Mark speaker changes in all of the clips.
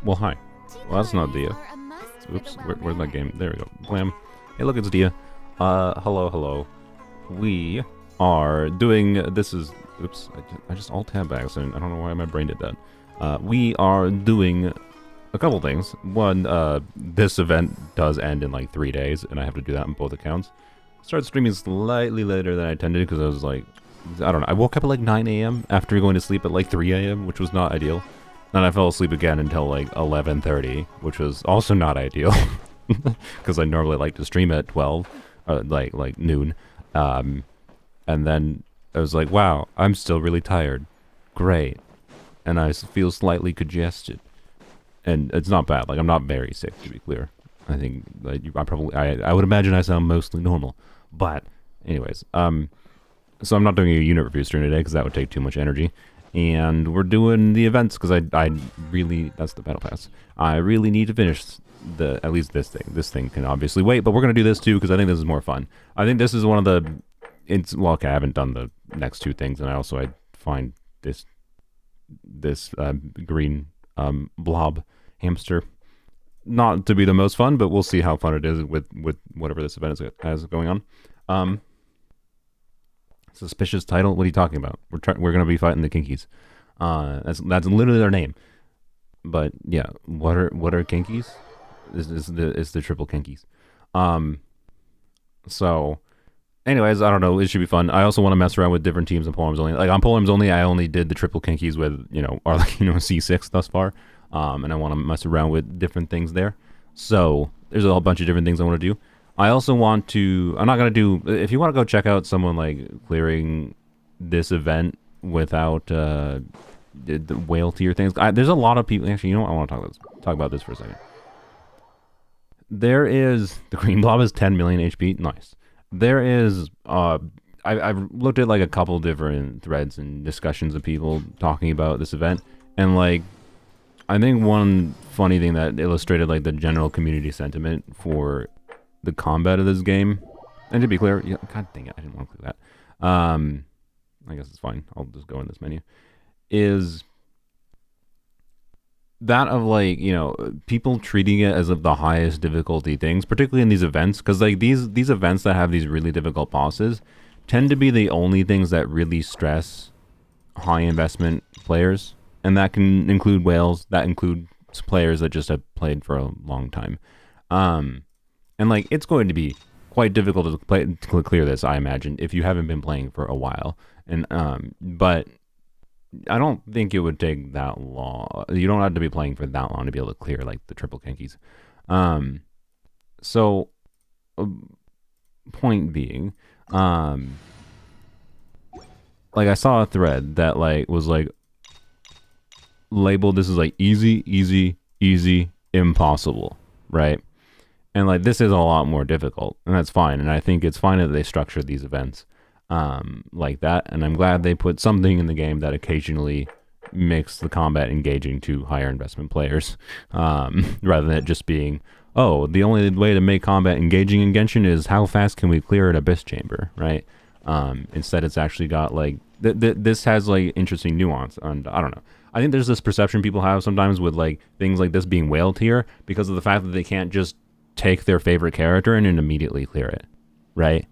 Speaker 1: Well, hi. Well, that's not Dehya. Oops, where's my game? There we go. Blam. Hey, look, it's Dehya. Hello. We are doing... This is... Oops, I just alt-tab by accident. I don't know why my brain did that. We are doing a couple things. One, this event does end in like 3 days, and I have to do that on both accounts. Started streaming slightly later than I intended, because I was like... I don't know. I woke up at like 9 a.m. after going to sleep at like 3 a.m., which was not ideal. And I fell asleep again until like 11:30, which was also not ideal, because I normally like to stream at 12, like noon. And then I was like, wow, I'm still really tired. Great. And I feel slightly congested. And it's not bad. Like, I'm not very sick, to be clear. I think like, I would imagine I sound mostly normal. But anyways, so I'm not doing a unit review stream today because that would take too much energy. And we're doing the events because I really, that's the battle pass. I really need to finish at least this thing. This thing can obviously wait, but we're going to do this too because I think this is more fun. I think this is one of the, well, okay, I haven't done the next two things, and I find this green blob hamster not to be the most fun, but we'll see how fun it is with whatever this event has going on. Suspicious title? What are you talking about? We're gonna be fighting the Kinkies. That's literally their name. But yeah, what are Kinkies? Is the triple Kinkies. So, anyways, I don't know. It should be fun. I also want to mess around with different teams in Polearms only. Like on Polearms only, I only did the triple Kinkies with C6 thus far. And I want to mess around with different things there. So there's a whole bunch of different things I want to do. I also want to... I'm not going to do... If you want to go check out someone, like, clearing this event without the whale tier things... there's a lot of people... Actually, you know what? I want to talk about this for a second. There is... The green blob is 10 million HP. Nice. There is... I've looked at, like, a couple different threads and discussions of people talking about this event. And, like... I think one funny thing that illustrated, like, the general community sentiment for... the combat of this game, and to be clear, god dang it, I didn't want to click that. I guess it's fine. I'll just go in this menu. Is that of like people treating it as of the highest difficulty things, particularly in these events, because like these events that have these really difficult bosses tend to be the only things that really stress high investment players, and that can include whales, that include players that just have played for a long time. And like it's going to be quite difficult to clear this, I imagine, if you haven't been playing for a while. And but I don't think it would take that long. You don't have to be playing for that long to be able to clear like the triple Kinkies. So point being, like I saw a thread that like was like labeled this is like easy, impossible, right? And like this is a lot more difficult, and that's fine. And I think it's fine that they structured these events like that. And I'm glad they put something in the game that occasionally makes the combat engaging to higher investment players, rather than it just being, oh, the only way to make combat engaging in Genshin is how fast can we clear an abyss chamber, right? Instead, it's actually got like this has like interesting nuance, and I don't know. I think there's this perception people have sometimes with like things like this being whale tier because of the fact that they can't just take their favorite character and then immediately clear it, right?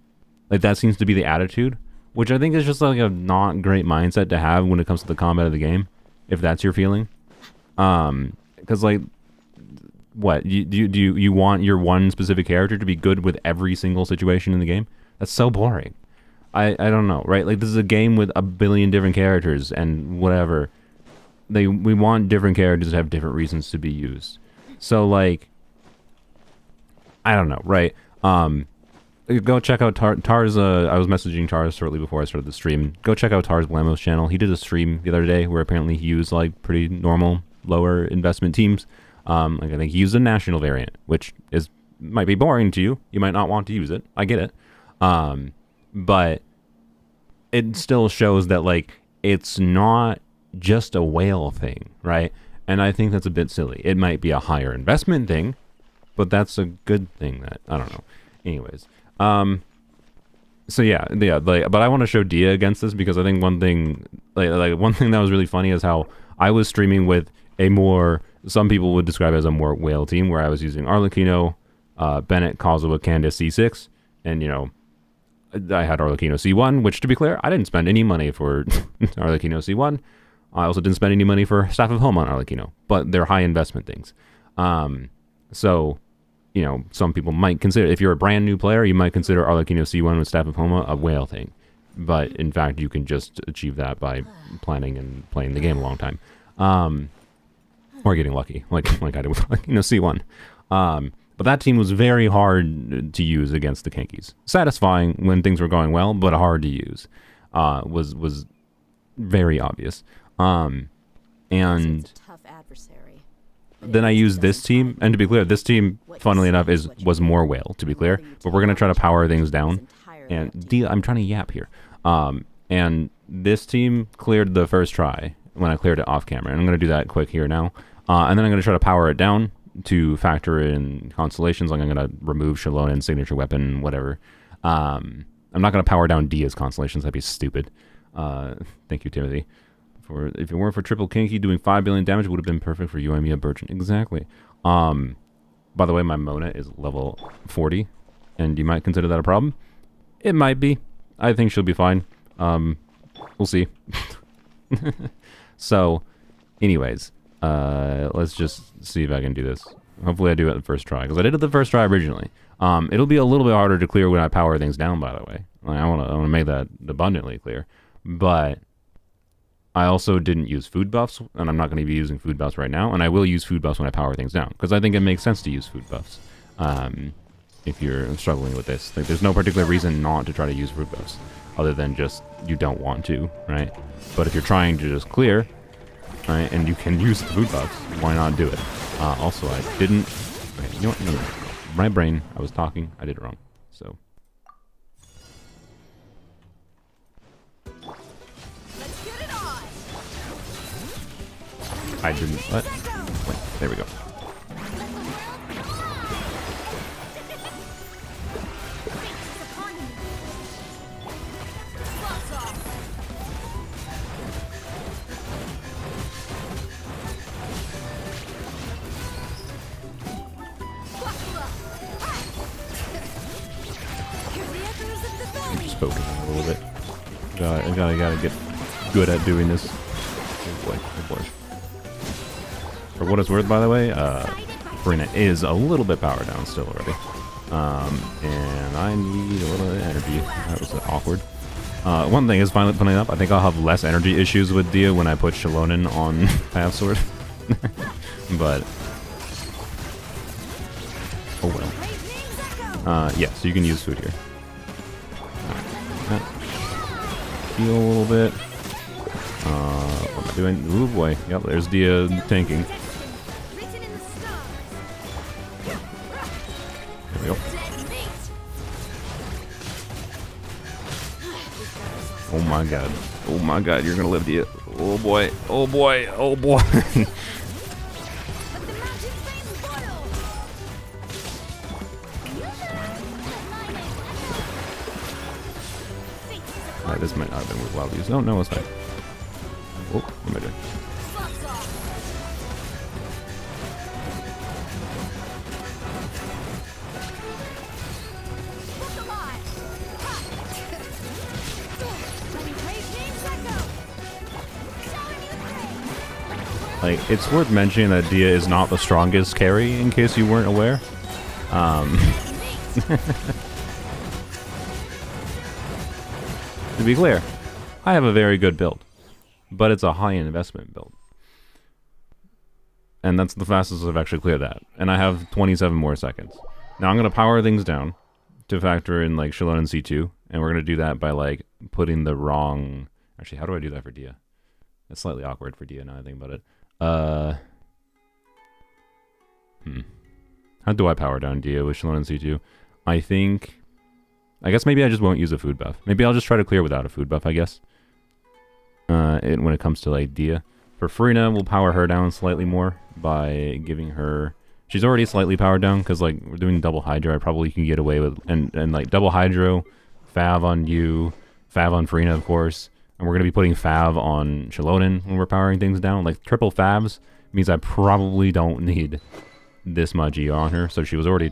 Speaker 1: Like that seems to be the attitude, which I think is just like a not great mindset to have when it comes to the combat of the game, if that's your feeling. Because like, what do you want your one specific character to be good with every single situation in the game? That's so boring. I don't know, right? Like this is a game with a billion different characters and whatever. We want different characters to have different reasons to be used. So like, I don't know, right? Go check out Tar's. I was messaging Tar shortly before I started the stream. Go check out Tar's Blamos channel. He did a stream the other day where apparently he used like pretty normal lower investment teams. Like I think he used a national variant, which might be boring to you. You might not want to use it. I get it. But it still shows that like it's not just a whale thing, right? And I think that's a bit silly. It might be a higher investment thing, but that's a good thing that, I don't know. Anyways. So yeah, like, but I want to show Dehya against this because I think one thing, like one thing that was really funny is how I was streaming with a more, some people would describe it as a more whale team, where I was using Arlecchino, Bennett, Kazuha, Candace, C6, and, you know, I had Arlecchino C1, which, to be clear, I didn't spend any money for Arlecchino C1. I also didn't spend any money for Staff of Home on Arlecchino, but they're high investment things. So, you know, some people might consider, if you're a brand new player, you might consider Arlecchino C1 with Staff of Homa a whale thing. But in fact, you can just achieve that by planning and playing the game a long time. Or getting lucky, like I did with Arlecchino C1. But that team was very hard to use against the Kinkys. Satisfying when things were going well, but hard to use. Was very obvious. And then I used this team, and to be clear, this team, funnily enough, was more whale, to be clear. But we're gonna try to power things down. And I'm trying to yap here. And this team cleared the first try when I cleared it off camera. And I'm gonna do that quick here now. And then I'm gonna try to power it down to factor in constellations. Like I'm gonna remove Shallonen, signature weapon, whatever. I'm not gonna power down Dehya's constellations. That'd be stupid. Thank you, Timothy. If it weren't for triple Kinky doing 5 billion damage, it would have been perfect for Yoimiya Burgeon. Exactly. By the way, my Mona is level 40, and you might consider that a problem. It might be. I think she'll be fine. We'll see. So, anyways, let's just see if I can do this. Hopefully I do it the first try, because I did it the first try originally. It'll be a little bit harder to clear when I power things down, by the way. Like, I want to make that abundantly clear. But I also didn't use food buffs, and I'm not going to be using food buffs right now, and I will use food buffs when I power things down, because I think it makes sense to use food buffs if you're struggling with this. Like, there's no particular reason not to try to use food buffs, other than just you don't want to, right? But if you're trying to just clear, right, and you can use the food buffs, why not do it? Also, I didn't... Okay, you know what? No. My brain, I was talking, I did it wrong, so... I didn't. What? Wait, there we go. I'm just focusing a little bit. I gotta get good at doing this. Oh boy, oh boy. For what it's worth, by the way, Farina is a little bit powered down still already. And I need a little energy. That was awkward. One thing is, finally putting up, I think I'll have less energy issues with Dehya when I put Shallonen on Path Sword. But, oh well. Yeah, so you can use food here. Heal a little bit. What am I doing? Ooh boy. Yep, there's Dehya tanking. There we go. Oh my god. Oh my god, you're gonna live, Dehya. Oh boy. Oh boy. Oh boy. Alright, this might not have been worthwhile to use. Oh no, it's fine. Oh, what am I doing? Like, it's worth mentioning that Dehya is not the strongest carry, in case you weren't aware. To be clear, I have a very good build, but it's a high investment build. And that's the fastest I've actually cleared that. And I have 27 more seconds. Now I'm going to power things down to factor in, like, Shallonen C2, and we're going to do that by, like, putting the wrong... Actually, how do I do that for Dehya? That's slightly awkward for Dehya now I think about it. How do I power down Dehya with Shallonen C2? I guess maybe I just won't use a food buff. Maybe I'll just try to clear without a food buff, I guess. When it comes to, like, Dehya. For Farina, we'll power her down slightly more by giving her... She's already slightly powered down, because, like, we're doing double Hydro. I probably can get away with... And like, double Hydro, Fav on you, Fav on Farina, of course. And we're going to be putting Fav on Shallonen when we're powering things down. Like, triple Favs means I probably don't need this much ER on her. So she's already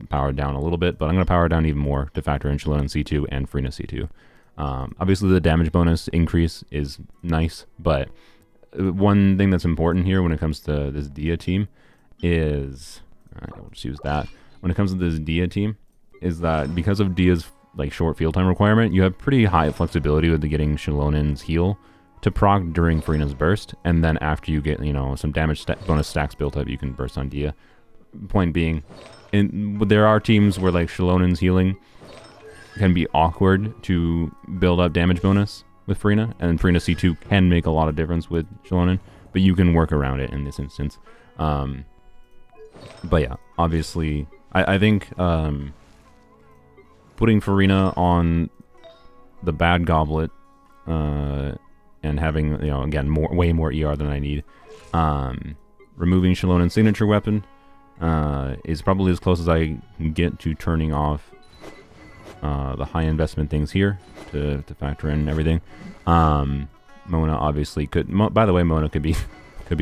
Speaker 1: powered down a little bit, but I'm going to power down even more to factor in Shalona C2 and Frina C2. Obviously, the damage bonus increase is nice, but one thing that's important here when it comes to this Dehya team is, I'll just use that. When it comes to this Dehya team, is that because of Dehya's like short field time requirement, you have pretty high flexibility with getting Shalonen's heal to proc during Frina's burst, and then after you get, you know, some damage bonus stacks built up, you can burst on Dehya. Point being, there are teams where like Shalonen's healing can be awkward to build up damage bonus with Frina, and Frina C2 can make a lot of difference with Shalonen, but you can work around it in this instance. But yeah, obviously, I think putting Farina on the bad goblet and having, you know, again, way more ER than I need. Removing Shalonen's signature weapon is probably as close as I can get to turning off the high investment things here to factor in everything. Mona obviously could. By the way, Mona could be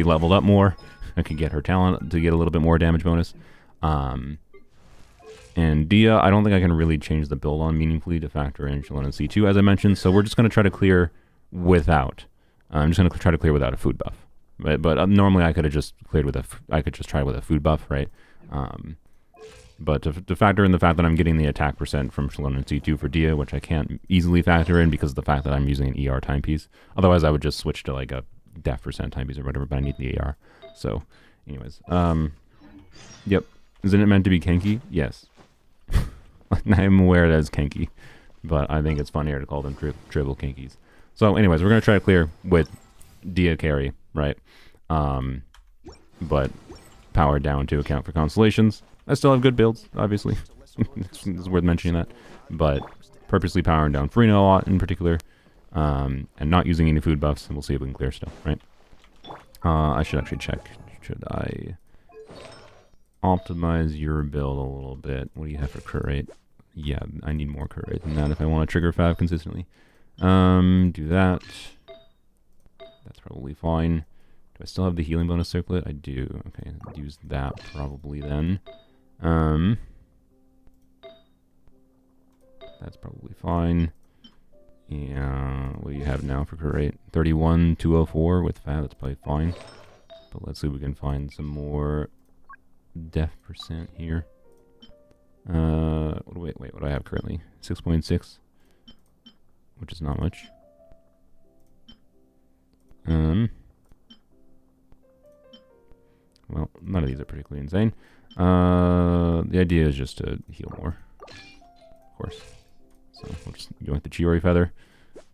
Speaker 1: leveled up more. I could get her talent to get a little bit more damage bonus. And Dehya, I don't think I can really change the build on meaningfully to factor in Shalona C2, as I mentioned. So we're just going to try to clear without. I'm just going to try to clear without a food buff. But normally I could have just cleared with I could just try with a food buff, right? But to factor in the fact that I'm getting the attack percent from Shalona C2 for Dehya, which I can't easily factor in because of the fact that I'm using an ER timepiece. Otherwise, I would just switch to like a def percent timepiece or whatever, but I need the AR. So, anyways. Yep. Isn't it meant to be kenki? Yes. I'm aware that it's kenki, but I think it's funnier to call them triple kenkis. So, anyways, we're going to try to clear with Dehya carry, right? But powered down to account for constellations. I still have good builds, obviously. It's worth mentioning that. But purposely powering down Farina a lot in particular. And not using any food buffs. And we'll see if we can clear still, right? I should actually check. Should I optimize your build a little bit? What do you have for crit rate? Yeah, I need more crit rate than that if I want to trigger Fav consistently. Do that. That's probably fine. Do I still have the healing bonus circlet? I do. Okay, use that probably then. That's probably fine. Yeah, what do you have now for crit rate? 31, 204 with Fav, that's probably fine. But let's see if we can find some more def percent here. Wait, what do I have currently? 6.6, which is not much. Well, none of these are particularly insane. The idea is just to heal more, of course. So we'll just go with the Chiori Feather.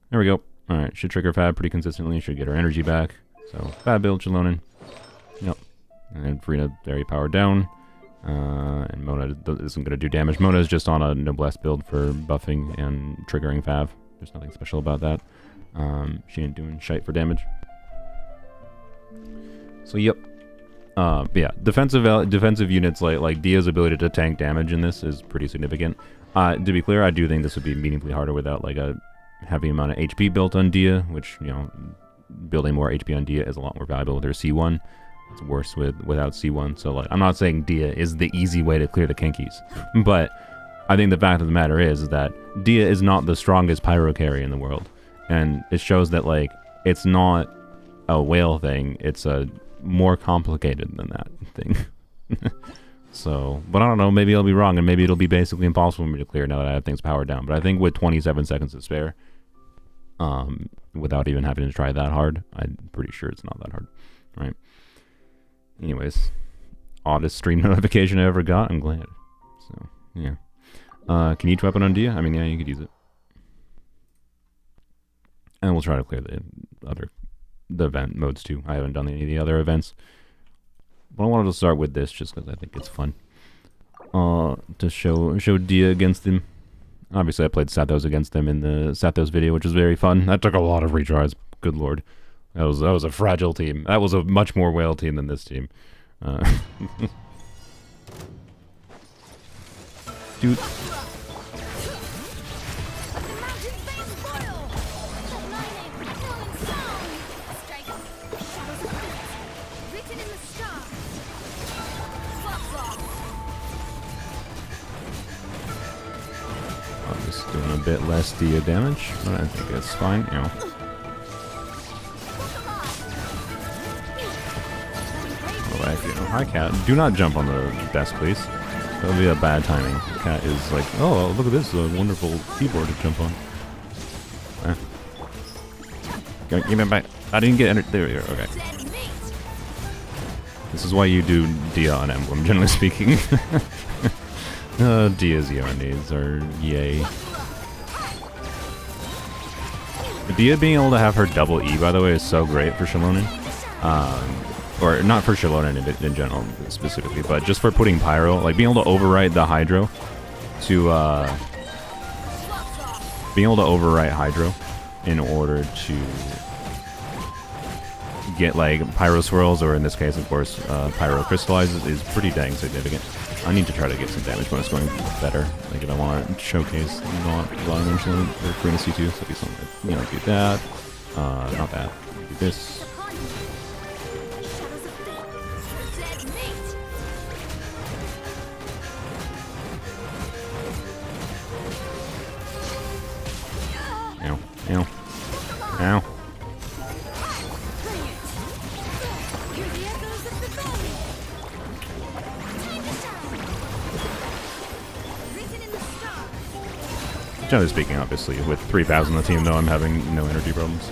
Speaker 1: There we go. Alright, should trigger Fab pretty consistently. Should get her energy back. So, Fab build, Shalonen. Yep. And then Farina very powered down. And Mona isn't going to do damage. Mona is just on a Noblesse build for buffing and triggering Fav. There's nothing special about that. She ain't doing shite for damage. So, yep. But yeah, defensive units like Dehya's ability to tank damage in this is pretty significant. To be clear, I do think this would be meaningfully harder without like a heavy amount of HP built on Dehya, which, you know, building more HP on Dehya is a lot more valuable with her C1. It's worse without C1. So like, I'm not saying Dehya is the easy way to clear the Kinkys, but I think the fact of the matter is that Dehya is not the strongest pyro carry in the world, and it shows that like it's not a whale thing. It's a more complicated than that thing. So, but I don't know, maybe I'll be wrong, and maybe it'll be basically impossible for me to clear now that I have things powered down. But I think with 27 seconds to spare, without even having to try that hard, I'm pretty sure it's not that hard, right? Anyways, oddest stream notification I ever got, I'm glad. So, yeah. Can each weapon on Dehya? I mean, yeah, you could use it. And we'll try to clear the event modes too. I haven't done any of the other events. But I wanted to start with this just because I think it's fun. To show Dehya against him. Obviously, I played Sathos against him in the Sathos video, which was very fun. That took a lot of retries. Good lord. That was a fragile team. That was a much more whale team than this team. Dude. Just doing a bit less Dehya damage, but I think it's fine, you know. Oh, actually, oh, hi cat. Do not jump on the desk, please. That'll be a bad timing. The cat is like, oh, look at this, a wonderful keyboard to jump on. Give me back. I didn't get entered. There we go, okay. This is why you do Dehya on Emblem, generally speaking. Dehya's ER needs are yay. Dehya being able to have her double E, by the way, is so great for Shilonen. Or not for Shilonen in general, specifically, but just for putting Pyro, like being able to overwrite the Hydro to, being able to overwrite Hydro in order to get like Pyro Swirls, or in this case, of course, Pyro Crystallizes, is pretty dang significant. I need to try to get some damage bonus going better. Like if I want to showcase not allowing them to or Karina C2, so do something like, you know, do that. Not that. Do this. Ow. Ow. Ow. Generally speaking, obviously, with 3,000 on the team, though, I'm having no energy problems.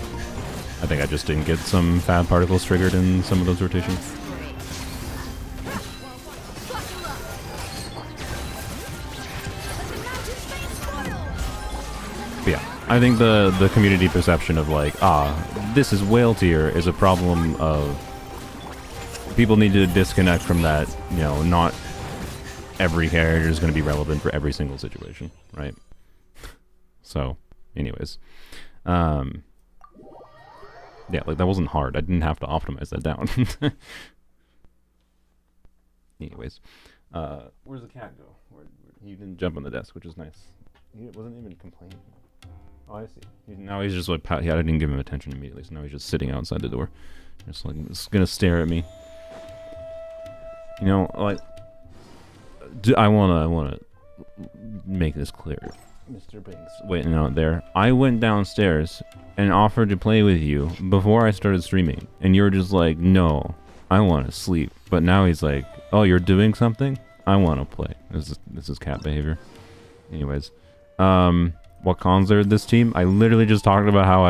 Speaker 1: I think I just didn't get some fab particles triggered in some of those rotations. But yeah, I think the community perception of like, this is whale tier is a problem of people need to disconnect from that, you know, not every character is going to be relevant for every single situation, right? So, anyways, yeah, like that wasn't hard. I didn't have to optimize that down. Anyways, where's the cat go? He didn't jump on the desk, which is nice. He wasn't even complaining. Oh, I see. Now he's just like, I didn't give him attention immediately, so now he's just sitting outside the door, just like, just gonna stare at me. You know, like, I wanna make this clear. Mr. Banks waiting out there. I went downstairs and offered to play with you before I started streaming, and you were just like, no, I want to sleep. But now he's like, oh, you're doing something? I want to play. This is cat behavior. Anyways, what cons are this team? I literally just talked about how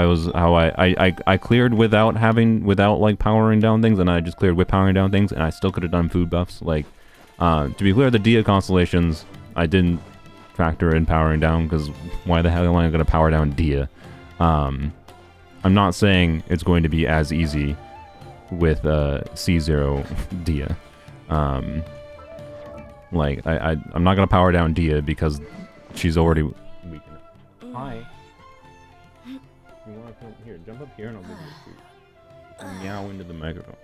Speaker 1: I cleared without like powering down things, and I just cleared with powering down things, and I still could have done food buffs. Like, to be clear, the Dehya constellations, I didn't factor in powering down, because why the hell am I going to power down Dehya? I'm not saying it's going to be as easy with C0 Dehya. Like, I'm not going to power down Dehya because she's already weak enough. Hi. You want to come here? Jump up here and I'll give you a treat. And meow into the microphone.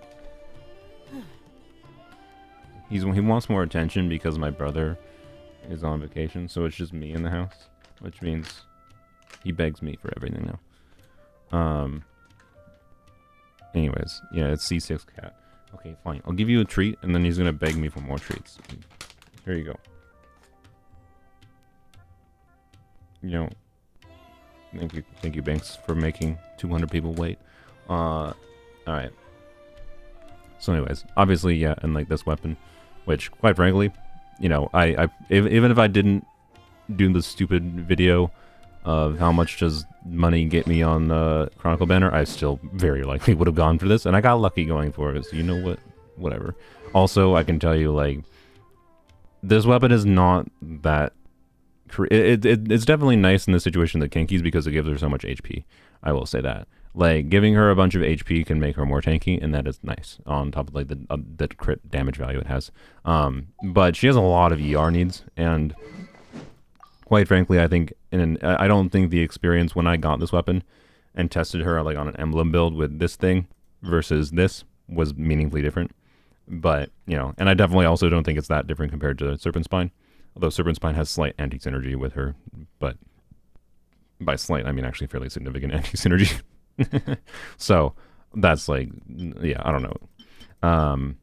Speaker 1: He wants more attention because my brother is on vacation, so it's just me in the house, which means he begs me for everything now. Anyways, yeah, it's C6 cat. Okay, fine. I'll give you a treat, and then he's gonna beg me for more treats. Here you go. You know, thank you, Banks, for making 200 people wait. All right. So, anyways, obviously, yeah, and like this weapon, which, quite frankly, you know, even if I didn't do the stupid video of how much does money get me on Chronicle Banner, I still very likely would have gone for this, and I got lucky going for it, so you know what, whatever. Also, I can tell you, like, this weapon is not that... It's definitely nice in the situation that Kinky's because it gives her so much HP. I will say that. Like, giving her a bunch of HP can make her more tanky, and that is nice, on top of, like, the crit damage value it has. But she has a lot of ER needs, and quite frankly, I think, I don't think the experience when I got this weapon and tested her, like, on an emblem build with this thing versus this was meaningfully different. But, you know, and I definitely also don't think it's that different compared to Serpent Spine, although Serpent Spine has slight anti-synergy with her, but by slight, I mean actually fairly significant anti-synergy. So that's like, yeah, I don't know.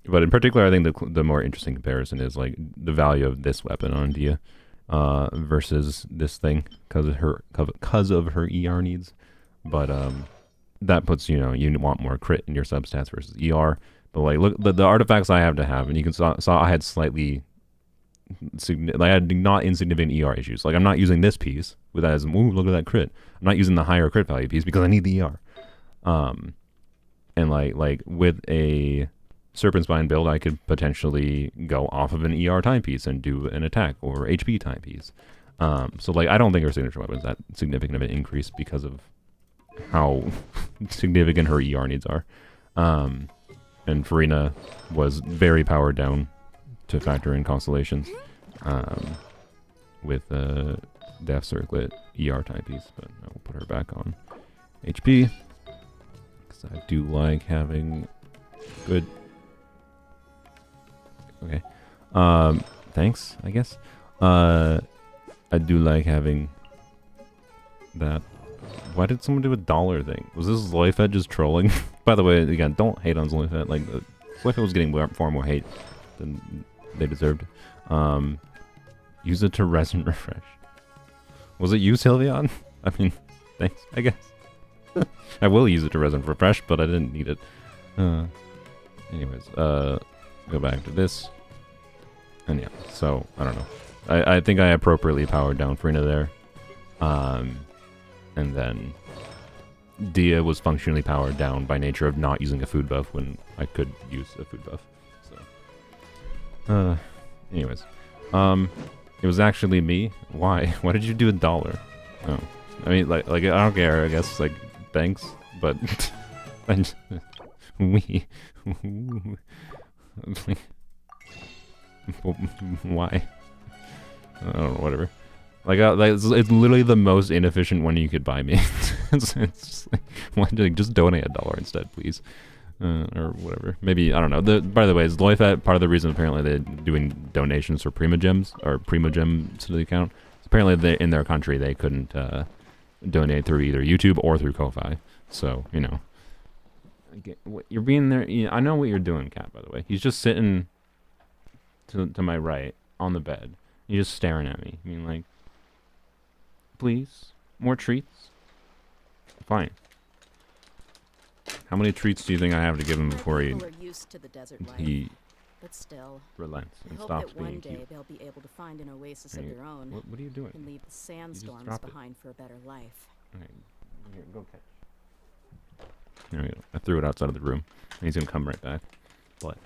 Speaker 1: But in particular, I think the more interesting comparison is like the value of this weapon on Dehya versus this thing because of her ER needs. But that puts, you want more crit in your substats versus ER. But like, look, the artifacts I have to have, and you can saw I had I had not insignificant ER issues. Like, I'm not using this piece with that as, ooh, look at that crit. I'm not using the higher crit value piece because I need the ER. And like with a Serpent Spine build, I could potentially go off of an ER timepiece and do an attack or HP timepiece. So like, I don't think her signature weapon is that significant of an increase because of how significant her ER needs are. And Farina was very powered down to factor in constellations with Death Circlet ER timepiece, but I will put her back on HP because I do like having good. Okay. Thanks, I guess. I do like having that. Why did someone do a dollar thing? Was this Zoifet just trolling? By the way, again, don't hate on Zoifet. Like, Zoifet was getting far more hate than they deserved. Use it to resin refresh. Was it you, Sylveon? I mean, thanks, I guess. I will use it to resin refresh, but I didn't need it. Anyways, go back to this. And yeah, so, I don't know. I think I appropriately powered down Farina there. And then Dehya was functionally powered down by nature of not using a food buff when I could use a food buff. So, anyways, it was actually me. Why? Why did you do a dollar? Oh, I mean, like I don't care. I guess, like, thanks, but we. Why? I don't know. Whatever. Like, it's literally the most inefficient one you could buy me. it's like, why don't you just donate $1 instead, please, or whatever. Maybe, I don't know. By the way, is Loifat part of the reason apparently they're doing donations for Primogems or Primogems to the account? Apparently, in their country they couldn't donate through either YouTube or through Ko-Fi. So you're being there. I know what you're doing, Cat. By the way, he's just sitting to my right on the bed. He's just staring at me. I mean, like. Please, more treats. Fine. How many treats do you think I have to give him before he
Speaker 2: but still
Speaker 1: relents and
Speaker 2: hope
Speaker 1: stops
Speaker 2: that one
Speaker 1: being
Speaker 2: day
Speaker 1: cute?
Speaker 2: they'll be able to find an oasis of their own.
Speaker 1: What are you doing?
Speaker 2: And leave the sandstorms behind for a better life.
Speaker 1: Okay, here, go catch. There we go. I threw it outside of the room. He's gonna come right back. But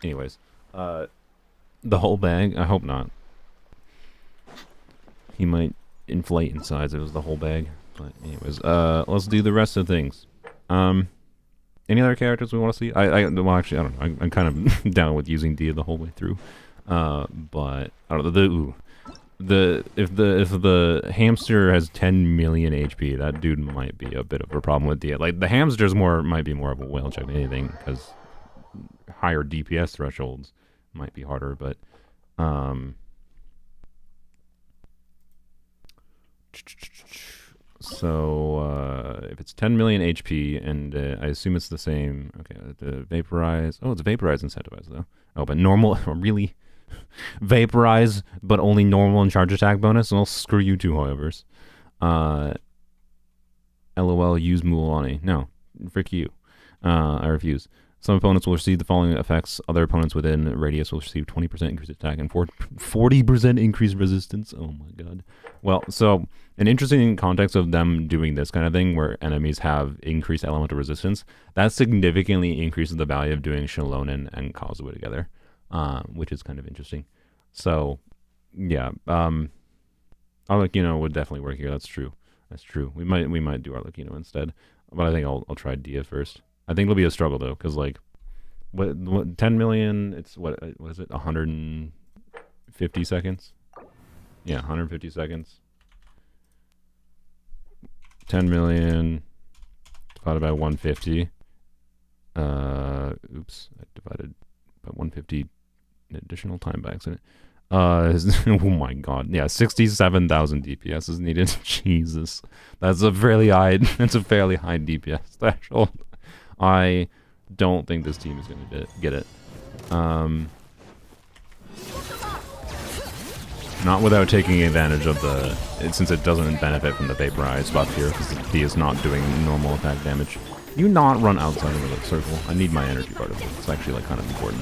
Speaker 1: anyways, the whole bag. I hope not. He might inflate in size. It was the whole bag. But anyways, let's do the rest of things. Any other characters we want to see? Well, actually, I don't know. I'm kind of down with using Dehya the whole way through. But I don't know. If the hamster has 10 million HP, that dude might be a bit of a problem with Dehya. Like, the hamster's might be more of a whale check than anything, because higher DPS thresholds might be harder. But so if it's 10 million HP, and I assume it's the same. Okay, the vaporize. Oh, it's vaporize incentivized though. Oh, but normal. Really? Vaporize, but only normal and charge attack bonus. Well, screw you two, however's. LOL, use Mulan. No, frick you. I refuse. Some opponents will receive the following effects. Other opponents within radius will receive 20% increased attack and 40% increased resistance. Oh my god. Well, so an interesting context of them doing this kind of thing where enemies have increased elemental resistance, that significantly increases the value of doing Shallonen and Kazuha together, which is kind of interesting. So, yeah, Arlecchino would definitely work here. That's true. That's true. We might do Arlecchino instead, but I think I'll try Dehya first. I think it'll be a struggle though, because like, what 10 million? It's what is it? 150 seconds. Yeah, 150 seconds. 10 million divided by 150. Oops, I divided by 150 additional time by accident. Oh my god. Yeah, 67,000 DPS is needed. Jesus. That's a fairly high DPS threshold. I don't think this team is going to get it. Not without taking advantage of since it doesn't benefit from the vaporize buff here, because he is not doing normal attack damage. You not run outside of the circle. I need my energy particle. It's actually like kind of important.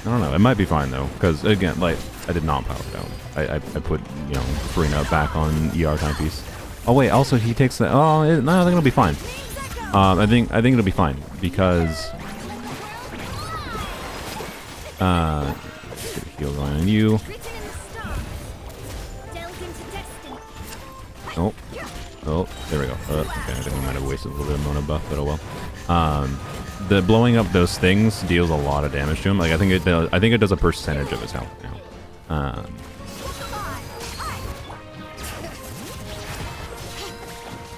Speaker 1: I don't know. It might be fine though, because again, like I did not power down. I put Farina back on ER timepiece. Oh wait, also he takes the. Oh no, I think it'll be fine. I think it'll be fine because. Get a heal going on you. Oh, there we go. Okay, I think we might have wasted a little bit of mana buff, but oh well. The blowing up those things deals a lot of damage to him. Like I think it does a percentage of his health now.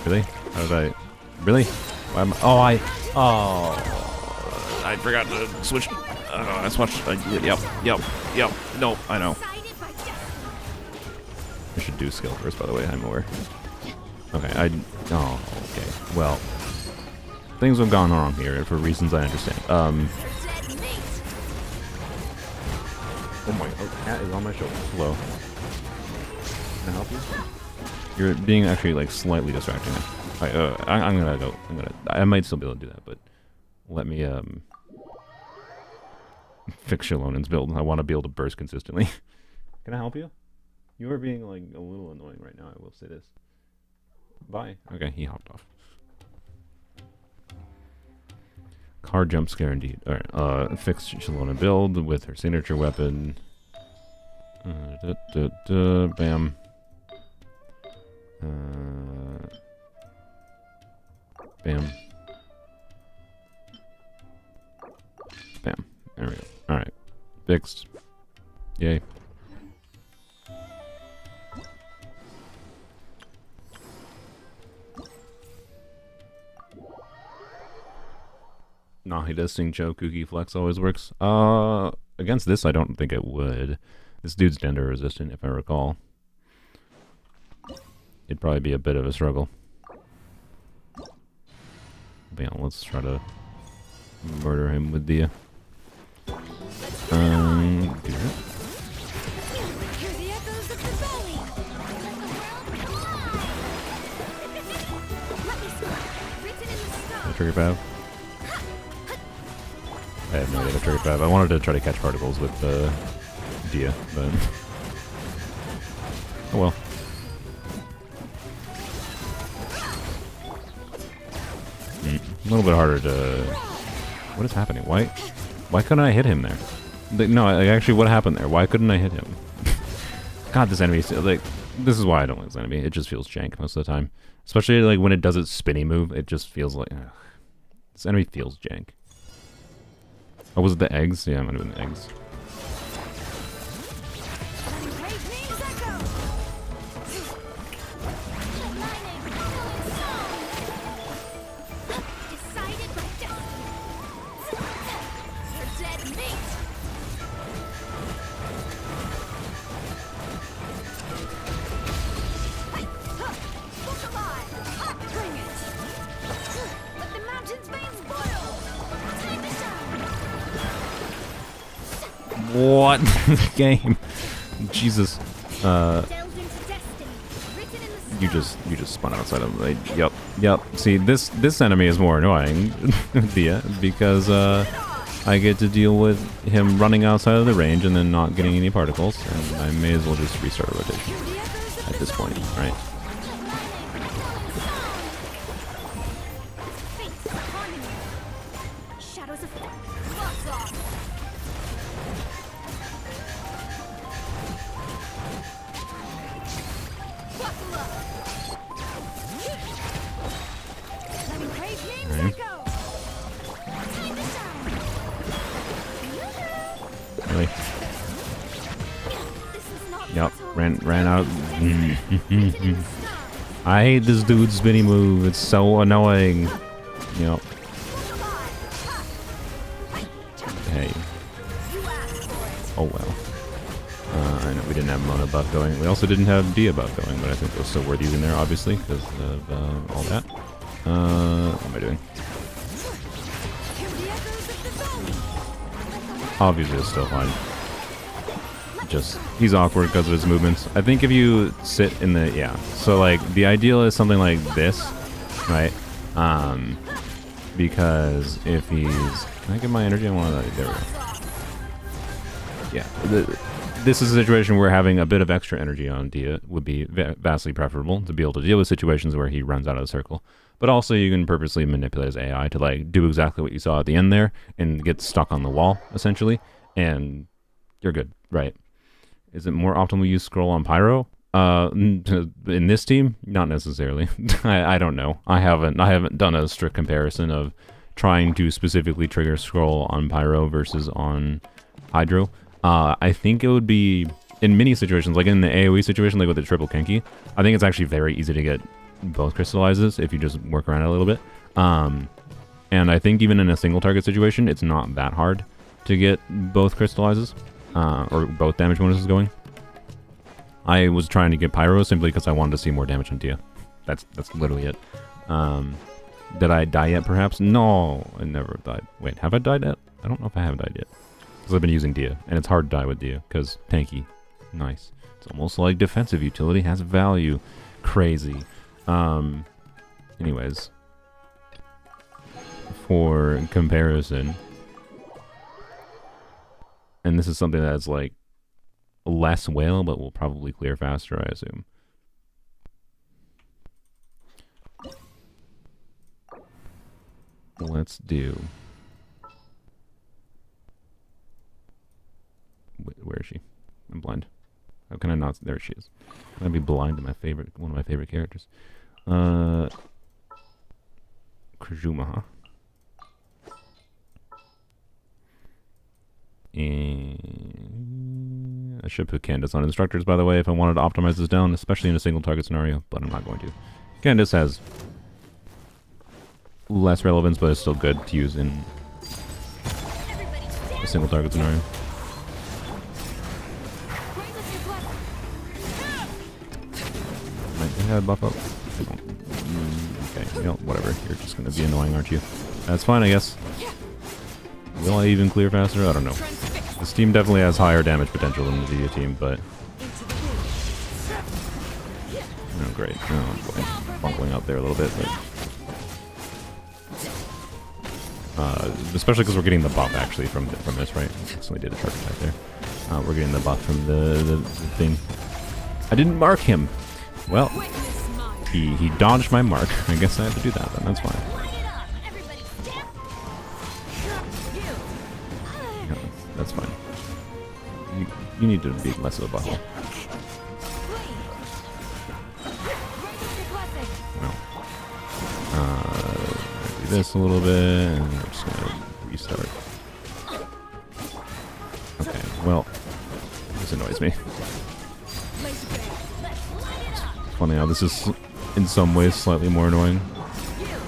Speaker 1: Really? How did I? Really? I forgot to switch. I switched. Yep. No, I know. I should do skill first, by the way. I'm aware. Okay. Okay. Well, things have gone wrong here for reasons I understand. Oh my! Oh, cat is on my shoulder. Hello. Can I help you? You're being actually like slightly distracting. Right, I'm gonna go. I might still be able to do that, but let me fix Shalonen's build. I want to be able to burst consistently. Can I help you? You are being like a little annoying right now. I will say this. Bye. Okay, he hopped off. Car jump scare indeed. Alright, fix Shalona build with her signature weapon. Bam. Bam. Bam. There we go. Alright. Fixed. Yay. Nah, he does sing Joe. Kooky Flex always works. Against this, I don't think it would. This dude's gender resistant, if I recall. It'd probably be a bit of a struggle. But yeah, let's try to murder him with the... do that. Trigger Pav. I have no idea what Trigger Pav. I wanted to try to catch particles with Dehya, but... oh well. A little bit harder to... what is happening? Why couldn't I hit him there? No, actually, what happened there? Why couldn't I hit him? God, this enemy... like, this is why I don't like this enemy. It just feels jank most of the time. Especially, like, when it does its spinny move, it just feels like... ugh. This enemy feels jank. Oh, was it the eggs? Yeah, it might have been the eggs. What game? Jesus. You just spun outside of me. Yep. See, this enemy is more annoying, Dehya, because I get to deal with him running outside of the range and then not getting any particles, and I may as well just restart a rotation at this point, right? Really? Yep, ran out. I hate this dude's spinny move. It's so annoying. Yep. Hey. Oh well. I know we didn't have Mona buff going. We also didn't have Dehya buff going, but I think it was still worth using there, obviously, because of all that. What am I doing? obviously is still fine. Just, he's awkward because of his movements. I think if you sit in the, yeah. So like, the ideal is something like this, right? Because if he's, can I get my energy? I want to, there we go. Yeah, this is a situation where having a bit of extra energy on Dehya would be vastly preferable to be able to deal with situations where he runs out of the circle. But also you can purposely manipulate his AI to like do exactly what you saw at the end there and get stuck on the wall, essentially, and you're good, right? Is it more optimal to use scroll on Pyro? In this team, not necessarily. I don't know. I haven't done a strict comparison of trying to specifically trigger scroll on Pyro versus on Hydro. I think it would be in many situations, like in the AoE situation, like with the triple kenki. I think it's actually very easy to get both crystallizes if you just work around it a little bit. And I think even in a single target situation, it's not that hard to get both crystallizes or both damage bonuses going. I was trying to get Pyro simply because I wanted to see more damage on Dehya. That's literally it. Did I die yet, perhaps? No, I never died. Wait, have I died yet? I don't know if I have died yet. Because I've been using Dehya, and it's hard to die with Dehya, because tanky. Nice. It's almost like defensive utility has value. Crazy. Anyways. For comparison, and this is something that's like less whale, but will probably clear faster, I assume. Let's do... Where is she? I'm blind. How can I not? There she is. Can I be blind to one of my favorite characters? Krajuma, huh? And I should put Candace on instructors, by the way, if I wanted to optimize this down, especially in a single target scenario, but I'm not going to. Candace has less relevance, but it's still good to use in a single target scenario. Might have buff up. Okay, you know, whatever. You're just gonna be annoying, aren't you? That's fine, I guess. Will I even clear faster? I don't know. This team definitely has higher damage potential than the Dehya team, but... Oh, great. Oh, boy. Bunkling out there a little bit, but... especially because we're getting the buff, actually, from this, right? So we did a charge attack there. We're getting the buff from the thing. I didn't mark him! Well, he dodged my mark. I guess I have to do that, then. That's fine. Yeah, that's fine. You need to be less of a butthole. Well, do this a little bit, and we're just gonna restart. Okay, well, this annoys me. Funny how this is, in some ways, slightly more annoying.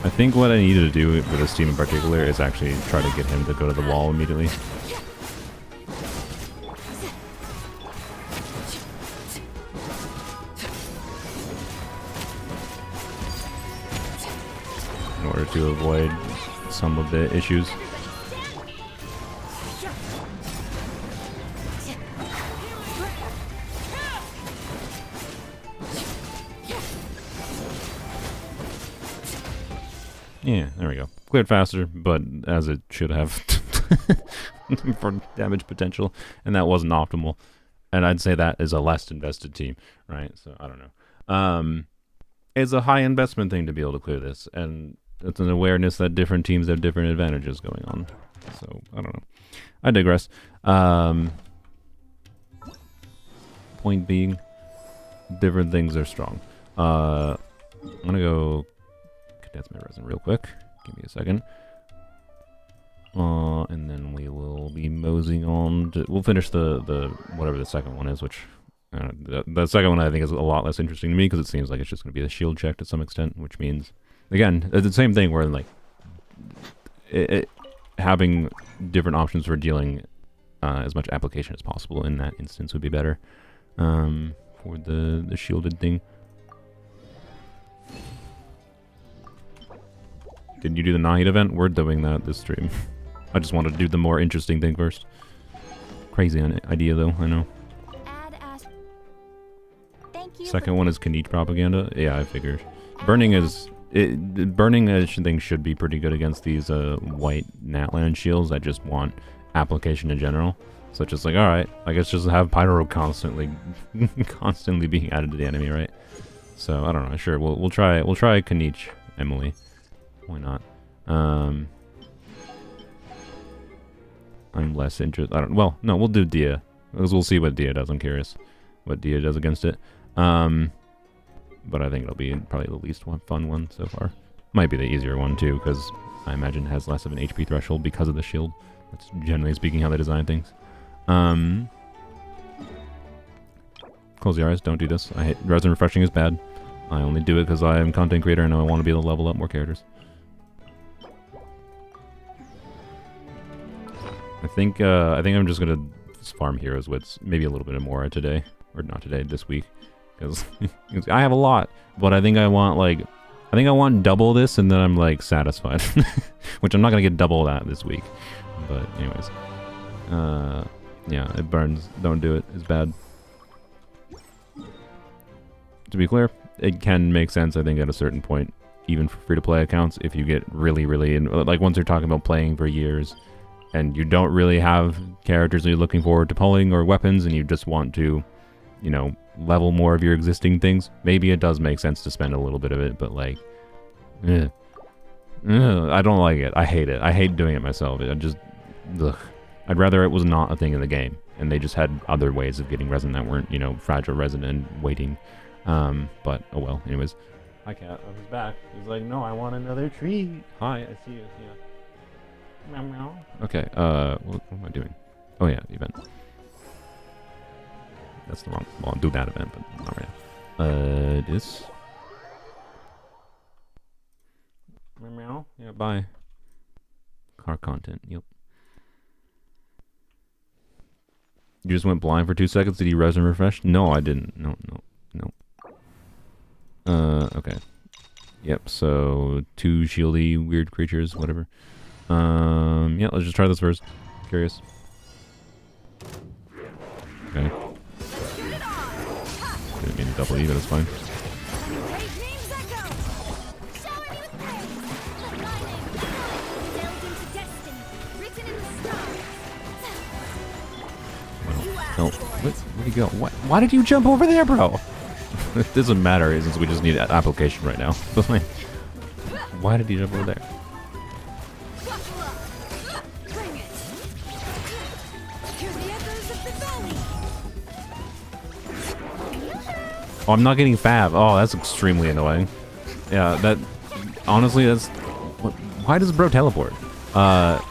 Speaker 1: I think what I needed to do with this team in particular is actually try to get him to go to the wall immediately. In order to avoid some of the issues. Yeah, there we go. Cleared faster, but as it should have for damage potential, and that wasn't optimal. And I'd say that is a less invested team, right? So I don't know. It's a high investment thing to be able to clear this, and it's an awareness that different teams have different advantages going on. So I don't know. I digress. Point being, different things are strong. I'm gonna go. That's my resin real quick. Give me a second. And then we will be moseying on to, we'll finish the whatever the second one is, which the second one I think is a lot less interesting to me because it seems like it's just going to be a shield check to some extent, which means again it's the same thing where like having different options for dealing as much application as possible in that instance would be better for the shielded thing. Did you do the Nahid event? We're doing that this stream. I just wanted to do the more interesting thing first. Crazy idea though, I know.
Speaker 3: Thank you.
Speaker 1: Second one is Kinky propaganda. Yeah, I figured. Burning I think should be pretty good against these white Natland shields. I just want application in general. So it's just like, alright, I guess just have Pyro constantly being added to the enemy, right? So I don't know, sure, we'll try Kanich, Emily. Why not? I'm less interested. Well, no, we'll do Dehya. Because we'll see what Dehya does. I'm curious what Dehya does against it. But I think it'll be probably the least fun one so far. Might be the easier one too, because I imagine it has less of an HP threshold because of the shield. That's generally speaking how they design things. Close your eyes, don't do this. I hate resin refreshing is bad. I only do it because I am a content creator and I want to be able to level up more characters. I think I'm just gonna farm heroes with maybe a little bit more today, or not today, this week, because I have a lot. But I think I want double this, and then I'm like satisfied, which I'm not gonna get double that this week. But anyways, yeah, it burns. Don't do it. It's bad. To be clear, it can make sense, I think, at a certain point, even for free-to-play accounts, if you get really, like once you're talking about playing for years, and you don't really have characters that you're looking forward to pulling or weapons, and you just want to, you know, level more of your existing things, maybe it does make sense to spend a little bit of it, but like, I don't like it. I hate it. I hate doing it myself. I'd rather it was not a thing in the game, and they just had other ways of getting resin that weren't, you know, fragile resin and waiting. But, oh well, anyways. Hi, cat. I was back. He's like, no, I want another treat. Hi, I see you. Yeah. Meow, meow. Okay, what am I doing? Oh yeah, event. That's the wrong, well, I'll do that event, but not right now. This. Meow, meow. Yeah, bye. Car content, yep. You just went blind for 2 seconds? Did you resin refresh? No, I didn't. No. Okay. Yep, so 2 shieldy weird creatures, whatever. Yeah, let's just try this first. Curious. Okay. Didn't mean to double E, but it's fine. Well, no. Where'd he go? Why did you jump over there, bro? It doesn't matter since we just need an application right now. But like, why did he jump over there? Oh, I'm not getting fab. Oh, that's extremely annoying. Yeah, that... Honestly, that's... Why does bro teleport? But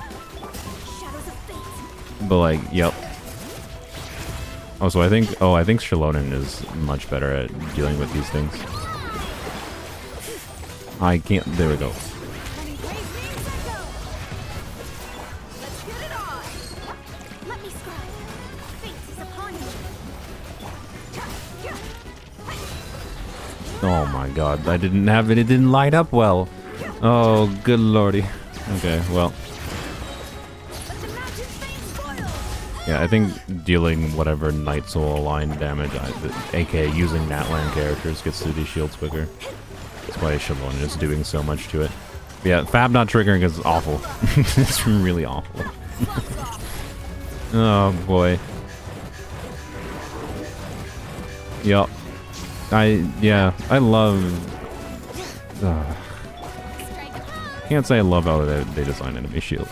Speaker 1: like, yep. Oh, so I think Shalonen is much better at dealing with these things. I can't... There we go. Oh my god, I didn't have it. It didn't light up well. Oh, good lordy. Okay, well. Yeah, I think dealing whatever Night Soul aligned damage, aka using Natland characters, gets through these shields quicker. That's why Shalonen is doing so much to it. But yeah, Fab not triggering is awful. It's really awful. Oh boy. Yup. I love... can't say I love how they design enemy shield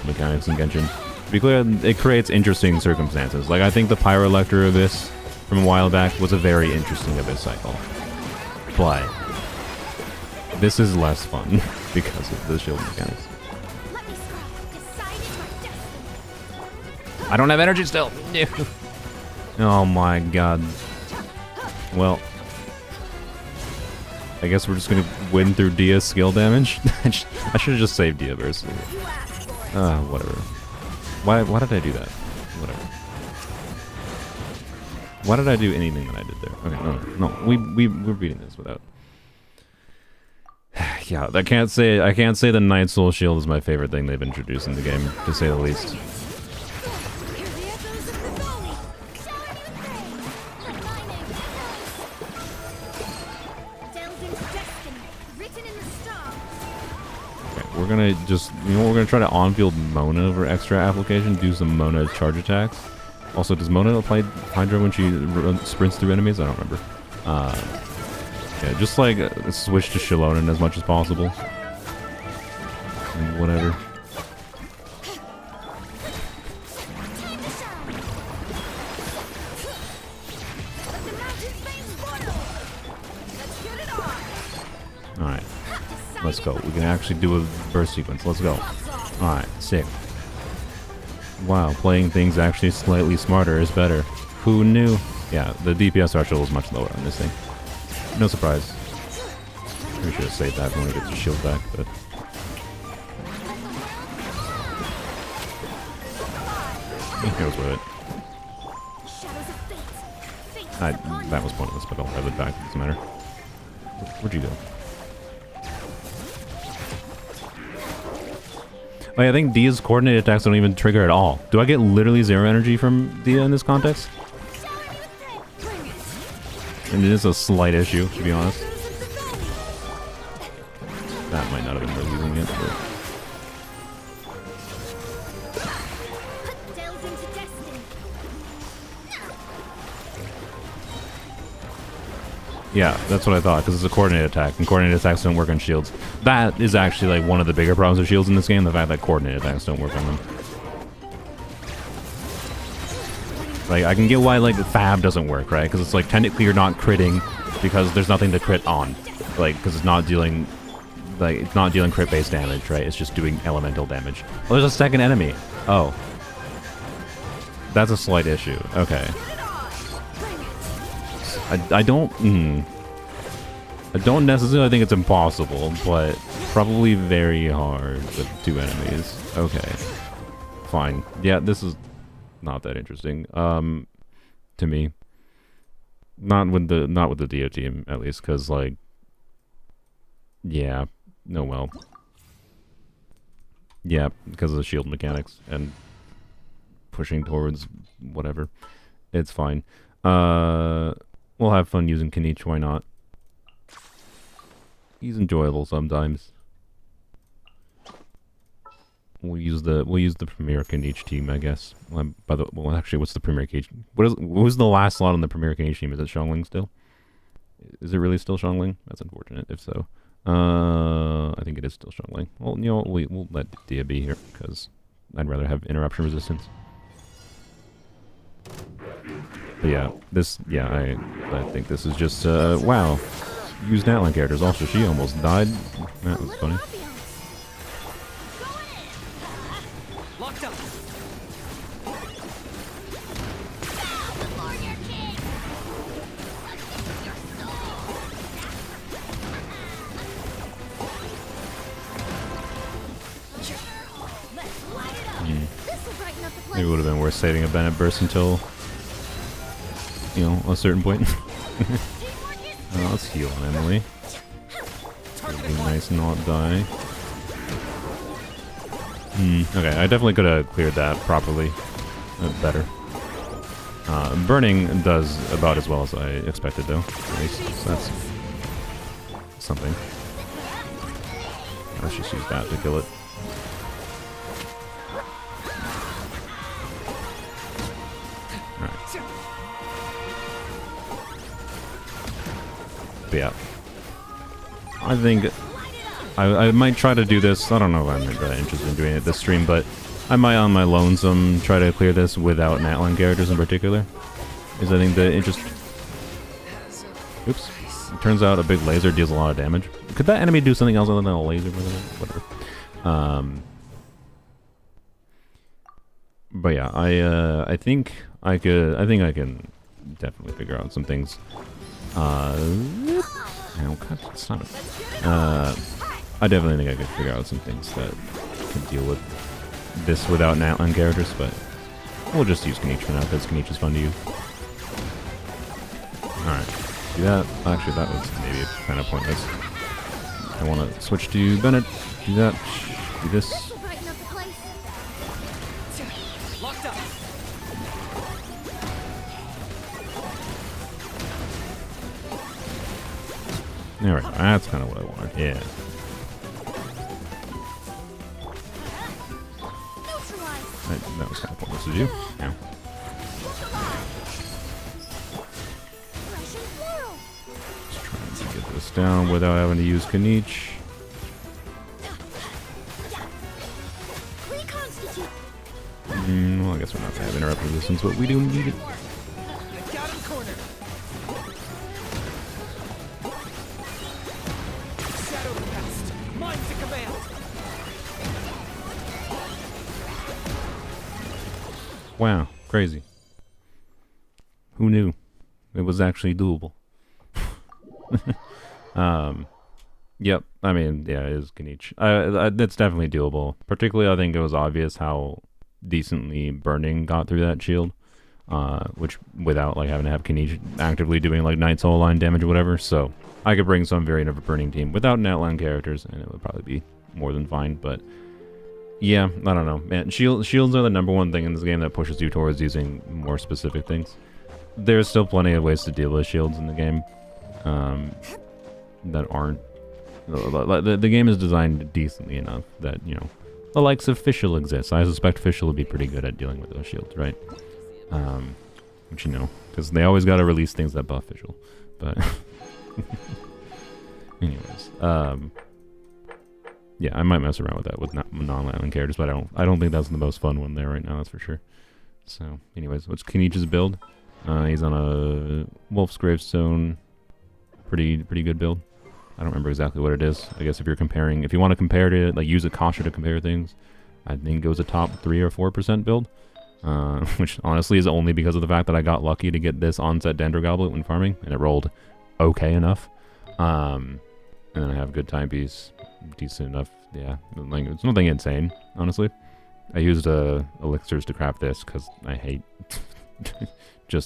Speaker 1: mechanics in Genshin. To be clear, it creates interesting circumstances. Like, I think the Pyrolector Abyss from a while back was a very interesting Abyss cycle. But this is less fun because of the shield mechanics. I don't have energy still! Oh my god. Well, I guess we're just gonna win through Dehya's skill damage. I should have just saved Dehya versus. Whatever. Why did I do that? Whatever. Why did I do anything that I did there? Okay, no. We're beating this without. Yeah, I can't say the Night Soul Shield is my favorite thing they've introduced in the game, to say the least. we're gonna just, you know, we're gonna try to on-field Mona for extra application, do some Mona charge attacks. Also, does Mona apply Hydra when she sprints through enemies? I don't remember. Yeah, just like switch to Shilonen as much as possible. And whatever. Alright. Let's go. We can actually do a burst sequence. Let's go. Alright, sick. Wow, playing things actually slightly smarter is better. Who knew? Yeah, the DPS threshold is much lower on this thing. No surprise. We should have saved that when we get the shield back, but... he goes with it. That was pointless, but I'll have it back. It doesn't matter. Where'd you go? Like, I think Dehya's coordinated attacks don't even trigger at all. Do I get literally 0 energy from Dehya in this context? And it is a slight issue, to be honest. That might not have been worth using it, but... yeah, that's what I thought, because it's a coordinated attack, and coordinated attacks don't work on shields. That is actually like one of the bigger problems with shields in this game, the fact that coordinated attacks don't work on them. Like, I can get why, like, Fab doesn't work, right? Because it's like, technically you're not critting, because there's nothing to crit on. Like, because it's not dealing, like, it's not dealing crit-based damage, right? It's just doing elemental damage. Oh, there's a second enemy. Oh. That's a slight issue. Okay. I don't necessarily think it's impossible, but probably very hard with 2 enemies. Okay. Fine. Yeah, this is not that interesting. To me. Not with the Dehya team, at least, because, like, yeah. No, well. Yeah, because of the shield mechanics and pushing towards whatever. It's fine. We'll have fun using Kenki, why not? He's enjoyable sometimes. We'll use the Premier Kenki team, I guess. Well, actually, what's the Premier Kenki? Who's the last slot on the Premier Kenki team? Is it Xiangling still? Is it really still Xiangling? That's unfortunate, if so. I think it is still Xiangling. Well, you know, we'll let Dehya be here, because I'd rather have interruption resistance. But yeah, I think this is just, wow. Used Natlan characters. Also, she almost died. That was funny. Maybe it would have been worth saving a Bennett burst until, you know, a certain point. Let's heal on Emily. It would be nice not die. Okay, I definitely could have cleared that properly. Better. Burning does about as well as I expected, though. At least, so that's something. Let's just use that to kill it. But yeah, I think I might try to do this. I don't know if I'm really interested in doing it this stream, but I might on my lonesome try to clear this without Natlan characters in particular. Because I think the interest... oops. It turns out a big laser deals a lot of damage. Could that enemy do something else other than a laser? Whatever. But yeah, I think I can definitely figure out some things. I definitely think I could figure out some things that can deal with this without Natlan characters, but we'll just use Kenki for now because Kenki is fun to use. Alright, do that. Actually, that was maybe kind of pointless. I want to switch to Bennett. Do that. Do this. Alright, that's kind of what I wanted. Yeah. That was kind of pointless to do. Yeah. Just trying to get this down without having to use Kanich. Well, I guess we're not going to have interrupt resistance, but we do need it. Wow, crazy. Who knew? It was actually doable. Yep, I mean, yeah, it is Kanich. That's definitely doable. Particularly, I think it was obvious how decently burning got through that shield. Which, without like having to have Kanich actively doing like Night Soul line damage or whatever. So, I could bring some variant of a burning team without Netline characters, and it would probably be more than fine, but... Yeah, I don't know, man. Shields are the number one thing in this game that pushes you towards using more specific things. There's still plenty of ways to deal with shields in the game that aren't. The game is designed decently enough that, you know, the likes of Fischl exists. I suspect Fischl would be pretty good at dealing with those shields, right? Which, you know, because they always got to release things that buff Fischl. But, anyways, yeah, I might mess around with that with non-Island characters, but I don't think that's the most fun one there right now, that's for sure. So, anyways, what's Kenich's build? He's on a Wolf's Gravestone, pretty good build. I don't remember exactly what it is. I guess if you want to compare to, like, use a Kasha to compare things, I think it was a top 3 or 4% build. Which honestly is only because of the fact that I got lucky to get this onset Dendro Goblet when farming, and it rolled okay enough. And then I have good timepiece. Decent enough, yeah. Like, it's nothing insane, honestly. I used elixirs to craft this because I hate.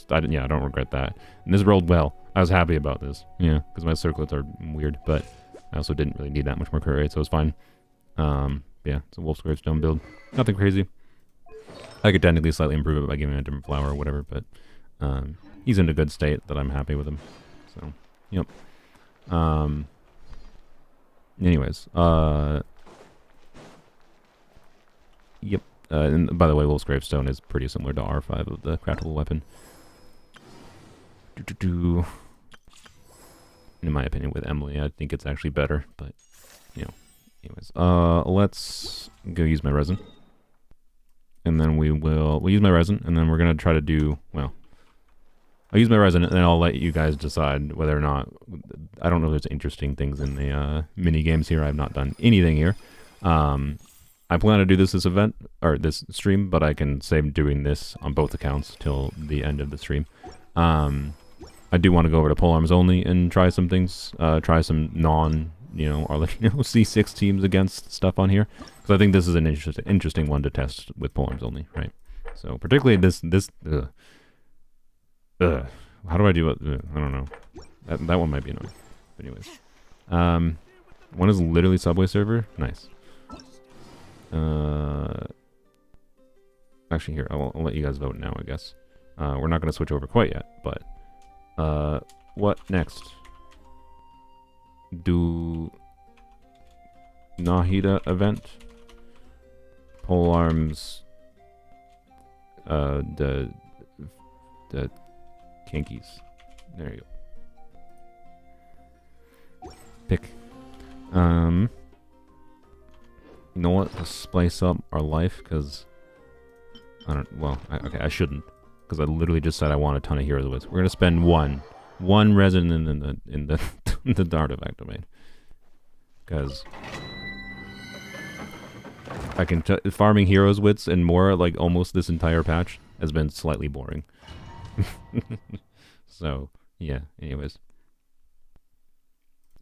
Speaker 1: I don't regret that. And this rolled well. I was happy about this, yeah, because my circlets are weird, but I also didn't really need that much more crit rate, so it was fine. Yeah, it's a Wolf's Gravestone build. Nothing crazy. I could technically slightly improve it by giving him a different flower or whatever, but he's in a good state that I'm happy with him. So, yep. Anyways, yep. And by the way, Wolf's Gravestone is pretty similar to R5 of the craftable weapon. In my opinion, with Emily, I think it's actually better, but, you know. Anyways, let's go use my resin. And then we'll use my resin, and then we're gonna try to do, well, I'll use my resin, and then I'll let you guys decide whether or not... I don't know if there's interesting things in the mini games here. I've not done anything here. I plan to do this event, or this stream, but I can save doing this on both accounts till the end of the stream. I do want to go over to polearms only and try some things. Try some C6 teams against stuff on here. Because I think this is an interesting one to test with polearms only, right? So, particularly how do I do it? I don't know. That one might be annoying. But anyways. One is literally Subway server. Nice. Actually, here, I'll let you guys vote now, I guess. We're not going to switch over quite yet, but... what next? Do... Nahida event? Polearms... the Kinkies. There you go. Pick. You know what? Let's spice up our life, because... I shouldn't. Because I literally just said I want a ton of Heroes Wits. We're going to spend one resin in the artifact domain. Because... I can farming Heroes Wits and more, like, almost this entire patch has been slightly boring. So, yeah, anyways.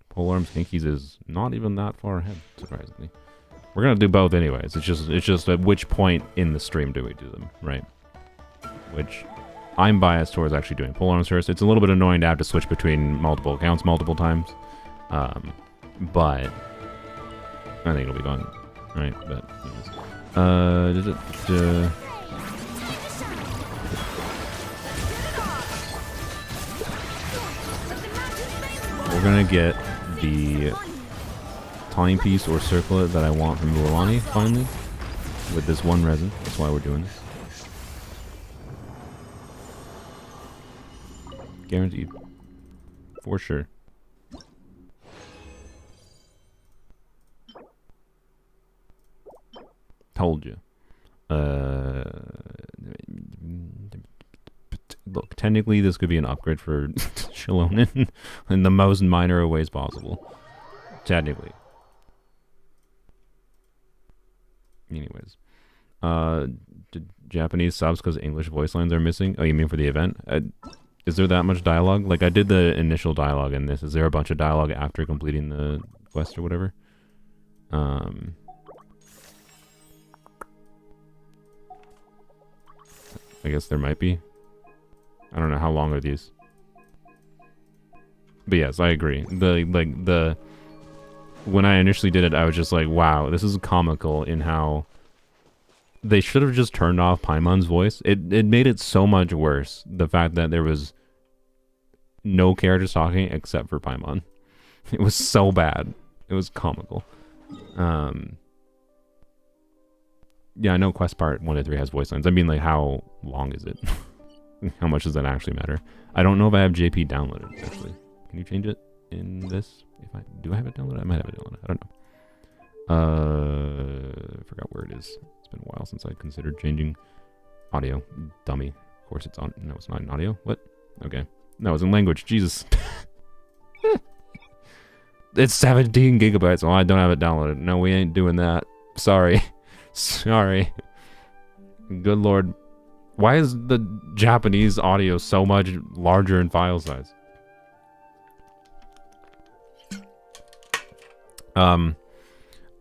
Speaker 1: Polearms Kinkies is not even that far ahead, surprisingly. We're gonna do both anyways. It's just at which point in the stream do we do them, right? Which I'm biased towards actually doing polearms first. It's a little bit annoying to have to switch between multiple accounts multiple times. But I think it'll be fun. Right, but anyways. We're gonna get the timepiece or circlet that I want from Luolani, finally. with this one resin. That's why we're doing this. Guaranteed. For sure. Told you. Look, technically this could be an upgrade for Shilonen in the most minor ways possible. Technically. Anyways. Japanese subs because English voice lines are missing? Oh, you mean for the event? Is there that much dialogue? Like, I did the initial dialogue in this. Is there a bunch of dialogue after completing the quest or whatever? I guess there might be. I don't know, how long are these? But yes, I agree. When I initially did it, I was just like, wow, this is comical in how they should have just turned off Paimon's voice. It made it so much worse, the fact that there was no characters talking except for Paimon. It was so bad. It was comical. Yeah, I know quest part 1 to 3 has voice lines. I mean, like, how long is it? How much does that actually matter? I don't know if I have JP downloaded, actually. Can you change it in this? Do I have it downloaded? I might have it downloaded. I don't know. I forgot where it is. It's been a while since I considered changing audio. Dummy. Of course it's on. No, it's not in audio. What? Okay. No, it's in language. Jesus. It's 17 gigabytes. Oh, I don't have it downloaded. No, we ain't doing that. Sorry. Sorry. Good lord. Why is the Japanese audio so much larger in file size?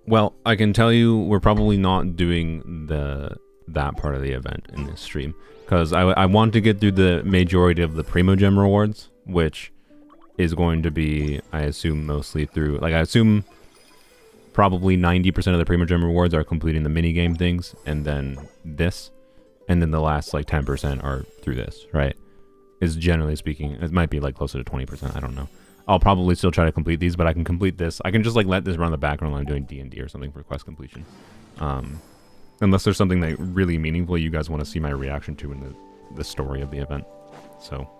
Speaker 1: Well, I can tell you we're probably not doing that part of the event in this stream, because I want to get through the majority of the Primogem rewards, which is going to be, I assume, mostly through, like, I assume probably 90% of the Primogem rewards are completing the minigame things, and then this, and then the last, like, 10% are through this, right? Is generally speaking, it might be, like, closer to 20%, I don't know. I'll probably still try to complete these, but I can complete this. I can just, like, let this run in the background while I'm doing D&D or something for quest completion. Unless there's something that really meaningful you guys want to see my reaction to in the story of the event. So,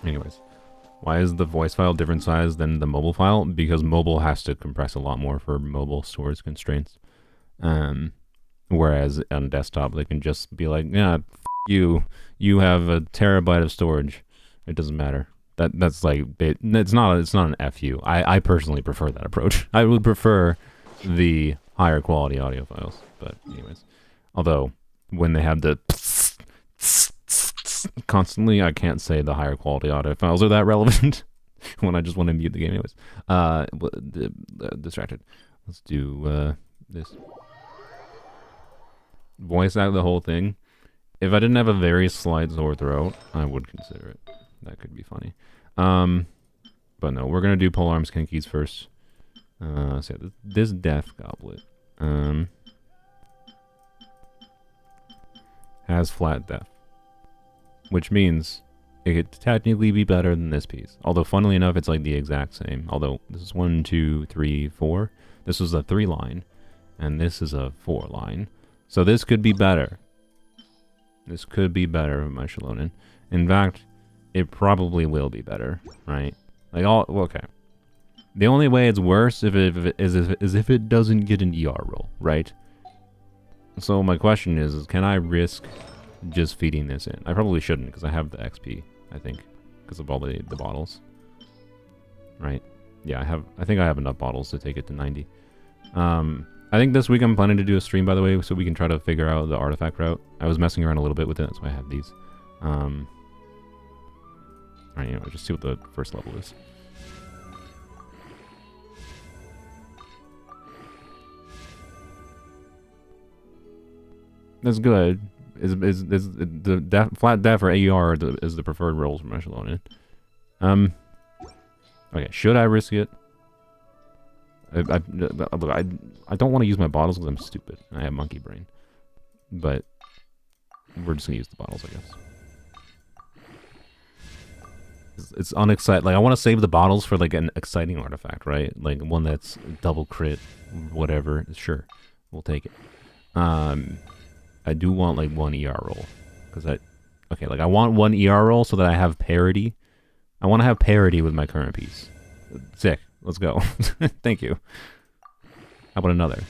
Speaker 1: anyways. Why is the voice file different size than the mobile file? Because mobile has to compress a lot more for mobile storage constraints. Whereas on desktop, they can just be like, yeah, f you. You have a terabyte of storage. It doesn't matter. That's like, it's not an FU. I personally prefer that approach. I would prefer the higher quality audio files. But anyways, although when they have the constantly, I can't say the higher quality audio files are that relevant when I just want to mute the game. Anyways, distracted. Let's do this. Voice out the whole thing. If I didn't have a very slight sore throat, I would consider it. That could be funny. But no, we're gonna do Polearm's Kinkys first. So yeah, this Death Goblet has flat death, which means it could technically be better than this piece. Although, funnily enough, it's like the exact same. Although this is 1, 2, 3, 4. This is a 3 line, and this is a 4 line. So this could be better. This could be better, my Shilonen. In fact, it probably will be better, right? Like okay. The only way it's worse is if it doesn't get an ER roll, right? So my question is can I risk just feeding this in? I probably shouldn't, because I have the XP, I think, because of all the bottles. Right? Yeah, I think I have enough bottles to take it to 90. I think this week I'm planning to do a stream, by the way, so we can try to figure out the artifact route. I was messing around a little bit with it, that's why I have these. Alright, anyway, just see what the first level is. That's good. Is the flat def or AER is the preferred rolls from Shilonen. Okay, should I risk it? I don't want to use my bottles because I'm stupid. I have monkey brain. But we're just gonna use the bottles, I guess. It's unexciting. Like, I want to save the bottles for like an exciting artifact, right? Like one that's double crit, whatever. Sure, we'll take it. I do want like 1 ER roll. Because I want 1 ER roll so that I have parity. I want to have parity with my current piece. Sick. Let's go. Thank you. How about another?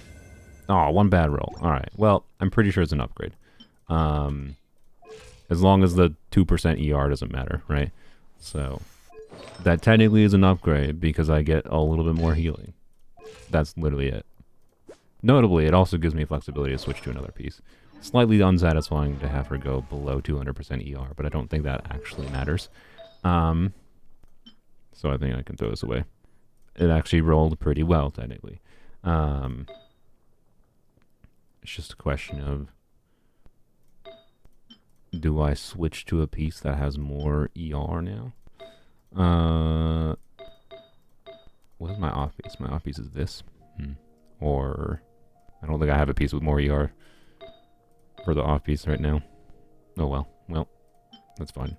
Speaker 1: Oh, 1 bad roll. Alright. Well, I'm pretty sure it's an upgrade. As long as the 2% ER doesn't matter, right? So, that technically is an upgrade because I get a little bit more healing. That's literally it. Notably, it also gives me flexibility to switch to another piece. Slightly unsatisfying to have her go below 200% ER, but I don't think that actually matters. So I think I can throw this away. It actually rolled pretty well, technically. It's just a question of, do I switch to a piece that has more ER now? What is my off piece? My off piece is this. Or, I don't think I have a piece with more ER for the off piece right now. Oh well. Well, that's fine.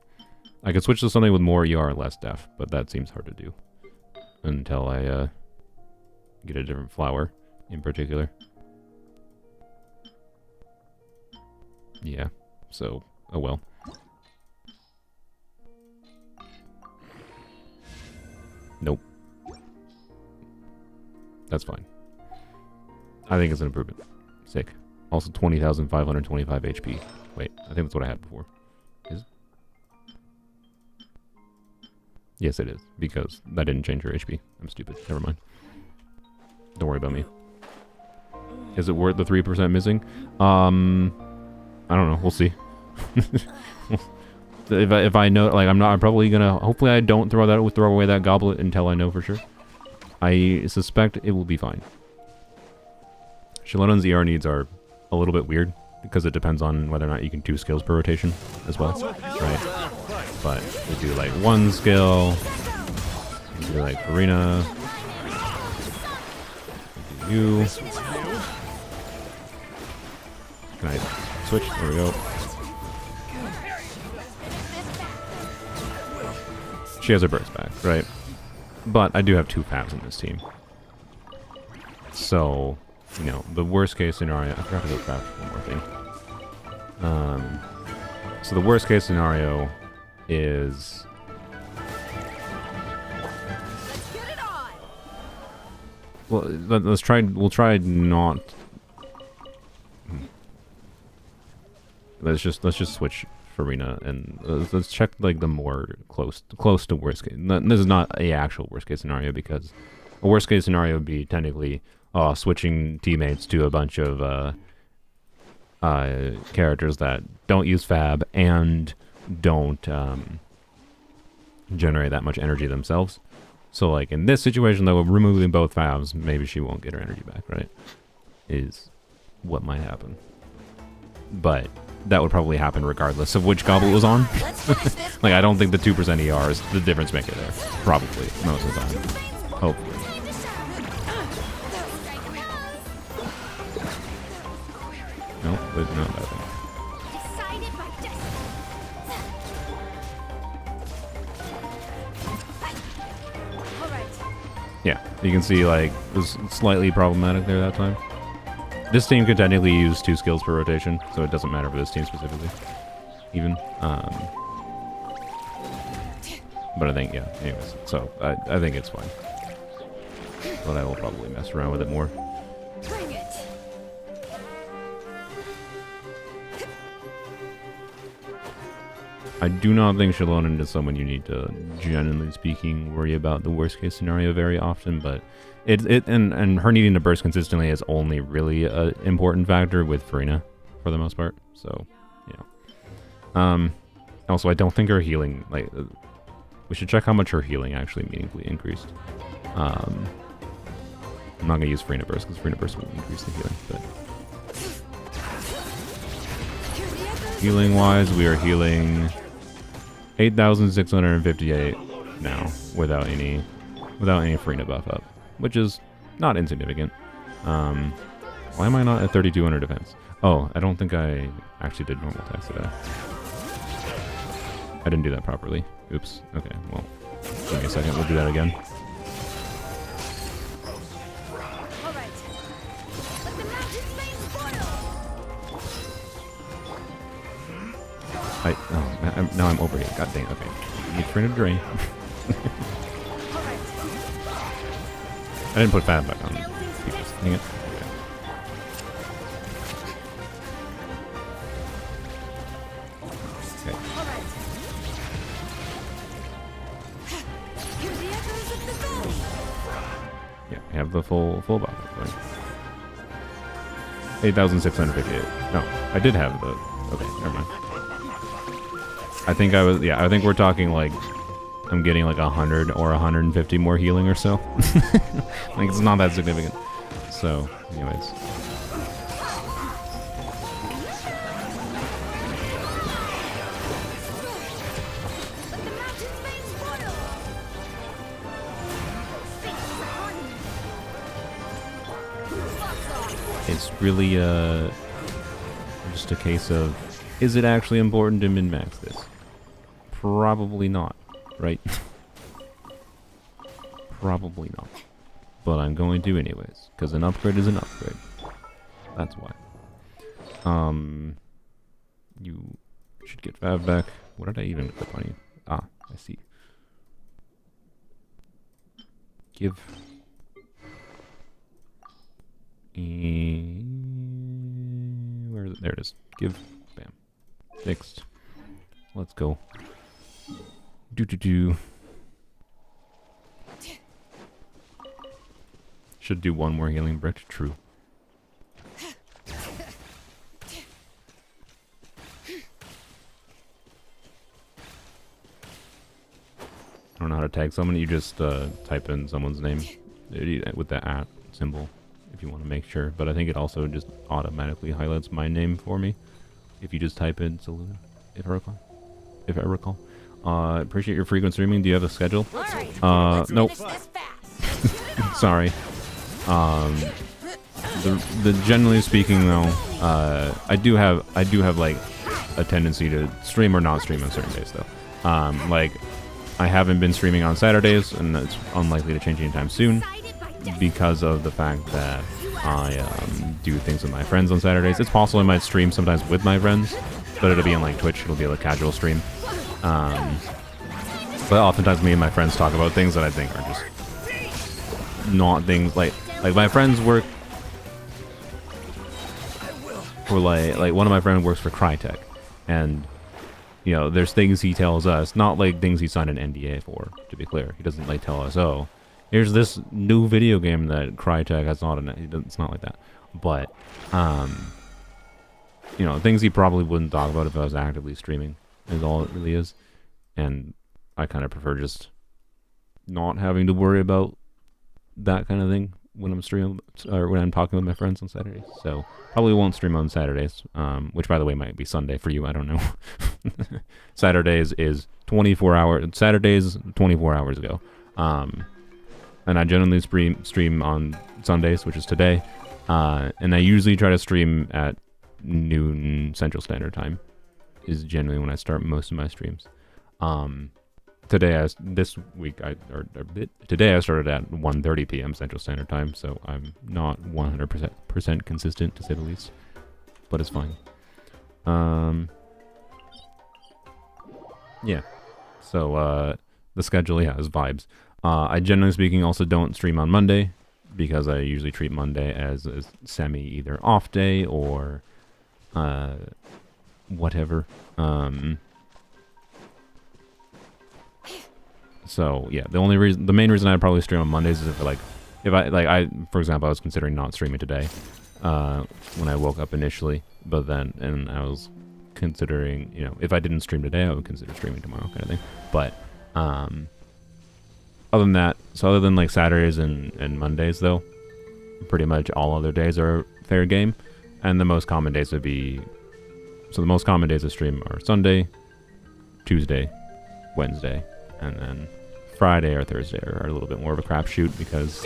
Speaker 1: I could switch to something with more ER and less def, but that seems hard to do. Until I, get a different flower, in particular. Yeah, so, oh well. Nope. That's fine. I think it's an improvement. Sick. Also 20,525 HP. Wait, I think that's what I had before. Is it? Yes, it is. Because that didn't change her HP. I'm stupid. Never mind. Don't worry about me. Is it worth the 3% missing? I don't know. We'll see. If I know, like, I'm probably gonna, hopefully I don't throw away that goblet until I know for sure. I suspect it will be fine. Shalonen's ER needs are a little bit weird because it depends on whether or not you can 2 skills per rotation as well, right? But we do like 1 skill, we do like Arena, we do you. Can I switch? There we go. She has her burst back, right? But I do have 2 Favs in this team. So, you know, the worst case scenario... I forgot to go craft one more thing. So the worst case scenario is... Well, let's try... We'll try not... Let's just switch Farina and let's check like the more close to worst case. This is not a actual worst case scenario because a worst case scenario would be technically switching teammates to a bunch of characters that don't use Fab and don't generate that much energy themselves. So like in this situation though, removing both Fabs, maybe she won't get her energy back, right? Is what might happen. But that would probably happen regardless of which goblet was on. Like, I don't think the 2% ER is the difference maker there. Probably, most of the time. Hopefully. No, but no, that thing. Yeah, you can see, like, it was slightly problematic there that time. This team could technically use 2 skills per rotation, so it doesn't matter for this team specifically, even. But I think, yeah, anyways, so I think it's fine. But I will probably mess around with it more. Bring it. I do not think Shalonen is someone you need to, generally speaking, worry about the worst case scenario very often, but and her needing to burst consistently is only really an important factor with Farina for the most part. So, yeah. Also, I don't think her healing, like, we should check how much her healing actually meaningfully increased. I'm not gonna use Farina burst because Farina burst will increase the healing, but healing wise, we are healing 8,658 now without any Farina buff up, which is not insignificant. Why am I not at 3,200 defense? Oh, I don't think I actually did normal attacks today. I didn't do that properly. Oops. Okay, well, give me a second. We'll do that again. Now I'm overheating. God dang. Okay. Need to drain. I didn't put fat back on. Dang it. Okay. Yeah, I have the full bucket. Right? 8,658. No, I did have the. Okay, never mind. I think I was. Yeah, I think we're talking like I'm getting like 100 or 150 more healing or so. Like it's not that significant. So, anyways. It's really just a case of, is it actually important to min-max this? Probably not, right? Probably not. But I'm going to anyways, because an upgrade is an upgrade. That's why. You should get Vav back. What did I even click on you? Ah, I see. Give. Where is it? There it is. Give. Bam. Fixed. Let's go. Do. Should do one more healing brick. True. I don't know how to tag someone. You just type in someone's name with the @ symbol if you want to make sure. But I think it also just automatically highlights my name for me if you just type in Saloon, if I recall. Appreciate your frequent streaming. Do you have a schedule? Nope. Sorry. The generally speaking though, I do have like a tendency to stream or not stream on certain days though. Like I haven't been streaming on Saturdays, and it's unlikely to change anytime soon because of the fact that I do things with my friends on Saturdays. It's possible I might stream sometimes with my friends, but it'll be on like Twitch. It'll be a casual stream. But oftentimes me and my friends talk about things that I think are just not things like my friends work for like one of my friends works for Crytek, and you know there's things he tells us, not like things he signed an NDA for, to be clear. He doesn't like tell us, oh, here's this new video game that Crytek has not it's not like that. But you know, things he probably wouldn't talk about if I was actively streaming is all it really is. And I kind of prefer just not having to worry about that kind of thing when I'm streaming or when I'm talking with my friends on Saturdays. So probably won't stream on Saturdays, which by the way might be Sunday for you. I don't know. Saturdays is 24 hours. Saturdays 24 hours ago. And I generally stream on Sundays, which is today. And I usually try to stream at noon Central Standard Time. Is generally when I start most of my streams. Today I started at 1:30 p.m. Central Standard Time, so I'm not 100% consistent to say the least, but it's fine. Yeah. So the schedule, yeah, is vibes. I generally speaking also don't stream on Monday because I usually treat Monday as a semi either off day or whatever. So yeah, the main reason I'd probably stream on Mondays is if I for example, I was considering not streaming today when I woke up initially, but then and I was considering, you know, if I didn't stream today, I would consider streaming tomorrow, kind of thing. But other than that, so other than like Saturdays and Mondays though, pretty much all other days are fair game, and the most common days would be. So the most common days of stream are Sunday, Tuesday, Wednesday, and then Friday or Thursday are a little bit more of a crapshoot because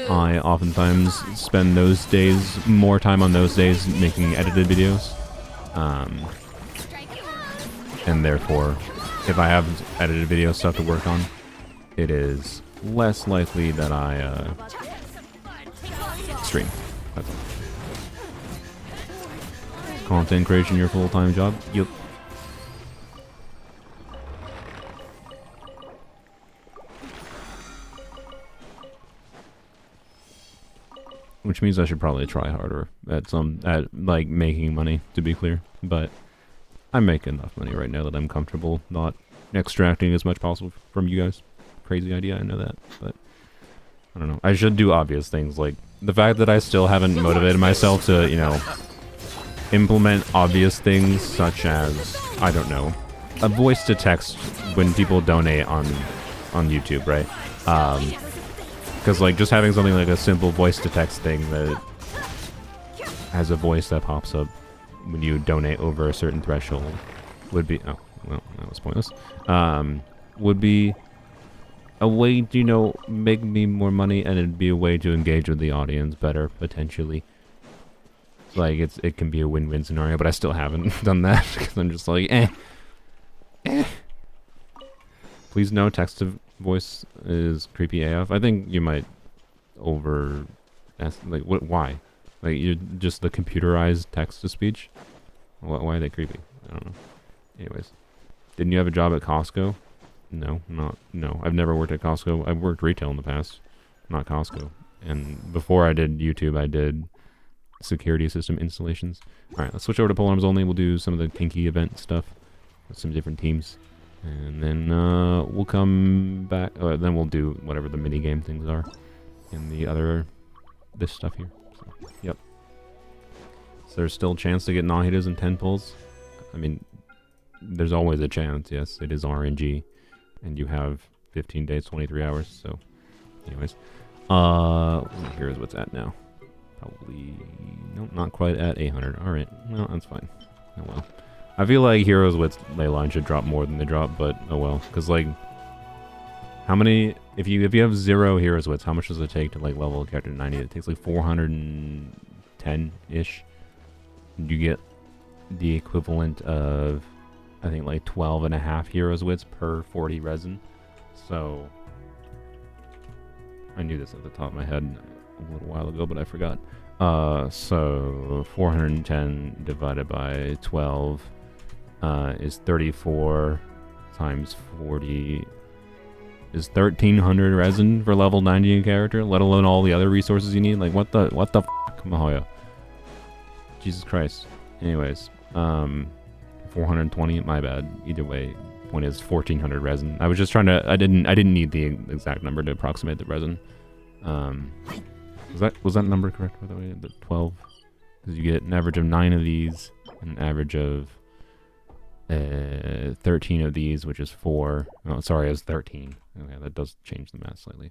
Speaker 1: I oftentimes spend those days, more time on those days making edited videos. And therefore, if I have edited video stuff to work on, it is less likely that I stream. That's all. Content creation your full-time job? Yep. which means I should probably try harder at like making money, to be clear. But I make enough money right now that I'm comfortable not extracting as much possible from you guys. Crazy idea, I know that, but I don't know. I should do obvious things, like the fact that I still haven't motivated myself to, you know, implement obvious things such as, I don't know, a voice to text when people donate on YouTube, right? Because like just having something like a simple voice to text thing that has a voice that pops up when you donate over a certain threshold would be, oh, well, that was pointless. Would be a way to, you know, make me more money, and it'd be a way to engage with the audience better, potentially. Like, it can be a win-win scenario, but I still haven't done that, because I'm just like, Please no, text to voice is creepy AF. I think you might like, why? Like, you're just the computerized text-to-speech? Why are they creepy? I don't know. Anyways. Didn't you have a job at Costco? No. I've never worked at Costco. I've worked retail in the past, not Costco. And before I did YouTube, I did security system installations. Alright, let's switch over to Polearms Only. We'll do some of the Kinky event stuff with some different teams. And then we'll come back. Then we'll do whatever the minigame things are. And this stuff here. So, yep. So there's still a chance to get Nahitas and 10 pulls. I mean, there's always a chance, yes. It is RNG. And you have 15 days, 23 hours. So, anyways. Here's what's at now. Probably, no, not quite at 800. Alright, well, that's fine. Oh well. I feel like heroes with leyline should drop more than they drop, but oh well. Because, like, how many, if you have 0 heroes wits, how much does it take to, like, level a character to 90? It takes, like, 410-ish. You get the equivalent of, I think, like 12.5 heroes wits per 40 resin. So I knew this at the top of my head a little while ago, but I forgot. So 410 divided by 12 is 34 times 40 is 1300 resin for level 90 character, let alone all the other resources you need. Like, what the f***, Mahoya? Jesus Christ. Anyways, 420, my bad. Either way, point is 1400 resin. I was just trying to, I didn't need the exact number to approximate the resin. Was that number correct, by the way? The 12? Because you get an average of 9 of these, and an average of 13 of these, which is 4. Oh, sorry, it was 13. Okay, that does change the math slightly.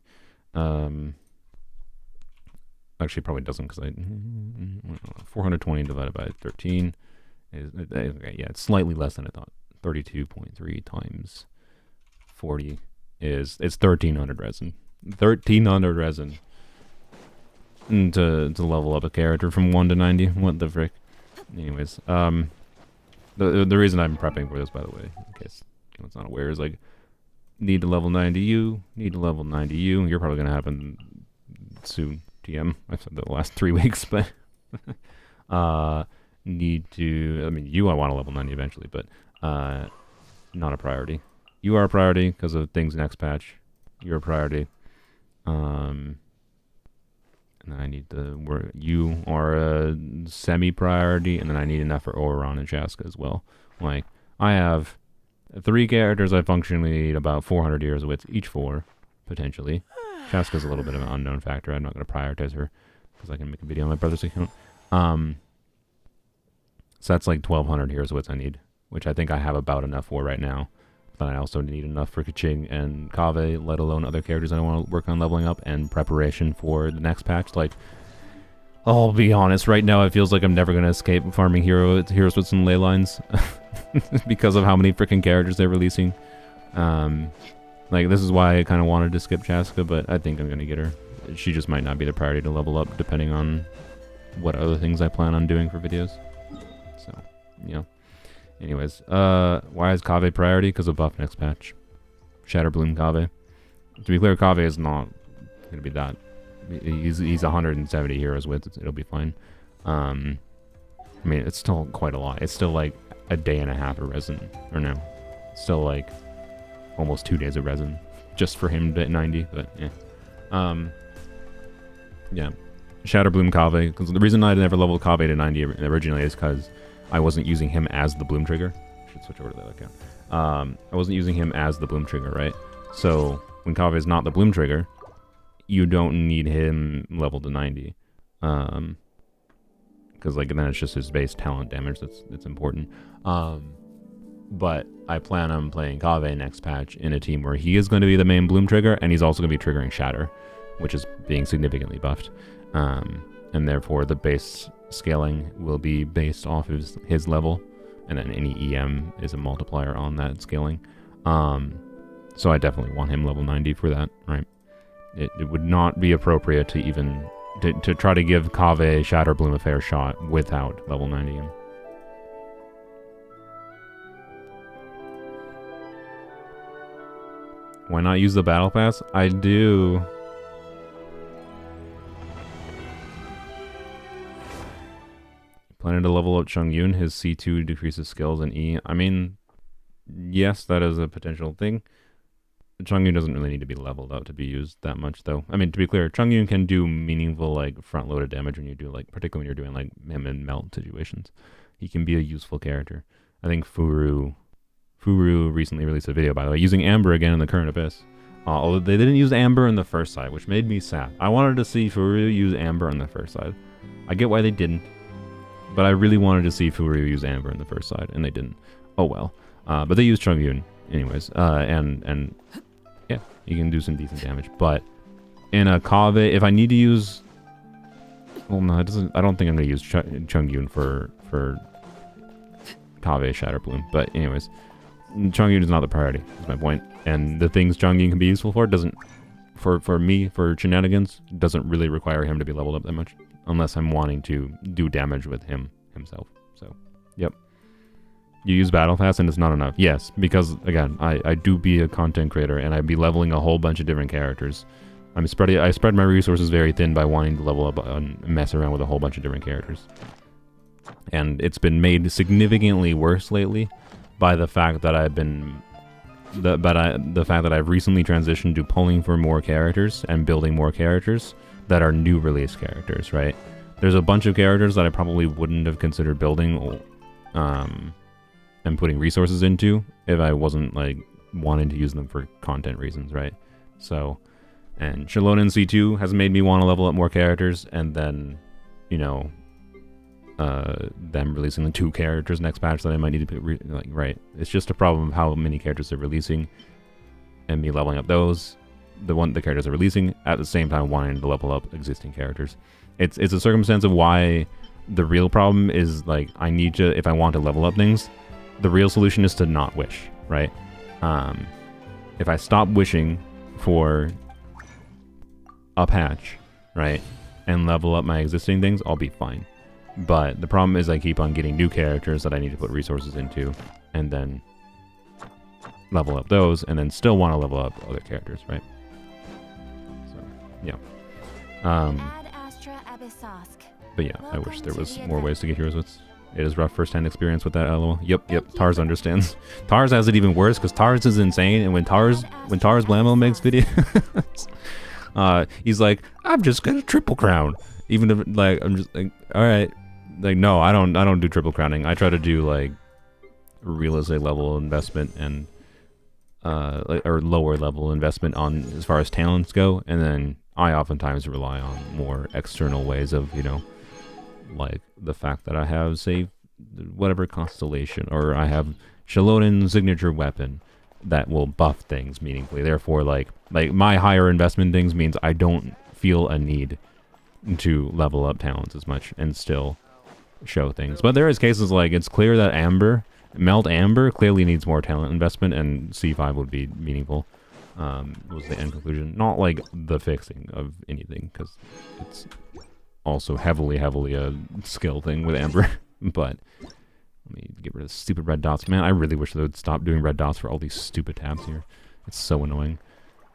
Speaker 1: Actually, probably doesn't, because 420 divided by 13 is, okay, yeah, it's slightly less than I thought. 32.3 times 40 is, it's 1300 resin. 1300 resin to level up a character from 1 to 90. What the frick? Anyways, the reason I'm prepping for this, by the way, in case anyone's not aware, is like, need to level 90U, need to level 90U. You're probably gonna happen soon. TM. I've said that the last 3 weeks, but need to, I mean, I want to level 90 eventually, but not a priority. You are a priority because of things next patch. You're a priority. And then I need to, you are a semi-priority, and then I need enough for Oberon and Shaska as well. Like, I have 3 characters I functionally need about 400 years with, each 4, potentially. Shaska's a little bit of an unknown factor. I'm not going to prioritize her, because I can make a video on my brother's account. So that's like 1200 heroes wits I need, which I think I have about enough for right now. But I also need enough for Kaching and Kave, let alone other characters I want to work on leveling up, and preparation for the next patch. Like, I'll be honest, right now it feels like I'm never going to escape farming heroes with some ley lines because of how many freaking characters they're releasing. Like, this is why I kind of wanted to skip Shaska, but I think I'm going to get her. She just might not be the priority to level up, depending on what other things I plan on doing for videos. So, you know. Anyways, why is Kave priority? Because of buff next patch. Shatterbloom Kave. To be clear, Kave is not going to be that. He's 170 heroes with, it'll be fine. I mean, it's still quite a lot. It's still like a day and a half of resin. Or no. It's still like almost 2 days of resin just for him to 90, but yeah. Yeah. Shatterbloom Kave, because the reason I never leveled Kave to 90 originally is because I wasn't using him as the Bloom Trigger. Should switch over to the other account. I wasn't using him as the Bloom Trigger, right? So when Kave is not the Bloom Trigger, you don't need him leveled to 90. Because like then it's just his base talent damage that's important. But I plan on playing Kave next patch in a team where he is going to be the main Bloom Trigger, and he's also going to be triggering Shatter, which is being significantly buffed. And therefore the base scaling will be based off his level, and then any EM is a multiplier on that scaling. So I definitely want him level 90 for that, right? It would not be appropriate to even to try to give Kave Shatterbloom a fair shot without level 90 him. Why not use the battle pass? I do. Planning to level up Chongyun. His C2 decreases skills and E. I mean, yes, that is a potential thing. Chongyun doesn't really need to be leveled up to be used that much, though. I mean, to be clear, Chongyun can do meaningful, like, front-loaded damage when you do, like, particularly when you're doing, like, him in melt situations. He can be a useful character. I think Furu recently released a video, by the way, using Amber again in the current Abyss. Although they didn't use Amber in the first side, which made me sad. I wanted to see Furu use Amber on the first side. I get why they didn't, but I really wanted to see Furu use Amber in the first side, and they didn't. Oh well. But they used Chongyun anyways, and yeah, you can do some decent damage. But in a Kave, if I need to use, well, no, it doesn't. I don't think I'm gonna use Chongyun for Kave Shatterbloom. But anyways, Chongyun is not the priority. Is my point. And the things Chongyun can be useful for doesn't, for me, for shenanigans, doesn't really require him to be leveled up that much, unless I'm wanting to do damage with himself. So, yep. You use Battle Pass and it's not enough. Yes, because again, I do be a content creator and I'd be leveling a whole bunch of different characters. I spread my resources very thin by wanting to level up and mess around with a whole bunch of different characters. And it's been made significantly worse lately by the fact that I've recently transitioned to pulling for more characters and building more characters that are new release characters, right? There's a bunch of characters that I probably wouldn't have considered building and putting resources into if I wasn't like wanting to use them for content reasons, right? So, and Shallonen C2 has made me want to level up more characters, and then, you know, them releasing the 2 characters next patch that I might need to put, like, right. It's just a problem of how many characters they're releasing, and me leveling up those, the characters they're releasing, at the same time wanting to level up existing characters. It's a circumstance of why the real problem is, like, I need to, if I want to level up things, the real solution is to not wish, right? If I stop wishing for a patch, right, and level up my existing things, I'll be fine. But the problem is I keep on getting new characters that I need to put resources into, and then level up those, and then still want to level up other characters, right? So, yeah. But yeah, I wish there was more ways to get heroes with. It is rough first-hand experience with that LOL. Yep, Tars understands. Tars has it even worse, because Tars is insane, and when Tars Blammo makes videos, he's like, I'm just gonna triple crown. Even if, like, I'm just like, alright. Like, no, I don't do triple crowning. I try to do, like, real estate level investment and, or lower level investment on, as far as talents go, and then I oftentimes rely on more external ways of, you know, like the fact that I have, say, whatever constellation, or I have Shalonen's signature weapon that will buff things meaningfully. Therefore, like my higher investment things means I don't feel a need to level up talents as much and still show things. But there is cases like it's clear that Melt Amber clearly needs more talent investment, and C5 would be meaningful. Was the end conclusion. Not like the fixing of anything, because it's also heavily a skill thing with Amber. But let me get rid of stupid red dots. Man, I really wish they would stop doing red dots for all these stupid tabs here. It's so annoying.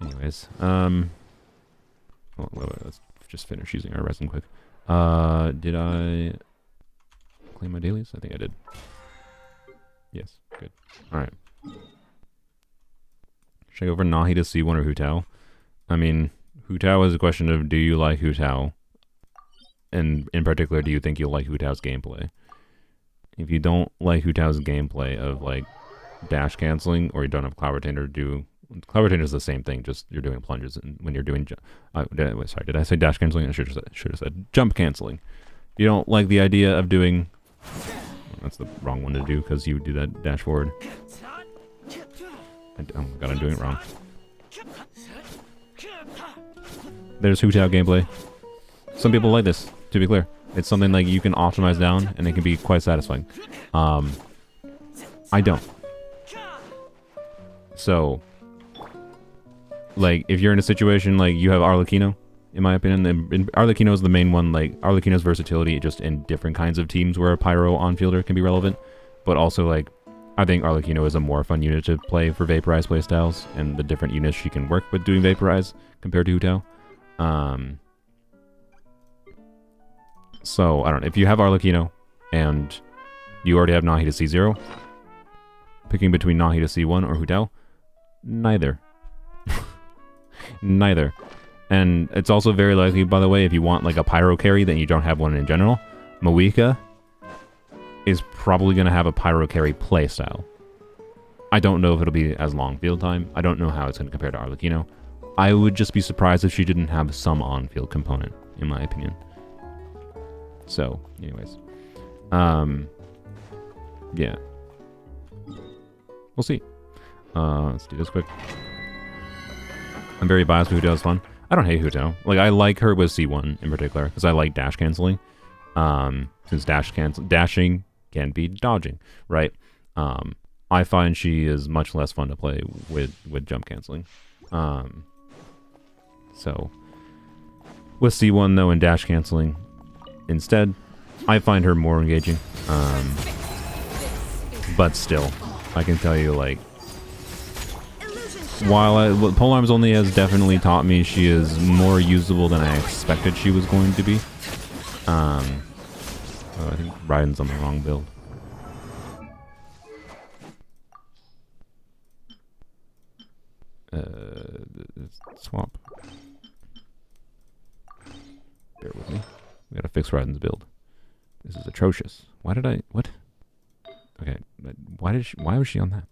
Speaker 1: Anyways, let's just finish using our resin quick. Did I claim my dailies? I think I did. Yes, good. Alright. Should I go for Nahi to C1 or Hu Tao? I mean, Hu Tao is a question of, do you like Hu Tao? and in particular, do you think you'll like Hu Tao's gameplay? If you don't like Hu Tao's gameplay of like dash canceling, or you don't have Cloud Retainer do... Cloud Retainer is the same thing, just you're doing plunges, and when you're doing... sorry, did I say dash canceling? I should have said jump canceling. You don't like the idea of doing... That's the wrong one to do, because you do that dash forward. Oh my god, I'm doing it wrong. There's Hu Tao gameplay. Some people like this, to be clear. It's something like you can optimize down, and it can be quite satisfying. I don't. So, like, if you're in a situation like you have Arlecchino, in my opinion, and Arlecchino is the main one, like, Arlecchino's versatility just in different kinds of teams where a Pyro on-fielder can be relevant, but also, like, I think Arlecchino is a more fun unit to play for Vaporize playstyles, and the different units she can work with doing Vaporize compared to Hu Tao. So, I don't know. If you have Arlecchino and you already have Nahida C0, picking between Nahida C1 or Hu Tao, neither. Neither. And it's also very likely, by the way, if you want like a Pyro carry that you don't have one in general, Moika is probably going to have a Pyro carry playstyle. I don't know if it'll be as long field time. I don't know how it's going to compare to Arlecchino. I would just be surprised if she didn't have some on-field component, in my opinion. So, anyways. Yeah. We'll see. Let's do this quick. I'm very biased with Hu Tao's fun. I don't hate Hu Tao. Like, I like her with C1 in particular, because I like dash canceling. Since dashing can be dodging, right? I find she is much less fun to play with jump canceling. So, with C1 though and dash canceling instead, I find her more engaging. But still, I can tell you, like, while Polearms Only has definitely taught me she is more usable than I expected she was going to be. Oh, I think Raiden's on the wrong build. Swap. Bear with me. We gotta fix Raiden's build. This is atrocious. Why did I... What? Okay. Why was she on that?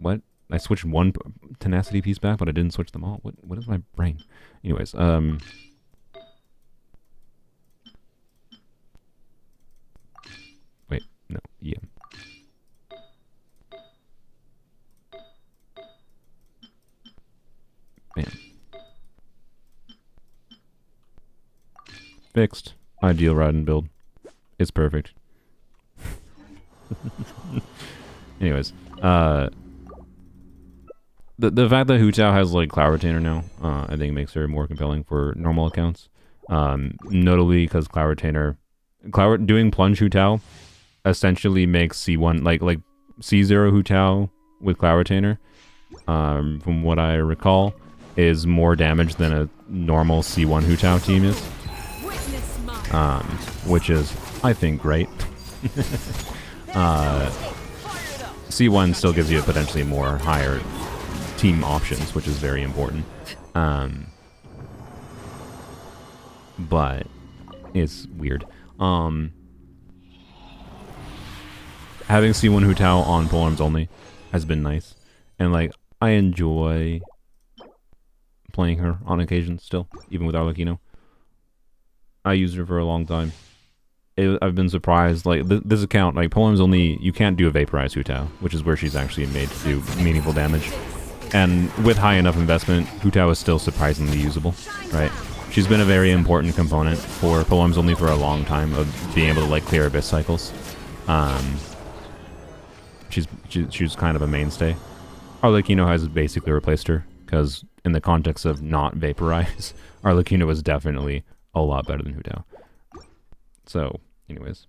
Speaker 1: What? I switched one tenacity piece back, but I didn't switch them all. What is my brain? Anyways, wait, no, EM. Bam. Fixed. Ideal Raiden build. It's perfect. Anyways, the fact that Hu Tao has like Cloud Retainer now, I think makes her more compelling for normal accounts. Notably because Cloud Retainer, doing plunge Hu Tao essentially makes C1 like C0 Hu Tao with Cloud Retainer, from what I recall, is more damage than a normal C1 Hu Tao team is. Which is, I think, great. C1 still gives you potentially more higher team options, which is very important. But it's weird. Having C1 Hu Tao on Polearms Only has been nice. And like, I enjoy playing her on occasion still, even with Arlecchino. I used her for a long time. I've been surprised, like, this account, like, Polearms Only, you can't do a Vaporize Hu Tao, which is where she's actually made to do meaningful damage. And with high enough investment, Hu Tao is still surprisingly usable, right? She's been a very important component for Polearms Only for a long time, of being able to, like, clear Abyss cycles. She's kind of a mainstay. Arlecchino has basically replaced her, because in the context of not Vaporize, Arlecchino was definitely a lot better than Hu Tao. So, anyways.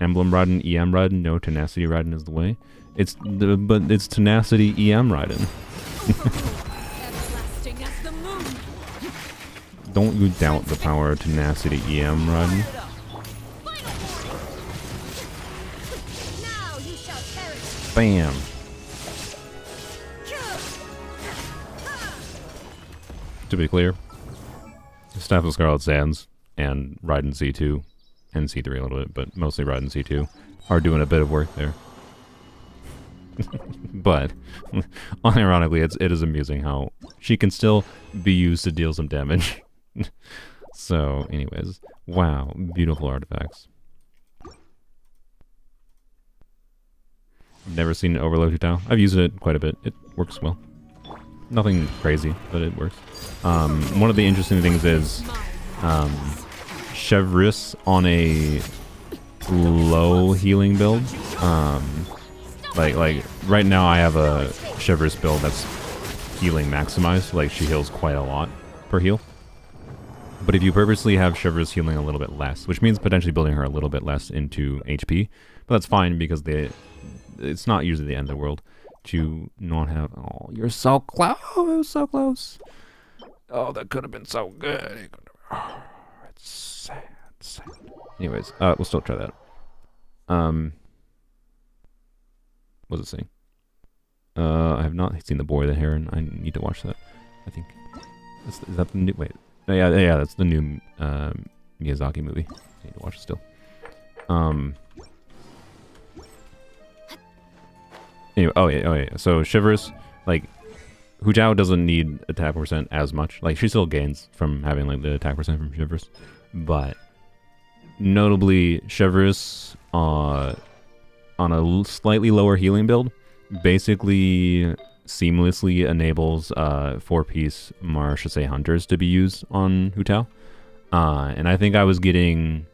Speaker 1: Emblem Raiden, EM Raiden, no Tenacity Raiden is the way. But it's Tenacity EM Raiden. Don't you doubt the power of Tenacity EM Raiden. Bam! To be clear, Staff of Scarlet Sands and Raiden C2 and C3 a little bit, but mostly Raiden C2 are doing a bit of work there. But unironically, it is amusing how she can still be used to deal some damage. So, anyways, wow, beautiful artifacts. Never seen an overload Hu Tao. I've used it quite a bit. It works well. Nothing crazy, but it works. One of the interesting things is Chevreuse on a low healing build. Like right now I have a Chevreuse build that's healing maximized. Like she heals quite a lot per heal. But if you purposely have Chevreuse healing a little bit less, which means potentially building her a little bit less into HP, but that's fine because it's not usually the end of the world to not have. Oh, you're so close, so close. Oh, that could have been so good. Oh, it's sad, sad. Anyways, we'll still try that. What's it saying? I have not seen The Boy the Heron. I need to watch that. I think is that the new? Wait, yeah, that's the new Miyazaki movie. I need to watch it still. Anyway, oh yeah. So Chevreuse, like, Hu Tao doesn't need attack percent as much. Like, she still gains from having like the attack percent from Chevreuse, but notably Chevreuse on a slightly lower healing build basically seamlessly enables 4-piece Marechaussee Hunters to be used on Hu Tao. And I think I was getting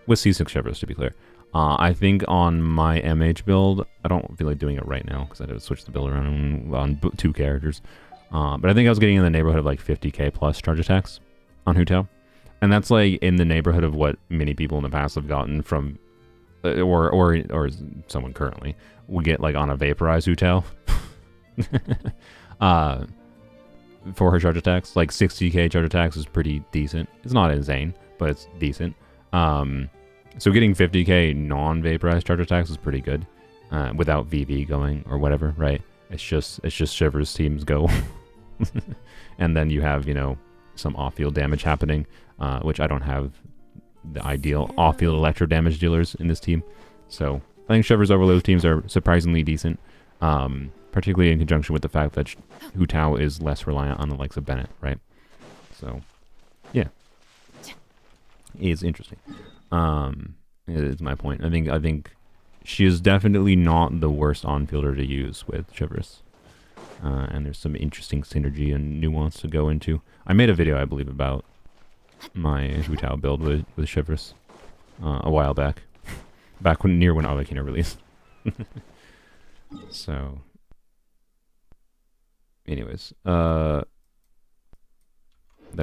Speaker 1: with C6 Chevreuse, to be clear. I think on my MH build, I don't feel like doing it right now because I had to switch the build around on 2 characters. But I think I was getting in the neighborhood of like 50k plus charge attacks on Hu Tao. And that's like in the neighborhood of what many people in the past have gotten from, or someone currently would get like on a vaporized Hu Tao. For her charge attacks. Like 60k charge attacks is pretty decent. It's not insane, but it's decent. So getting 50k non-vaporized charge attacks is pretty good, without VV going or whatever, right? It's just Chevreuse teams go, and then you have, you know, some off-field damage happening, which I don't have the ideal off-field electro damage dealers in this team. So I think Chevreuse overload teams are surprisingly decent, particularly in conjunction with the fact that Hu Tao is less reliant on the likes of Bennett, right? So yeah, it's interesting. Is my point. I think she is definitely not the worst on-fielder to use with Chevreuse. And there's some interesting synergy and nuance to go into. I made a video, I believe, about my Hu Tao build with Chevreuse a while back. Back when Arlecchino released. So anyways, that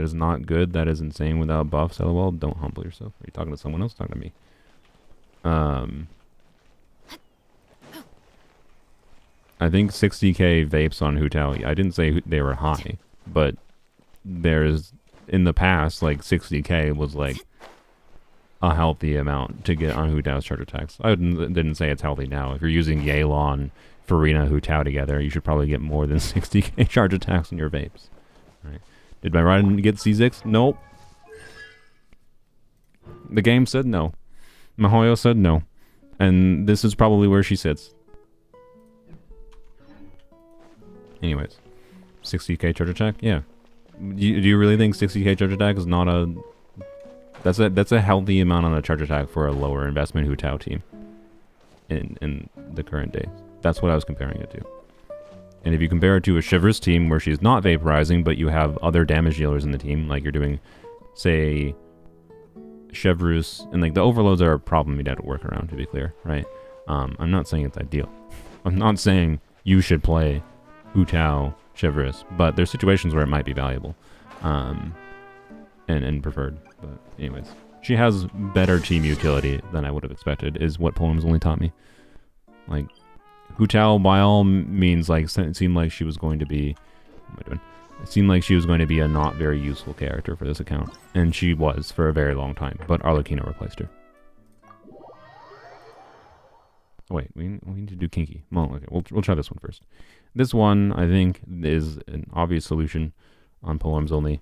Speaker 1: is not good. That is insane without buffs. LOL. Don't humble yourself. Are you talking to someone else? Talking to me. I think 60k vapes on Hu Tao. I didn't say they were high, but there's in the past like 60k was like a healthy amount to get on Hu Tao's charge attacks. I didn't say it's healthy now. If you're using Yelan, Farina, Hu Tao together, you should probably get more than 60k charge attacks in your vapes. Right. Did my Raiden get C6? Nope. The game said no. Mihoyo said no. And this is probably where she sits. Anyways. 60k charge attack? Yeah. Do you really think 60k charge attack is not a... That's a healthy amount on a charge attack for a lower investment Hu Tao team. In the current day. That's what I was comparing it to. And if you compare it to a Chevreuse team where she's not vaporizing, but you have other damage dealers in the team, like you're doing, say, Chevreuse, and like the overloads are a problem you'd have to work around, to be clear, right? I'm not saying it's ideal. I'm not saying you should play Hu Tao Chevreuse, but there's situations where it might be valuable, and preferred. But anyways, she has better team utility than I would have expected, is what Poems only taught me. Like, Hu Tao, by all means, like, it seemed like she was going to be... What am I doing? It seemed like she was going to be a not very useful character for this account. And she was for a very long time, but Arlecchino replaced her. Oh, wait, we need to do Kinky. Well, okay, we'll try this one first. This one, I think, is an obvious solution on Poems only.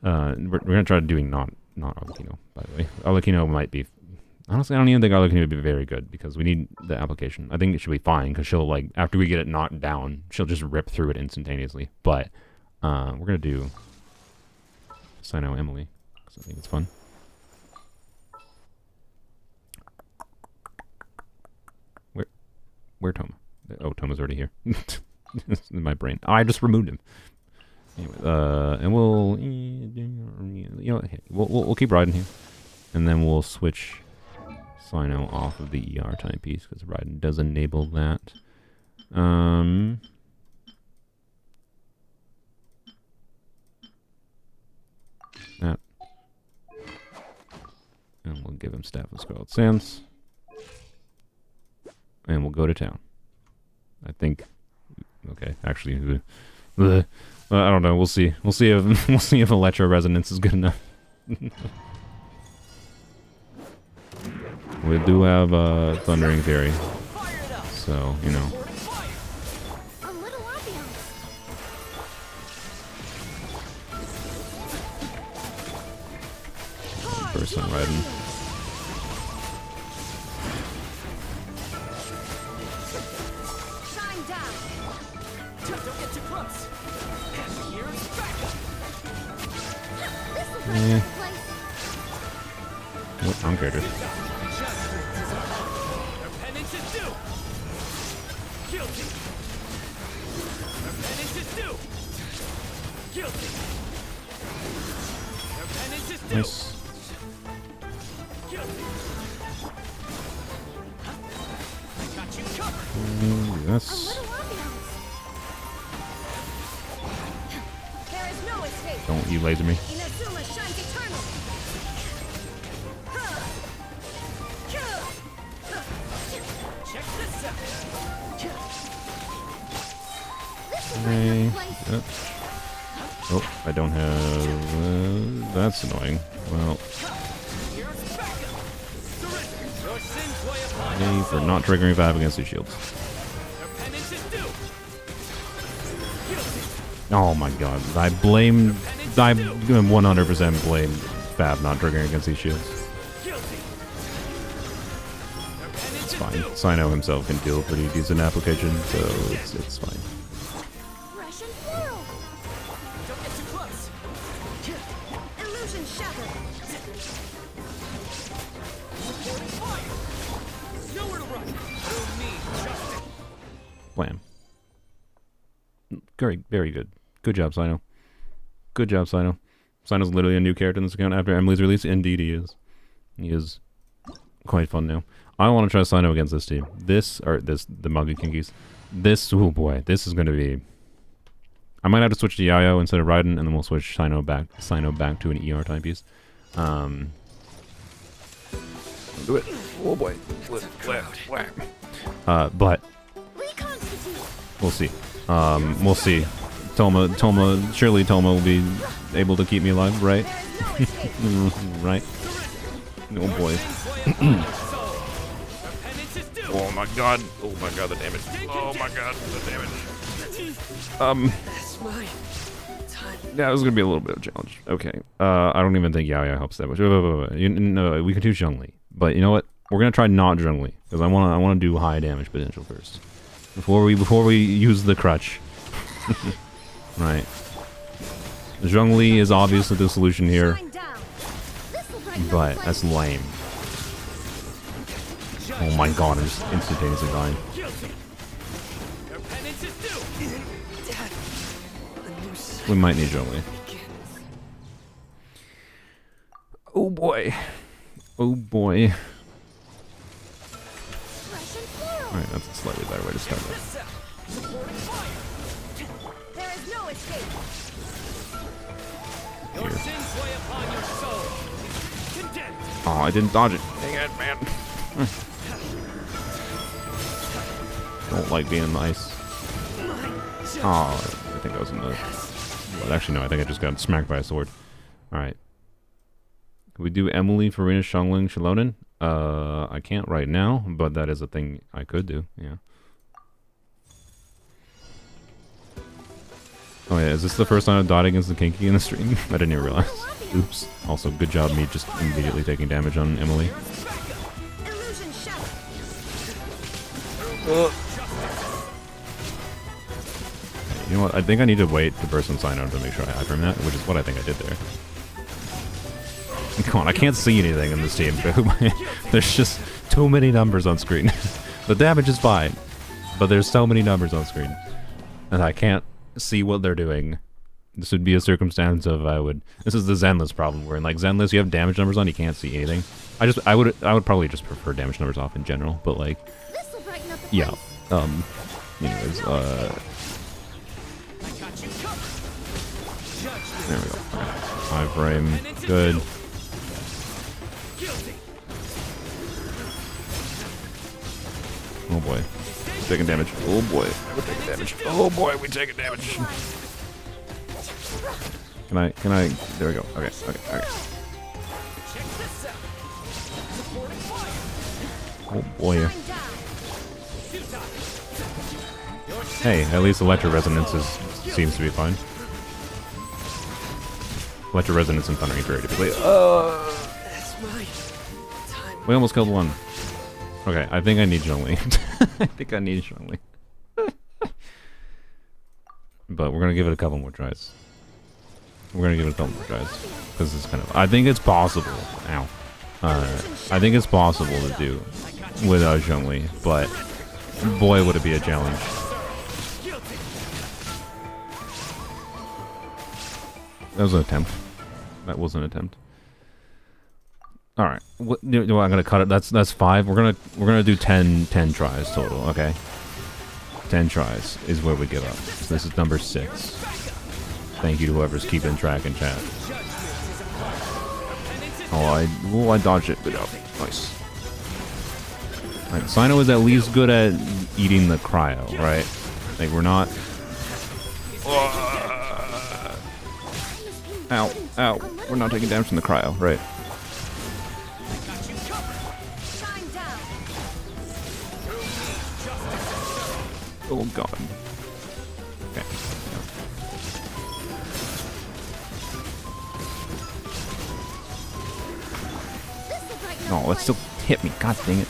Speaker 1: We're going to try doing not not Arlecchino, by the way. Arlecchino might be... Honestly, I don't even think Arlecchino would be very good because we need the application. I think it should be fine because she'll, like, after we get it knocked down, she'll just rip through it instantaneously. But we're going to do Sino Emily because I think it's fun. Where Toma? Oh, Toma's already here. It's in my brain. Oh, I just removed him. Anyway, and we'll, you know, we'll keep riding here, and then we'll switch Sino off of the ER timepiece because riding does enable that. That, and we'll give him Staff of Scarlet Sands. And we'll go to town. I think. Okay, actually, I don't know. We'll see. We'll see if Electro Resonance is good enough. We do have Thundering Fury, so you know. First time riding. What wrong character? Nice. Yes. Don't you laser me. Okay. Oh, I don't have... that's annoying. Well... Yay for not triggering 5 against these shields. Oh my god. I 100% blame Fab not triggering against these shields. It's fine. Sino himself can deal a pretty decent application, so it's fine. Blam. Very, very good. Good job, Sino. Good job, Sino. Sino's literally a new character in this account after Emily's release. Indeed, he is. He is quite fun now. I want to try Sino against this team. The Muggy Kinkies. Oh boy, this is going to be... I might have to switch to Yayo instead of Raiden, and then we'll switch Sino back to an ER timepiece. Do it. Oh boy. But we'll see. We'll see. Surely Toma will be able to keep me alive, right? Right. Oh boy. Oh my god. Oh my god, the damage. Oh my god, the damage. Yeah, this is gonna be a little bit of a challenge. Okay. I don't even think Yaya helps that much. No, we can do Zhongli. But you know what? We're gonna try not Zhongli. Because I wanna do high damage potential first. Before we use the crutch. Right. Zhongli is obviously the solution here. But that's lame. Oh my god, I'm just instantaneously dying. We might need Zhongli. Oh boy. Oh boy. Alright, that's a slightly better way to start that. Here. Oh, I didn't dodge it. Dang it, man. Don't like being in the ice. Oh, I think I was in the... Well, actually, no, I think I just got smacked by a sword. Alright. Can we do Emily, Farina, Xiangling, Shilonen? I can't right now, but that is a thing I could do, yeah. Oh yeah, is this the first time I've died against the Kinky in the stream? I didn't even realize. Oops. Also, good job me just immediately taking damage on Emily. You know what? I think I need to wait to burst and sign out to make sure I hide from that, which is what I think I did there. Come on, I can't see anything in this team. There's just too many numbers on screen. The damage is fine, but there's so many numbers on screen, and I can't see what they're doing. This would be a circumstance of this is the Zenless problem, where in like Zenless you have damage numbers on, you can't see anything. I would probably just prefer damage numbers off in general, but like, yeah. Anyways, there we go. 5 frame, good. Oh boy, we're taking damage. Oh boy, we're taking damage. Oh boy, we're taking damage. Can I, there we go. Okay. Oh boy. Hey, at least Electro Resonance seems to be fine. Electro Resonance and Thundering Fury typically. We almost killed one. Okay, I think I need Zhongli. I think I need Zhongli. But we're gonna give it a couple more tries. Because it's kind of... I think it's possible. Ow. I think it's possible to do without Zhongli, but boy would it be a challenge. That was an attempt. That was an attempt. All right. What, I'm gonna cut it. That's 5. We're gonna do 10 tries total. Okay. 10 tries is where we give up. So this is number 6. Thank you to whoever's keeping track in chat. Oh, I dodged it. Good job. Nice. All right. Sino is at least good at eating the cryo, right? Like we're not. Ow. We're not taking damage from the cryo, right? Oh god. Okay. No, it still hit me. God dang it.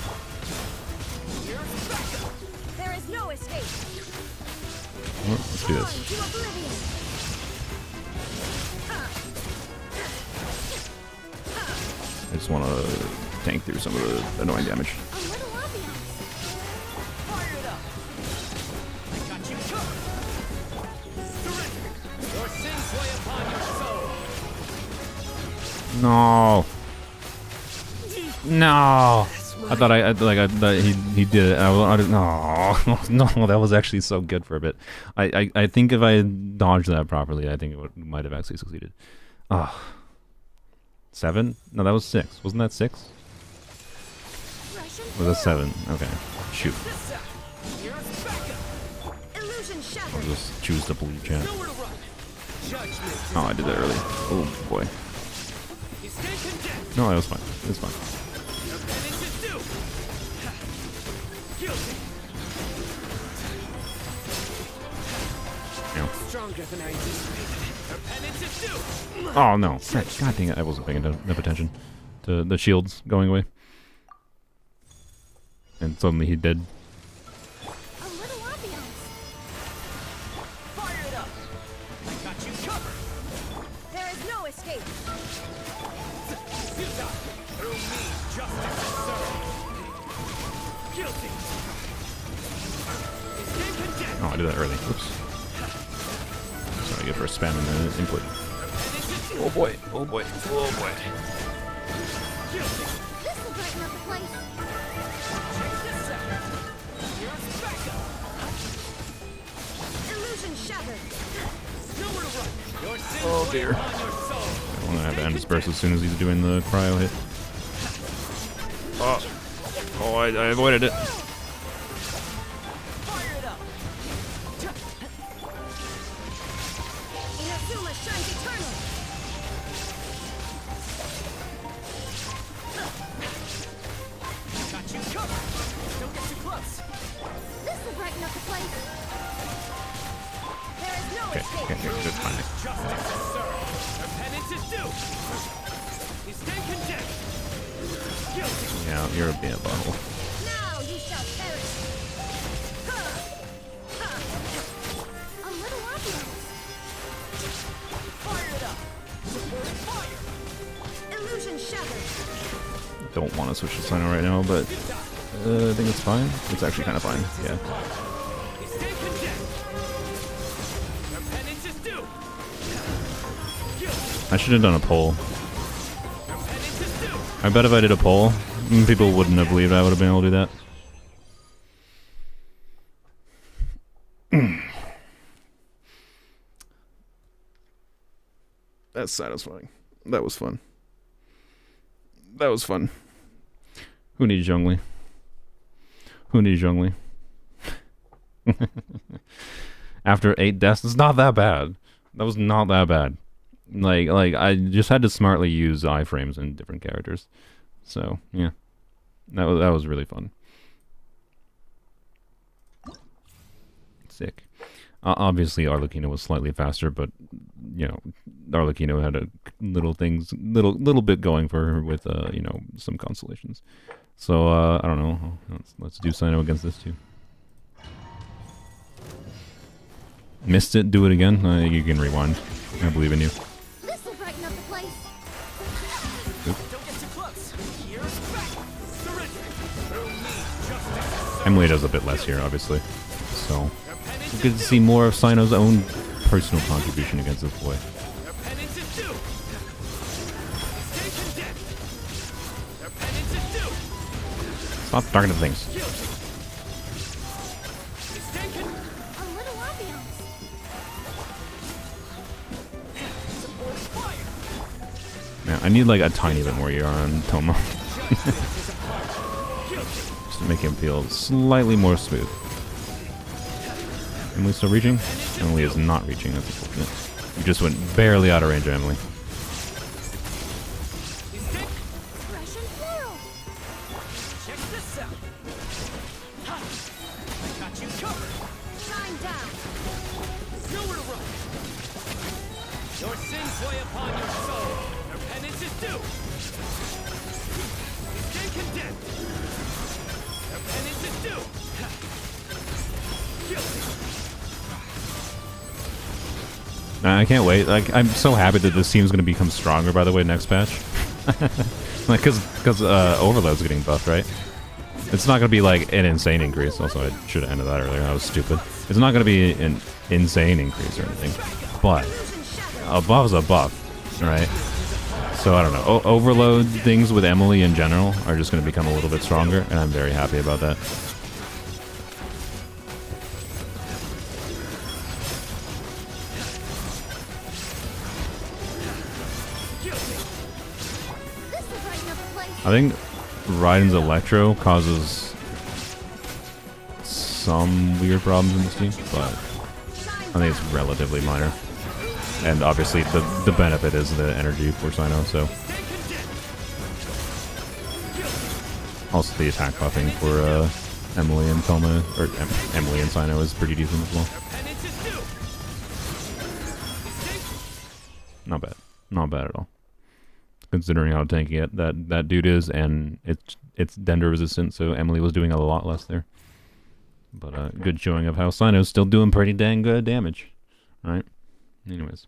Speaker 1: Well, let's do this. I just want to tank through some of the annoying damage. No. I thought he did it. I didn't. No, that was actually so good for a bit. I think if I had dodged that properly, I think it might have actually succeeded. 7? No, that was 6. Wasn't that 6? Was that 7? Okay. Shoot. I'll just choose to believe chat. Oh, I did that early. Oh boy. No, that was fine. It was fine. Oh no. God dang it, I wasn't paying enough attention to the shields going away. And suddenly he did. Oh, I did that early. Oops. Sorry, I get for spamming the input. Oh boy, oh boy, oh boy. Oh dear. I'm gonna have to end his burst as soon as he's doing the cryo hit. Oh, I avoided it. Yeah, you're being a butthole.
Speaker 3: Now you shall perish. A little obvious. Fire it up. Support fire. Illusion shattered.
Speaker 1: Don't want to switch to Sino right now, but I think it's fine. It's actually kind of fine. Yeah. I should have done a poll. I bet if I did a poll, people wouldn't have believed I would have been able to do that. That's satisfying. That was fun. That was fun. Who needs Zhongli? Who needs Zhongli? After 8 deaths, it's not that bad. That was not that bad. Like I just had to smartly use iframes in different characters. So yeah, that was really fun. Sick. Obviously, Arlecchino was slightly faster, but you know, Arlecchino had a little bit going for her with you know, some constellations. So I don't know. Let's do Sino against this too. Missed it. Do it again. You can rewind. I believe in you.
Speaker 3: This'll brighten up the place.
Speaker 1: Emily does a bit less here, obviously. So it's good to see more of Sino's own personal contribution against this boy. Stop targeting things.
Speaker 3: A little obvious.
Speaker 1: Yeah, I need like a tiny bit more ER on Tomo. Just to make him feel slightly more smooth. Emily still reaching? Emily is not reaching, that's unfortunate. You just went barely out of range, Emily.
Speaker 3: Fresh and floral. Check this out. Ha! I got you covered. Shine down. Nowhere to run. Your sins weigh upon your soul. Your penance is due. Stay condemned. Your penance is due.
Speaker 1: I can't wait. Like, I'm so happy that this team's going to become stronger, by the way, next patch. Like, because Overload's getting buffed, right? It's not going to be, like, an insane increase. Also, I should have ended that earlier. That was stupid. It's not going to be an insane increase or anything. But a buff's a buff, right? So, I don't know. Overload things with Emily in general are just going to become a little bit stronger, and I'm very happy about that. I think Raiden's Electro causes some weird problems in this team, but I think it's relatively minor. And obviously the benefit is the energy for Sino, so. Also the attack buffing for Emily and Toma, or Emily and Sino is pretty decent as well. Not bad. Not bad at all. Considering how tanky that dude is, and it's Dender resistant, so Emily was doing a lot less there. But good showing of how Sino's still doing pretty dang good damage. Alright. Anyways.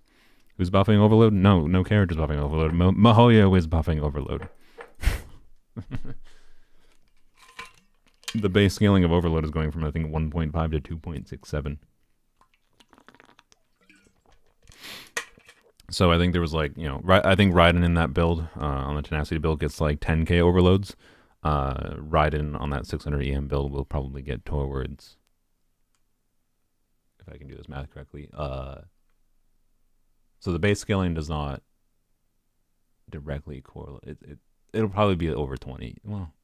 Speaker 1: Who's buffing Overload? No character's buffing Overload. Mihoyo is buffing Overload. The base scaling of Overload is going from, I think, 1.5 to 2.67. So I think there was like, you know, I think Raiden in that build, on the Tenacity build, gets like 10k overloads. Raiden on that 600 EM build will probably get towards, if I can do this math correctly, so the base scaling does not directly correlate. It'll probably be over 20. Well,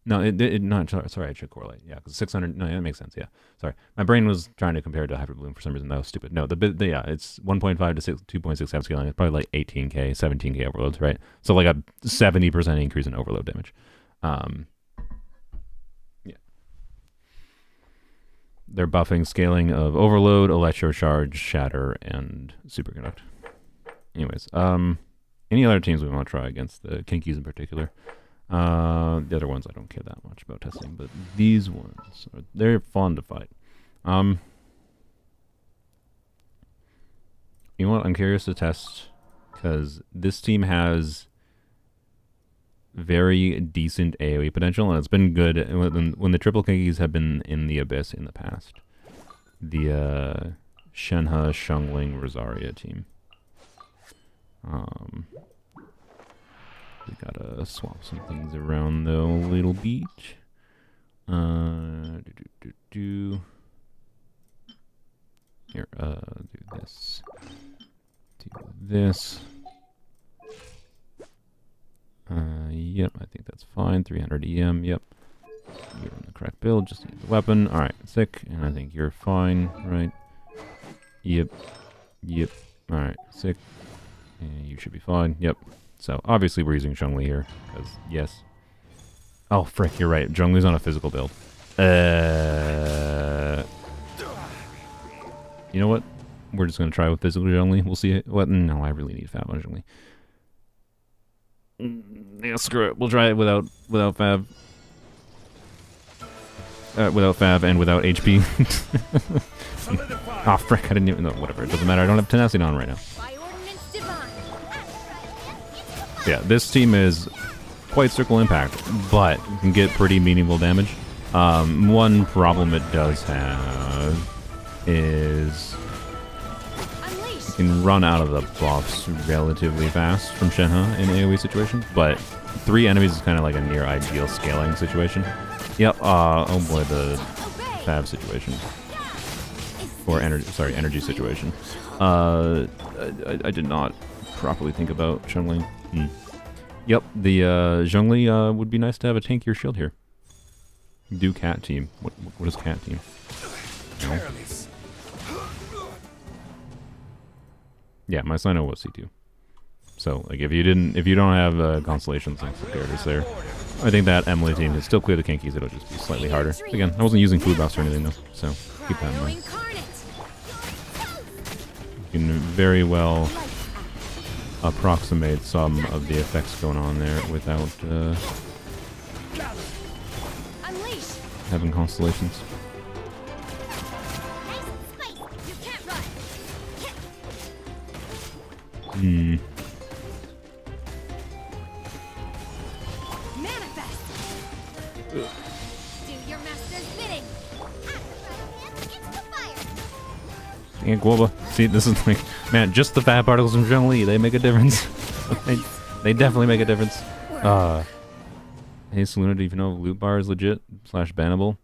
Speaker 1: no, it not, sorry, it should correlate. Yeah, because 600, no, that makes sense, yeah. Sorry. My brain was trying to compare it to Hyperbloom for some reason. That was stupid. No, yeah, it's 1.5 to 2.67 scaling. It's probably like 18k, 17k overloads, right? So like a 70% increase in overload damage. Yeah. They're buffing scaling of Overload, Electro Charge, Shatter, and Superconduct. anyways, any other teams we want to try against the Kinkies in particular? The other ones I don't care that much about testing, but these ones, they're fun to fight. You know what? I'm curious to test because this team has very decent AoE potential, and it's been good when the triple Kinkies have been in the Abyss in the past. The Shenhe, Xiangling, Rosaria team. We gotta swap some things around though a little bit. Here, do this. Do this. Yep, I think that's fine. 300 EM, yep. You're in the correct build, just need the weapon. Alright, sick. And I think you're fine, right? Yep. Yep. Alright, sick. And you should be fine. Yep. So, obviously we're using Zhongli here, because, yes. Oh, frick, you're right. Zhongli's on a physical build. You know what? We're just going to try with physical Zhongli. We'll see what. No, I really need Fab on Zhongli. Yeah, screw it. We'll try it without Fab. Without Fab and without HP. Ah, frick, I didn't even know. Whatever, it doesn't matter. I don't have tenacity on right now. Yeah, this team is quite circle impact, but can get pretty meaningful damage. One problem it does have is you can run out of the buffs relatively fast from Shenhe in AoE situations, but 3 enemies is kind of like a near ideal scaling situation. Yep, oh boy, the Fab situation. Or energy situation. I did not properly think about Xiangling. Yep, the Zhongli would be nice to have a tankier shield here. Do cat team. What is cat team? No. Yeah, my Sino was C2. So like if you don't have constellations and characters there, I think that Emily team can still clear the Kinkies. It'll just be slightly harder. Again, I wasn't using food buffs or anything though, so keep that in mind. You can very well approximate some of the effects going on there without having constellations. And Guoba. See, this is like, man, just the Fab particles from Zhongli, they make a difference. they definitely make a difference. Hey, Saluna, do you know if loot bar is legit / bannable?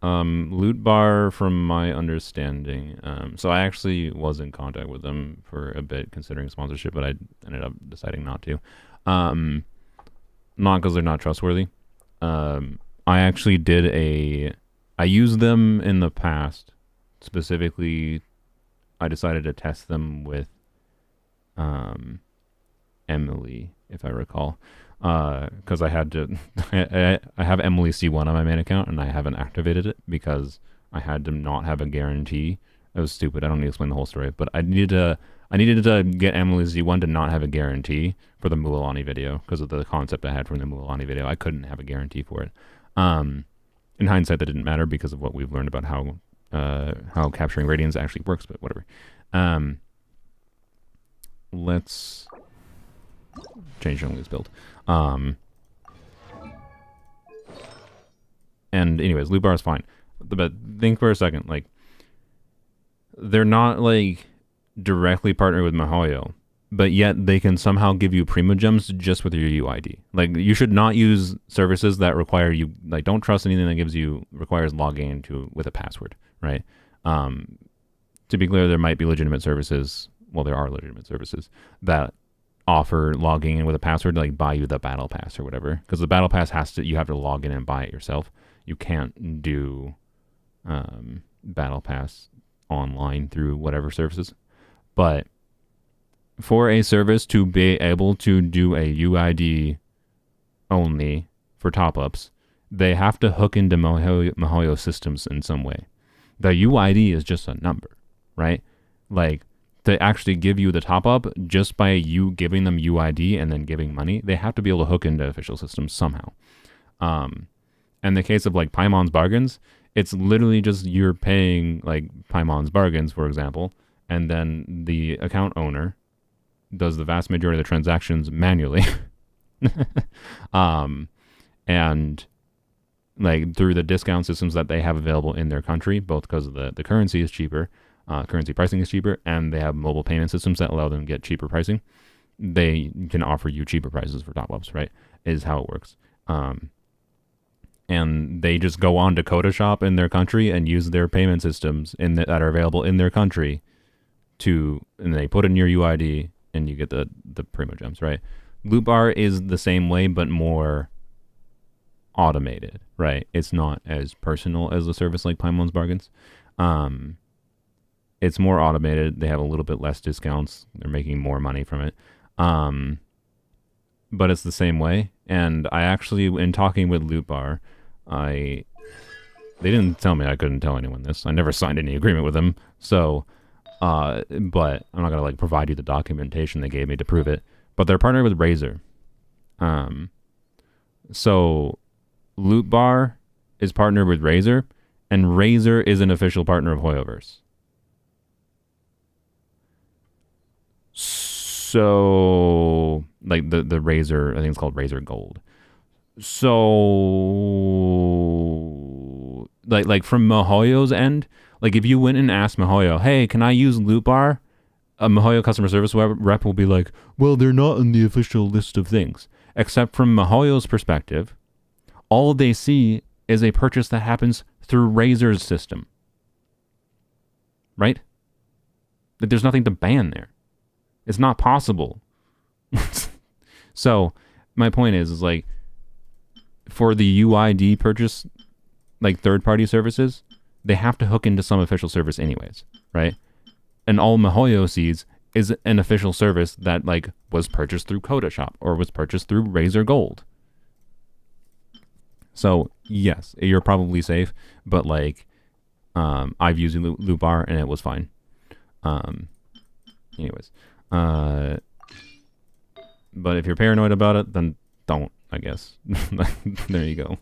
Speaker 1: Loot bar, from my understanding, so I actually was in contact with them for a bit considering sponsorship, but I ended up deciding not to. Not because they're not trustworthy. I actually I used them in the past. Specifically, I decided to test them with Emily, if I recall. Because I had to, I have Emily C1 on my main account, and I haven't activated it because I had to not have a guarantee. It was stupid. I don't need to explain the whole story, but I needed to get Emily C1 to not have a guarantee for the Mualani video because of the concept I had from the Mualani video. I couldn't have a guarantee for it. In hindsight, that didn't matter because of what we've learned about how capturing radiance actually works, but whatever. Let's change Zhongli's build. And anyways, loot bar is fine. But think for a second, like, they're not like directly partnered with Mihoyo, but yet they can somehow give you Primogems just with your UID. Like, you should not use services that require you, like, don't trust anything that requires logging into with a password, right? To be clear, there might be legitimate services, well, there are legitimate services that offer logging in with a password to like buy you the battle pass or whatever, because the battle pass you have to log in and buy it yourself. You can't do battle pass online through whatever services. But for a service to be able to do a UID only for top-ups, they have to hook into Mihoyo systems in some way. The UID is just a number, right? Like, to actually give you the top up just by you giving them UID and then giving money, they have to be able to hook into official systems somehow. In the case of like Paimon's Bargains, it's literally just you're paying like Paimon's Bargains, for example, and then the account owner does the vast majority of the transactions manually. And like through the discount systems that they have available in their country, both because of the currency is cheaper, currency pricing is cheaper, and they have mobile payment systems that allow them to get cheaper pricing. They can offer you cheaper prices for top-ups, right? Is how it works. And they just go on to Coda Shop in their country and use their payment systems that are available in their country and they put in your UID and you get the Primo Gems, right? Loot Bar is the same way, but more automated, right? It's not as personal as a service like Paimon's Bargains. It's more automated. They have a little bit less discounts. They're making more money from it. But it's the same way. And I actually, in talking with Loot Bar, they didn't tell me I couldn't tell anyone this. I never signed any agreement with them. So, but I'm not going to like provide you the documentation they gave me to prove it. But they're partnered with Razer. So Loot Bar is partnered with Razer, and Razer is an official partner of Hoyoverse. So, like the Razer, I think it's called Razer Gold. So, like from Mihoyo's end, like if you went and asked Mihoyo, hey, can I use Loot Bar? A Mihoyo customer service rep will be like, well, they're not in the official list of things. Except from Mihoyo's perspective, all they see is a purchase that happens through Razer's system. Right? Like, there's nothing to ban there. It's not possible. So, my point is like, for the UID purchase, like third-party services, they have to hook into some official service anyways, right? And all Mihoyo sees is an official service that like was purchased through Coda Shop or was purchased through Razer Gold. So yes, you're probably safe, but like I've used Loot Bar and it was fine. Anyways, but if you're paranoid about it, then don't, I guess. There you go.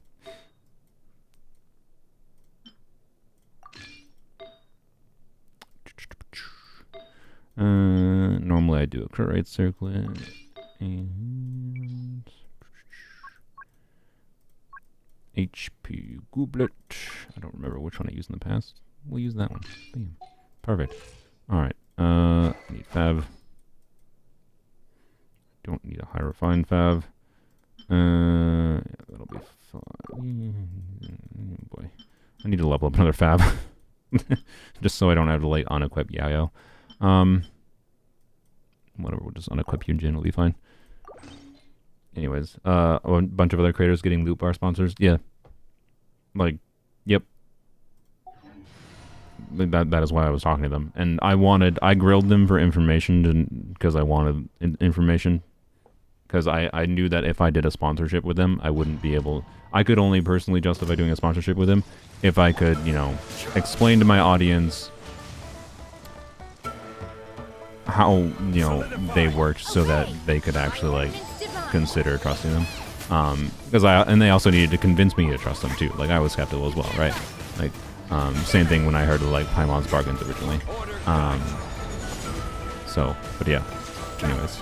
Speaker 1: Normally I do a right circlet and HP Gooblet. I don't remember which one I used in the past. We'll use that one. Bam. Perfect. Alright. Need Fav. Don't need a high refined Fav. Yeah, that'll be fine. Boy. I need to level up another Fav. Just so I don't have to like unequip Yayo. Whatever, we'll just unequip Yunjin, it'll be fine. Anyways, a bunch of other creators getting Loot Bar sponsors. Yeah. Like, yep. That is why I was talking to them. And I grilled them for information because I wanted information. Because I knew that if I did a sponsorship with them, I wouldn't be able... I could only personally justify doing a sponsorship with them if I could, you know, explain to my audience how, you know, they worked so that they could actually, like, consider trusting them. And they also needed to convince me to trust them, too. Like, I was skeptical as well, right? Like, same thing when I heard of, like, Paimon's Bargains originally. But yeah. Anyways.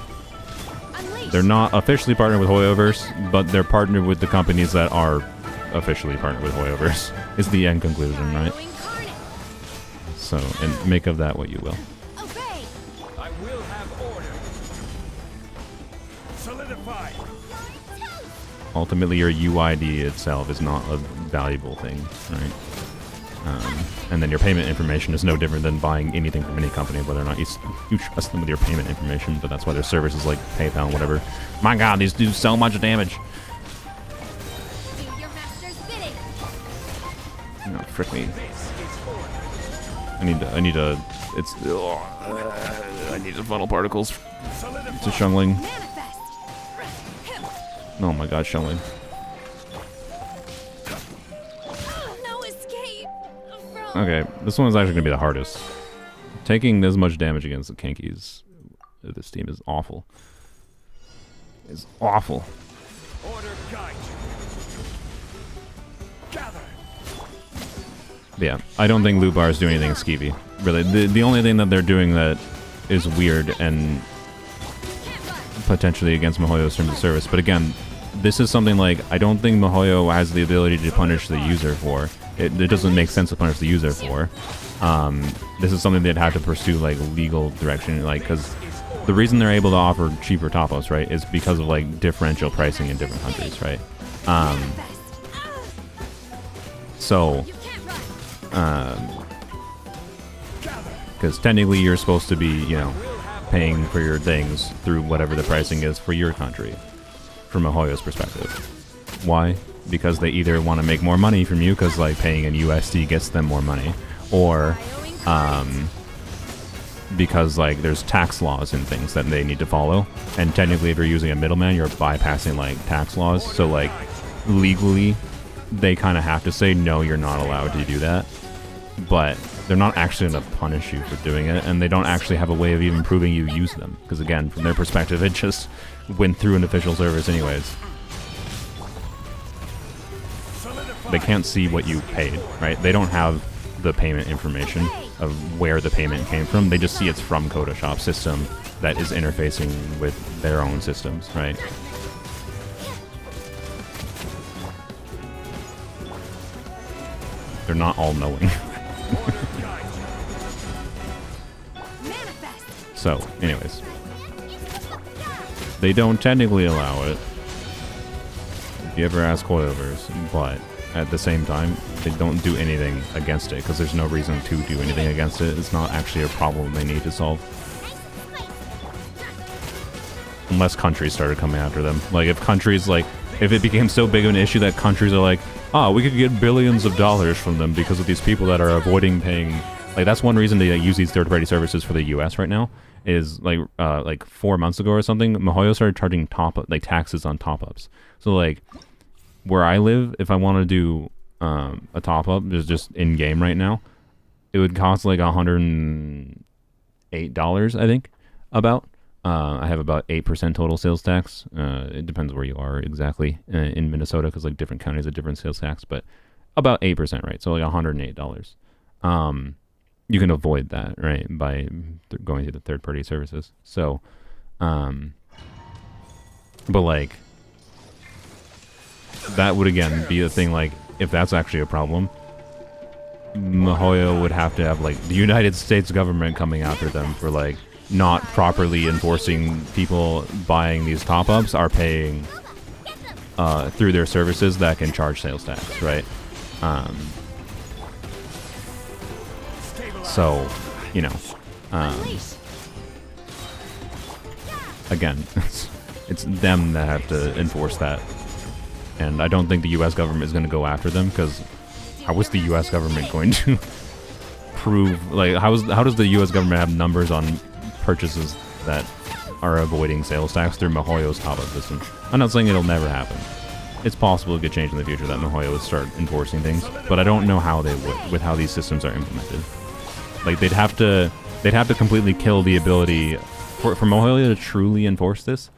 Speaker 1: They're not officially partnered with Hoyoverse, but they're partnered with the companies that are officially partnered with Hoyoverse, is the end conclusion, right? So, and make of that what you will.
Speaker 3: I will have order. Solidify.
Speaker 1: Ultimately, your UID itself is not a valuable thing, right? And then your payment information is no different than buying anything from any company, whether or not you trust them with your payment information, but that's why their services like PayPal and whatever. My god, these do so much damage.
Speaker 3: Do your master's bidding.
Speaker 1: No, frick me. I need the funnel particles to Shungling.
Speaker 3: Manifest.
Speaker 1: Oh my god, Shungling.
Speaker 3: No escape.
Speaker 1: Okay, this one is actually going to be the hardest. taking this much damage against the Kinkys, this team is awful. It's awful.
Speaker 4: Order guide you. Gather.
Speaker 1: Yeah, I don't think loot bars do anything skeevy. Really, the only thing that they're doing that is weird and potentially against miHoYo's terms of service. But again, this is something like I don't think miHoYo has the ability to punish the user for. It doesn't make sense to punish the user for. This is something they'd have to pursue like legal direction, like because the reason they're able to offer cheaper top-ups, right, is because of like differential pricing in different countries, right? Because technically you're supposed to be, you know, paying for your things through whatever the pricing is for your country, from miHoYo's perspective. Why? Because they either want to make more money from you, because like paying in USD gets them more money, or because like there's tax laws and things that they need to follow, and technically if you're using a middleman, you're bypassing like tax laws. So like legally, they kind of have to say no, you're not allowed to do that, but they're not actually going to punish you for doing it, and they don't actually have a way of even proving you use them, because again, from their perspective, it just went through an official service anyways. They can't see what you paid, right? They don't have the payment information of where the payment came from. They just see it's from Photoshop system that is interfacing with their own systems, right? They're not all knowing. So, anyways, they don't technically allow it if you ever ask coilovers, but at the same time, they don't do anything against it because there's no reason to do anything against it. It's not actually a problem they need to solve. Unless countries started coming after them. Like, if countries, like, if it became so big of an issue that countries are like, oh, we could get billions of dollars from them because of these people that are avoiding paying. Like, that's one reason to use these third-party services for the U.S. right now. Is like 4 months ago or something, miHoYo started charging taxes on top-ups. So like where I live, if I want to do a top-up, just in game right now, it would cost like $108, I think. About I have about 8% total sales tax. It depends where you are exactly in Minnesota, because like different counties have different sales tax, but about 8%, right? So like $108. You can avoid that, right, by going through the third-party services. So, but like, that would again be a thing. Like, if that's actually a problem, miHoYo would have to have like the United States government coming after them for like not properly enforcing people buying these top-ups are paying through their services that can charge sales tax, right? So, you know, again, it's them that have to enforce that. And I don't think the U.S. government is going to go after them, because how is the U.S. government going to prove, like, how does the U.S. government have numbers on purchases that are avoiding sales tax through miHoYo's top-up system? I'm not saying it'll never happen. It's possible it could change in the future that miHoYo would start enforcing things, but I don't know how they would with how these systems are implemented. Like, they'd have to completely kill the ability for miHoYo to truly enforce this.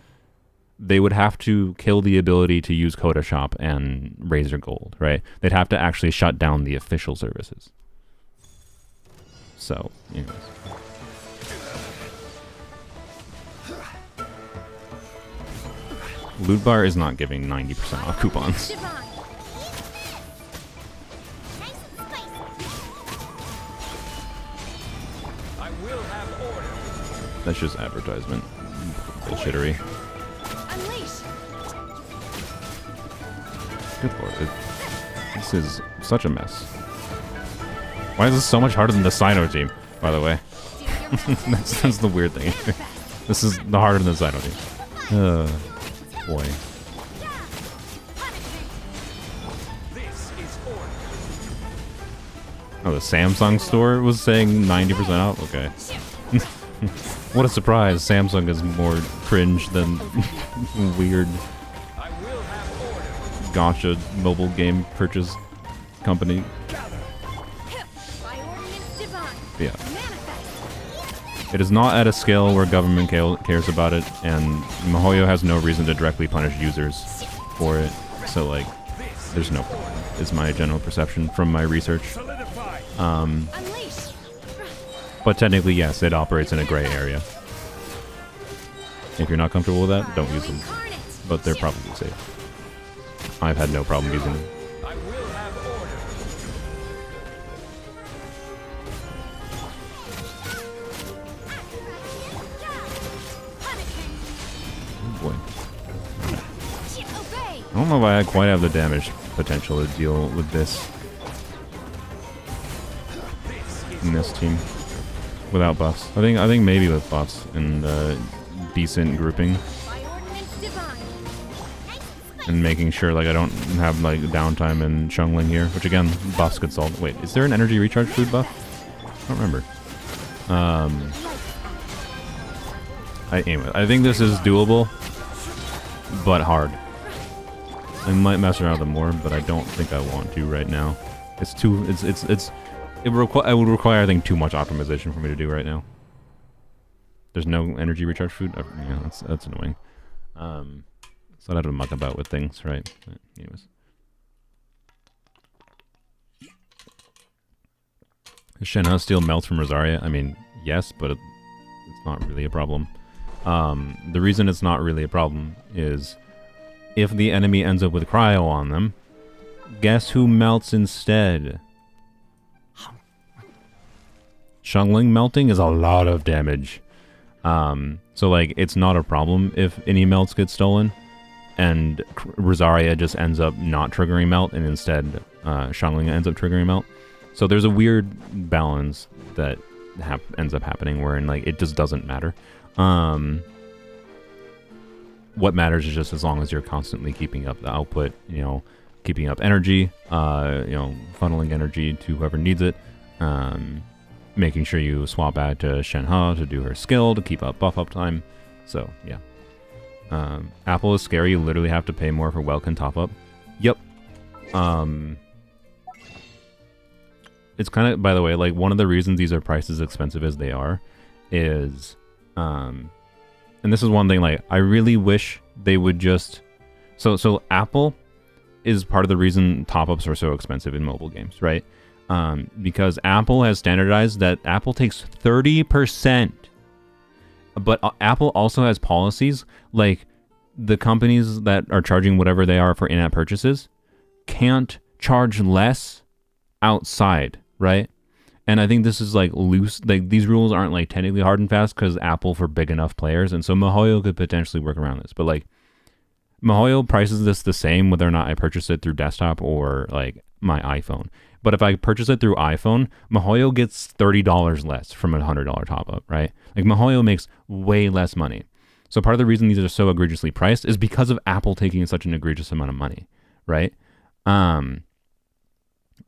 Speaker 1: They would have to kill the ability to use Photoshop and Razer Gold, right? They'd have to actually shut down the official services. So, anyways. Loot Bar is not giving 90% off coupons. That's just advertisement. Bullshittery. Good lord. This is such a mess. Why is this so much harder than the Sino team, by the way? that's the weird thing. This is the harder than the Sino team. Boy. Oh, the Samsung store was saying 90% off? Okay. What a surprise. Samsung is more cringe than weird gacha mobile game purchase company. Yeah. It is not at a scale where government cares about it, and MiHoYo has no reason to directly punish users for it. So like, there's no problem, is my general perception from my research. But technically, yes, it operates in a gray area. If you're not comfortable with that, don't use them. But they're probably safe. I've had no problem using them.
Speaker 4: I will have order.
Speaker 1: Oh boy. I don't know if I quite have the damage potential to deal with this in this team without buffs. I think maybe with buffs and decent grouping and making sure like I don't have like downtime and Shungling here, which again buffs could solve. Wait, is there an energy recharge food buff? I don't remember. Anyway, I think this is doable, but hard. I might mess around with it more, but I don't think I want to right now. It's too. It would require, I think, too much optimization for me to do right now. There's no energy recharge food. Yeah, that's annoying. So I'd have to muck about with things, right? But anyways, Shenhe steel melts from Rosaria. I mean, yes, but it's not really a problem. The reason it's not really a problem is if the enemy ends up with cryo on them, guess who melts instead? Shungling melting is a lot of damage. So like it's not a problem if any melts get stolen and Rosaria just ends up not triggering melt and instead Shungling ends up triggering melt. So there's a weird balance that ends up happening wherein like it just doesn't matter. What matters is just as long as you're constantly keeping up the output, you know, keeping up energy, you know, funneling energy to whoever needs it, making sure you swap out to Shenhe to do her skill to keep up buff uptime. So yeah, Apple is scary. You literally have to pay more for Welkin top up. Yep. It's kind of, by the way, like one of the reasons these are priced as expensive as they are is, and this is one thing, like, I really wish they would just... So Apple is part of the reason top-ups are so expensive in mobile games, right? Because Apple has standardized that Apple takes 30%. But Apple also has policies, like, the companies that are charging whatever they are for in-app purchases can't charge less outside, right? And I think this is like loose, like these rules aren't like technically hard and fast because Apple for big enough players, and so MiHoYo could potentially work around this. But like MiHoYo prices this the same whether or not I purchase it through desktop or like my iPhone. But if I purchase it through iPhone, MiHoYo gets $30 less from a $100 top up, right? Like MiHoYo makes way less money. So part of the reason these are so egregiously priced is because of Apple taking such an egregious amount of money, right? Like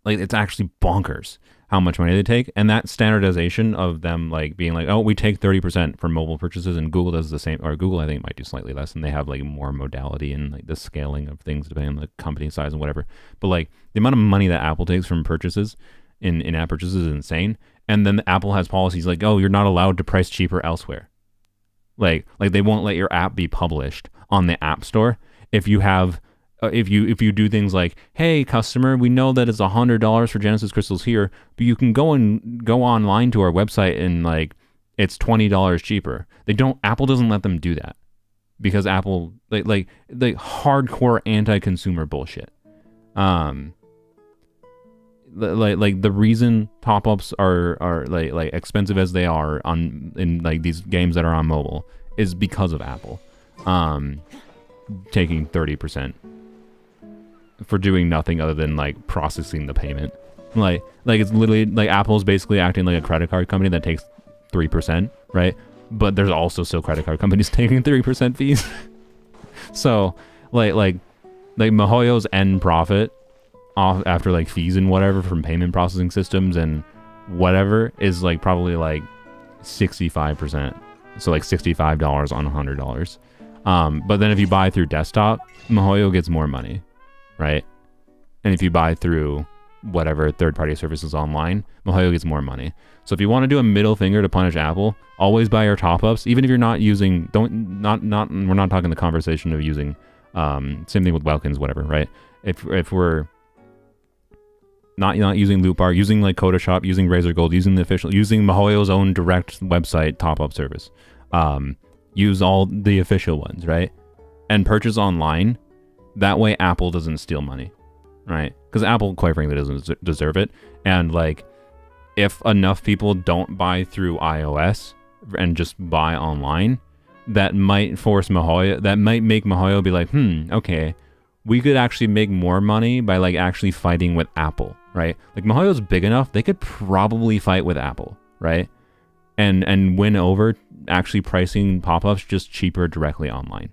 Speaker 1: it's actually bonkers how much money they take, and that standardization of them like being like, oh, we take 30% for mobile purchases, and Google does the same, or Google I think might do slightly less, and they have like more modality and like the scaling of things depending on the company size and whatever. But like the amount of money that Apple takes from purchases in-app purchases is insane. And then Apple has policies like, oh, you're not allowed to price cheaper elsewhere. Like they won't let your app be published on the App Store if you have. If you do things like, hey customer, we know that it's $100 for Genesis crystals here, but you can go online to our website and like it's $20 cheaper. Apple doesn't let them do that because Apple like hardcore anti-consumer bullshit. Like the reason top-ups are like expensive as they are in like these games that are on mobile is because of Apple taking 30%. For doing nothing other than like processing the payment. Like it's literally like Apple's basically acting like a credit card company that takes 3%, right? But there's also still credit card companies taking 3% fees. So like MiHoYo's end profit off after like fees and whatever from payment processing systems and whatever is like probably like 65%. So like $65 on $100. But then if you buy through desktop, MiHoYo gets more money. Right? And if you buy through whatever third-party services online, MiHoYo gets more money. So if you want to do a middle finger to punish Apple, always buy your top-ups, even if you're not using, we're not talking the conversation of using, same thing with Welkins, whatever, right? If we're not using Loop Bar, using like Photoshop, using Razer Gold, using using MiHoYo's own direct website top-up service, use all the official ones, right? And purchase online. That way Apple doesn't steal money, right? Because Apple, quite frankly, doesn't deserve it. And like, if enough people don't buy through iOS and just buy online, that might force MiHoYo, that might make MiHoYo be like, okay, we could actually make more money by like actually fighting with Apple, right? Like MiHoYo's big enough, they could probably fight with Apple, right? And win over actually pricing pop-ups just cheaper directly online.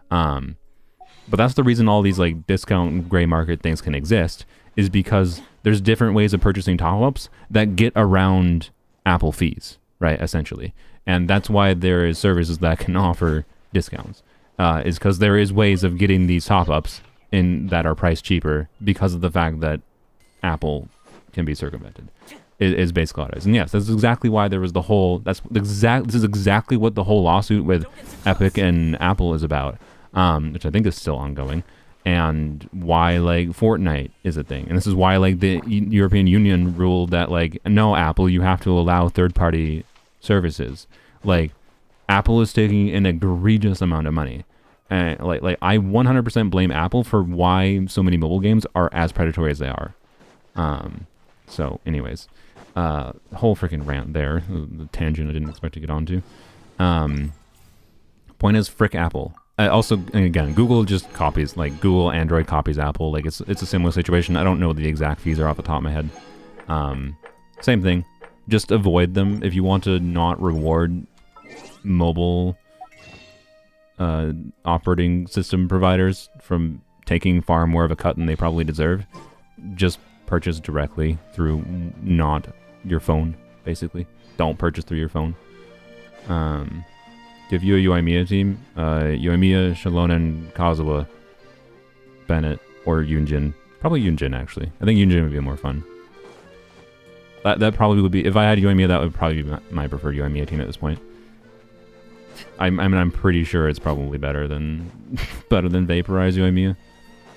Speaker 1: But that's the reason all these like discount gray market things can exist, is because there's different ways of purchasing top-ups that get around Apple fees, right? Essentially. And that's why there is services that can offer discounts, is because there is ways of getting these top-ups in that are priced cheaper because of the fact that Apple can be circumvented. Is basically what it is. And yes, that's exactly why there was the whole, this is exactly what the whole lawsuit with Epic and Apple is about, which I think is still ongoing, and why like Fortnite is a thing. And this is why like the European Union ruled that like, no, Apple, you have to allow third-party services. Like, Apple is taking an egregious amount of money. And like I 100% blame Apple for why so many mobile games are as predatory as they are. So anyways, whole freaking rant there, the tangent I didn't expect to get onto. Point is, frick Apple. Also, again, Google just copies, like Google Android copies Apple. Like it's a similar situation. I don't know what the exact fees are off the top of my head. Same thing. Just avoid them if you want to not reward mobile operating system providers from taking far more of a cut than they probably deserve. Just purchase directly through not your phone, basically. Don't purchase through your phone. Give you a Yoimiya team, Yoimiya, Shalonen, Kazuha, Bennett, or Yunjin. Probably Yunjin, actually. I think Yunjin would be more fun. That probably would be, if I had Yoimiya, that would probably be my preferred Yoimiya team at this point. I mean, I'm pretty sure it's probably better than Vaporize Yoimiya.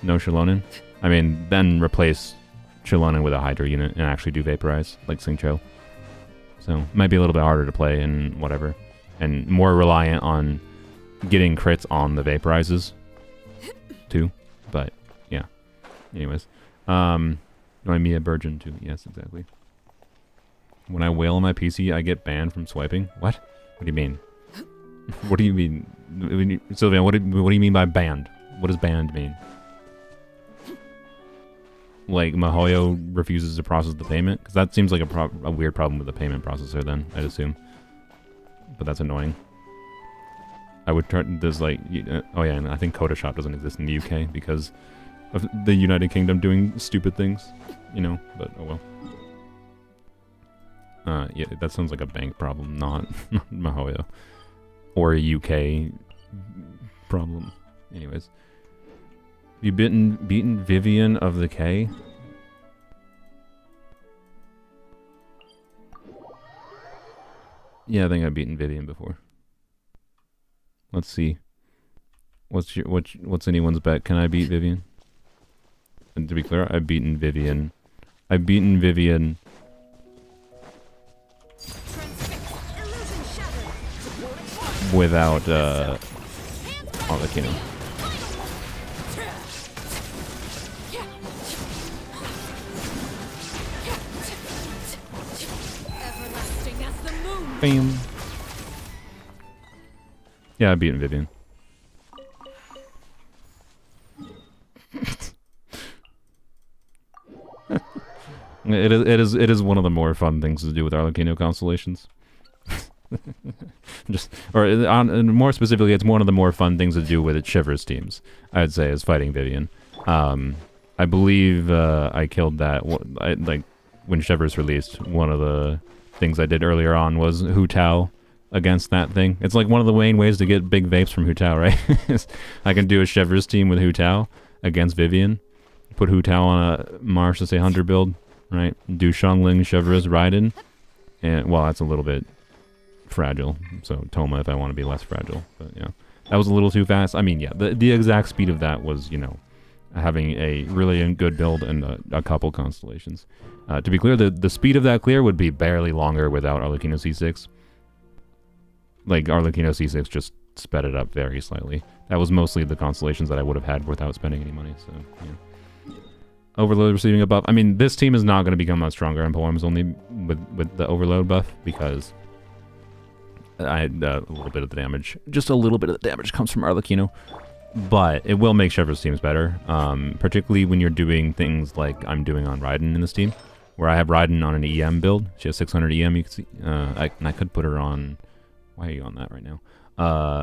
Speaker 1: No Shalonen. I mean, then replace Shalonen with a Hydra unit and actually do Vaporize, like Xingqiu. So, it might be a little bit harder to play and whatever. And more reliant on getting crits on the Vaporizes, too. But, yeah. Anyways. Yoimiya Burgeon, too. Yes, exactly. When I wail on my PC, I get banned from swiping? What? What do you mean? What do you mean? Sylvian, what do you mean by banned? What does banned mean? Like, MiHoYo refuses to process the payment? Because that seems like a weird problem with the payment processor then, I'd assume. But that's annoying. I would try, there's like, oh yeah, and I think Photoshop doesn't exist in the UK because of the United Kingdom doing stupid things, you know, but oh well. Yeah, that sounds like a bank problem, not MiHoYo. Or a UK problem. Anyways. Have you beaten Vivian of the K? Yeah, I think I've beaten Vivian before. Let's see. What's anyone's bet? Can I beat Vivian? And to be clear, I've beaten Vivian. I've beaten Vivian without Arlecchino. Bam. Yeah, I've beaten Vivian. It is one of the more fun things to do with Arlecchino constellations. More specifically, it's one of the more fun things to do with Shivers teams, I'd say, is fighting Vivian. I believe I killed that. Like when Shivers released, one of the things I did earlier on was Hu Tao against that thing. It's like one of the main ways to get big vapes from Hu Tao, right? I can do a Shivers team with Hu Tao against Vivian, Put Hu Tao on a Mars to say Hunter build, right? Do Xiangling, Chevreuse, Raiden, and well, that's a little bit fragile. So Toma if I want to be less fragile, but yeah, that was a little too fast. I mean, yeah, the exact speed of that was, you know, having a really good build and a couple constellations. To be clear, the speed of that clear would be barely longer without Arlecchino C6. Like, Arlecchino C6 just sped it up very slightly. That was mostly the constellations that I would have had without spending any money, so, yeah. Overload receiving a buff. I mean, this team is not going to become much stronger in Poems only with the Overload buff, because I had a little bit of the damage. Just a little bit of the damage comes from Arlecchino. But it will make Chevreuse teams better, particularly when you're doing things like I'm doing on Raiden in this team, where I have Raiden on an EM build. She has 600 EM, you can see. I could put her on... Why are you on that right now?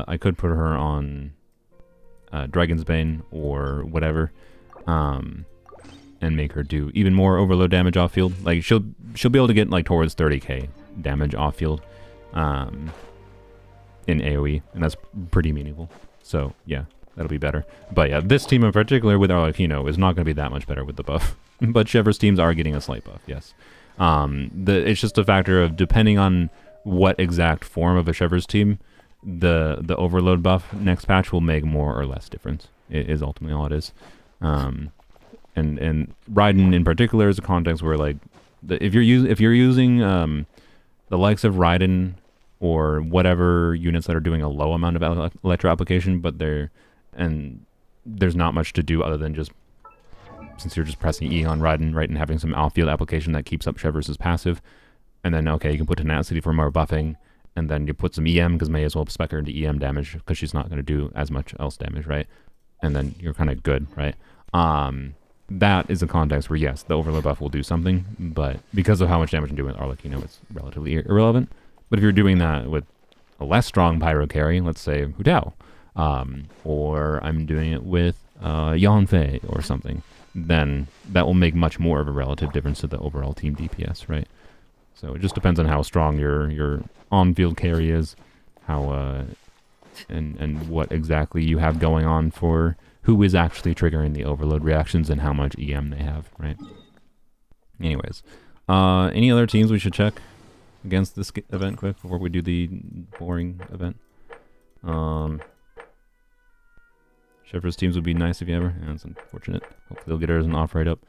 Speaker 1: I could put her on Dragon's Bane or whatever, and make her do even more overload damage off field. Like, she'll be able to get like towards 30k damage off field in AoE, and that's pretty meaningful. So yeah, that'll be better. But yeah, this team in particular with Arlecchino is not going to be that much better with the buff. But Chevreuse teams are getting a slight buff, yes. It's just a factor of, depending on what exact form of a Chevreuse team, the overload buff next patch will make more or less difference. It is ultimately all it is. And Raiden in particular is a context where, like, if you're using the likes of Raiden or whatever units that are doing a low amount of electro application, but there's not much to do other than just, since you're just pressing E on Raiden, right, and having some outfield application that keeps up Chevreuse's passive, and then, okay, you can put Tenacity for more buffing, and then you put some EM, because may as well spec her into EM damage, because she's not going to do as much else damage, right? And then you're kind of good, right? That is a context where, yes, the overload buff will do something, but because of how much damage I'm doing with Arlecchino, it's relatively irrelevant. But if you're doing that with a less strong Pyro carry, let's say Hu Tao, or I'm doing it with Yanfei or something, then that will make much more of a relative difference to the overall team DPS, right? So it just depends on how strong your on-field carry is, how and what exactly you have going on for who is actually triggering the overload reactions and how much EM they have, right? Anyways, any other teams we should check against this event quick before we do the boring event? Chevreuse teams would be nice if you ever. Yeah, that's unfortunate. Hopefully they'll get her as an off right up.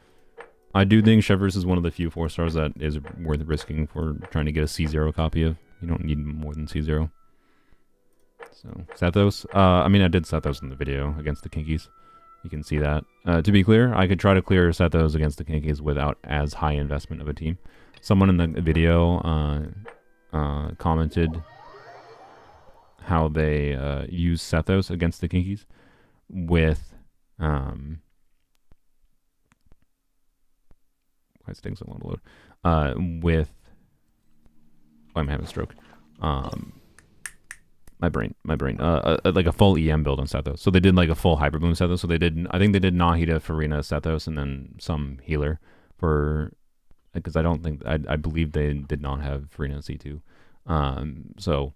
Speaker 1: I do think Chevreuse is one of the few 4-stars that is worth risking for trying to get a C0 copy of. You don't need more than C0. So, Sethos. I mean, I did Sethos in the video against the Kinkys. You can see that. To be clear, I could try to clear Sethos against the Kinkys without as high investment of a team. Someone in the video commented how they use Sethos against the Kinkys with... Why is it taking so long to load? With... Oh, I'm having a stroke. My brain. Like a full EM build on Sethos. So they did like a full Hyper Bloom Sethos. So they did, I think they did Nahida, Farina, Sethos, and then some healer for, because I believe they did not have Farina C2. So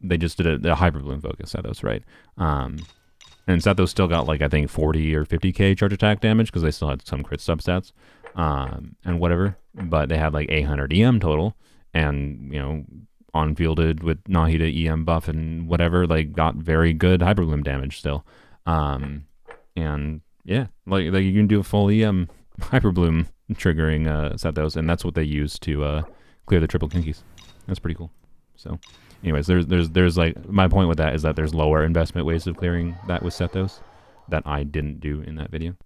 Speaker 1: they just did a Hyper Bloom focus Sethos, right? And Sethos still got like, I think 40 or 50k charge attack damage because they still had some crit substats, and whatever. But they had like 800 EM total, and, you know, on-fielded with Nahida EM buff and whatever, like, got very good Hyperbloom damage still. And yeah, like you can do a full EM Hyperbloom triggering Sethos, and that's what they use to clear the triple Kinkys. That's pretty cool. So anyways, there's like, my point with that is that there's lower investment ways of clearing that with Sethos that I didn't do in that video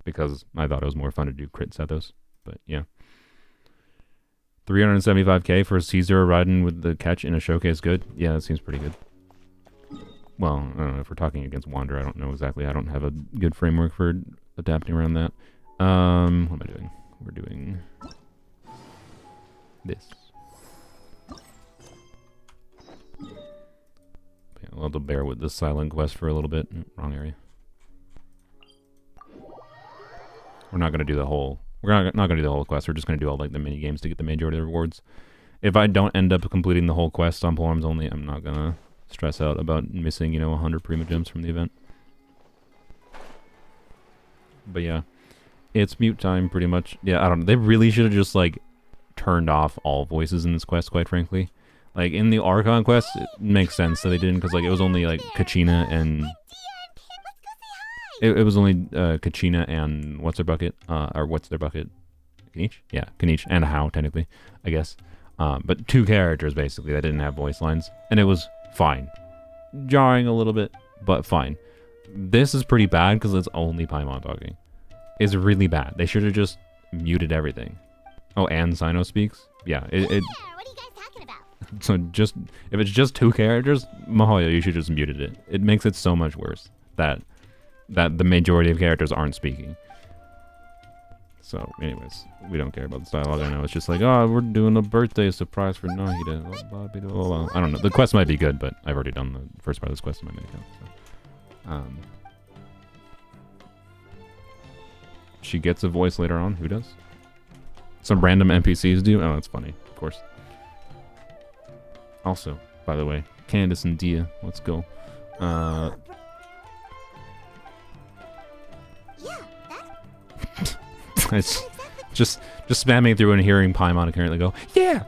Speaker 1: because I thought it was more fun to do crit Sethos. But yeah. 375k for a C0 Raiden with the catch in a showcase, good? Yeah, that seems pretty good. Well, I don't know, if we're talking against Wander, I don't know exactly. I don't have a good framework for adapting around that. What am I doing? We're doing this. Yeah, I'll have to bear with the silent quest for a little bit. Wrong area. We're not going to do the whole... We're not going to do the whole quest. We're just going to do all like the mini games to get the majority of the rewards. If I don't end up completing the whole quest on Polearms only, I'm not going to stress out about missing, you know, 100 Prima Gems from the event. But yeah. It's mute time, pretty much. Yeah, I don't know. They really should have just, like, turned off all voices in this quest, quite frankly. Like, in the Archon quest, it makes sense that they didn't, because, like, it was only, like, Kachina and... It was only Kachina and what's their bucket? Or what's their bucket? Kanich? Yeah, Kanich and How, technically, I guess. But 2 characters, basically, that didn't have voice lines. And it was fine. Jarring a little bit, but fine. This is pretty bad because it's only Paimon talking. It's really bad. They should have just muted everything. Oh, and Sino speaks? Yeah,
Speaker 5: What are you guys talking about?
Speaker 1: So just, if it's just 2 characters, Mahoya, you should just muted it. It makes it so much worse that the majority of characters aren't speaking. So, anyways, we don't care about this dialogue. I know it's just like, oh, we're doing a birthday surprise for Nahida. I don't know. The quest might be good, but I've already done the first part of this quest in my mini account. So. She gets a voice later on. Who does? Some random NPCs do. Oh, that's funny. Of course. Also, by the way, Candace and Dehya. Let's go. It's just spamming through and hearing Paimon currently go, yeah!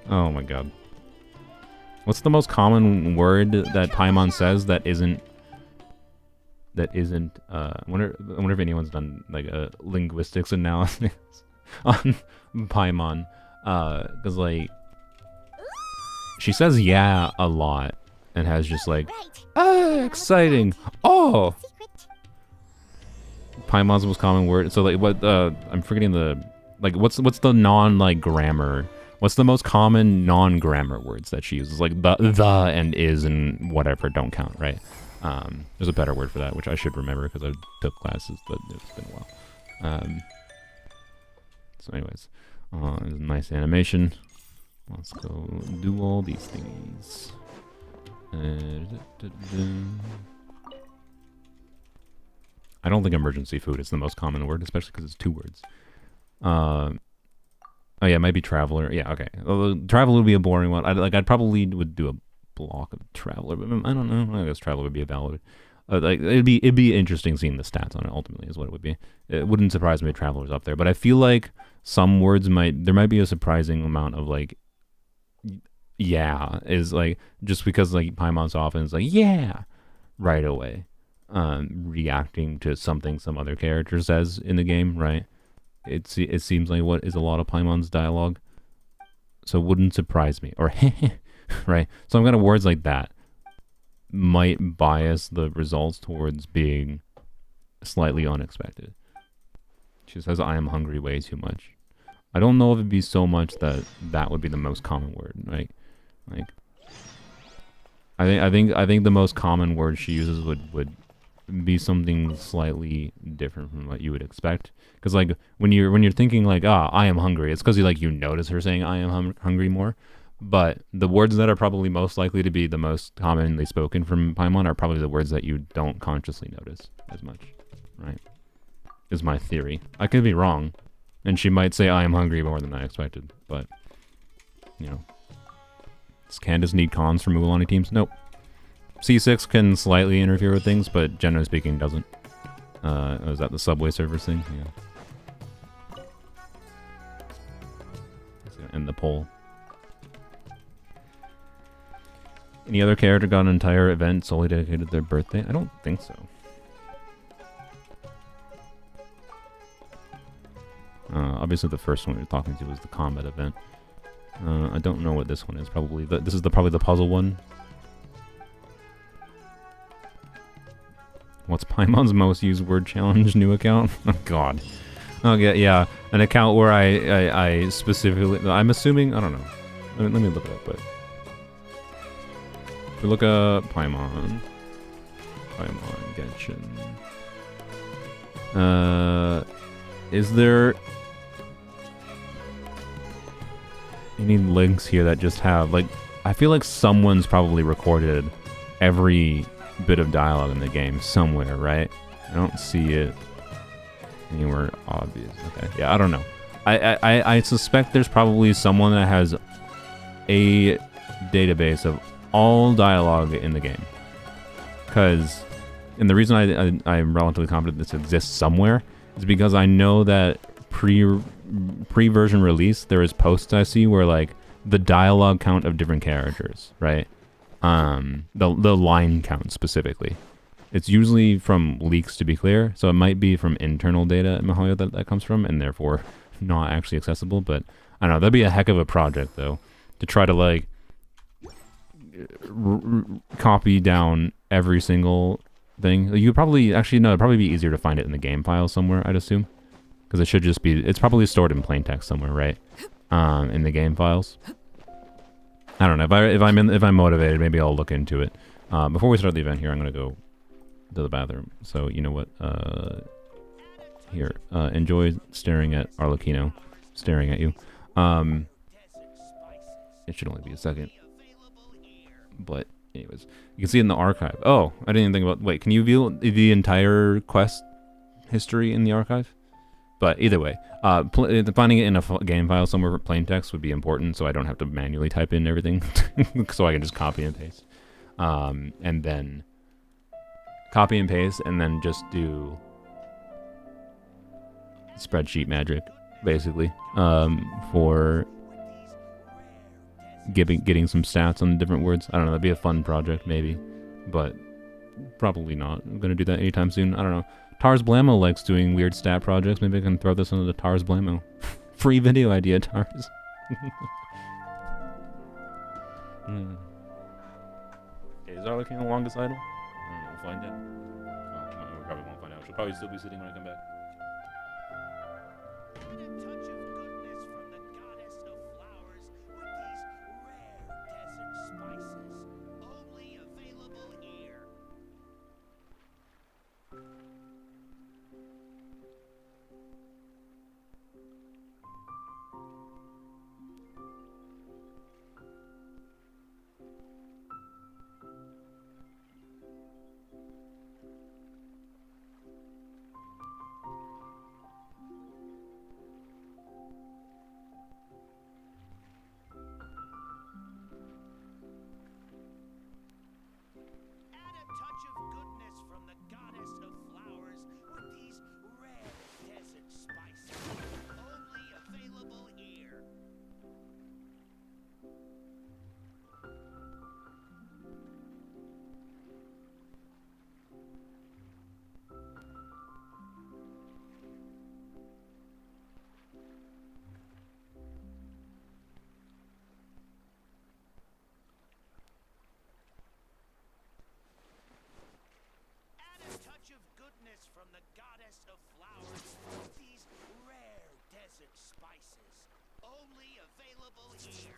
Speaker 1: Oh my god. What's the most common word that Paimon says that isn't I wonder if anyone's done like a linguistics analysis on Paimon, because like she says yeah a lot and has just like exciting, oh, Paimon's most common word. So like what I'm forgetting the like what's the non like grammar, what's the most common non-grammar words that she uses? Like the and is and whatever don't count, right? There's a better word for that, which I should remember because I took classes, but it's been a while. So anyways, there's a nice animation. Let's go do all these things. I don't think emergency food is the most common word, especially because it's 2 words. Oh yeah, it might be traveler. Yeah, okay. Traveler would be a boring one. I'd probably would do a block of traveler, but I don't know. I guess traveler would be a valid. Like it'd be interesting seeing the stats on it. Ultimately, is what it would be. It wouldn't surprise me if traveler's up there, but I feel like some words there might be a surprising amount of like, yeah, is like just because like Paimon's often is like yeah, right away, reacting to something some other character says in the game, right? It seems like what is a lot of Paimon's dialogue, so it wouldn't surprise me. Or right, so I'm gonna words like that might bias the results towards being slightly unexpected. She says I am hungry way too much. I don't know if it'd be so much that would be the most common word, right? Like I think the most common word she uses would be something slightly different from what you would expect. Because like when you're thinking like I am hungry, it's because you notice her saying I am hungry more. But the words that are probably most likely to be the most commonly spoken from Paimon are probably the words that you don't consciously notice as much, right? Is my theory. I could be wrong, and she might say I am hungry more than I expected, but does Candace need cons for Mulan teams? Nope. C6 can slightly interfere with things, but generally speaking doesn't. Is that the subway servers thing? Yeah. And the poll. Any other character got an entire event solely dedicated to their birthday? I don't think so. Obviously the first one we were talking to was the combat event. I don't know what this one is. Probably this is probably the puzzle one. What's Paimon's most used word challenge new account? Oh god. Okay, yeah, an account where I specifically, I'm assuming, I don't know. Let me look it up, but if we look up Paimon Genshin. Is there any links here that just have, like, I feel like someone's probably recorded every bit of dialogue in the game somewhere, right? I don't see it anywhere obvious. Okay, yeah, I don't know. I suspect there's probably someone that has a database of all dialogue in the game, because and the reason I'm relatively confident this exists somewhere is because I know that pre-version release there is posts I see where like the dialogue count of different characters, right? The line count specifically. It's usually from leaks, to be clear, so it might be from internal data at MiHoYo that comes from, and therefore not actually accessible. But I don't know, that'd be a heck of a project though, to try to like copy down every single thing. You could probably it'd probably be easier to find it in the game file somewhere, I'd assume, because it should just be. It's probably stored in plain text somewhere, right? In the game files. I don't know if I'm motivated, maybe I'll look into it. Before we start the event here, I'm gonna go to the bathroom. So you know what? Here, enjoy staring at Arlecchino, staring at you. It should only be a second. But anyways, you can see it in the archive. Oh, I didn't even think about. Wait, can you view the entire quest history in the archive? But either way, finding it in a game file somewhere for plain text would be important, so I don't have to manually type in everything, so I can just copy and paste, and then copy and paste, and then just do spreadsheet magic, basically, for getting some stats on different words. I don't know. That'd be a fun project, maybe, but probably not. I'm gonna do that anytime soon. I don't know. Tars Blamo likes doing weird stat projects. Maybe I can throw this into the Tars Blamo. Free video idea, Tars. Is Arlecchino longest idol? I don't know. We'll find out. Well, we probably won't find out. She'll probably still be sitting when I come back.
Speaker 3: From the goddess of flowers with these rare desert spices, only available here.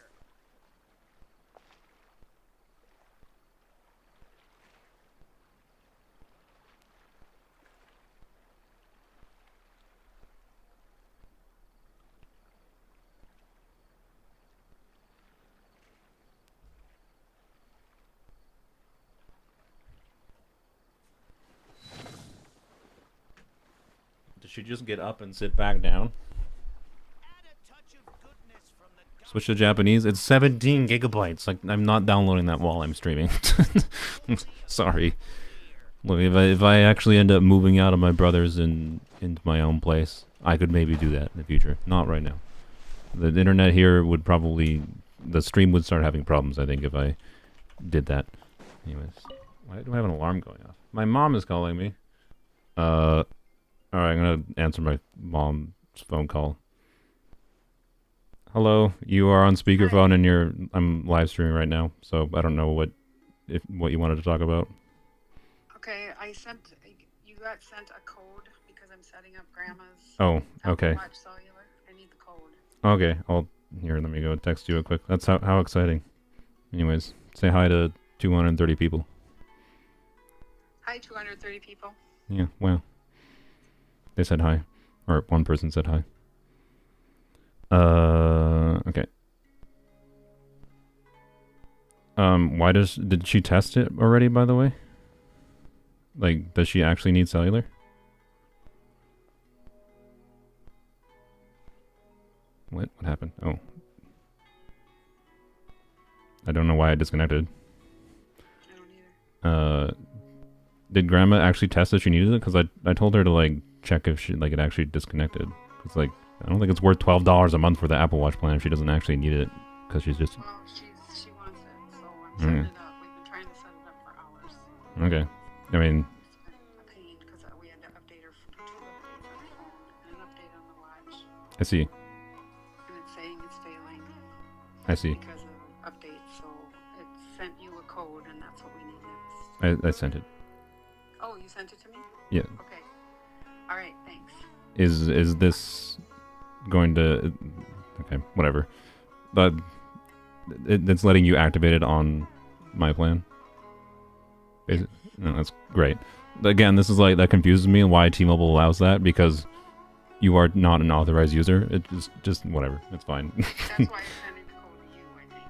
Speaker 1: Did she just get up and sit back down? Switch to Japanese. It's 17 gigabytes. Like, I'm not downloading that while I'm streaming. Sorry. Look, if I actually end up moving out of my brother's and into my own place, I could maybe do that in the future. Not right now. The internet here would probably... The stream would start having problems, I think, if I did that. Anyways. Why do I have an alarm going off? My mom is calling me. Alright, I'm gonna answer my mom's phone call. Hello, you are on speakerphone and I'm live streaming right now, so I don't know what you wanted to talk about.
Speaker 6: Okay, you got sent a code because I'm setting up Grandma's
Speaker 1: okay.
Speaker 6: Apple Watch Cellular. I need the code.
Speaker 1: Okay, let me go text you a quick. That's how exciting. Anyways, say hi to 230 people.
Speaker 6: Hi, 230 people.
Speaker 1: Yeah, well. They said hi. Or one person said hi. Okay. Did she test it already, by the way? Like, does she actually need cellular? What happened? Oh. I don't know why I disconnected.
Speaker 6: I don't either.
Speaker 1: Did Grandma actually test if she needed it? Because I told her to like check if she like it actually disconnected. It's like I don't think it's worth $12 a month for the Apple Watch plan if she doesn't actually need it because she's just.
Speaker 6: Well, she wants it, so I'm setting it up. We've been trying to set it up for hours.
Speaker 1: Okay, I mean.
Speaker 6: It's been a pain because we had to update her for 2 updates on the phone and an update on the watch,
Speaker 1: I see.
Speaker 6: and it's saying it's failing
Speaker 1: I see.
Speaker 6: because of updates. So it sent you a code, and that's what we need next.
Speaker 1: I sent it.
Speaker 6: Oh, you sent it to me?
Speaker 1: Yeah.
Speaker 6: Okay. All right. Thanks.
Speaker 1: Is this going to? Okay, whatever. But it's letting you activate it on my plan. No, that's great. Again, this is like that confuses me and why T-Mobile allows that because you are not an authorized user. It's just whatever. It's fine.
Speaker 6: That's why I sent it to code to you, I think.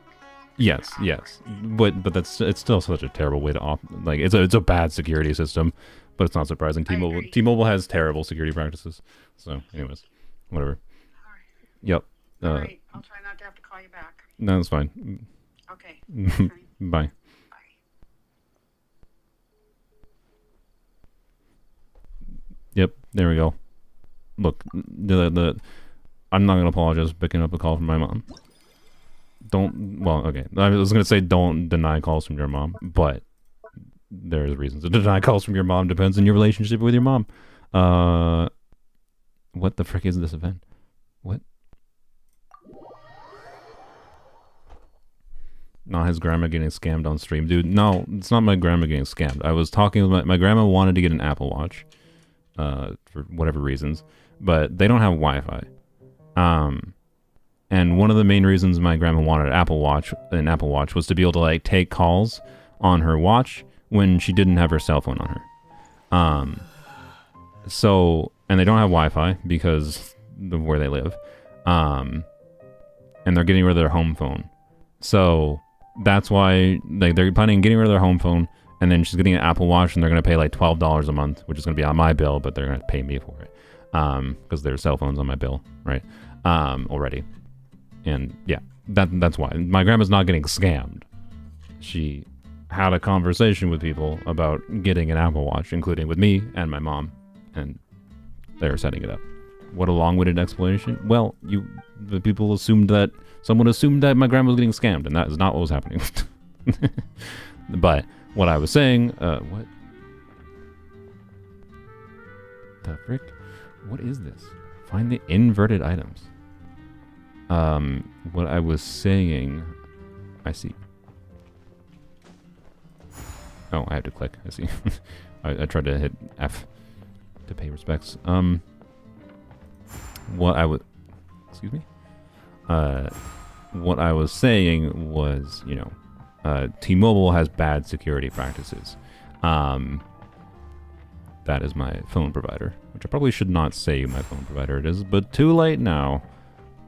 Speaker 1: Yes. But it's still such a terrible way to like it's a bad security system, but it's not surprising. T-Mobile has terrible security practices. So, anyways, whatever.
Speaker 6: All right.
Speaker 1: Yep.
Speaker 6: All right. I'll try not to have to call you back.
Speaker 1: No, that's fine.
Speaker 6: Okay. Bye.
Speaker 1: Bye.
Speaker 6: Bye.
Speaker 1: Yep, there we go. Look, I'm not gonna apologize for picking up a call from my mom. Okay. I was gonna say don't deny calls from your mom, but there's reasons to deny calls from your mom. Depends on your relationship with your mom. What the frick is this event? What? Not his grandma getting scammed on stream. Dude, no, it's not my grandma getting scammed. I was talking with my grandma wanted to get an Apple Watch. For whatever reasons, but they don't have Wi-Fi. And one of the main reasons my grandma wanted an Apple Watch was to be able to like take calls on her watch when she didn't have her cell phone on her. So, and they don't have Wi-Fi because of where they live. And they're getting rid of their home phone. So that's why like they're planning on getting rid of their home phone. And then she's getting an Apple Watch, and they're going to pay like $12 a month, which is going to be on my bill, but they're going to pay me for it because their cell phone's on my bill, right? Already, and yeah, that's why my grandma's not getting scammed. She had a conversation with people about getting an Apple Watch, including with me and my mom, and they're setting it up. What a long-winded explanation. Well, the people assumed that someone assumed that my grandma was getting scammed, and that is not what was happening. But what I was saying, what the frick? What is this? Find the inverted items. What I was saying, I see. Oh, I have to click. I see. I tried to hit F to pay respects. Excuse me. What I was saying was, T-Mobile has bad security practices. That is my phone provider, which I probably should not say my phone provider it is, but too late now.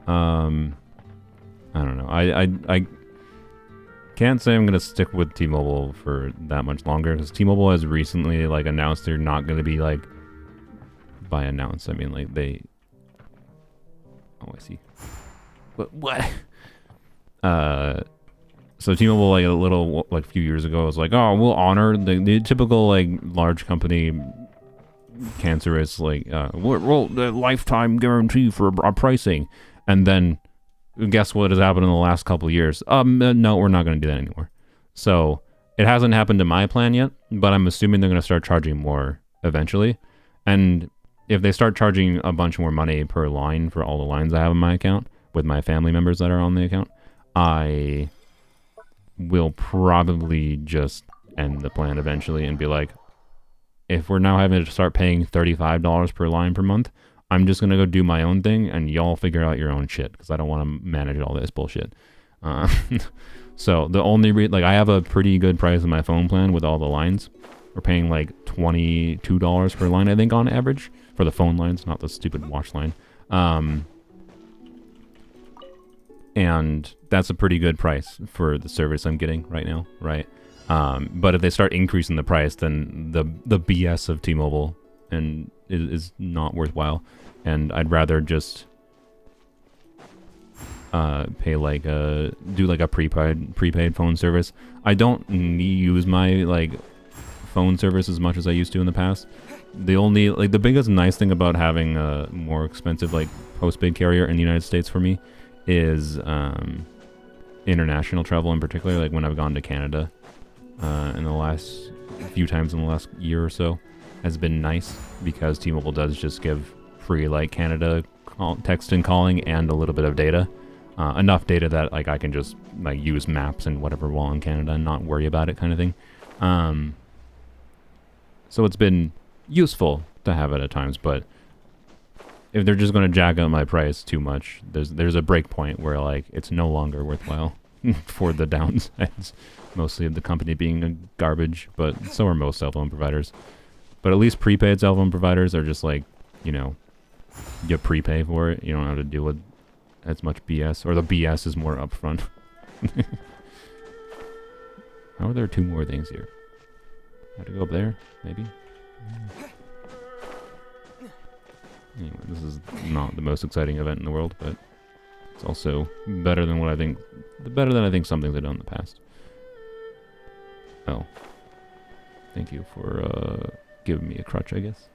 Speaker 1: I don't know. I can't say I'm gonna stick with T-Mobile for that much longer because T-Mobile has recently like announced they're not gonna be like. By announced, I mean like they. Oh, I see. What? So T-Mobile, like a few years ago, was like, oh, we'll honor the typical like large company cancerous we'll the lifetime guarantee for our pricing, and then guess what has happened in the last couple of years? No, we're not going to do that anymore. So it hasn't happened to my plan yet, but I'm assuming they're going to start charging more eventually, and if they start charging a bunch more money per line for all the lines I have in my account with my family members that are on the account, I will probably just end the plan eventually and be like, if we're now having to start paying $35 per line per month, I'm just going to go do my own thing and y'all figure out your own shit because I don't want to manage all this bullshit. So the only I have a pretty good price in my phone plan with all the lines. We're paying like $22 per line, I think, on average for the phone lines, not the stupid watch line. And that's a pretty good price for the service I'm getting right now, right? But if they start increasing the price, then the BS of T-Mobile and is not worthwhile. And I'd rather just pay do a prepaid phone service. I don't use my phone service as much as I used to in the past. The only, like, the biggest nice thing about having a more expensive, like, postpaid carrier in the United States for me is international travel in particular. Like, when I've gone to Canada in the last few times in the last year or so, has been nice because T-Mobile does just give free, like, Canada text and calling and a little bit of data. Enough data that, like, I can just, like, use maps and whatever while in Canada and not worry about it, kind of thing. So it's been useful to have it at times, but if they're just going to jack up my price too much, there's a break point where, like, it's no longer worthwhile for the downsides. Mostly of the company being a garbage, but so are most cell phone providers. But at least prepaid cell phone providers are just like, you know, you prepay for it. You don't have to deal with as much BS, or the BS is more upfront. How are there 2 more things here? I have to go up there, maybe? Anyway, this is not the most exciting event in the world, but it's also better than what I think, better than I think some things I've done in the past. Oh. Thank you for giving me a crutch, I guess.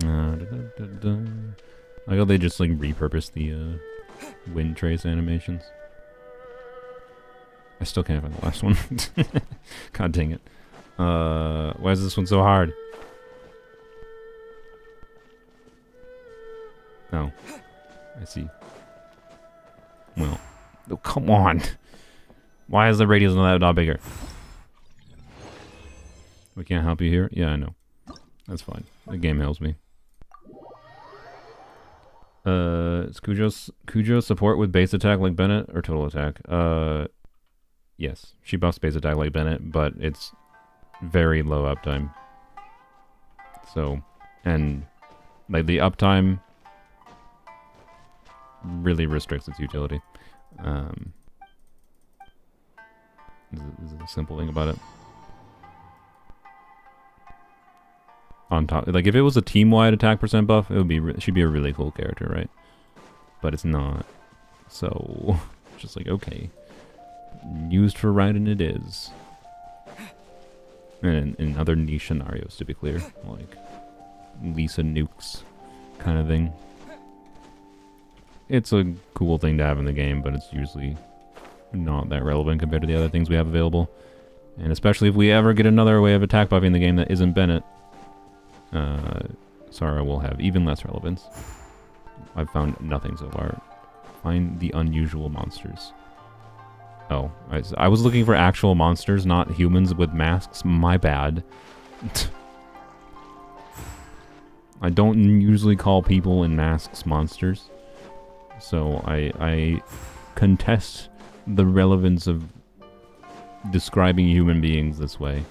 Speaker 1: I like how they just, like, repurposed the wind trace animations. I still can't find the last one. God dang it. Why is this one so hard? Oh. I see. Well. Oh, come on. Why is the radius not bigger? We can't help you here? Yeah, I know. That's fine. The game helps me. Is Cujo support with base attack like Bennett or total attack? Yes. She buffs base attack like Bennett, but it's very low uptime. So, and like the uptime really restricts its utility. Is a simple thing about it. On top, like, if it was a team-wide attack percent buff, it would be she'd be a really cool character, right? But it's not. So, just like, okay, used for Raiden it is. And in other niche scenarios, to be clear, like Lisa nukes kind of thing. It's a cool thing to have in the game, but it's usually not that relevant compared to the other things we have available. And especially if we ever get another way of attack buffing the game that isn't Bennett, Sara will have even less relevance. I've found nothing so far. Find the unusual monsters. Oh, I was looking for actual monsters, not humans with masks. My bad. I don't usually call people in masks monsters. So I contest the relevance of describing human beings this way.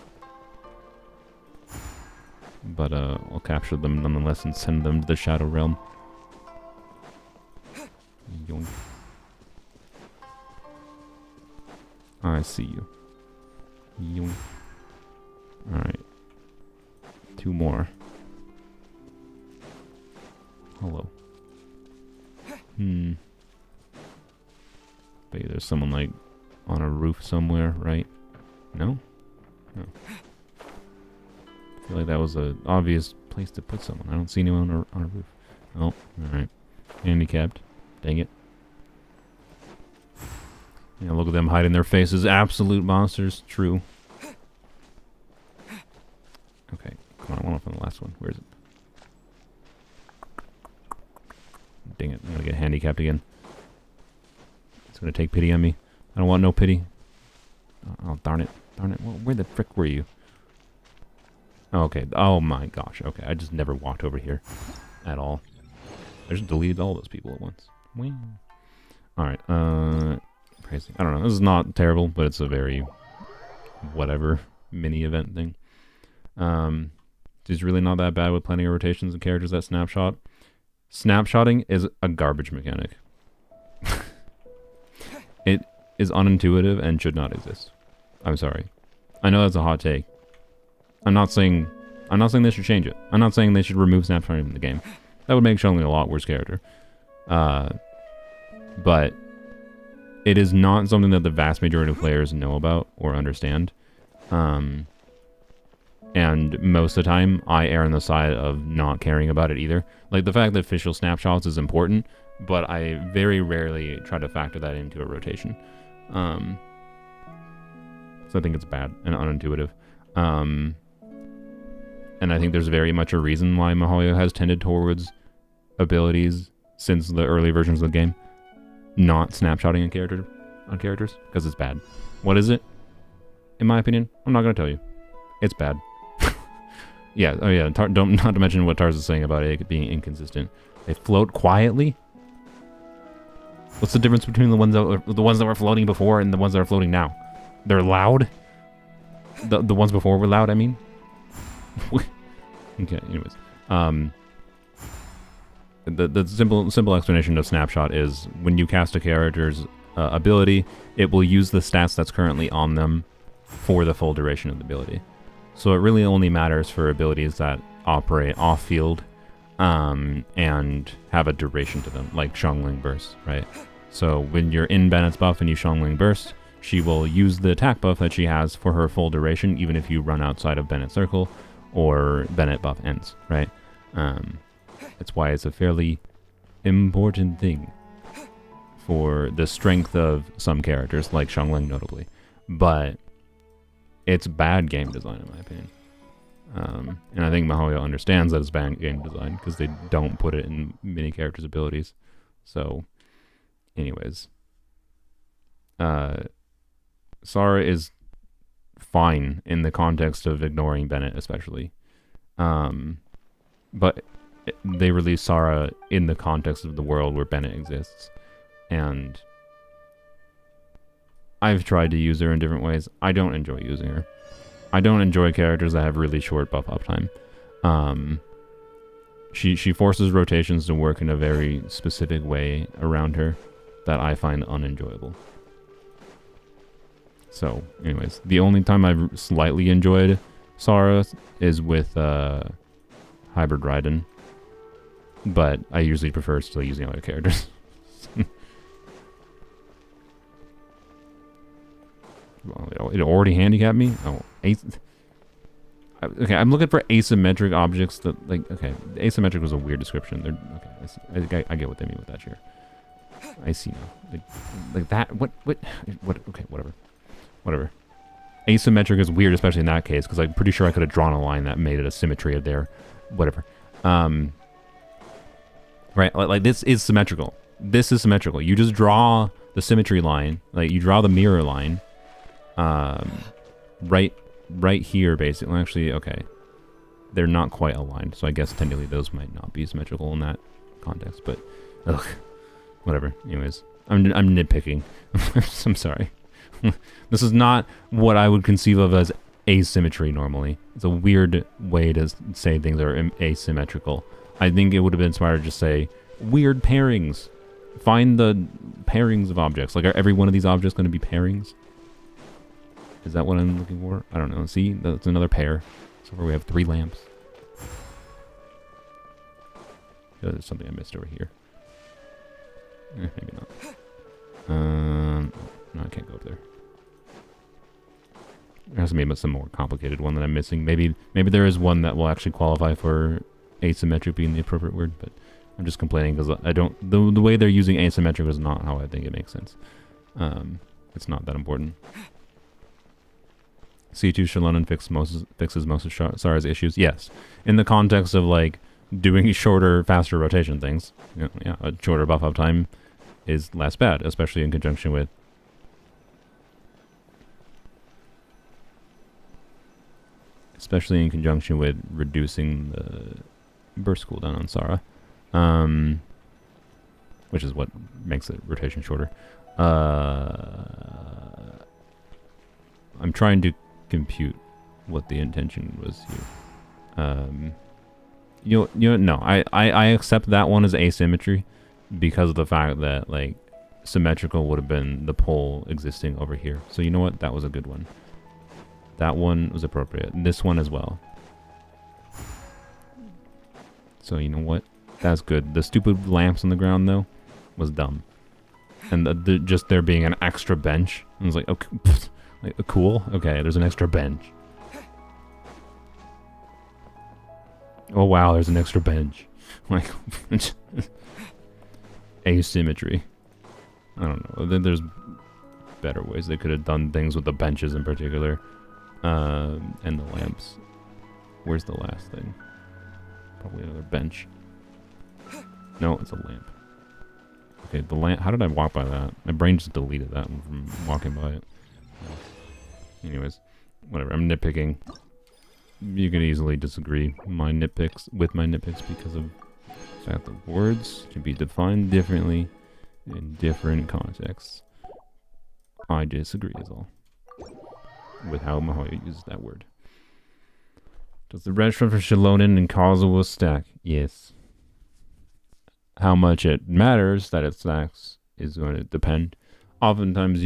Speaker 1: But I'll capture them nonetheless and send them to the Shadow Realm. Yoink. I see you. Yoink. Alright. 2 more. Hello. Bet you there's someone, like, on a roof somewhere, right? No? No. I feel like that was an obvious place to put someone. I don't see anyone on a roof. Oh, alright. Handicapped. Dang it. Yeah, look at them hiding their faces. Absolute monsters. True. Okay. Come on, I want to find the last one. Where is it? Dang it. I'm going to get handicapped again. It's going to take pity on me. I don't want no pity. Oh, darn it. Darn it. Well, where the frick were you? Oh, okay. Oh my gosh. Okay. I just never walked over here at all. I just deleted all those people at once. Alright. Crazy. I don't know. This is not terrible, but it's a very whatever mini event thing. It's really not that bad with planning rotations and characters that snapshot. Snapshotting is a garbage mechanic. It is unintuitive and should not exist. I'm sorry. I know that's a hot take. I'm not saying they should change it. I'm not saying they should remove snapshotting from the game. That would make Chun-Li a lot worse character. But it is not something that the vast majority of players know about or understand. And most of the time, I err on the side of not caring about it either. Like, the fact that official snapshots is important, but I very rarely try to factor that into a rotation. So I think it's bad and unintuitive. And I think there's very much a reason why MiHoYo has tended towards abilities since the early versions of the game not snapshotting on characters, because it's bad. What is it? In my opinion, I'm not going to tell you. It's bad. Yeah, oh yeah, not to mention what Tars is saying about it being inconsistent. They float quietly? What's the difference between the ones that were floating before and the ones that are floating now? They're loud? The ones before were loud, I mean? Okay, anyways. The simple explanation of snapshot is when you cast a character's ability, it will use the stats that's currently on them for the full duration of the ability. So it really only matters for abilities that operate off-field and have a duration to them, like Xiangling Burst, right? So when you're in Bennett's buff and you Xiangling Burst, she will use the attack buff that she has for her full duration, even if you run outside of Bennett's circle or Bennett buff ends, right? That's why it's a fairly important thing for the strength of some characters, like Xiangling notably. But it's bad game design, in my opinion. And I think MiHoYo understands that it's bad game design because they don't put it in many characters' abilities. So, anyways. Sara is fine in the context of ignoring Bennett, especially. But they released Sara in the context of the world where Bennett exists. And I've tried to use her in different ways. I don't enjoy using her. I don't enjoy characters that have really short buff uptime. She forces rotations to work in a very specific way around her that I find unenjoyable. So, anyways, the only time I've slightly enjoyed Sara is with Hybrid Raiden. But I usually prefer still using other characters. It already handicapped me? Oh, okay, I'm looking for asymmetric objects that, like, okay, asymmetric was a weird description. They're, okay, I get what they mean with that here. I see now. Like that, what, okay, whatever. Asymmetric is weird, especially in that case, because I'm pretty sure I could have drawn a line that made it a symmetry of there. Whatever. Right, like this is symmetrical. This is symmetrical. You just draw the symmetry line, like you draw the mirror line, right here, basically. Actually, okay, they're not quite aligned, so I guess technically those might not be symmetrical in that context. But, ugh, whatever. Anyways, I'm nitpicking. I'm sorry. This is not what I would conceive of as asymmetry normally. It's a weird way to say things are asymmetrical. I think it would have been smarter to just say weird pairings. Find the pairings of objects. Like, are every one of these objects going to be pairings? Is that what I'm looking for? I don't know. See, that's another pair. So far we have 3 lamps. There's something I missed over here. Maybe not. No, I can't go up there. There has to be some more complicated one that I'm missing. Maybe there is one that will actually qualify for asymmetric being the appropriate word, but I'm just complaining because I don't. The way they're using asymmetric is not how I think it makes sense. It's not that important. C2 Shalonen fixes most of Sara's issues. Yes, in the context of like doing shorter, faster rotation things. Yeah, a shorter buff up time is less bad, especially in conjunction with. Especially in conjunction with reducing the burst cooldown on Sara, which is what makes the rotation shorter. I'm trying to compute what the intention was here. No, I accept that one as asymmetry because of the fact that like symmetrical would have been the pole existing over here. So you know what? That was a good one. That one was appropriate. This one as well. So you know what? That's good. The stupid lamps on the ground though was dumb. And just there being an extra bench, I was like, okay, Like, cool. Okay, there's an extra bench. Oh wow, there's an extra bench. Like, asymmetry. I don't know. Then there's better ways they could have done things with the benches in particular, and the lamps. Where's the last thing? Probably another bench. No, it's a lamp. Okay, the lamp. How did I walk by that? My brain just deleted that one from walking by it. Anyways, whatever. I'm nitpicking. You can easily disagree with my nitpicks because of the fact that words can be defined differently in different contexts. I disagree is all with how Mihoyo uses that word. Does the restaurant for Shilonen and Kazuo stack? Yes. How much it matters that it stacks is going to depend. Oftentimes,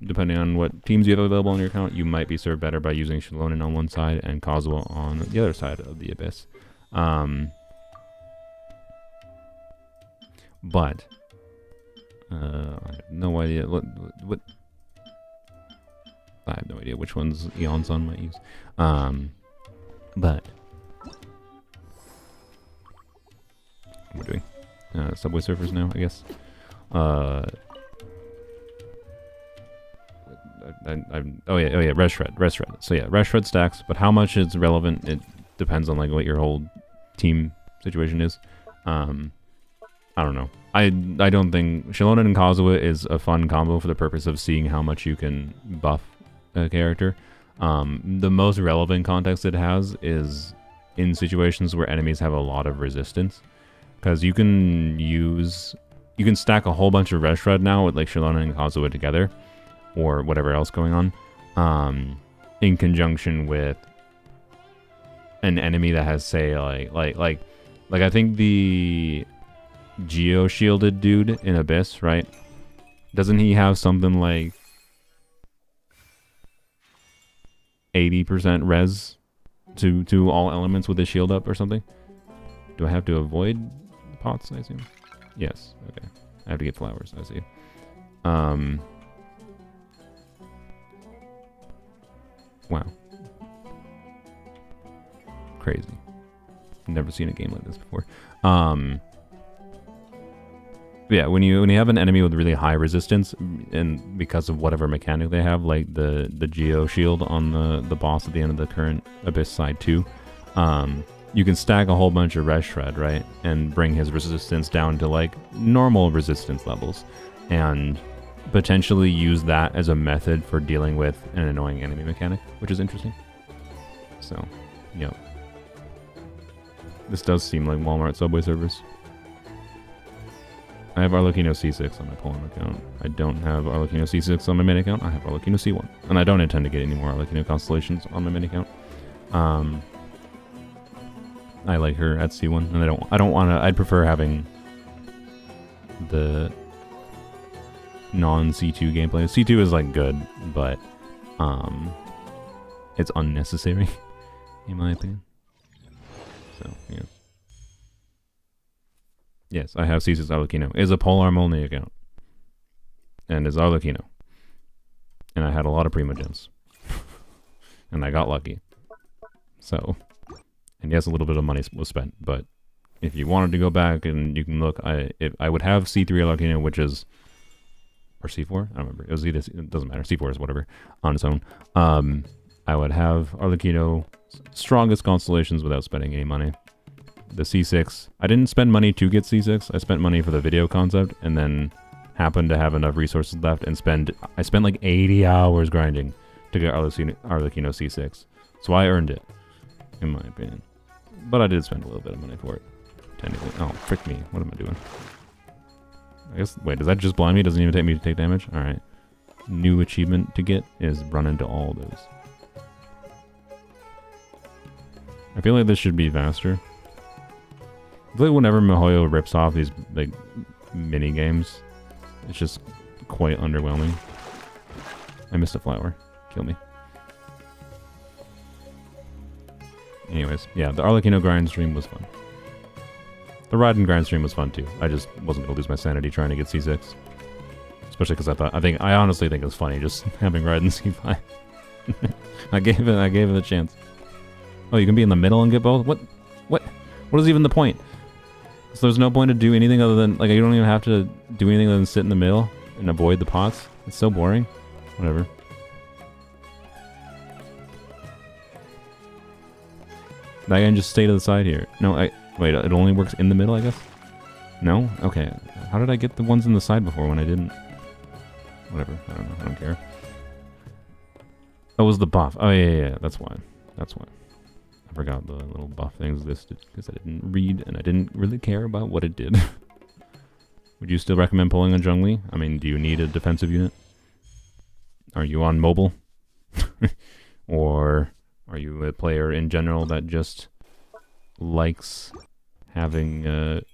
Speaker 1: depending on what teams you have available on your account, you might be served better by using Shilonen on one side and Kazuo on the other side of the Abyss. But I have no idea what I have no idea which ones Eon-san might use. But what we're doing Subway Surfers now, I guess. Oh yeah, Rest Shred. So yeah, Rest Shred stacks, but how much is relevant? It depends on like what your whole team situation is. I don't know. I don't think Shilonen and Kazuo is a fun combo for the purpose of seeing how much you can buff a character. The most relevant context it has is in situations where enemies have a lot of resistance, because you can stack a whole bunch of Rest Shred now with like Shilonen and Kazuo together, or whatever else going on, in conjunction with an enemy that has, say, like I think the Geo shielded dude in Abyss, right? Doesn't he have something like 80% res to all elements with his shield up or something? Do I have to avoid pots, I assume? Yes, okay. I have to get flowers, I see. Wow. Crazy. Never seen a game like this before. Yeah, when you have an enemy with really high resistance, and because of whatever mechanic they have, like the Geo shield on the boss at the end of the current Abyss side 2, you can stack a whole bunch of Rest Shred, right? And bring his resistance down to like normal resistance levels, and potentially use that as a method for dealing with an annoying enemy mechanic, which is interesting. So, yep. This does seem like Walmart Subway Surfers. I have Arlecchino C6 on my Poland account. I don't have Arlecchino C6 on my main account. I have Arlecchino C1. And I don't intend to get any more Arlecchino constellations on my main account. I like her at C1, and I don't want to... I'd prefer having the non-C2 gameplay. C2 is like good, but it's unnecessary, in my opinion. So, yeah. Yes, I have C6 Arlecchino. Is a Polearm only account. And is Arlecchino. And I had a lot of Primogems. And I got lucky. So, and yes, a little bit of money was spent, but if you wanted to go back and you can look, I would have C3 Arlecchino, which is, or C4? I don't remember. It was either, it doesn't matter. C4 is whatever on its own. I would have Arlecchino strongest constellations without spending any money. The C6, I didn't spend money to get C6. I spent money for the video concept, and then happened to have enough resources left and I spent like 80 hours grinding to get Arlecchino C6. So I earned it, in my opinion. But I did spend a little bit of money for it. Technically. Oh, frick me. What am I doing? I guess, wait, does that just blind me? Doesn't even take me to take damage? Alright. New achievement to get is run into all those. I feel like this should be faster. I feel like whenever Mihoyo rips off these like mini games, it's just quite underwhelming. I missed a flower. Kill me. Anyways, yeah, the Arlecchino grind stream was fun. The Raiden grind stream was fun too. I just wasn't gonna lose my sanity trying to get C6. Especially because I honestly think it was funny just having Raiden C5. I gave it a chance. Oh, you can be in the middle and get both? What is even the point? So there's no point to do anything other than, like, you don't even have to do anything other than sit in the middle and avoid the pots? It's so boring. Whatever. I can just stay to the side here. No, wait, it only works in the middle, I guess? No? Okay. How did I get the ones in the side before when I didn't? Whatever. I don't know. I don't care. Oh, it was the buff. Oh, yeah. That's why. That's why. I forgot the little buff things existed because I didn't read and I didn't really care about what it did. Would you still recommend pulling a Zhongli? I mean, do you need a defensive unit? Are you on mobile? Or are you a player in general that just likes having an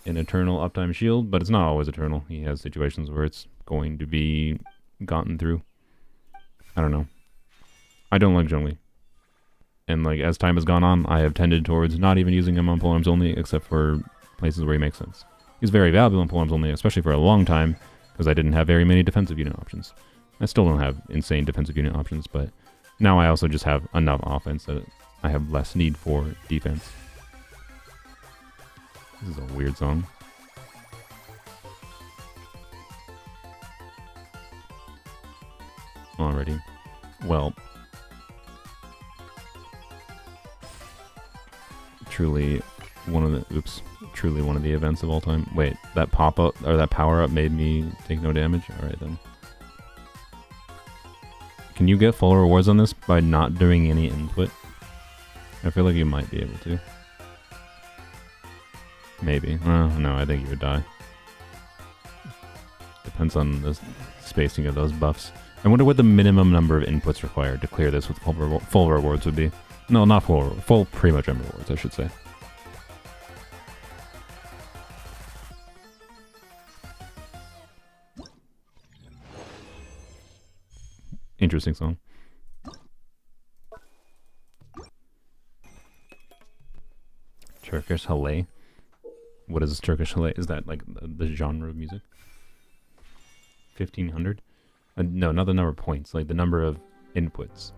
Speaker 1: eternal uptime shield? But it's not always eternal. He has situations where it's going to be gotten through. I don't know. I don't like Zhongli. And like as time has gone on, I have tended towards not even using him on polearms only, except for places where he makes sense. He's very valuable on polearms only, especially for a long time, because I didn't have very many defensive unit options. I still don't have insane defensive unit options, but now I also just have enough offense that I have less need for defense. This is a weird song. Alrighty. Well, truly one of the events of all time. Wait, that pop-up or that power-up made me take no damage? Alright then. Can you get full rewards on this by not doing any input? I feel like you might be able to. Maybe. No, I think you would die. Depends on the spacing of those buffs. I wonder what the minimum number of inputs required to clear this with full rewards would be. No, not full pre-much rewards, I should say. Interesting song. Turkish Halay. What is Turkish Halay? Is that like the genre of music? 1500? No, not the number of points, like the number of inputs.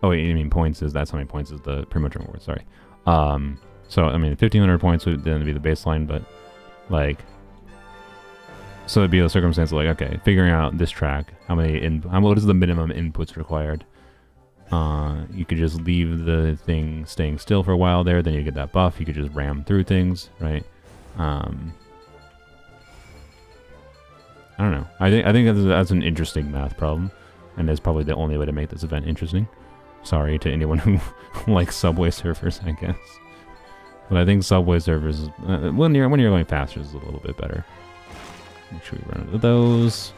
Speaker 1: Oh wait, you mean points that's how many points is the pre-much reward, sorry. So I mean 1500 points would then be the baseline, but like, so it'd be a circumstance of like, okay, figuring out this track, what is the minimum inputs required? You could just leave the thing staying still for a while there, then you get that buff, you could just ram through things, right? I don't know. I think that's an interesting math problem, and that's probably the only way to make this event interesting. Sorry to anyone who likes subway surfers, I guess. But I think subway surfers, when you're going faster, is a little bit better. Make sure we run into those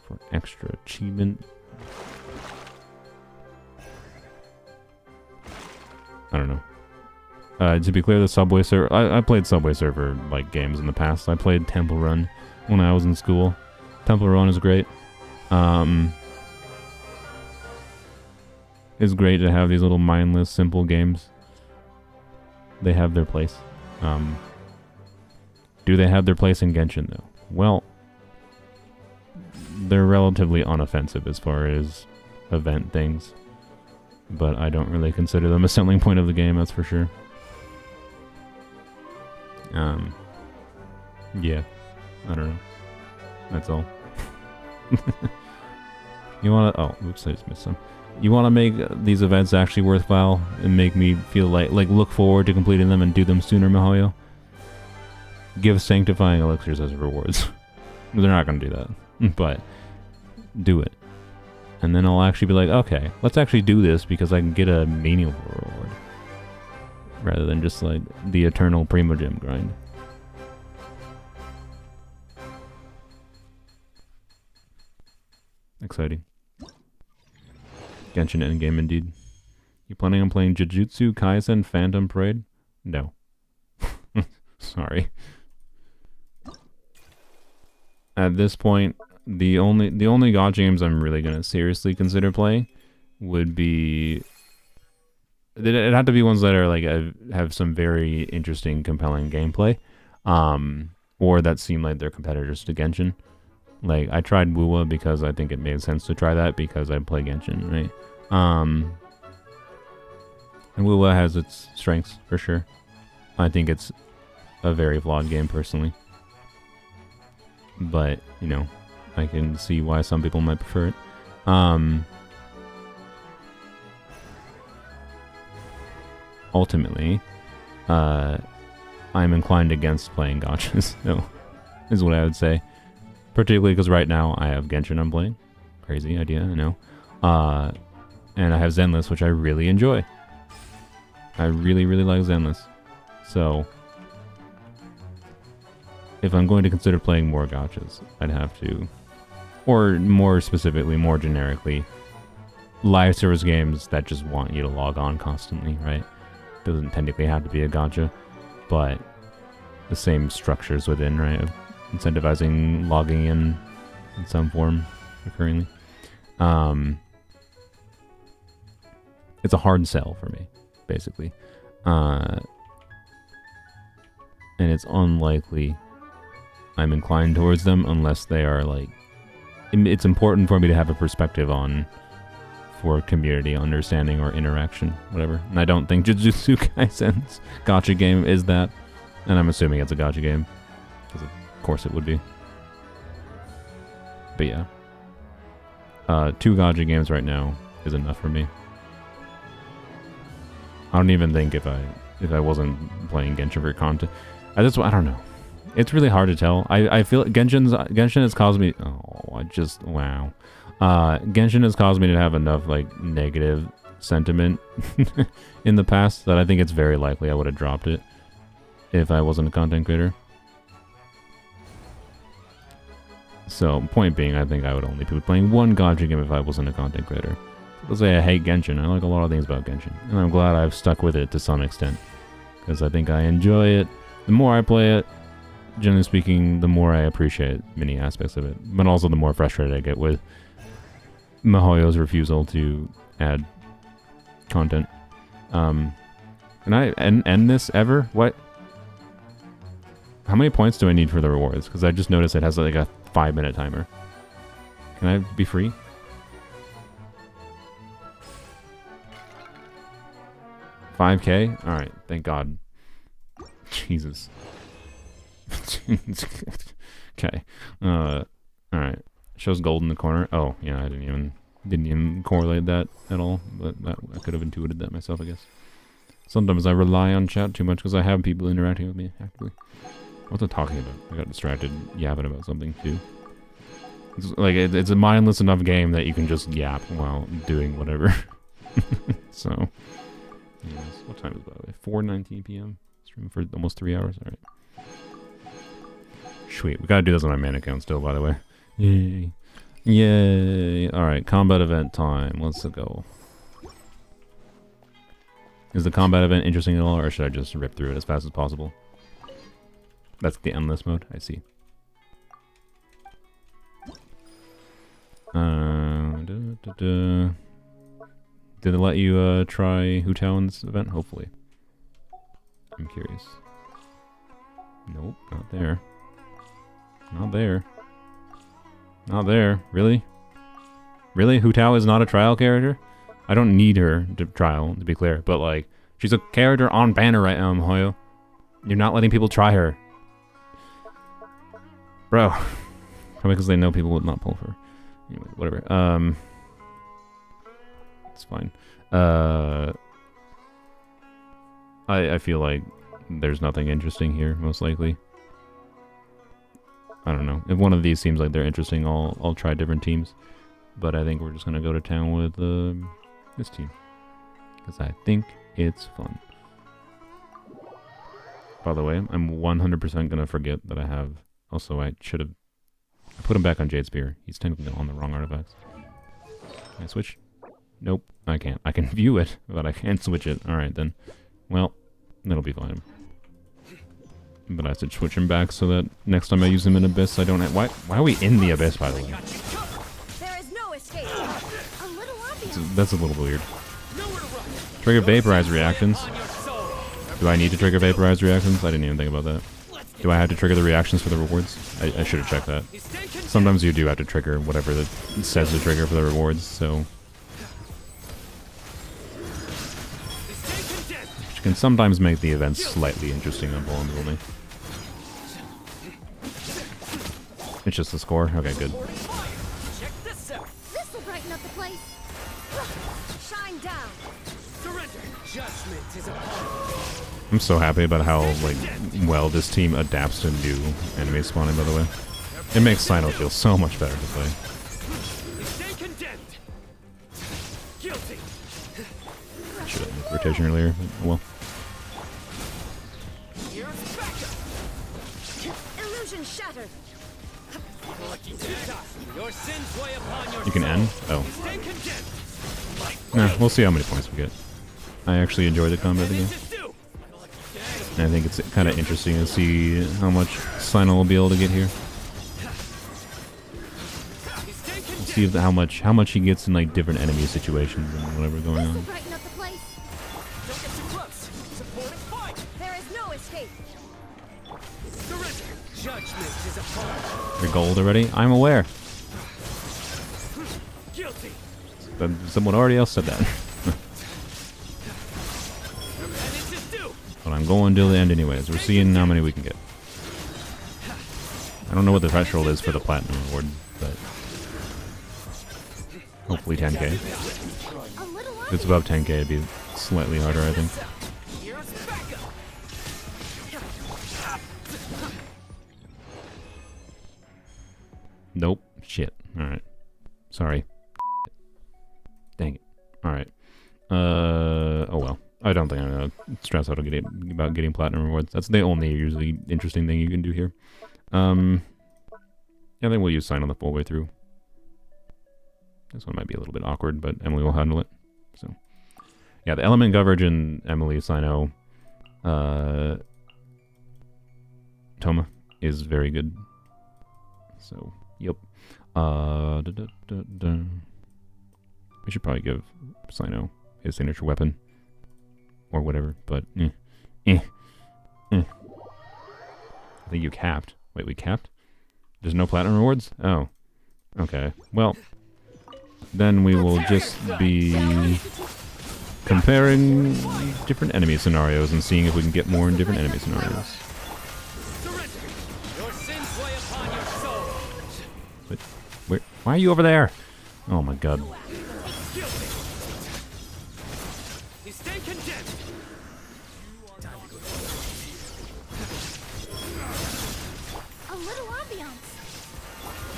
Speaker 1: for extra achievement. I don't know. To be clear, the Subway Surfer... I played Subway Surfer like games in the past. I played Temple Run when I was in school. Temple Run is great. It's great to have these little mindless, simple games. They have their place. Do they have their place in Genshin, though? Well, they're relatively unoffensive as far as event things. But I don't really consider them a selling point of the game, that's for sure. Yeah, I don't know. That's all. You wanna... Oh, oops, I just missed some. You wanna make these events actually worthwhile and make me feel like look forward to completing them and do them sooner, Mihoyo? Give sanctifying elixirs as rewards. They're not gonna do that, but do it. And then I'll actually be like, okay, let's actually do this because I can get a meaningful reward. Rather than just like the eternal Primogem grind. Exciting. Genshin endgame indeed. You planning on playing Jujutsu Kaisen Phantom Parade? No. Sorry. At this point, the only gacha games I'm really gonna seriously consider playing would be... It'd have to be ones that are like have some very interesting, compelling gameplay, or that seem like they're competitors to Genshin. Like, I tried Wuwa because I think it made sense to try that because I play Genshin, right? And Wuwa has its strengths, for sure. I think it's a very flawed game, personally. But, you know, I can see why some people might prefer it. Ultimately, I'm inclined against playing gachas, though, is what I would say. Particularly because right now I have Genshin I'm playing. Crazy idea, I know. And I have Zenless, which I really enjoy. I really, really like Zenless. So, if I'm going to consider playing more gachas, I'd have to, or more specifically, more generically, live service games that just want you to log on constantly, right? Doesn't technically have to be a gacha, but the same structures within, right? Of incentivizing logging in some form recurringly. It's a hard sell for me, basically. And it's unlikely I'm inclined towards them unless they are like... It's important for me to have a perspective on for community understanding or interaction, whatever. And I don't think Jujutsu Kaisen's gacha game is that. And I'm assuming it's a gacha game. Because of course it would be. But yeah. 2 gacha games right now is enough for me. I don't even think if I wasn't playing Genshin for content. I don't know. It's really hard to tell. I feel Genshin has caused me... Oh, wow. Genshin has caused me to have enough, like, negative sentiment in the past that I think it's very likely I would have dropped it if I wasn't a content creator. So, point being, I think I would only be playing one gacha game if I wasn't a content creator. Let's say I hate Genshin. I like a lot of things about Genshin. And I'm glad I've stuck with it to some extent. Because I think I enjoy it. The more I play it, generally speaking, the more I appreciate many aspects of it. But also the more frustrated I get with MiHoYo's refusal to add content. Can I end this ever? What? How many points do I need for the rewards? Because I just noticed it has like a 5-minute timer. Can I be free? $5K? Alright, thank God. Jesus. Okay. Alright. Shows gold in the corner. Oh, yeah, I didn't even correlate that at all. But I could have intuited that myself, I guess. Sometimes I rely on chat too much because I have people interacting with me actively. What's I talking about? I got distracted yapping about something too. It's a mindless enough game that you can just yap while doing whatever. So, anyways, what time is it, by the way? 4:19 p.m. Streaming for almost 3 hours. All right. Sweet. We gotta do this on my main account still, by the way. Yay! Yay! All right, combat event time. Let's go. Is the combat event interesting at all, or should I just rip through it as fast as possible? That's the endless mode, I see. Did it let you try Hu Tao in this event? Hopefully. I'm curious. Nope, not there. Not there. Not there. Really? Really? Hu Tao is not a trial character? I don't need her to trial, to be clear, but like, she's a character on banner right now, MiHoYo. You're not letting people try her. Bro. Probably because they know people would not pull for her. Anyway, whatever. It's fine. I feel like there's nothing interesting here, most likely. I don't know. If one of these seems like they're interesting, I'll try different teams. But I think we're just gonna go to town with this team. Because I think it's fun. By the way, I'm 100% gonna forget that I have... Also, I should have... I put him back on Jade Spear. He's technically on the wrong artifacts. Can I switch? Nope, I can't. I can view it, but I can't switch it. Alright then. Well, that'll be fine. But I have to switch him back so that next time I use him in Abyss, I don't have... Why are we in the Abyss, by the way?
Speaker 3: There is no escape. A little obvious.
Speaker 1: That's a little weird. Trigger Vaporize reactions. Do I need to trigger Vaporize reactions? I didn't even think about that. Do I have to trigger the reactions for the rewards? I should have checked that. Sometimes you do have to trigger whatever that says to trigger for the rewards, so... Which can sometimes make the events slightly interesting on Vulnerability. It's just the score? Okay, good.
Speaker 3: Check this out.
Speaker 5: This will brighten up the place. Shine down.
Speaker 3: Surrender. Judgment is upon
Speaker 1: I'm so happy about how like well this team adapts to new enemy spawning, by the way. It makes Sino feel so much better to play.
Speaker 3: you. Stay condemned. Guilty.
Speaker 1: Should have made rotation earlier. Well,
Speaker 3: Here's backup.
Speaker 5: Illusion shattered.
Speaker 3: Lucky day. Your sins weigh upon your
Speaker 1: you can
Speaker 3: soul.
Speaker 1: end? Oh.
Speaker 3: Stay condemned.
Speaker 1: Nah, we'll see how many points we get. I actually enjoy the combat of the game.
Speaker 3: This is due. Lucky day.
Speaker 1: And I think it's kind of interesting to see how much Sino will be able to get here.
Speaker 3: Stay condemned.
Speaker 1: See if how much he gets in like different enemy situations and whatever going
Speaker 5: This will
Speaker 1: on.
Speaker 5: brighten up the place.
Speaker 3: Don't get too close. Support and fight.
Speaker 5: There is no escape.
Speaker 3: Surrender. Judgment is upon
Speaker 1: You're gold already? I'm aware.
Speaker 3: Guilty.
Speaker 1: But someone already else said that.
Speaker 3: Repentance is due.
Speaker 1: But I'm going till the end anyways. We're seeing how many we can get. I don't know what the threshold is for the platinum reward, but hopefully 10k.
Speaker 5: A little
Speaker 1: If it's above 10k, it'd be slightly harder, I think.
Speaker 3: Here's backup.
Speaker 1: Nope. Shit. Alright. Sorry. Dang it. Alright. Oh well. I don't think I'm gonna stress out about getting platinum rewards. That's the only usually interesting thing you can do here. Yeah, I think we'll use Sign on the full way through. This one might be a little bit awkward, but Emily will handle it. So, yeah, the element coverage in Emily Sino Toma is very good. So, yep. We should probably give Sino his signature weapon or whatever, but I think you capped. Wait, we capped? There's no platinum rewards? Oh. Okay. Well, then we will just be comparing different enemy scenarios and seeing if we can get more in different enemy scenarios.
Speaker 3: Surrender. Your sins weigh upon your soul.
Speaker 1: But why are you over there? Oh my god.
Speaker 3: Guilty. You stay condemned.
Speaker 5: A little ambiance.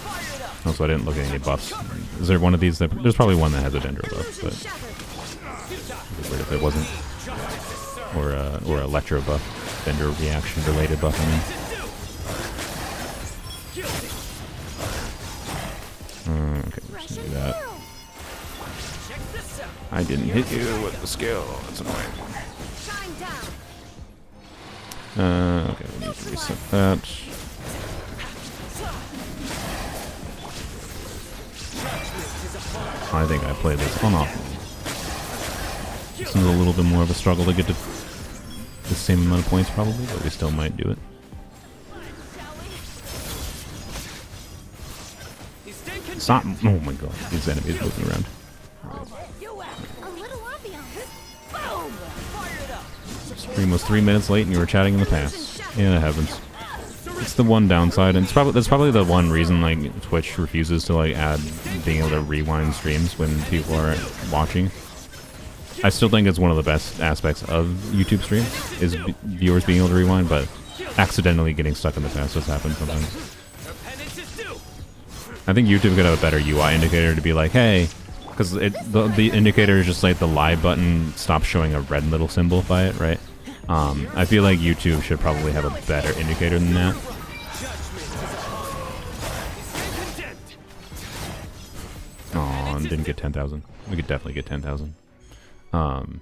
Speaker 3: Fire it up.
Speaker 1: Also, I didn't look at any buffs. Is there one of these that... There's probably one that has a Dendro buff,
Speaker 5: Illusion
Speaker 1: but
Speaker 5: shattered.
Speaker 1: it'd be weird if it wasn't. Or Electro buff. Dendro reaction related buff, I mean.
Speaker 3: Guilty.
Speaker 1: Okay, we're just gonna do that.
Speaker 3: Check this out.
Speaker 1: I didn't hit you with the skill. That's annoying.
Speaker 5: Shine down.
Speaker 1: Okay, we need to reset that. I think I played this on off. This is a little bit more of a struggle to get to the same amount of points probably, but we still might do it.
Speaker 3: You stay condemned.
Speaker 1: Stop! Oh my god, these enemies moving around.
Speaker 5: A little ambiance.
Speaker 3: Boom. Fire it up.
Speaker 1: Stream was 3 minutes late and you were chatting in the past. Yeah, that happens. It's the one downside, and that's probably the one reason like Twitch refuses to like add being able to rewind streams when people are watching. I still think it's one of the best aspects of YouTube streams is viewers being able to rewind, but accidentally getting stuck in the past does happen sometimes.
Speaker 3: Repentance is due.
Speaker 1: I think YouTube could have a better UI indicator to be like, hey, because the indicator is just like the live button stops showing a red little symbol by it, right? I feel like YouTube should probably have a better indicator than that. Aw, didn't get 10,000. We could definitely get 10,000. But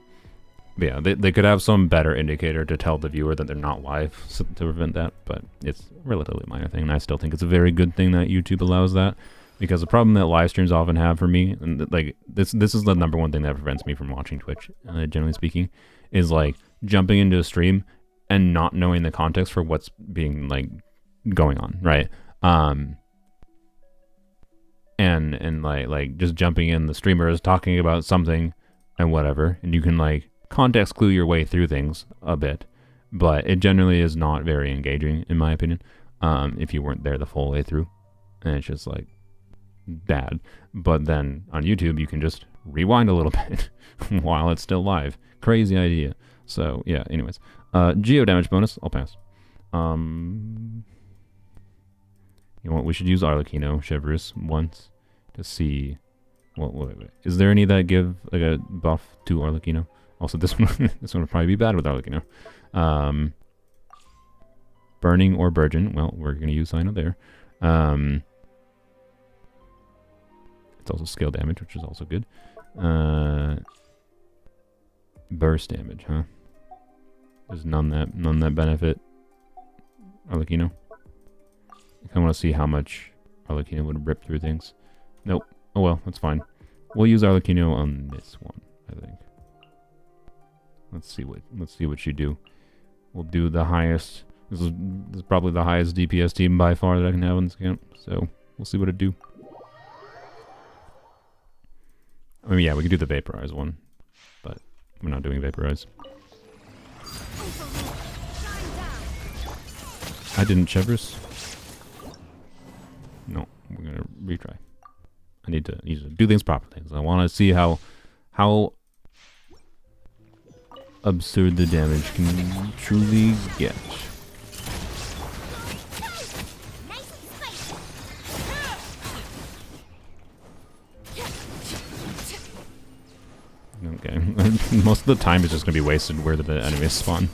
Speaker 1: yeah, they could have some better indicator to tell the viewer that they're not live to prevent that, but it's a relatively minor thing. And I still think it's a very good thing that YouTube allows that, because the problem that live streams often have for me, and like this is the number one thing that prevents me from watching Twitch, generally speaking, is like jumping into a stream and not knowing the context for what's being like going on, right? And like just jumping in, the streamer is talking about something and whatever, and you can like context clue your way through things a bit, but it generally is not very engaging in my opinion, if you weren't there the full way through, and it's just like bad. But then on YouTube you can just rewind a little bit while it's still live. Crazy idea. So yeah, anyways, geo damage bonus, I'll pass. You know what, we should use Arlecchino Chevrus once to see. Well, wait. Is there any that give like a buff to Arlecchino? Also, this one this one would probably be bad with Arlecchino. Burning or Burgeon. Well, we're gonna use Sino there. It's also scale damage, which is also good. Burst damage, huh? There's none that benefit Arlecchino. I want to see how much Arlecchino would rip through things. Nope. Oh well, that's fine. We'll use Arlecchino on this one, I think. Let's see what you do. We'll do the highest. This is probably the highest DPS team by far that I can have on this account. So we'll see what it do. I mean, yeah, we could do the Vaporize one, but we're not doing Vaporize. I didn't Chevrus. No, we're gonna retry. I need to do things properly. I want to see how absurd the damage can truly get. Okay, most of the time is just gonna be wasted where the enemies spawn.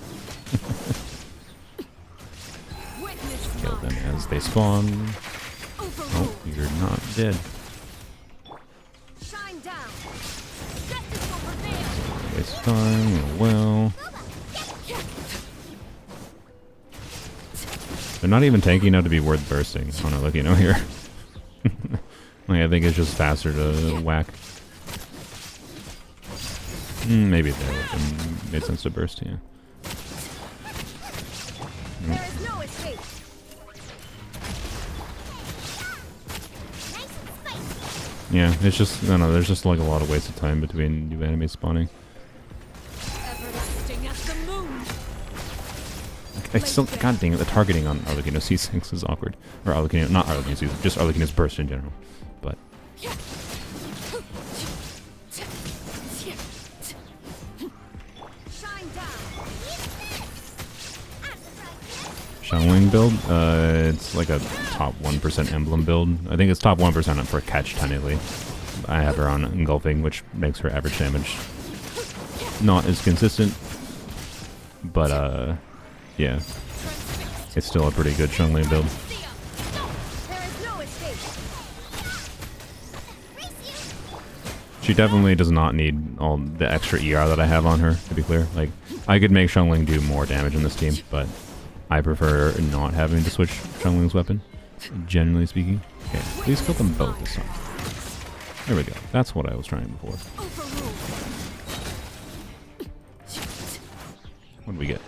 Speaker 1: Kill them as they spawn. Oh, you're not dead. It's fine. Well, they're not even tanky enough to be worth bursting. Oh no, look, you know here. Like, I think it's just faster to whack. Maybe it made sense to burst. Yeah. Yeah, it's just, I don't know, there's just like a lot of wasted time between new enemies spawning. I still, god dang it, the targeting on Arlecchino C6 is awkward. Or Arlecchino, not Arlecchino C6, just Arlecchino's burst in general. But Xiangling build, it's like a top 1% emblem build. I think it's top 1% for catch, technically. I have her on engulfing, which makes her average damage not as consistent. But, yeah. It's still a pretty good Xiangling build. She definitely does not need all the extra ER that I have on her, to be clear. Like, I could make Xiangling do more damage in this team, but I prefer not having to switch Xiangling's weapon, generally speaking. Okay, please kill them both this time. There we go. That's what I was trying before. What did we get?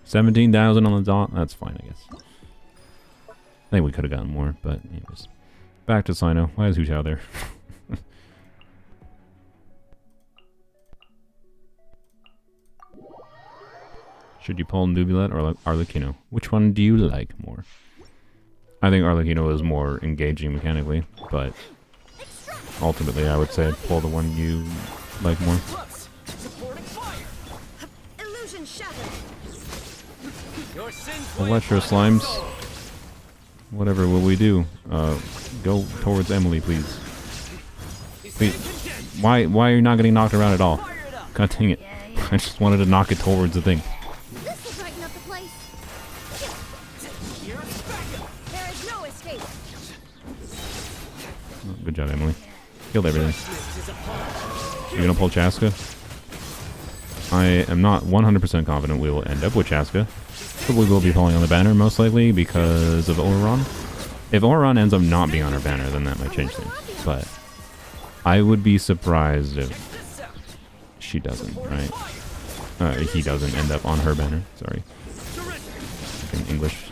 Speaker 1: 17,000 on the dot? That's fine, I guess. I think we could have gotten more, but anyways. Back to Sino. Why is Hu Tao there? Should you pull Nubulet or Arlecchino? Which one do you like more? I think Arlecchino is more engaging mechanically, but ultimately I would say I'd pull the one you like more. Electro Slimes. Whatever will we do? Go towards Emily, please. Wait, why are you not getting knocked around at all? God dang it. I just wanted to knock it towards the thing. Good job, Emily. Killed everything. You're gonna pull Chaska? I am not 100% confident we will end up with Chaska. But we will be pulling on the banner, most likely, because of Oran. If Oran ends up not being on our banner, then that might change things. But I would be surprised if she doesn't, right? He doesn't end up on her banner. Sorry. In English.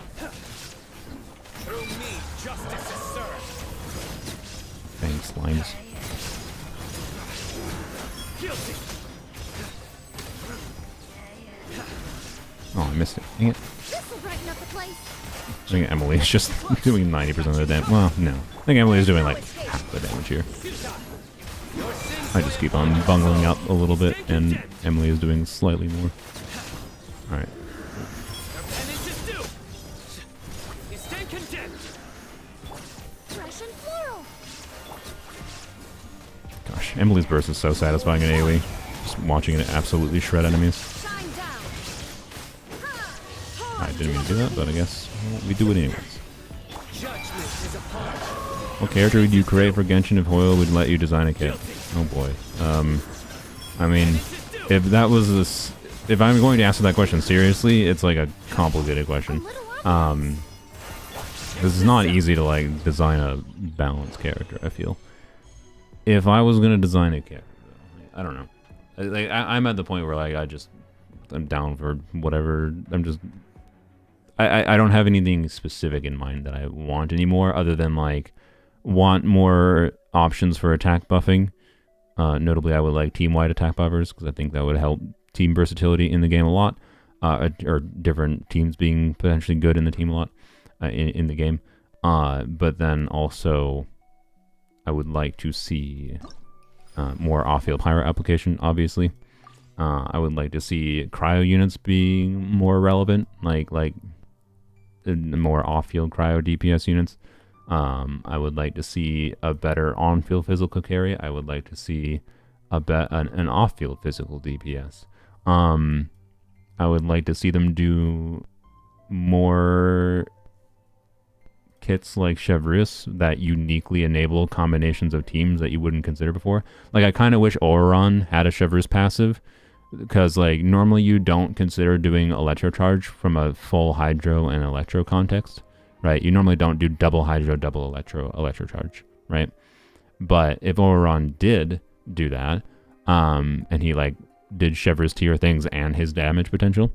Speaker 4: Through me, justice is served.
Speaker 1: Thanks, slimes.
Speaker 4: Guilty.
Speaker 1: Oh, I missed it. Dang it.
Speaker 5: This'll brighten up the place.
Speaker 1: I think Emily is just doing 90% of the damage. Well, no. I think Emily is doing like half the damage here. I just keep on bungling out a little bit, and Emily is doing slightly more. Alright.
Speaker 4: Penance is due. You stand condemned.
Speaker 5: Fresh and floral.
Speaker 1: Gosh, Emily's burst is so satisfying in AoE. Just watching it absolutely shred enemies.
Speaker 5: Shine down.
Speaker 1: I didn't mean to do that, but I guess we do it anyways.
Speaker 4: Judgment is upon us.
Speaker 1: What character would you create for Genshin if Hoyle would let you design a kit? Oh boy. I mean, if that was this, if I'm going to answer that question seriously, it's like a complicated question. This is not easy to like design a balanced character, I feel. If I was gonna design a character, I don't know. Like I'm at the point where like I'm down for whatever. I don't have anything specific in mind that I want anymore, other than like want more options for attack buffing. Notably, I would like team-wide attack buffers because I think that would help team versatility in the game a lot, or different teams being potentially good in the team a lot in the game. But then also, I would like to see more off-field pyro application. Obviously, I would like to see cryo units being more relevant, like more off-field cryo DPS units. I would like to see a better on-field physical carry. I would like to see an off-field physical DPS. I would like to see them do more kits like Chevreuse that uniquely enable combinations of teams that you wouldn't consider before. Like, I kind of wish Oron had a Chevreuse passive, because like normally you don't consider doing Electro Charge from a full Hydro and Electro context. Right, you normally don't do double Hydro, double Electro Charge, right? But if Oron did do that, and he like did Chevreuse tier things and his damage potential,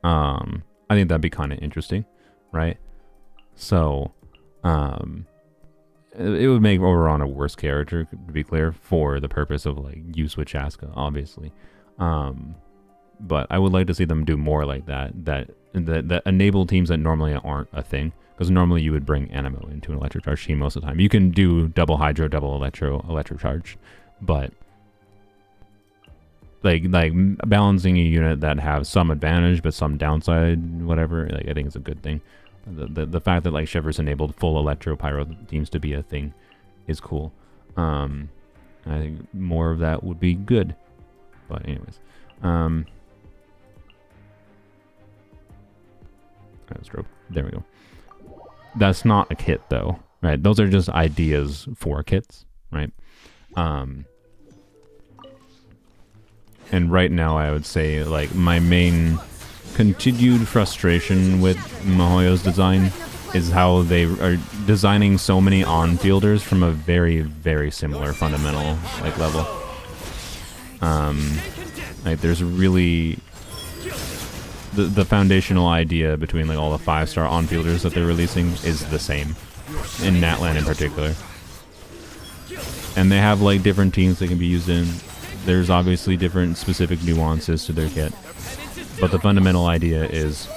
Speaker 1: I think that'd be kind of interesting, right? So, it would make Oron a worse character, to be clear, for the purpose of like you switch Aska, obviously. But I would like to see them do more like that enable teams that normally aren't a thing, because normally you would bring Animo into an Electro Charge team most of the time. You can do double Hydro, double Electro Charge, but like balancing a unit that has some advantage but some downside, whatever, like I think is a good thing. The fact that like Chevreuse enabled full Electro Pyro teams to be a thing is cool. I think more of that would be good. But anyways, there we go. That's not a kit though, right? Those are just ideas for kits, right? And right now I would say like my main continued frustration with Mihoyo's design is how they are designing so many on-fielders from a very, very similar fundamental like level. Like there's really the foundational idea between like all the 5-star on-fielders that they're releasing is the same in Natlan in particular, and they have like different teams they can be used in. There's obviously different specific nuances to their kit, but the fundamental idea is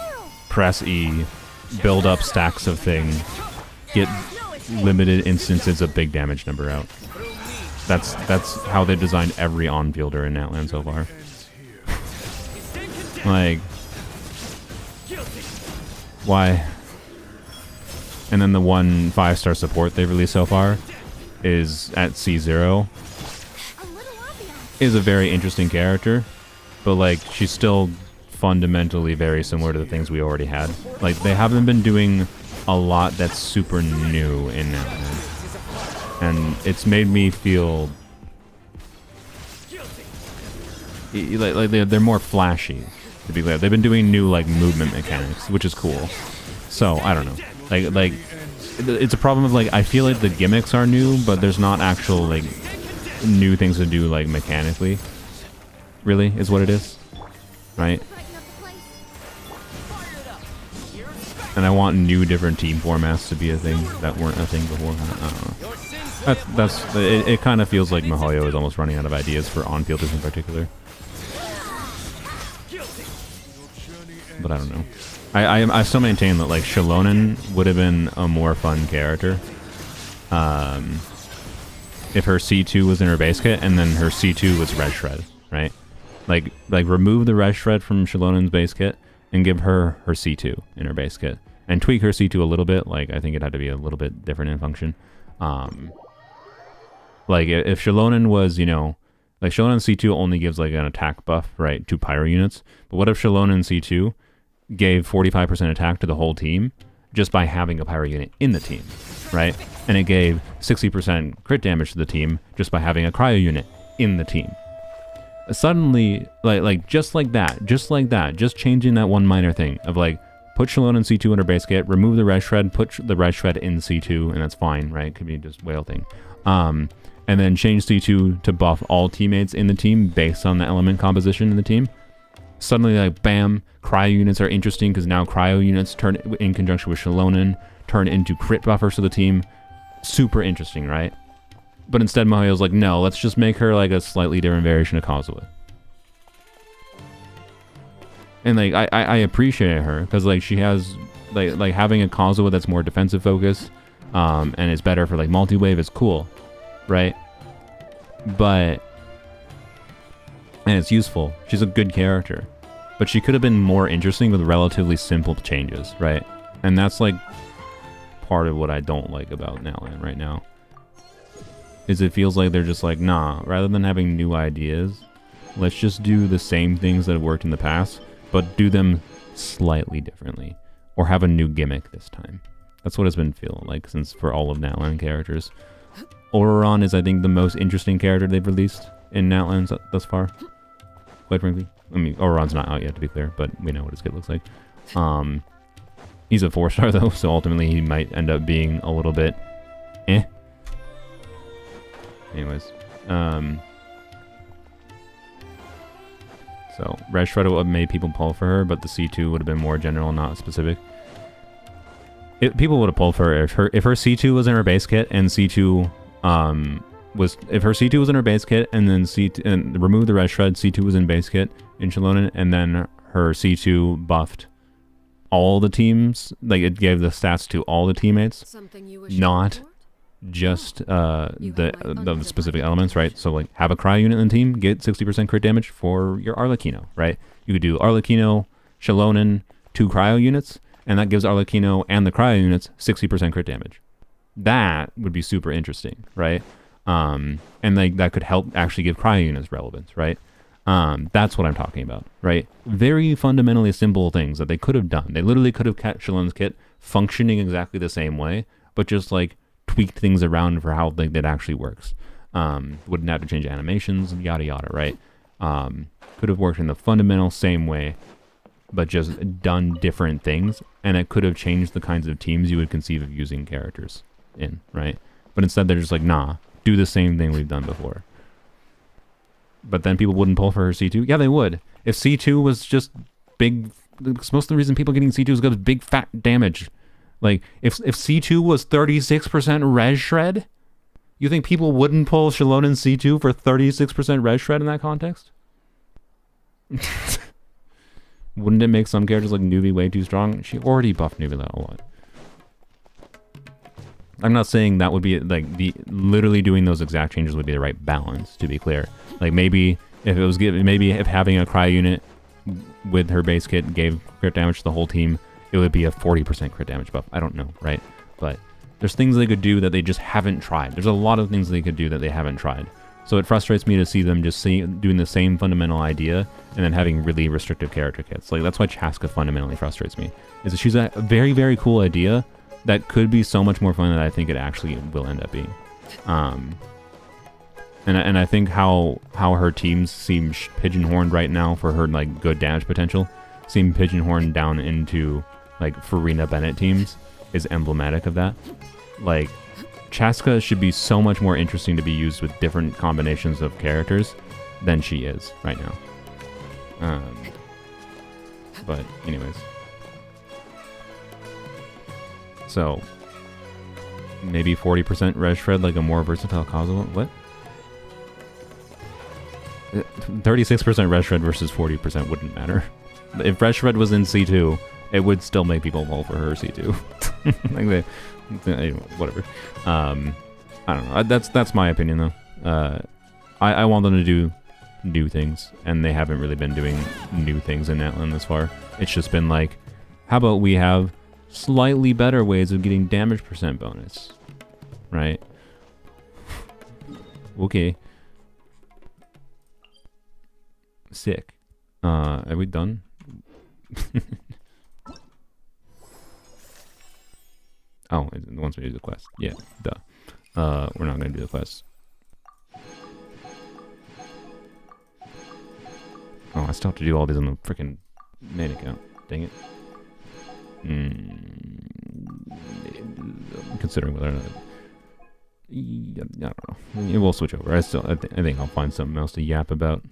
Speaker 1: press E, build up stacks of thing, get limited instances of big damage number out. That's how they designed every on-fielder in Natlan so far. Like, why? And then the one 5-star support they've released so far is at C0. Is a very interesting character, but like she's still fundamentally very similar to the things we already had. Like they haven't been doing a lot that's super new in Natlan, and it's made me feel like they're more flashy. To be clear, they've been doing new like movement mechanics, which is cool. So I don't know, like it's a problem of like I feel like the gimmicks are new, but there's not actual like new things to do like mechanically. Really, is what it is. right?
Speaker 5: Brighten up the place.
Speaker 3: Fire it up. Here's
Speaker 1: And I want new, different team formats to be a thing that weren't a thing before. I don't know.
Speaker 3: your sins.
Speaker 1: It kind of feels like Mihoyo is almost running out of ideas for on-fielders in particular.
Speaker 3: Guilty.
Speaker 1: But I don't know. I still maintain that like Shilonen would have been a more fun character. If her C2 was in her base kit and then her C2 was Red Shred, right? Like remove the Red Shred from Shilonen's base kit and give her C2 in her base kit. And tweak her C2 a little bit. Like, I think it had to be a little bit different in function. Like, if Shilonen was, you know... Like, Shilonen C2 only gives, like, an attack buff, right, to pyro units. But what if Shilonen C2 gave 45% attack to the whole team just by having a pyro unit in the team, right? And it gave 60% crit damage to the team just by having a cryo unit in the team. Suddenly, just like that, just changing that one minor thing of, like, put Shilonen C2 in her base kit, remove the Red Shred, put the Red Shred in C2, and that's fine, right? It could be just whale thing. And then change C2 to buff all teammates in the team based on the element composition in the team. Suddenly, like, bam, cryo units are interesting because now cryo units turn in conjunction with Shilonen turn into crit buffers to the team. Super interesting, right? But instead, Mihoyo's like, no, let's just make her like a slightly different variation of Kazuha. And like, I appreciate her because like she has like having a Kazuha that's more defensive focused, and is better for like multi-wave is cool, right? But and it's useful. She's a good character, but she could have been more interesting with relatively simple changes, right? And that's like part of what I don't like about Nowland right now. Is it feels like they're just like, nah, rather than having new ideas, let's just do the same things that have worked in the past, but do them slightly differently. Or have a new gimmick this time. That's what it's been feeling like since for all of Nowland characters. Auroron is, I think, the most interesting character they've released in Nowland thus far. Quite frankly. I mean, Auroron's not out yet, to be clear, but we know what his kit looks like. He's a 4-star, though, so ultimately he might end up being a little bit eh. Anyways, so Red Shred would have made people pull for her, but the C2 would have been more general, not specific. People would have pulled for her if her C2 was in her base kit and C2 if her C2 was in her base kit and then C2 and remove the Red Shred, C2 was in base kit in Shilonen, and then her C2 buffed all the teams, like it gave the stats to all the teammates,
Speaker 5: Something you wish
Speaker 1: not
Speaker 5: you
Speaker 1: just the specific elements, right? So like have a cryo unit in the team, get 60% crit damage for your Arlecchino, right? You could do Arlecchino, Shilonen, 2 cryo units, and that gives Arlecchino and the cryo units 60% crit damage. That would be super interesting, right? And like that could help actually give cryo units relevance, right? That's what I'm talking about, right? Very fundamentally simple things that they could have done. They literally could have kept Shilonen's kit functioning exactly the same way, but just like tweaked things around for how that actually works. Wouldn't have to change animations, yada yada, right? Could have worked in the fundamental same way, but just done different things, and it could have changed the kinds of teams you would conceive of using characters in, right? But instead they're just like, nah, do the same thing we've done before. But then people wouldn't pull for her C2? Yeah, they would. If C2 was just big... Most of the reason people getting C2 is because big fat damage. Like, if C2 was 36% res shred, you think people wouldn't pull Shilonen C2 for 36% res shred in that context? Wouldn't it make some characters like Nuvi way too strong? She already buffed Nuvi a lot. I'm not saying that would be like literally doing those exact changes would be the right balance, to be clear. Like maybe if it was maybe if having a cry unit with her base kit gave crit damage to the whole team, it would be a 40% crit damage buff. I don't know, right? But there's things they could do that they just haven't tried. There's a lot of things they could do that they haven't tried. So it frustrates me to see them just doing the same fundamental idea and then having really restrictive character kits. Like that's why Chaska fundamentally frustrates me. Is that she's a very, very cool idea that could be so much more fun than I think it actually will end up being. And I think how her teams seem pigeonhorned right now for her like good damage potential, seem pigeonhorned down into like Farina Bennett teams is emblematic of that. Like Chaska should be so much more interesting to be used with different combinations of characters than she is right now. But anyways. So, maybe 40% res shred, like a more versatile Kazuha. What? 36% res shred versus 40% wouldn't matter. If res shred was in C2, it would still make people fall for her C2. Whatever. I don't know. That's my opinion though. I want them to do new things, and they haven't really been doing new things in Atlan this far. It's just been like, how about we have slightly better ways of getting damage percent bonus, right? Okay. Sick. Are we done? Oh, it wants me to do the quest. Yeah, duh. We're not gonna do the quest. Oh, I still have to do all these on the freaking main account. Dang it. Considering whether or not... I don't know. We'll switch over. I think I'll find something else to yap about.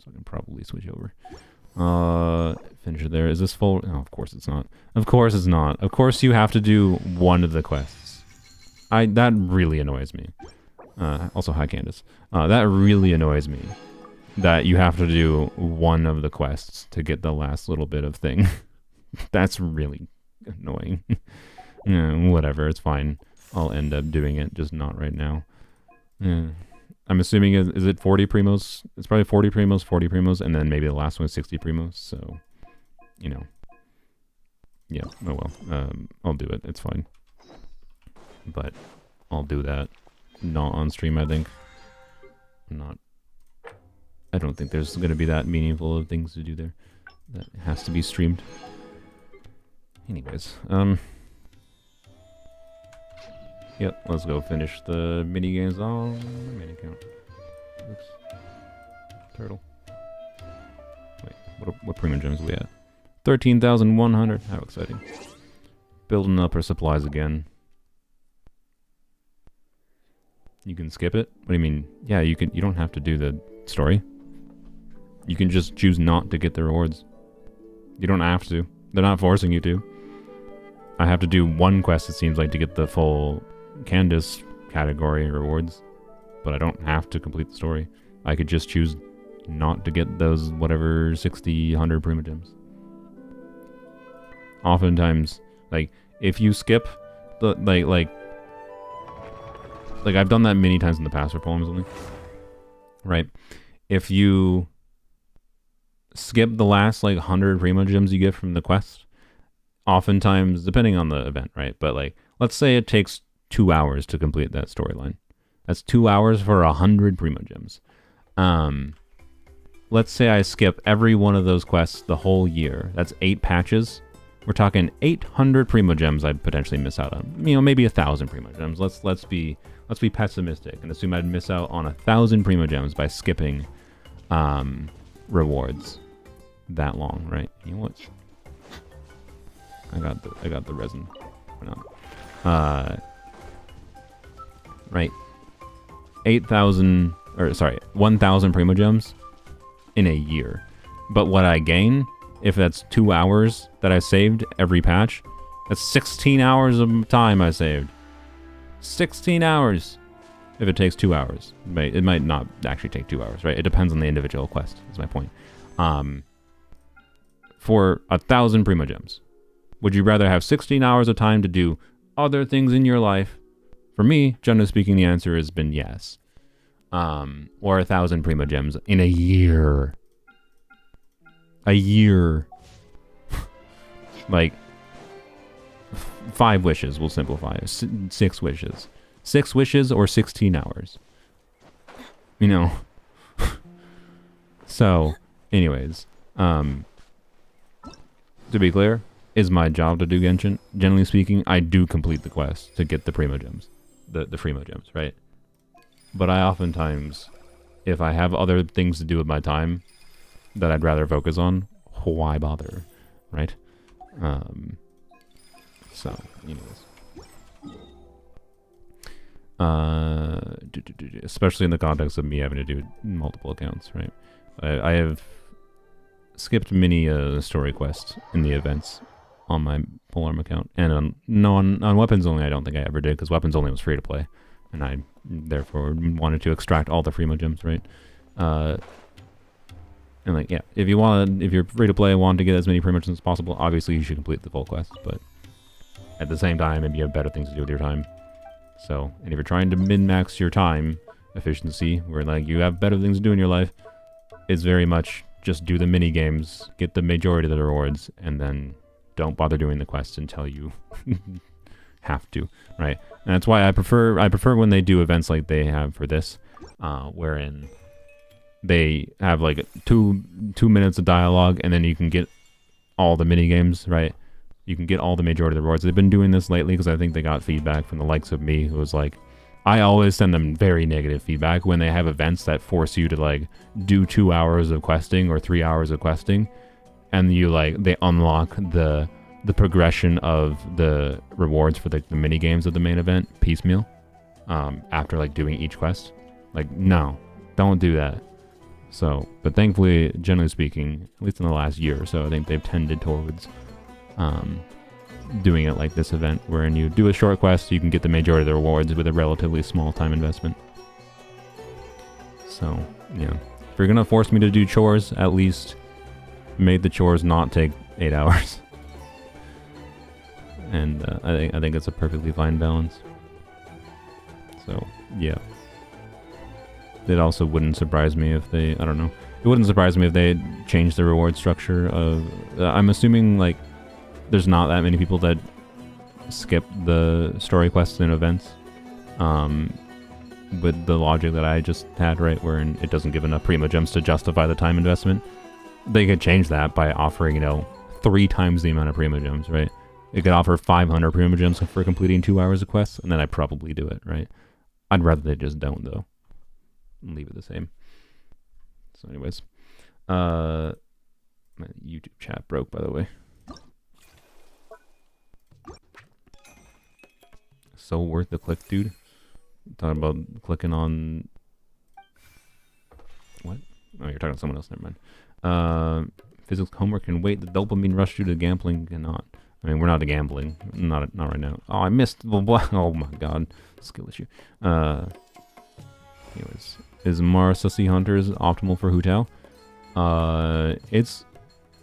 Speaker 1: So I can probably switch over. Finish it there. Is this full? Oh, of course it's not. Of course it's not. Of course you have to do one of the quests. That really annoys me. Also, hi Candace. That really annoys me. That you have to do one of the quests to get the last little bit of thing. That's really annoying. Whatever, it's fine. I'll end up doing it, just not right now. I'm assuming, is it 40 primos? It's probably 40 primos, and then maybe the last one is 60 primos, so, you know. Yeah, oh well. I'll do it, it's fine. But I'll do that. Not on stream, I think. I don't think there's going to be that meaningful of things to do there. That has to be streamed. Anyways, yep, let's go finish the mini games on the main account. Oops. Turtle. Wait, what premium gems are we at? 13,100. How exciting. Building up our supplies again. You can skip it? What do you mean? Yeah, you don't have to do the story. You can just choose not to get the rewards. You don't have to. They're not forcing you to. I have to do one quest, it seems like, to get the full Candace category rewards. But I don't have to complete the story. I could just choose not to get those, whatever, 60, 100 Prima Gems. Oftentimes, like, if you skip the, like I've done that many times in the past for poems only. Right? If you skip the last, like, 100 Prima Gems you get from the quest, oftentimes, depending on the event, right? But, like, let's say it takes 2 hours to complete that storyline. That's 2 hours for 100 Prima Gems. Let's say I skip every one of those quests the whole year. That's 8 patches. We're talking 800 Prima Gems I'd potentially miss out on. You know, maybe 1,000 Prima Gems. Let's be pessimistic and assume I'd miss out on 1,000 Prima Gems by skipping rewards that long, right? You know what? I got the resin. Why not? Right. 1,000 Prima Gems in a year. But what I gain, if that's 2 hours that I saved every patch, that's 16 hours of time I saved. 16 hours. If it takes 2 hours. It might not actually take 2 hours, right? It depends on the individual quest, is my point. For 1,000 Prima Gems, would you rather have 16 hours of time to do other things in your life? For me, generally speaking, the answer has been yes. Or 1,000 Prima Gems in a year. A year. Like, 5 wishes, we'll simplify. 6 wishes. 6 wishes or 16 hours. You know. So, anyways. To be clear, is my job to do Genshin. Generally speaking, I do complete the quest to get the Prima Gems. The Prima Gems, right? But I oftentimes, if I have other things to do with my time that I'd rather focus on, why bother, right? So, anyways. Especially in the context of me having to do multiple accounts, right? I have skipped many story quests in the events on my polearm account, and on weapons only I don't think I ever did, because weapons only was free to play, and I therefore wanted to extract all the Fremo gems, right? And like, yeah, if you're free to play and want to get as many Fremo gems as possible, obviously you should complete the full quest, but at the same time, maybe you have better things to do with your time. So, and if you're trying to min-max your time efficiency, where like you have better things to do in your life, it's very much just do the mini games, get the majority of the rewards, and then don't bother doing the quests until you have to, right? And that's why I prefer when they do events like they have for this, wherein they have like two minutes of dialogue, and then you can get all the mini games, right? You can get all the majority of the rewards. They've been doing this lately because I think they got feedback from the likes of me, who was like, I always send them very negative feedback when they have events that force you to like do 2 hours of questing or 3 hours of questing, and you like they unlock the progression of the rewards for the mini games of the main event piecemeal after like doing each quest. Like, no, don't do that. So, but thankfully, generally speaking, at least in the last year or so, I think they've tended towards doing it like this event, wherein you do a short quest, you can get the majority of the rewards with a relatively small time investment. So, yeah. If you're gonna force me to do chores, at least make the chores not take 8 hours. And I think it's a perfectly fine balance. So, yeah. It also wouldn't surprise me if they, I don't know. It wouldn't surprise me if they changed the reward structure of, I'm assuming like there's not that many people that skip the story quests and events. With the logic that I just had, right, where it doesn't give enough Primo Gems to justify the time investment. They could change that by offering, 3 times the amount of Primo Gems, right? It could offer 500 Primo Gems for completing 2 hours of quests, and then I'd probably do it, right? I'd rather they just don't, though. And leave it the same. So anyways. My YouTube chat broke, by the way. So worth the click, dude. Talking about clicking on... What? Oh, you're talking to someone else, never mind. Physics homework can wait. The dopamine rush due to gambling cannot. I mean, we're not gambling. Not right now. Oh, I missed... Oh my god. Skill issue. Anyways. Is Marsussy Hunters optimal for Hu Tao? It's...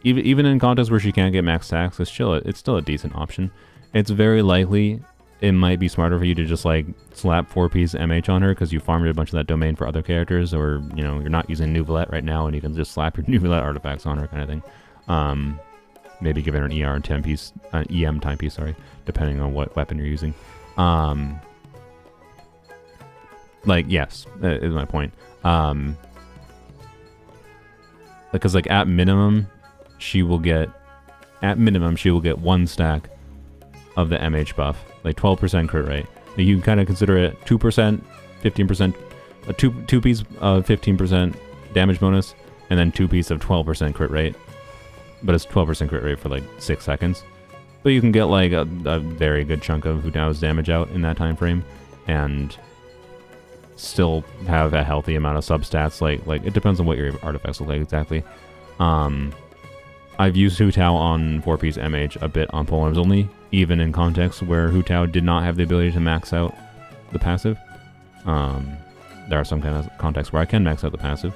Speaker 1: Even in contests where she can't get max stacks, it's still a decent option. It's very likely it might be smarter for you to just like slap 4-piece MH on her because you farmed a bunch of that domain for other characters, or you're not using Nouvelette right now and you can just slap your Nouvelette artifacts on her, kind of thing. Maybe give her an ER timepiece, an EM timepiece, sorry, depending on what weapon you're using. Like, yes, that is my point. Because like at minimum she will get 1 stack of the MH buff, like 12% crit rate. You can kind of consider it 2%, 15%, a two piece of 15% damage bonus, and then 2 piece of 12% crit rate. But it's 12% crit rate for like 6 seconds. But you can get like a very good chunk of Hu Tao's damage out in that time frame, and still have a healthy amount of substats. Like it depends on what your artifacts look like exactly. I've used Hu Tao on 4-piece MH a bit on polearms only, even in contexts where Hu Tao did not have the ability to max out the passive. There are some kind of contexts where I can max out the passive,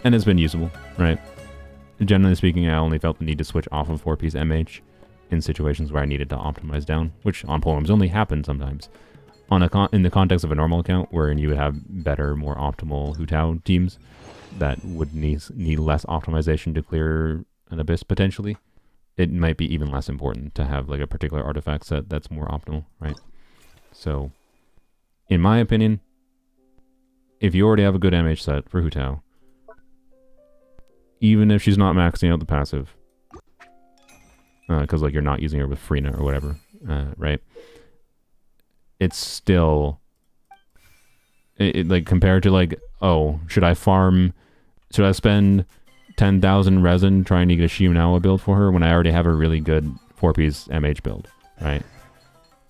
Speaker 1: and it's been usable, right? Generally speaking, I only felt the need to switch off of 4-piece MH in situations where I needed to optimize down, which on polearms only happens sometimes. In the context of a normal account, wherein you would have better, more optimal Hu Tao teams that would need less optimization to clear an abyss potentially, it might be even less important to have like a particular artifact set that's more optimal, right? So, in my opinion, if you already have a good MH set for Hu Tao, even if she's not maxing out the passive, because like you're not using her with Freena or whatever, right? It's still like compared to like, oh, should I spend 10,000 resin trying to get a Shiunawa build for her when I already have a really good 4-piece MH build, right?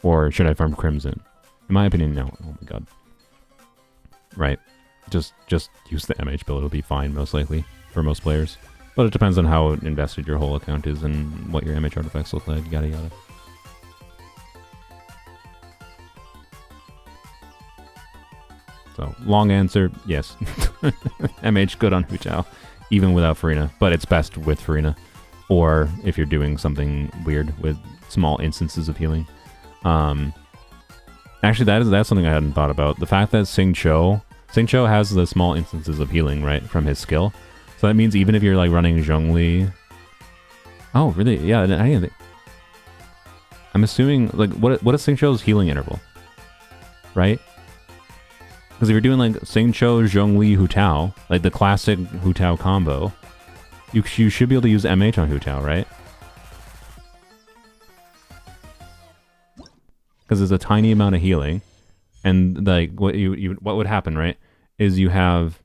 Speaker 1: Or should I farm Crimson? In my opinion, no. Oh my god. Right. Just use the MH build. It'll be fine, most likely, for most players. But it depends on how invested your whole account is and what your MH artifacts look like, yada yada. So, long answer, yes. MH good on Hu Tao, even without Farina, but it's best with Farina. Or if you're doing something weird with small instances of healing. Actually, that's something I hadn't thought about. The fact that Sing Cho has the small instances of healing, right, from his skill. So that means even if you're like running Zhongli... Oh, really? Yeah, I'm assuming, like, what is Sing Cho's healing interval? Right? Because if you're doing like Sing Cho, Zhongli, Hu Tao, like the classic Hu Tao combo, you should be able to use MH on Hu Tao, right? Because there's a tiny amount of healing, and like what would happen, right? Is you have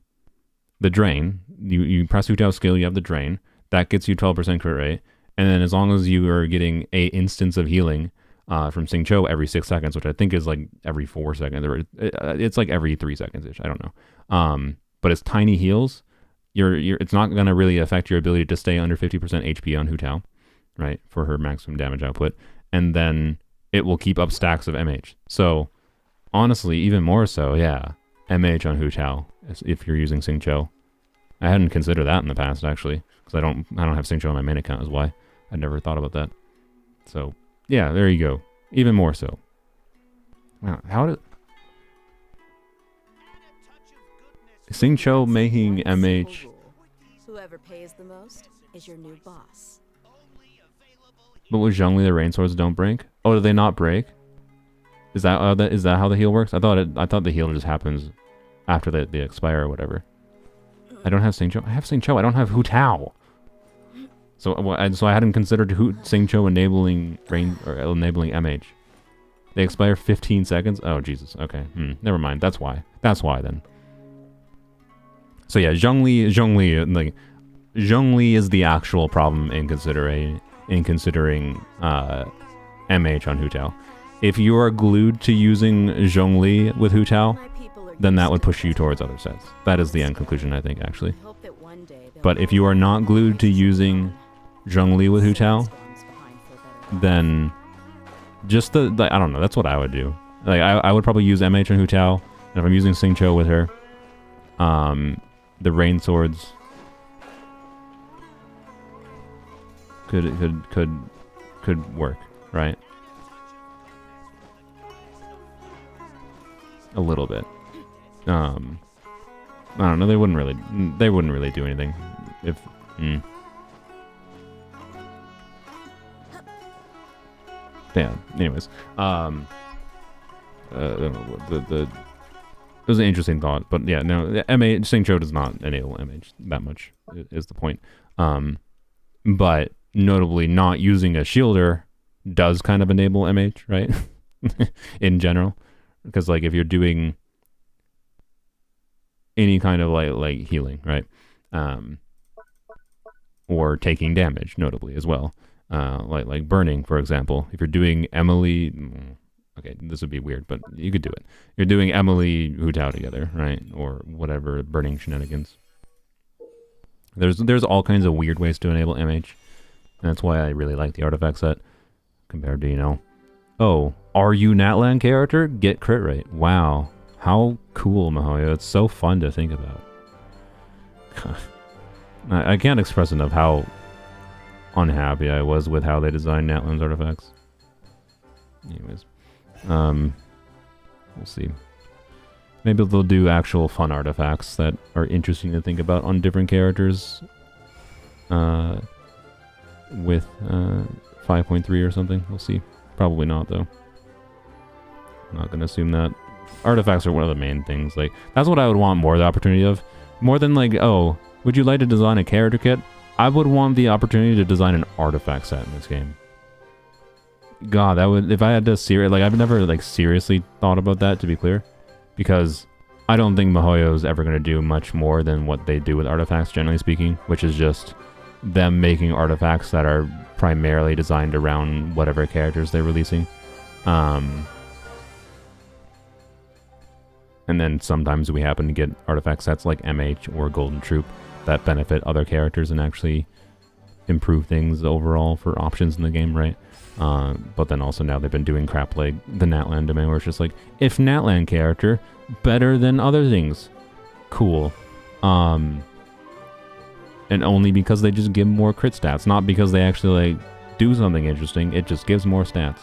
Speaker 1: the drain. You press Hu Tao skill, you have the drain. That gets you 12% crit rate, and then as long as you are getting a instance of healing from Sing Cho every 6 seconds, which I think is like every 4 seconds, or it's like every 3 seconds ish. I don't know. But it's tiny heals. It's not gonna really affect your ability to stay under 50% HP on Hu Tao, right? For her maximum damage output, and then it will keep up stacks of MH. So honestly, even more so, yeah, MH on Hu Tao if you're using Sing Cho. I hadn't considered that in the past actually, because I don't have Sing Cho on my main account, is why I never thought about that. So yeah, there you go. Even more so. Wow, how did Sing Cho making MH?
Speaker 2: Whoever pays the most is your new boss.
Speaker 1: But with Zhongli, the rain swords don't break. Oh, do they not break? Is that how the heal works? I thought the heal just happens after they expire or whatever. I don't have Sing Cho. I have Sing Cho. I don't have Hu Tao. So I hadn't considered Sing Cho enabling rain or enabling MH. They expire 15 seconds. Oh Jesus. Okay. Never mind. That's why. That's why then. So yeah, Zhongli is the actual problem in considering MH on Hu Tao. If you are glued to using Zhongli with Hu Tao, then that would push you towards other sets. That is the end conclusion, I think, actually. But if you are not glued to using Zhongli with Hu Tao, then just I don't know, that's what I would do. Like I would probably use MH on Hu Tao, and if I'm using Sing Cho with her, the rain swords could work, right? A little bit. I don't know. They wouldn't really do anything if. Yeah. Anyways, I don't know, it was an interesting thought, but yeah, no, MH Sing Cho does not enable MH that much is the point. But notably, not using a shielder does kind of enable MH, right? In general, because like if you're doing any kind of like healing, right, or taking damage, notably as well, like burning, for example. If you're doing Emily, okay, this would be weird, but you could do it. You're doing Emily Hu Tao together, right, or whatever burning shenanigans. There's all kinds of weird ways to enable MH, and that's why I really like the artifact set compared to, oh, are you Natlan character? Get crit rate. Wow. How cool, Mihoyo. It's so fun to think about. I can't express enough how unhappy I was with how they designed Natlan's artifacts. Anyways. We'll see. Maybe they'll do actual fun artifacts that are interesting to think about on different characters. With 5.3 or something. We'll see. Probably not, though. I'm not going to assume that. Artifacts are one of the main things. Like, that's what I would want more the opportunity of. More than like, oh, would you like to design a character kit? I would want the opportunity to design an artifact set in this game. God, that would, if I had to I've never seriously thought about that, to be clear, because I don't think Mihoyo's ever going to do much more than what they do with artifacts, generally speaking, which is just them making artifacts that are primarily designed around whatever characters they're releasing. And then sometimes we happen to get artifact sets like MH or Golden Troop that benefit other characters and actually improve things overall for options in the game, right? But then also now they've been doing crap like the Natlan domain, where it's just like, if Natlan character better than other things, cool. And only because they just give more crit stats, not because they actually like do something interesting. It just gives more stats.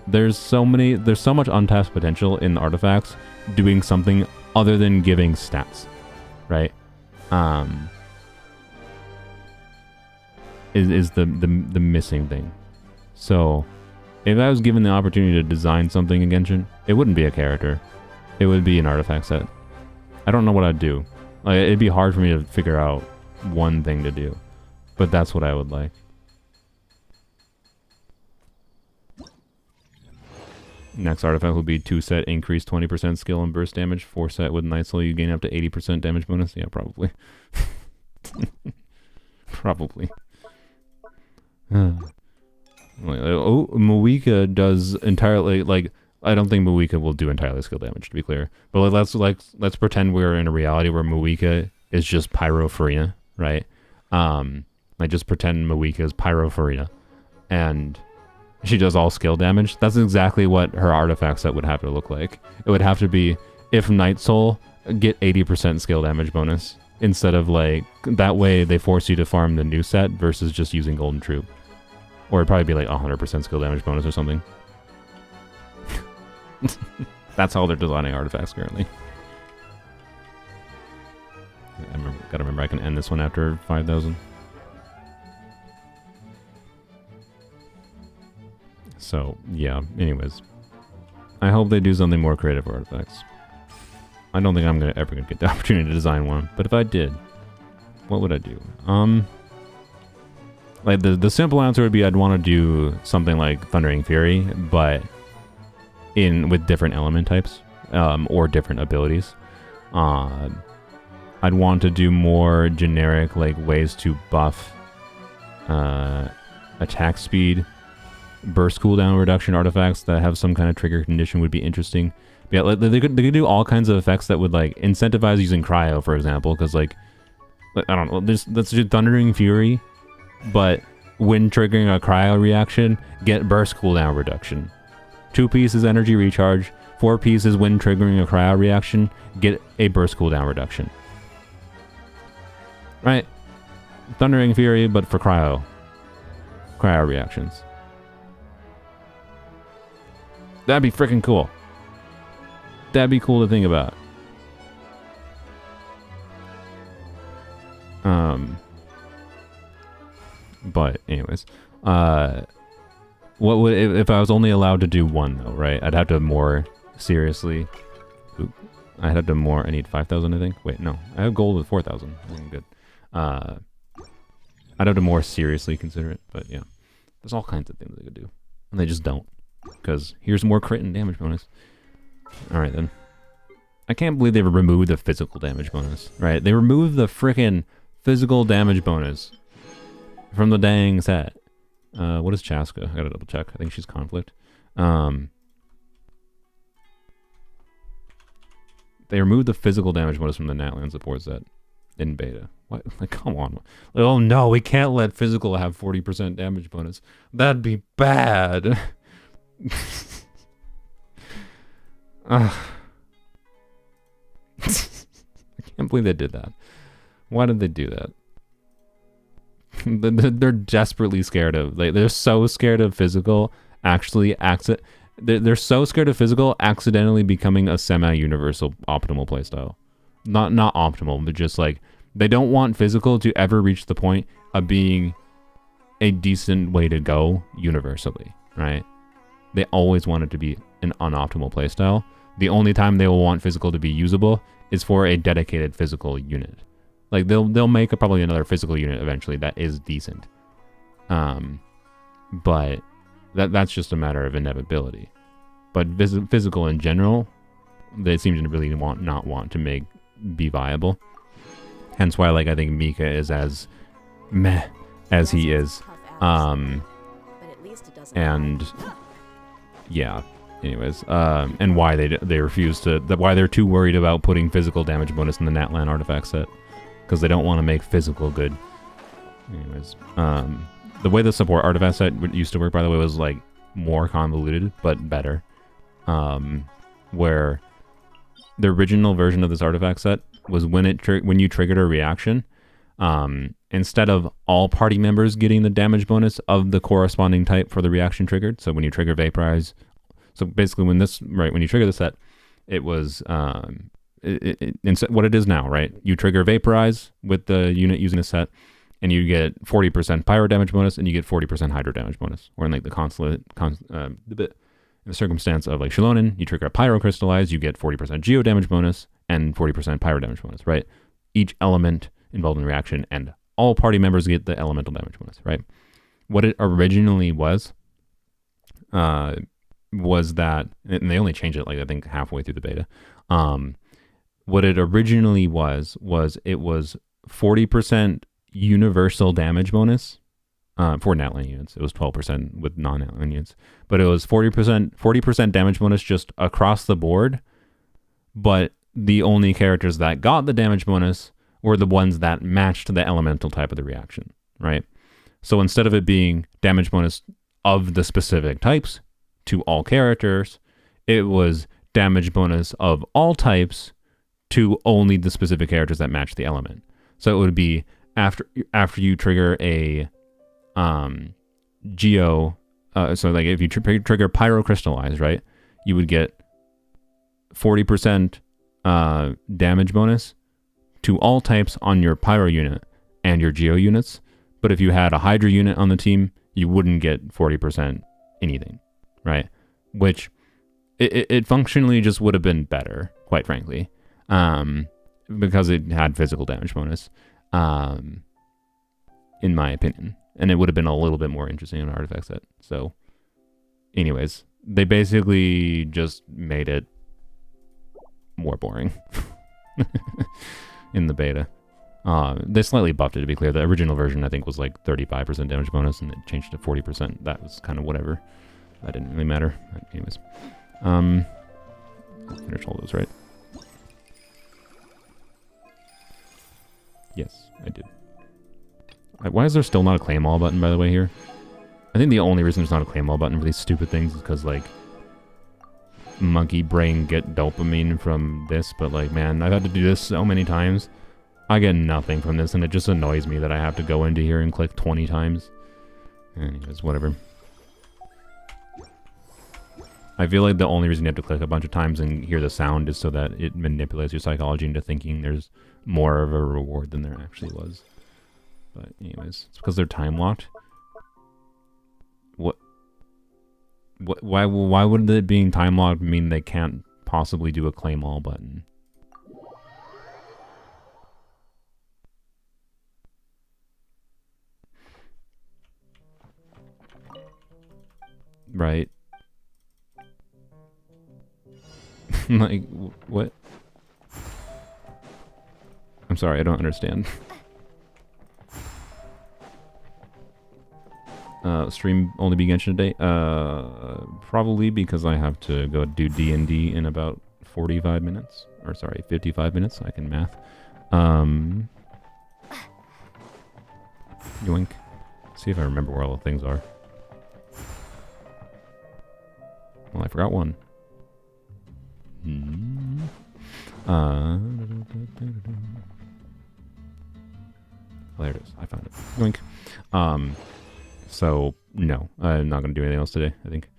Speaker 1: There's so much untapped potential in the artifacts doing something other than giving stats, right? Is the missing thing. So if I was given the opportunity to design something in Genshin, it wouldn't be a character. It would be an artifact set. I don't know what I'd do. Like, it'd be hard for me to figure out one thing to do, but that's what I would like. Next artifact would be 2 set increase 20% skill and burst damage. 4 set with Night Soul, you gain up to 80% damage bonus. Yeah, probably. Probably. Oh, Moika does entirely, like, I don't think Moika will do entirely skill damage, to be clear. But let's pretend we're in a reality where Moika is just Pyro Farina, right? Like, just pretend Moika is Pyro Farina, and she does all skill damage. That's exactly what her artifact set would have to look like. It would have to be, if Night Soul, get 80% skill damage bonus, instead of, like, that way they force you to farm the new set versus just using Golden Troop. Or it'd probably be like 100% skill damage bonus or something. That's how they're designing artifacts currently. Gotta remember I can end this one after 5,000. So, yeah, anyways. I hope they do something more creative for artifacts. I don't think I'm ever gonna get the opportunity to design one, but if I did, what would I do? Like, the simple answer would be I'd want to do something like Thundering Fury, but with different element types, or different abilities. I'd want to do more generic, like, ways to buff attack speed, burst cooldown reduction artifacts that have some kind of trigger condition would be interesting. But yeah, like, they could do all kinds of effects that would, like, incentivize using cryo, for example, because, like, I don't know, let's do Thundering Fury, but when triggering a cryo reaction, get burst cooldown reduction. 2 pieces energy recharge, 4 pieces when triggering a cryo reaction, get a burst cooldown reduction. Right? Thundering Fury, but for cryo reactions. That'd be freaking cool. That'd be cool to think about. But anyways, what would, if I was only allowed to do one though, right? I'd have to more seriously. I'd have to more. I need 5,000, I think. Wait, no, I have gold with 4,000. I'm good. I'd have to more seriously consider it. But yeah, there's all kinds of things they could do, and they just don't. Because here's more crit and damage bonus. All right then. I can't believe they removed the physical damage bonus. Right? They removed the frickin' physical damage bonus from the dang set. What is Chaska? I gotta double check. I think she's conflict. They removed the physical damage bonus from the Natlan support set in beta. What? Like, come on. Oh no, we can't let physical have 40% damage bonus. That'd be bad. I can't believe they did that. Why did they do that? They're desperately scared of, like, they're so scared of physical actually they're so scared of physical accidentally becoming a semi-universal optimal playstyle. Not optimal, but just like, they don't want physical to ever reach the point of being a decent way to go universally, right? They always want it to be an unoptimal playstyle. The only time they will want physical to be usable is for a dedicated physical unit. Like, they'll make probably another physical unit eventually that is decent. But that's just a matter of inevitability. But physical in general, they seem to really not want to be viable. Hence why, like, I think Mika is as meh as he is. And yeah, anyways, and why they refuse to, why they're too worried about putting physical damage bonus in the Natlan artifact set. because they don't want to make physical good. Anyways, the way the support artifact set used to work, by the way, was like more convoluted but better. Where the original version of this artifact set was when you triggered a reaction, instead of all party members getting the damage bonus of the corresponding type for the reaction triggered. So when you trigger Vaporize, so basically when you trigger the set, it was what it is now, right? You trigger Vaporize with the unit using a set, and you get 40% pyro damage bonus, and you get 40% hydro damage bonus. Or in like in the circumstance of like Shilonen, you trigger a pyro crystallize, you get 40% geo damage bonus and 40% pyro damage bonus, right? Each element involved in the reaction, and all party members get the elemental damage bonus, right? What it originally was that, and they only changed it like I think halfway through the beta. What it originally was it was 40% universal damage bonus for Natlan units. It was 12% with non-Natlan units, but it was 40% damage bonus just across the board. But the only characters that got the damage bonus were the ones that matched the elemental type of the reaction, right? So instead of it being damage bonus of the specific types to all characters, it was damage bonus of all types to only the specific characters that match the element. So it would be after you trigger a geo, so like if you trigger pyro crystallize, right, you would get 40% damage bonus to all types on your pyro unit and your geo units. But if you had a hydra unit on the team, you wouldn't get 40% anything, right? Which it functionally just would have been better, quite frankly, because it had physical damage bonus, in my opinion. And it would have been a little bit more interesting in an artifact set. So, anyways, they basically just made it more boring in the beta. They slightly buffed it, to be clear. The original version, I think, was like 35% damage bonus, and it changed to 40%. That was kind of whatever. That didn't really matter. But anyways, finish all those, right? Yes, I did. Why is there still not a claim all button, by the way, here? I think the only reason there's not a claim all button for these stupid things is because, like, monkey brain get dopamine from this, but, like, man, I've had to do this so many times. I get nothing from this, and it just annoys me that I have to go into here and click 20 times. Anyways, whatever. I feel like the only reason you have to click a bunch of times and hear the sound is so that it manipulates your psychology into thinking there's more of a reward than there actually was. But anyways, it's because they're time locked. Why would it being time locked mean they can't possibly do a claim all button? Right. Like, what? I'm sorry, I don't understand. Stream only be Genshin today? Probably because I have to go do D&D in about 45 minutes. Or sorry, 55 minutes. I can math. Yoink. See if I remember where all the things are. Well, I forgot one. There it is. I found it. Yoink. So no, I'm not gonna do anything else today. I think.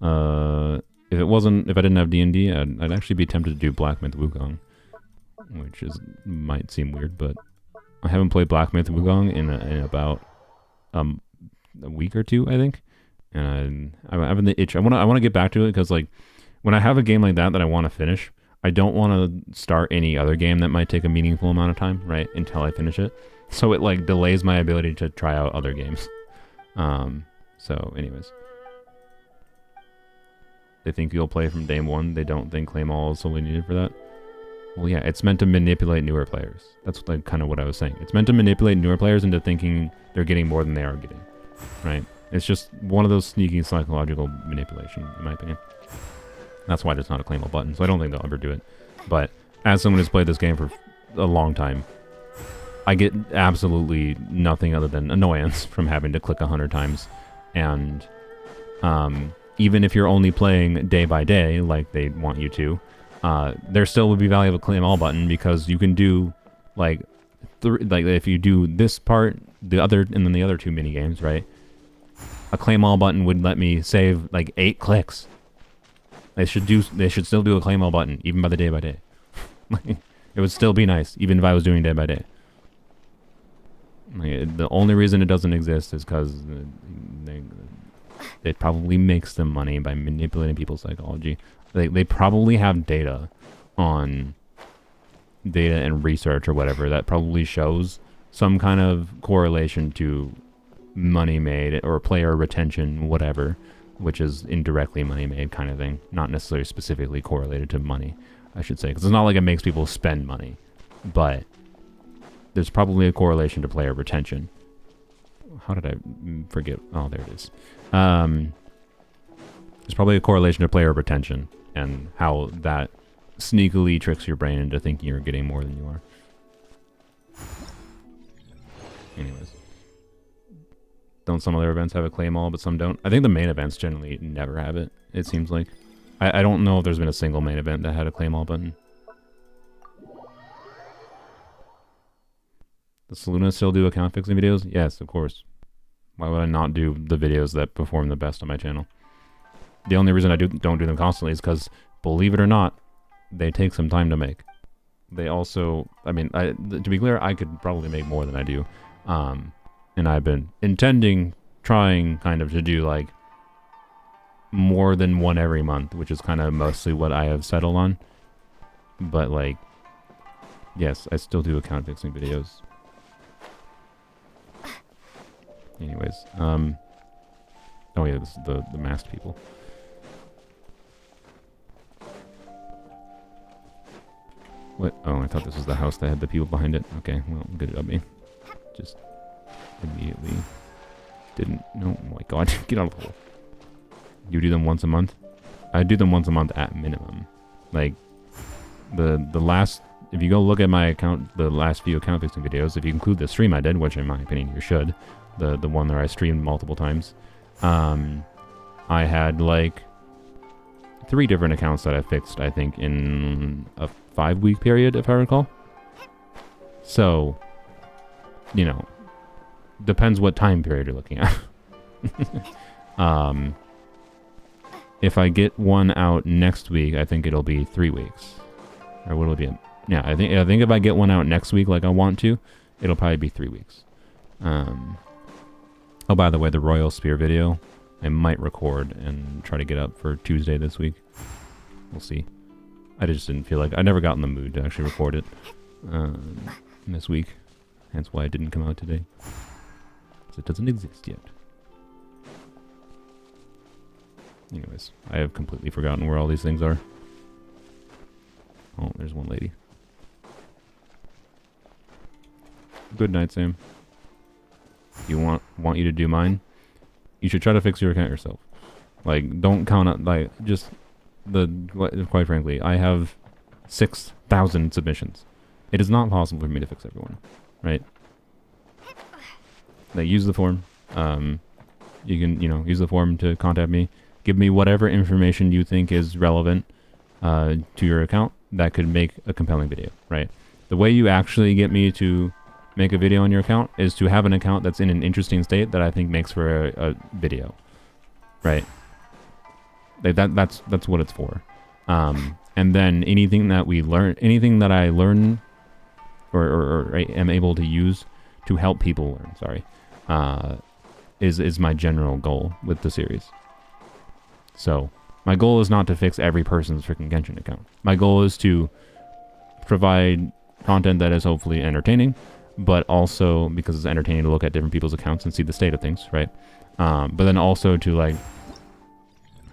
Speaker 1: If I didn't have D&D, I'd actually be tempted to do Black Myth Wukong, which might seem weird, but I haven't played Black Myth Wukong in about a week or two, I think, and I'm having the itch. I want to get back to it because, like, when I have a game like that I want to finish, I don't want to start any other game that might take a meaningful amount of time, right, until I finish it. So it, like, delays my ability to try out other games. So anyways. They think you'll play from day one. They don't think claim all is solely needed for that. Well, yeah, it's meant to manipulate newer players. That's like kind of what I was saying. It's meant to manipulate newer players into thinking they're getting more than they are getting, right? It's just one of those sneaky psychological manipulation, in my opinion. That's why there's not a claim all button, so I don't think they'll ever do it. But as someone who's played this game for a long time, I get absolutely nothing other than annoyance from having to click 100 times. And even if you're only playing day by day, like they want you to, there still would be value of a claim all button, because you can do like if you do this part, the other, and then the other 2 mini games, right? A claim all button would let me save like 8 clicks. They should still do a claim all button even by the day by day. It would still be nice even if I was doing day by day. The only reason it doesn't exist is because it probably makes them money by manipulating people's psychology. They probably have data and research or whatever that probably shows some kind of correlation to money made or player retention, whatever, which is indirectly money made kind of thing, not necessarily specifically correlated to money, I should say, because it's not like it makes people spend money, but there's probably a correlation to player retention. How did I forget? Oh, there it is. There's probably a correlation to player retention and how that sneakily tricks your brain into thinking you're getting more than you are. Anyways. Don't some other events have a claim all, but some don't? I think the main events generally never have it, it seems like. I don't know if there's been a single main event that had a claim all button. Does Saluna still do account fixing videos? Yes, of course. Why would I not do the videos that perform the best on my channel? The only reason I don't do them constantly is because, believe it or not, they take some time to make. They also, I mean, to be clear, I could probably make more than I do. And I've been trying kind of to do like more than one every month, which is kind of mostly what I have settled on. But like, yes, I still do account fixing videos. Anyways, oh yeah, this is the masked people. What? Oh, I thought this was the house that had the people behind it. Okay, well, good job, me. Just immediately didn't. No, oh my god, get out of the hole. You do them once a month? I do them once a month at minimum. Like, the last, if you go look at my account, the last few account fixing videos, if you include the stream I did, which in my opinion you should, the one that I streamed multiple times, I had like 3 different accounts that I fixed, I think, in a 5-week period, if I recall. So, you know, depends what time period you're looking at. If I get one out next week, I think it'll be 3 weeks. Or what will it be? Yeah, I think if I get one out next week like I want to, it'll probably be 3 weeks. Oh, by the way, the Royal Spear video, I might record and try to get up for Tuesday this week. We'll see. I just didn't feel like... I never got in the mood to actually record it this week. Hence why it didn't come out today. Because it doesn't exist yet. Anyways, I have completely forgotten where all these things are. Oh, there's one lady. Good night, Sam. You want you to do mine? You should try to fix your account yourself. Like, don't count on, like, just quite frankly, I have 6,000 submissions. It is not possible for me to fix everyone, right? Like, use the form. You can, use the form to contact me. Give me whatever information you think is relevant to your account that could make a compelling video, right? The way you actually get me to make a video on your account is to have an account that's in an interesting state that I think makes for a video, right? Like that's what it's for. And then anything that I learn or am able to use to help people learn, is my general goal with the series. So my goal is not to fix every person's freaking Genshin account. My goal is to provide content that is hopefully entertaining, but also because it's entertaining to look at different people's accounts and see the state of things, right? But then also to like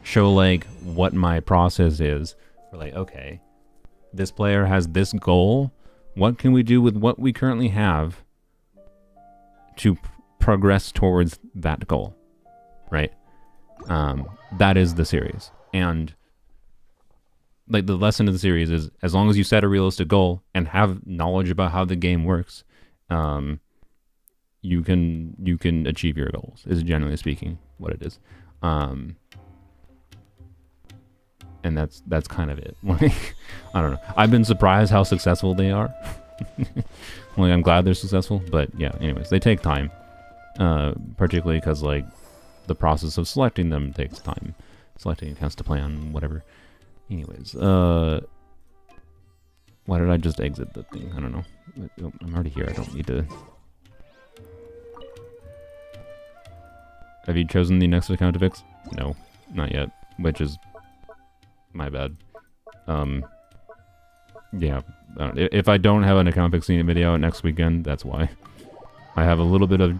Speaker 1: show like what my process is. We're like, okay, this player has this goal. What can we do with what we currently have to progress towards that goal, right? That is the series. And like the lesson of the series is, as long as you set a realistic goal and have knowledge about how the game works you can achieve your goals, is generally speaking what it is. And that's kind of it. Like, I don't know. I've been surprised how successful they are. Like, I'm glad they're successful, but yeah, anyways, they take time. Particularly because, like, the process of selecting them takes time. Selecting accounts to play on, whatever. Anyways, why did I just exit the thing? I don't know. I'm already here. I don't need to... Have you chosen the next account to fix? No, not yet. Which is my bad. Yeah. If I don't have an account fixing video next weekend, that's why. I have a little bit of...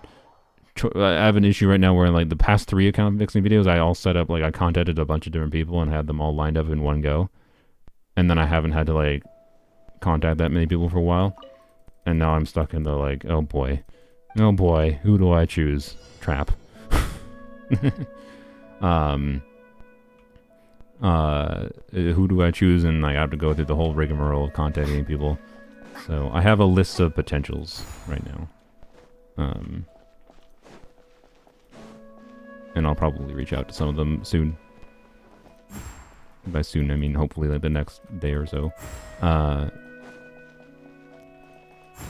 Speaker 1: I have an issue right now where, like, the past 3 account fixing videos, I all set up, like, I contacted a bunch of different people and had them all lined up in one go. And then I haven't had to, like, contact that many people for a while. And now I'm stuck in the, like, oh boy, who do I choose? Trap. Who do I choose? And I have to go through the whole rigmarole of contacting people. So I have a list of potentials right now. And I'll probably reach out to some of them soon. By soon, I mean hopefully like the next day or so.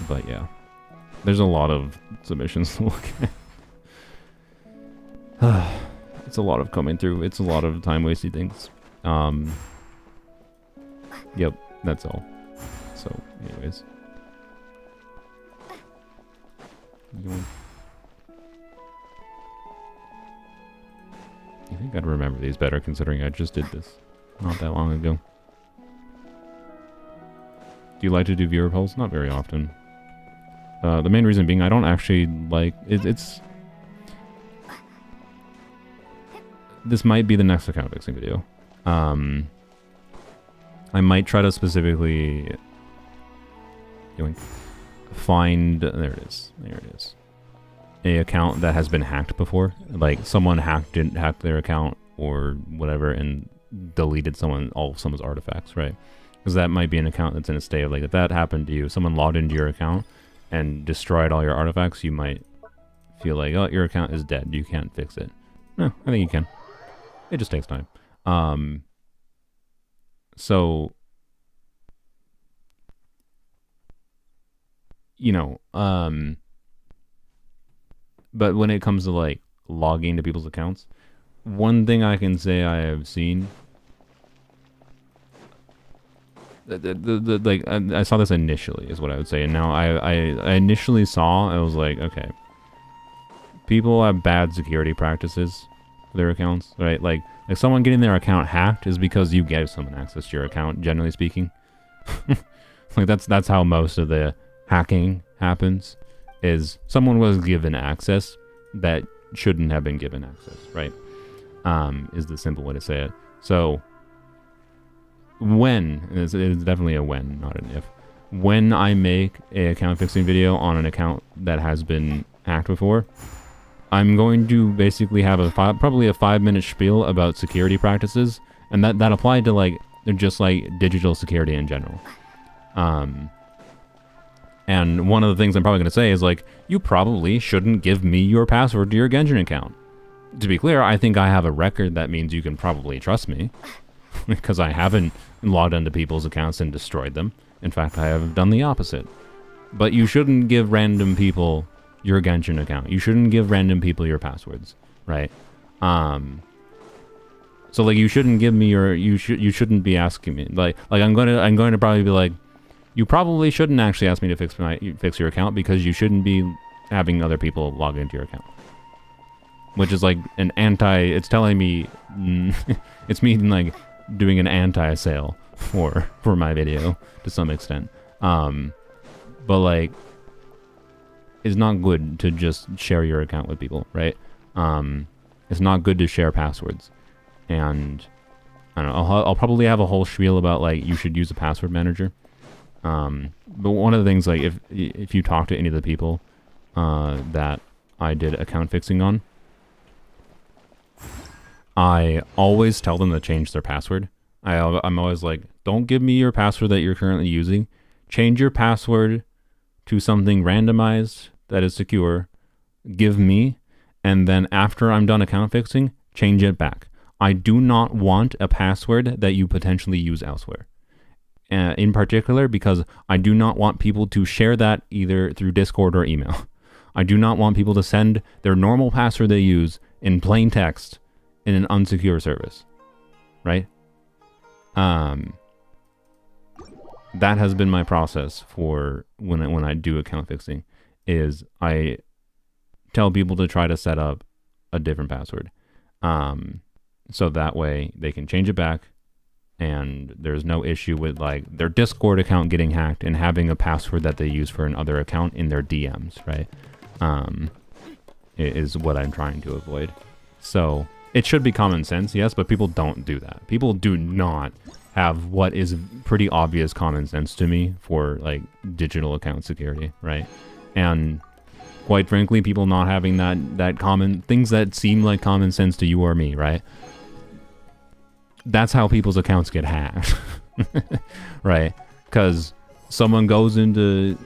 Speaker 1: But yeah, there's a lot of submissions to look at. It's a lot of coming through. It's a lot of time-wasting things. Yep, that's all. So, anyways. I think I'd remember these better considering I just did this not that long ago. Do you like to do viewer polls? Not very often. The main reason being I don't actually like... It's... This might be the next account fixing video. I might try to specifically... find... There it is. There it is. A account that has been hacked before. Like, someone hacked their account or whatever and deleted all of someone's artifacts, right? Because that might be an account that's in a state of, like, if that happened to you, someone logged into your account and destroyed all your artifacts, you might feel like, oh, your account is dead. You can't fix it. No, I think you can. It just takes time. So, you know, but when it comes to, like, logging to people's accounts, one thing I can say I have seen... like, I saw this initially, is what I would say. And now I initially saw, I was like, okay. People have bad security practices for their accounts, right? Like someone getting their account hacked is because you gave someone access to your account, generally speaking. Like, that's how most of the hacking happens. Is someone was given access that shouldn't have been given access, right? Is the simple way to say it. So, it's definitely a when, not an if. When I make a account fixing video on an account that has been hacked before, I'm going to basically have probably a 5-minute spiel about security practices, and that applied to, like, they're just like digital security in general. And one of the things I'm probably going to say is, like, you probably shouldn't give me your password to your Genshin account. To be clear, I think I have a record that means you can probably trust me. Because I haven't logged into people's accounts and destroyed them. In fact, I have done the opposite. But you shouldn't give random people your Genshin account. You shouldn't give random people your passwords, right? So, like, you shouldn't give me your... You shouldn't be asking me. Like I'm going to probably be like, you probably shouldn't actually ask me to fix your account because you shouldn't be having other people log into your account. Which is like an it's telling me, it's me like doing an anti-sale for my video to some extent. But like, it's not good to just share your account with people, right? It's not good to share passwords. And I don't know, I'll probably have a whole spiel about, like, you should use a password manager. But one of the things, like, if you talk to any of the people that I did account fixing on, I always tell them to change their password. I'm always like, don't give me your password that you're currently using. Change your password to something randomized that is secure, give me, and then after I'm done account fixing, change it back. I do not want a password that you potentially use elsewhere. In particular, because I do not want people to share that either through Discord or email. I do not want people to send their normal password they use in plain text in an unsecure service, right? That has been my process for when I do account fixing, is I tell people to try to set up a different password, so that way they can change it back, and there's no issue with like their Discord account getting hacked and having a password that they use for another account in their DMs, right? Is what I'm trying to avoid. So it should be common sense, yes, but people don't do that. People do not have what is pretty obvious common sense to me for like digital account security, right? And quite frankly, people not having that common things that seem like common sense to you or me, right? That's how people's accounts get hacked, right? Because someone goes into,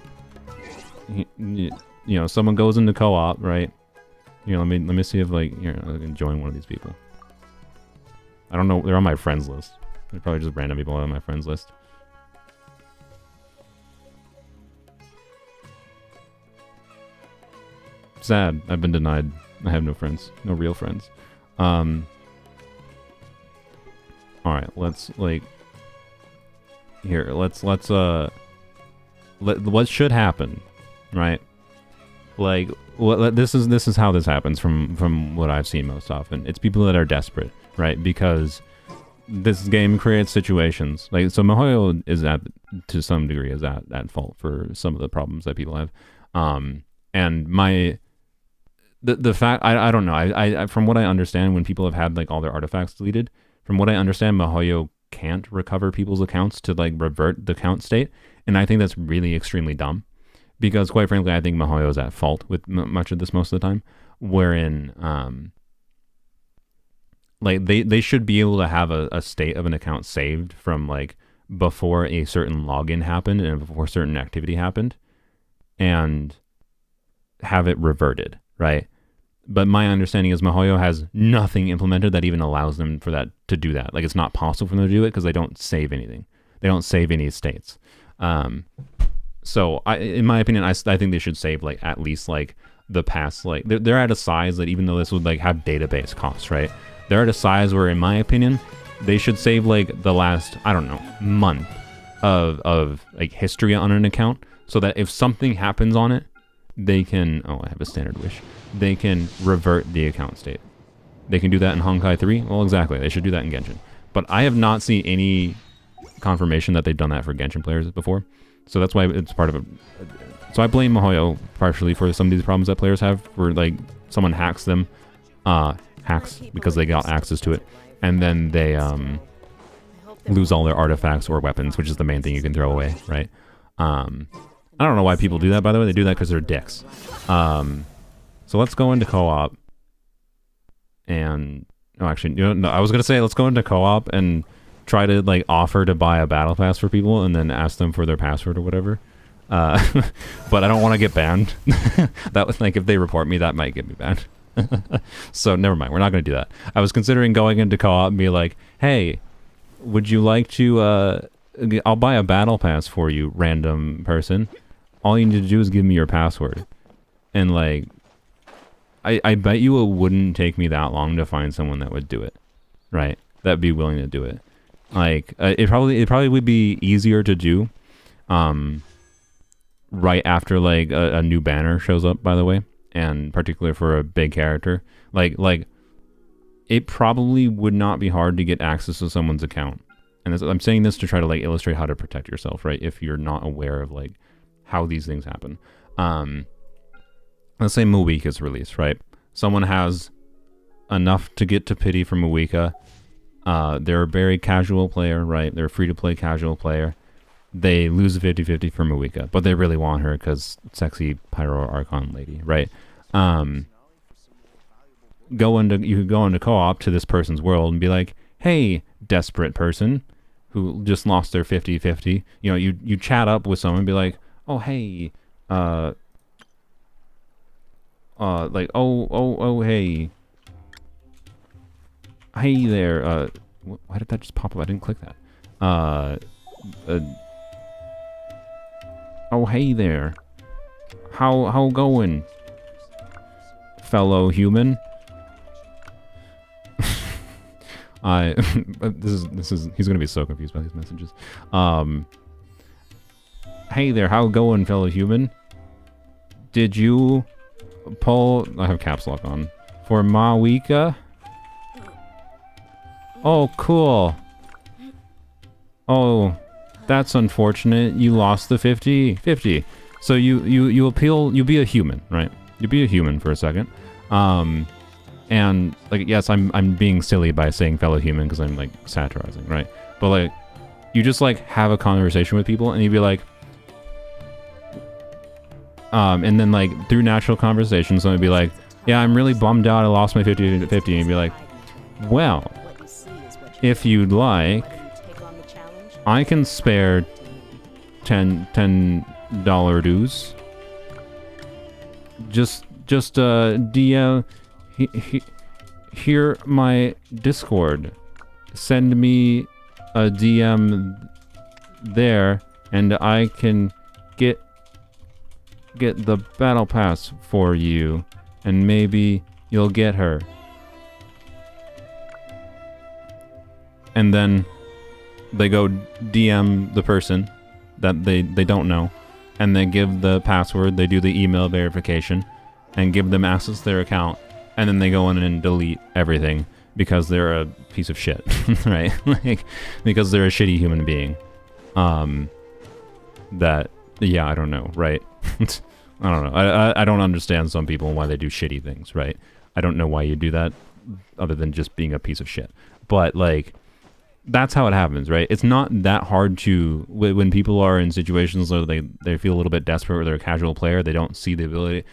Speaker 1: someone goes into co-op, right? Let me see if like I can join one of these people. I don't know, they're on my friends list. They're probably just random people on my friends list. Sad. I've been denied. I have no friends. No real friends. Alright, let's what should happen, right? Like, this is how this happens from what I've seen most often. It's people that are desperate, right? Because this game creates situations like, so Mihoyo is to some degree at fault for some of the problems that people have, and the fact, I don't know, I from what I understand, when people have had like all their artifacts deleted, from what I understand, Mihoyo can't recover people's accounts to like revert the account state, and I think that's really extremely dumb, because quite frankly I think Mihoyo is at fault with much of this most of the time, wherein like they should be able to have a state of an account saved from like before a certain login happened and before certain activity happened, and have it reverted, right? But my understanding is Mihoyo has nothing implemented that even allows them for that to do that. Like, it's not possible for them to do it because they don't save anything. They don't save any states. So in my opinion, I think they should save like at least like the past, like they're at a size that even though this would like have database costs, right? They're at a size where, in my opinion, they should save like the last, I don't know, month of like history on an account, so that if something happens on it, they can, oh, I have a standard wish, they can revert the account state. They can do that in Honkai 3. Well, exactly. They should do that in Genshin. But I have not seen any confirmation that they've done that for Genshin players before. So that's why it's part of a... So I blame Mihoyo partially for some of these problems that players have, where like someone hacks them, hacks because they got access to it, and then they lose all their artifacts or weapons, which is the main thing you can throw away, right? I don't know why people do that, by the way. They do that because they're dicks. So let's go into co-op. And... Oh, actually, no, I was going to say let's go into co-op and try to like offer to buy a battle pass for people and then ask them for their password or whatever. But I don't want to get banned. That was like, if they report me, that might get me banned. So never mind. We're not going to do that. I was considering going into co-op and be like, hey, would you like to... I'll buy a battle pass for you, random person. All you need to do is give me your password. And like, I bet you it wouldn't take me that long to find someone that would do it, right? That'd be willing to do it. Like, it probably would be easier to do, right after like a new banner shows up, by the way, and particularly for a big character. Like, it probably would not be hard to get access to someone's account. And I'm saying this to try to like illustrate how to protect yourself, right? If you're not aware of like how these things happen. Let's say Mawika's released, right? Someone has enough to get to pity for Mawika. They're a very casual player, right? They're a free-to-play casual player. They lose a 50-50 for Mawika, but they really want her because sexy Pyro Archon lady, right? You could go into co-op to this person's world and be like, hey, desperate person who just lost their 50-50. You chat up with someone and be like, oh, hey, like, oh, hey. Hey there, why did that just pop up? I didn't click that. Oh, hey there. How going, fellow human? This is he's gonna be so confused by these messages. Hey there, how going, fellow human? Did you pull? I have caps lock on for Mawika. Oh, cool. Oh, that's unfortunate. You lost the 50. So you appeal. You be a human, right? You be a human for a second. And like, yes, I'm being silly by saying fellow human because I'm like satirizing, right? But like, you just like have a conversation with people and you'd be like, and then like through natural conversation, someone would be like, yeah, I'm really bummed out. I lost my 50 to 50. And you'd be like, well, if you'd like, I can spare $10 dues. Just DM here my Discord. Send me a DM there, and I can get the battle pass for you, and maybe you'll get her. And then they go DM the person that they don't know, and they give the password, they do the email verification, and give them access to their account, and then they go in and delete everything because they're a piece of shit, right? Like, because they're a shitty human being. That, yeah, I don't know, right? I don't know. I don't understand some people and why they do shitty things, right? I don't know why you do that other than just being a piece of shit. But, like, that's how it happens, right? It's not that hard to, when people are in situations where they feel a little bit desperate or they're a casual player, they don't see the ability,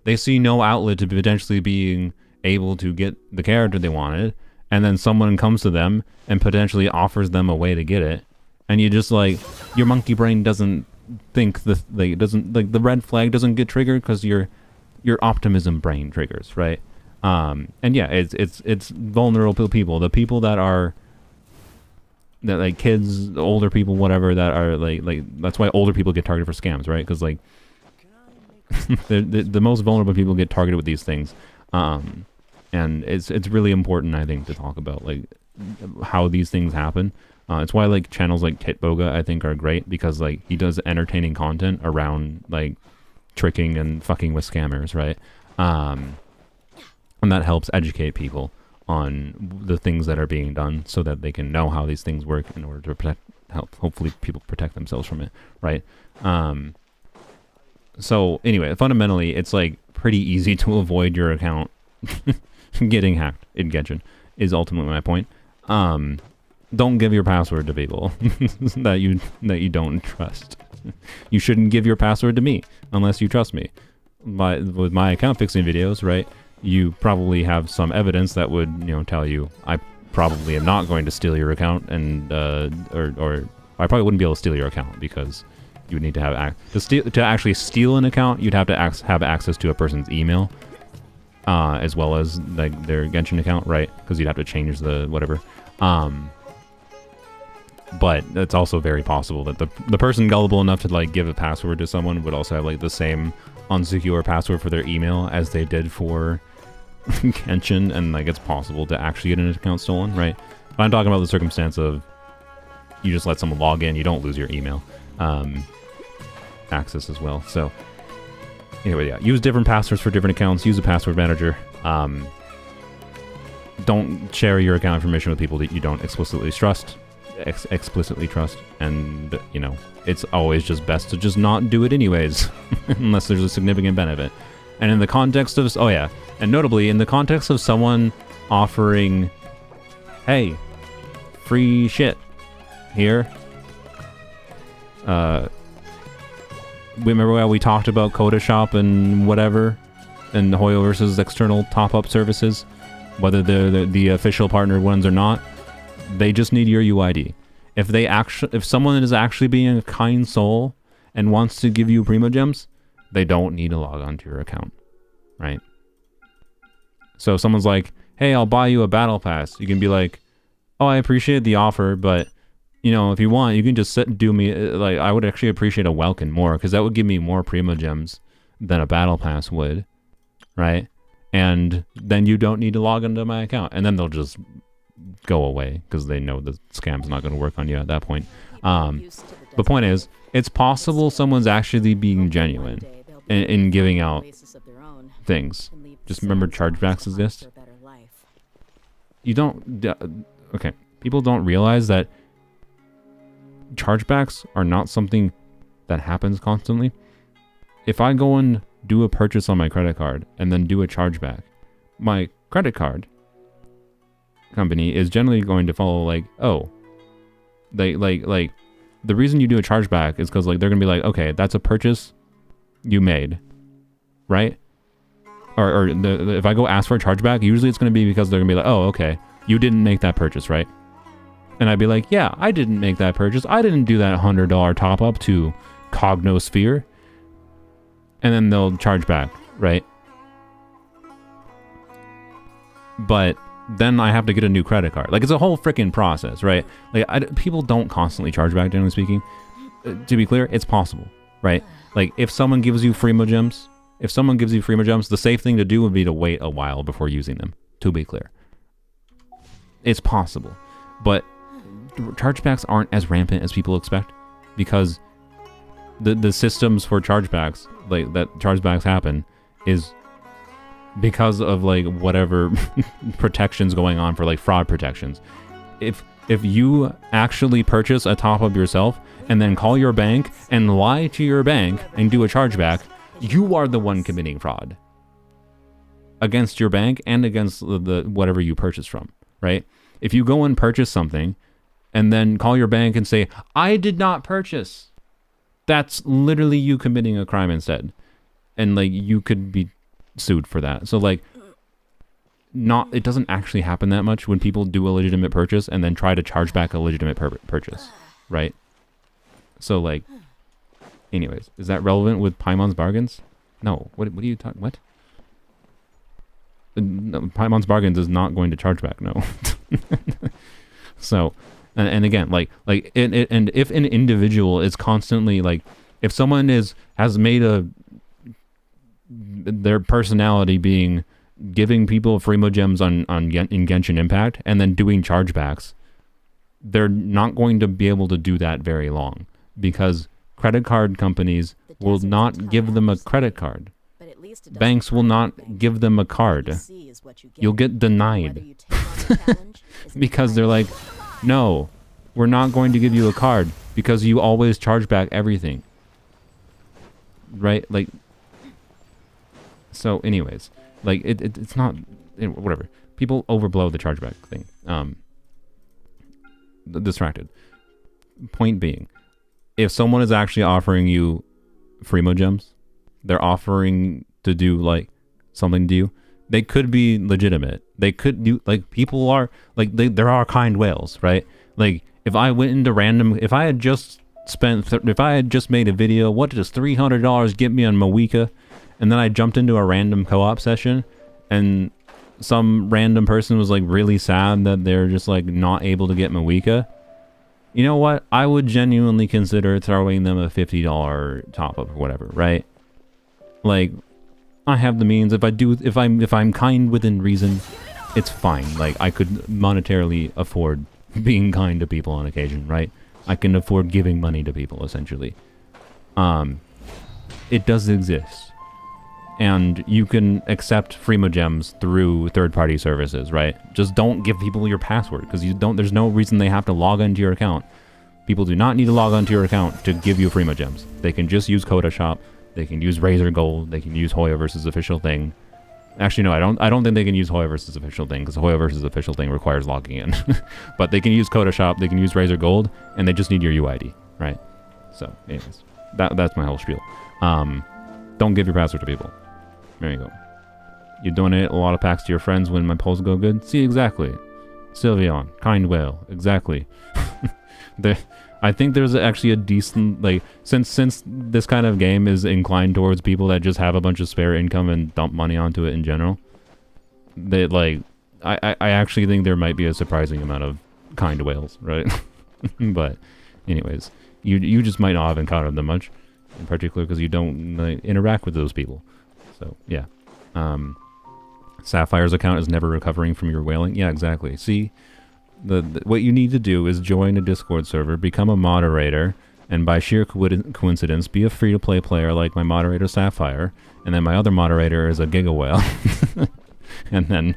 Speaker 1: they see no outlet to potentially being able to get the character they wanted, and then someone comes to them and potentially offers them a way to get it, and you just like, your monkey brain doesn't think the red flag doesn't get triggered because your optimism brain triggers, right? And yeah, it's vulnerable people, the people that are that like kids, older people, whatever, that are like that's why older people get targeted for scams, right? Because like the most vulnerable people get targeted with these things, and it's really important, I think, to talk about like how these things happen. It's why like channels like Titboga, I think, are great, because like he does entertaining content around like tricking and fucking with scammers, right? And that helps educate people on the things that are being done so that they can know how these things work in order to hopefully people protect themselves from it, right? So anyway, fundamentally, it's like pretty easy to avoid your account getting hacked in Genshin, is ultimately my point. Don't give your password to people that you don't trust. You shouldn't give your password to me unless you trust me. With my account fixing videos, right? You probably have some evidence that would, tell you I probably am not going to steal your account, and or I probably wouldn't be able to steal your account, because you would need to have to actually steal an account. You'd have to have access to a person's email, as well as like their Genshin account, right? Because you'd have to change the whatever. But it's also very possible that the person gullible enough to like give a password to someone would also have like the same unsecure password for their email as they did for Genshin, and like it's possible to actually get an account stolen, right? But I'm talking about the circumstance of you just let someone log in, you don't lose your email access as well. So anyway, yeah, use different passwords for different accounts. Use a password manager. Don't share your account information with people that you don't explicitly trust. And it's always just best to just not do it anyways, unless there's a significant benefit. And in the context of, and notably in the context of someone offering, hey, free shit here. Remember how we talked about Coda Shop and whatever, and Hoyo versus external top-up services, whether they're the official partner ones or not. They just need your UID. If someone is actually being a kind soul and wants to give you Primo Gems, they don't need to log onto your account, right? So if someone's like, hey, I'll buy you a battle pass, you can be like, oh, I appreciate the offer, but you know, if you want, you can just sit and do me, like, I would actually appreciate a Welkin more, because that would give me more Primo Gems than a battle pass would, right? And then you don't need to log into my account, and then they'll just go away because they know the scam's not going to work on you at that point. The point is, it's possible someone's actually being genuine in giving out things. Just remember, chargebacks exist. You don't, okay, people don't realize that chargebacks are not something that happens constantly. If I go and do a purchase on my credit card and then do a chargeback, my credit card company is generally going to follow like, oh, they like the reason you do a chargeback is because like they're gonna be like, okay, that's a purchase you made, right? Or if I go ask for a chargeback, usually it's gonna be because they're gonna be like, oh, okay, you didn't make that purchase, right? And I'd be like, yeah, I didn't make that purchase. I didn't do that $100 top up to Cognosphere. And then they'll charge back, right? But then I have to get a new credit card. Like, it's a whole freaking process, right? Like, people don't constantly charge back, generally speaking. To be clear, it's possible, right? Like, if someone gives you Primo Gems, the safe thing to do would be to wait a while before using them, to be clear. It's possible. But chargebacks aren't as rampant as people expect, because the systems for chargebacks, like that chargebacks happen, is because of like whatever protections going on for like fraud protections. If you actually purchase a top up yourself and then call your bank and lie to your bank and do a chargeback, you are the one committing fraud against your bank and against the whatever you purchased from, right? If you go and purchase something and then call your bank and say, I did not purchase, that's literally you committing a crime instead. And like, you could be sued for that. So like, it doesn't actually happen that much when people do a legitimate purchase and then try to charge back a legitimate purchase, right? So like, anyways, is that relevant with Paimon's bargains? No. What are you talking? What? No, Paimon's bargains is not going to charge back. No. So, and again, like, and if an individual is constantly like, if someone has made their personality being giving people Primo Gems in Genshin Impact and then doing chargebacks, they're not going to be able to do that very long, because credit card companies will not give them a credit card. Banks will not give them a card. You'll get denied because they're like, no, we're not going to give you a card because you always charge back everything. Right? Like, so anyways, like it's not, whatever. People overblow the chargeback thing. Distracted. Point being, if someone is actually offering you Primo Gems, they're offering to do like something to you, they could be legitimate. They could do, like, people are like, there are kind whales, right? Like, if I went into random, if I had just made a video, what does $300 get me on Mawika, and then I jumped into a random co-op session and some random person was like really sad that they're just like not able to get Mawika, you know what? I would genuinely consider throwing them a $50 top up or whatever, right? Like, I have the means. If I'm kind within reason, it's fine. Like, I could monetarily afford being kind to people on occasion, right? I can afford giving money to people, essentially. It does exist. And you can accept Primo Gems through third-party services, right? Just don't give people your password, because there's no reason they have to log into your account. People do not need to log onto your account to give you Primo Gems. They can just use Coda Shop. They can use Razor Gold. They can use Hoya versus Official Thing. Actually, no, I don't think they can use Hoya versus Official Thing, because Hoya versus Official Thing requires logging in. But they can use Coda Shop. They can use Razor Gold, and they just need your UID, right? So, anyways, that's my whole spiel. Don't give your password to people. There you go. You donate a lot of packs to your friends when my polls go good. See, exactly. Sylveon, kind whale, exactly. I think there's actually a decent, like, since this kind of game is inclined towards people that just have a bunch of spare income and dump money onto it in general, that, like, I actually think there might be a surprising amount of kind whales, right? But anyways, you just might not have encountered them much, in particular because you don't interact with those people. So yeah, Sapphire's account is never recovering from your whaling. Yeah, exactly. See, what you need to do is join a Discord server, become a moderator, and by sheer coincidence, be a free-to-play player like my moderator Sapphire, and then my other moderator is a Giga Whale, and then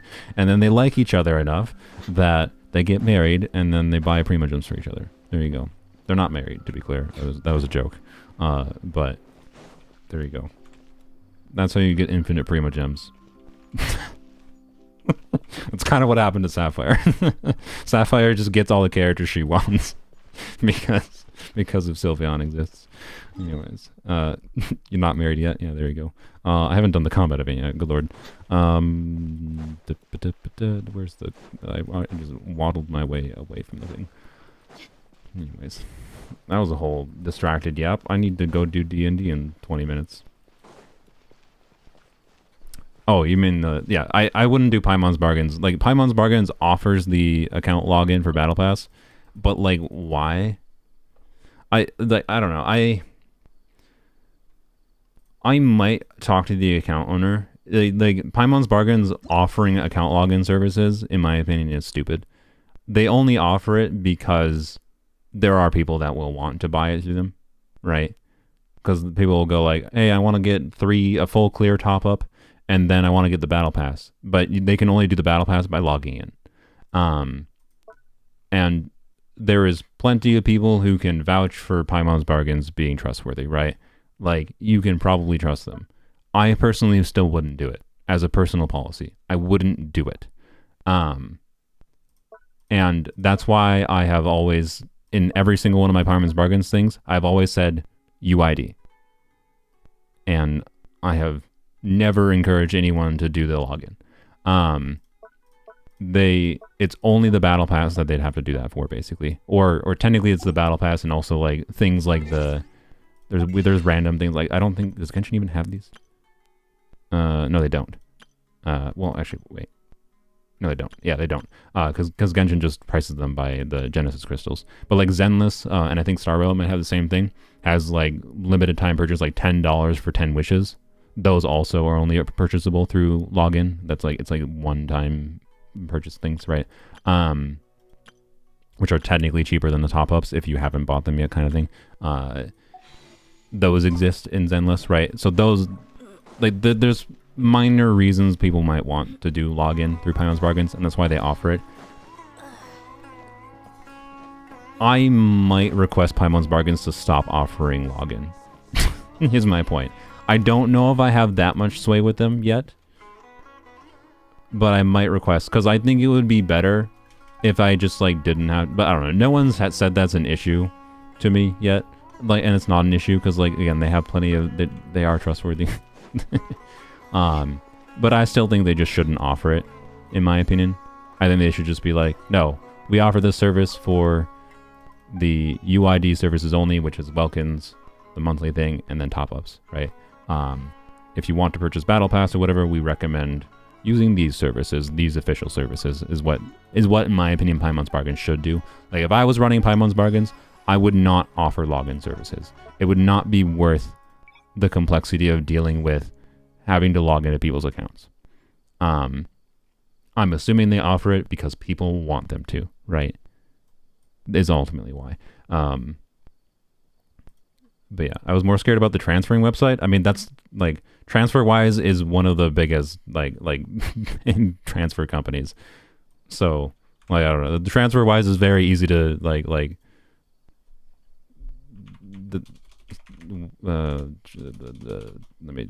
Speaker 1: they like each other enough that they get married, and then they buy Primogems for each other. There you go. They're not married, to be clear. That was a joke. But there you go. That's how you get infinite Primogems. That's kind of what happened to Sapphire. Sapphire just gets all the characters she wants because of Sylveon exists. Anyways, you're not married yet? Yeah, there you go. I haven't done the combat event yet. Good lord. Where's the? I just waddled my way away from the thing. Anyways, that was a whole distracted yap. I need to go do D&D in 20 minutes. Oh, you mean yeah? I wouldn't do Paimon's Bargains. Like Paimon's Bargains offers the account login for Battle Pass, but like why? I don't know. I might talk to the account owner. Like Paimon's Bargains offering account login services, in my opinion, is stupid. They only offer it because there are people that will want to buy it through them, right? Because people will go like, "Hey, I want to get a full clear top up, and then I want to get the battle pass." But they can only do the battle pass by logging in. And there is plenty of people who can vouch for Paimon's Bargains being trustworthy, right? Like, you can probably trust them. I personally still wouldn't do it. As a personal policy, I wouldn't do it. And that's why I have always, in every single one of my Paimon's Bargains things, I've always said UID. And I have never encouraged anyone to do the login. It's only the battle pass that they'd have to do that for, basically. Or technically it's the battle pass, and also like things like there's random things like, I don't think, does Genshin even have these? No, they don't. Well, actually, wait. No, they don't. Yeah, they don't. Because Genshin just prices them by the Genesis crystals. But like Zenless, and I think Star Rail might have the same thing, has like limited time purchase, like $10 for 10 wishes. Those also are only purchasable through login. That's like, it's like one-time purchase things, right? Which are technically cheaper than the top-ups if you haven't bought them yet, kind of thing. Those exist in Zenless, right? So those, like, there's minor reasons people might want to do login through Paimon's Bargains, and that's why they offer it. I might request Paimon's Bargains to stop offering login. Here's my point. I don't know if I have that much sway with them yet, but I might request, because I think it would be better if I just like didn't have, but I don't know. No one's said that's an issue to me yet, like, and it's not an issue because, like, again, they have plenty of, they are trustworthy. But I still think they just shouldn't offer it, in my opinion. I think they should just be like, no, we offer this service for the UID services only, which is Welkins, the monthly thing, and then top-ups, right? If you want to purchase Battle Pass or whatever, we recommend using these services, these official services, is what, in my opinion, Paimon's Bargains should do. Like, if I was running Paimon's Bargains, I would not offer login services. It would not be worth the complexity of dealing with having to log into people's accounts. I'm assuming they offer it because people want them to, right? Is ultimately why. But yeah, I was more scared about the transferring website. I mean, that's like, TransferWise is one of the biggest like transfer companies. So like, I don't know. The TransferWise is very easy to let me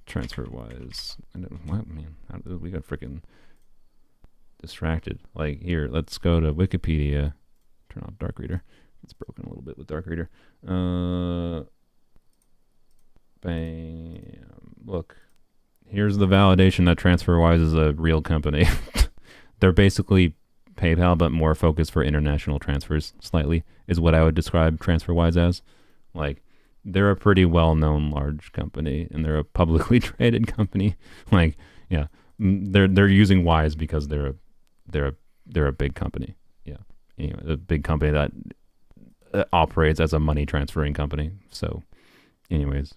Speaker 1: TransferWise. I don't know what, man. We got freaking distracted. Like, here, let's go to Wikipedia. Turn off Dark Reader. It's broken a little bit with Dark Reader. Bam. Look, here's the validation that TransferWise is a real company. They're basically PayPal, but more focused for international transfers slightly, is what I would describe TransferWise as. Like, they're a pretty well-known large company, and they're a publicly traded company. Like, yeah, they're using Wise because they're a big company. Yeah, anyway, a big company that operates as a money transferring company. So, anyways,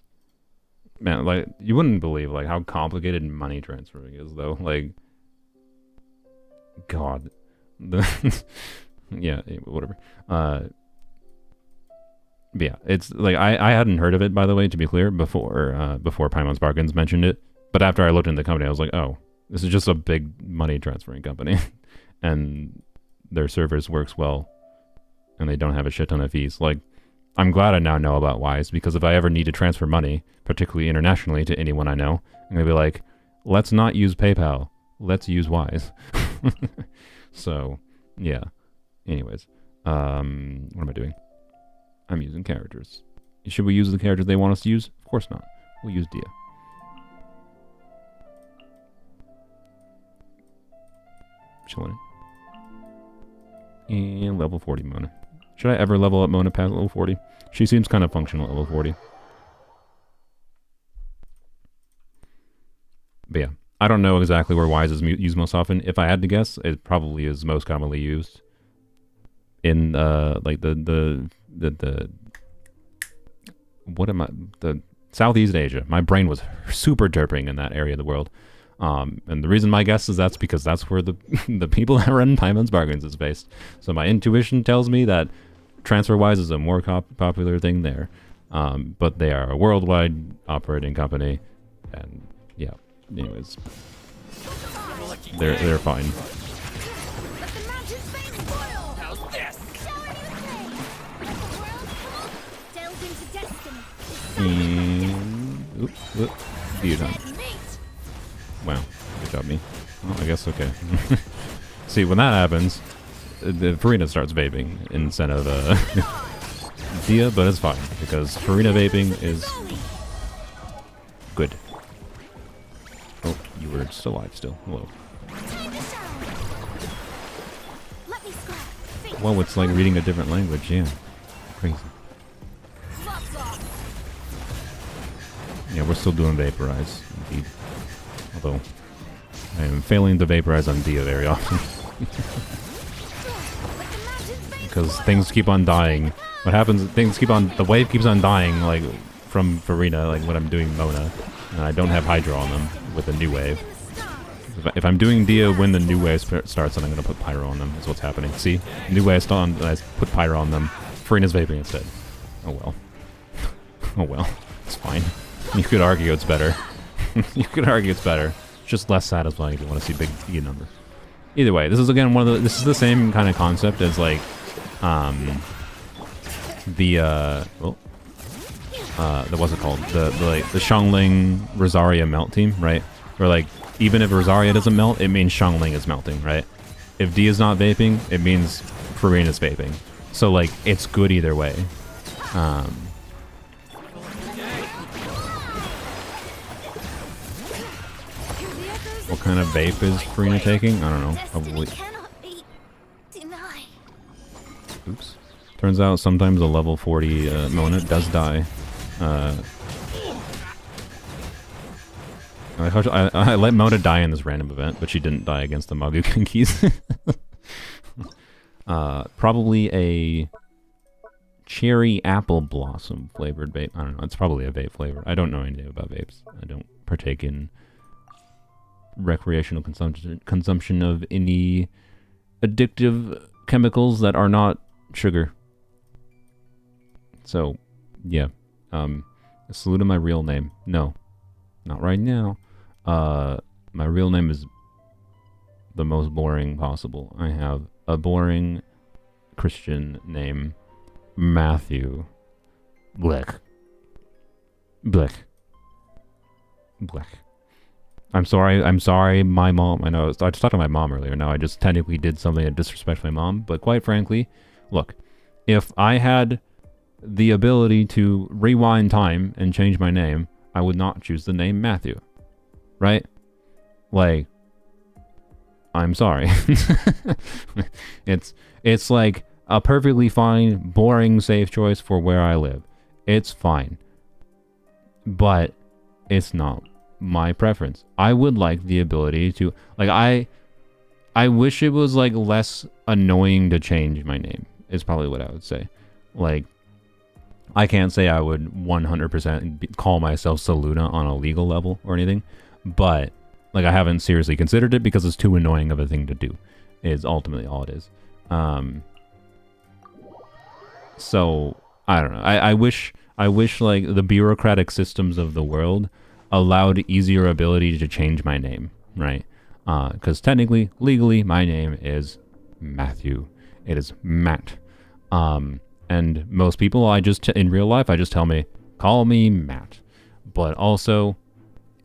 Speaker 1: man, like, you wouldn't believe like how complicated money transferring is, though. Like, God, yeah, whatever. But yeah, it's like I hadn't heard of it, by the way, to be clear, before Paimon's Bargains mentioned it. But after I looked into the company, I was like, oh, this is just a big money transferring company, and their service works well, and they don't have a shit ton of fees. Like, I'm glad I now know about Wise, because if I ever need to transfer money, particularly internationally, to anyone I know, I'm gonna be like, let's not use PayPal, let's use Wise. So, yeah. Anyways, what am I doing? I'm using characters. Should we use the characters they want us to use? Of course not. We'll use Dehya. Chilling. And level 40 Mona. Should I ever level up Mona past level 40? She seems kind of functional at level 40. But yeah, I don't know exactly where Wise is used most often. If I had to guess, it probably is most commonly used in like the Southeast Asia. My brain was super derping in that area of the world. And the reason my guess is that's because that's where the the people that run Paimon's Bargains is based. So my intuition tells me that TransferWise is a more popular thing there. But they are a worldwide operating company, and yeah, anyways, they're fine. And view time. Wow, good job, me. Oh, I guess okay. See, when that happens, the Farina starts vaping instead of Dehya, but it's fine because Farina vaping is good. Oh, you were still alive still. Hello. Whoa, it's like reading a different language, yeah. Crazy. Yeah, we're still doing vaporize, indeed. Although, I am failing to vaporize on Dehya very often. Because things keep on dying. What happens, the wave keeps on dying, like, from Farina, like when I'm doing Mona. And I don't have Hydra on them with the new wave. If I'm doing Dehya when the new wave starts, then I'm going to put Pyro on them, is what's happening. See? New wave starts, and I put Pyro on them. Farina's vaping instead. Oh well. Oh well. It's fine. You could argue it's better. You could argue it's better. It's just less satisfying if you want to see big E number. Either way, this is again this is the same kind of concept as like the what's it called? The Xiangling Rosaria melt team, right? Where like even if Rosaria doesn't melt, it means Xiangling is melting, right? If Dehya is not vaping, it means Farina's vaping. So like it's good either way. What kind of vape is Farina taking? I don't know. Probably. Oops. Turns out sometimes a level 40 Mona does die. I let Mona die in this random event, but she didn't die against the Magu Kinkis. Probably a cherry apple blossom flavored vape. I don't know. It's probably a vape flavor. I don't know anything about vapes. I don't partake in recreational consumption of any addictive chemicals that are not sugar. So, yeah. Salute to my real name. No, not right now. My real name is the most boring possible. I have a boring Christian name, Matthew Bleck. I'm sorry, my mom. I know, I just talked to my mom earlier. Now I just technically did something that disrespects my mom. But quite frankly, look, if I had the ability to rewind time and change my name, I would not choose the name Matthew. Right? Like, I'm sorry. It's like a perfectly fine, boring, safe choice for where I live. It's fine. But it's not my preference. I would like the ability to, like, I wish it was like less annoying to change my name is probably what I would say. Like, I can't say I would 100% call myself Saluna on a legal level or anything, but like I haven't seriously considered it because it's too annoying of a thing to do, is ultimately all it is. So I don't know. I wish like the bureaucratic systems of the world allowed easier ability to change my name, right? Because technically, legally, my name is Matthew. It is Matt. And most people, in real life, I just tell me, call me Matt. But also,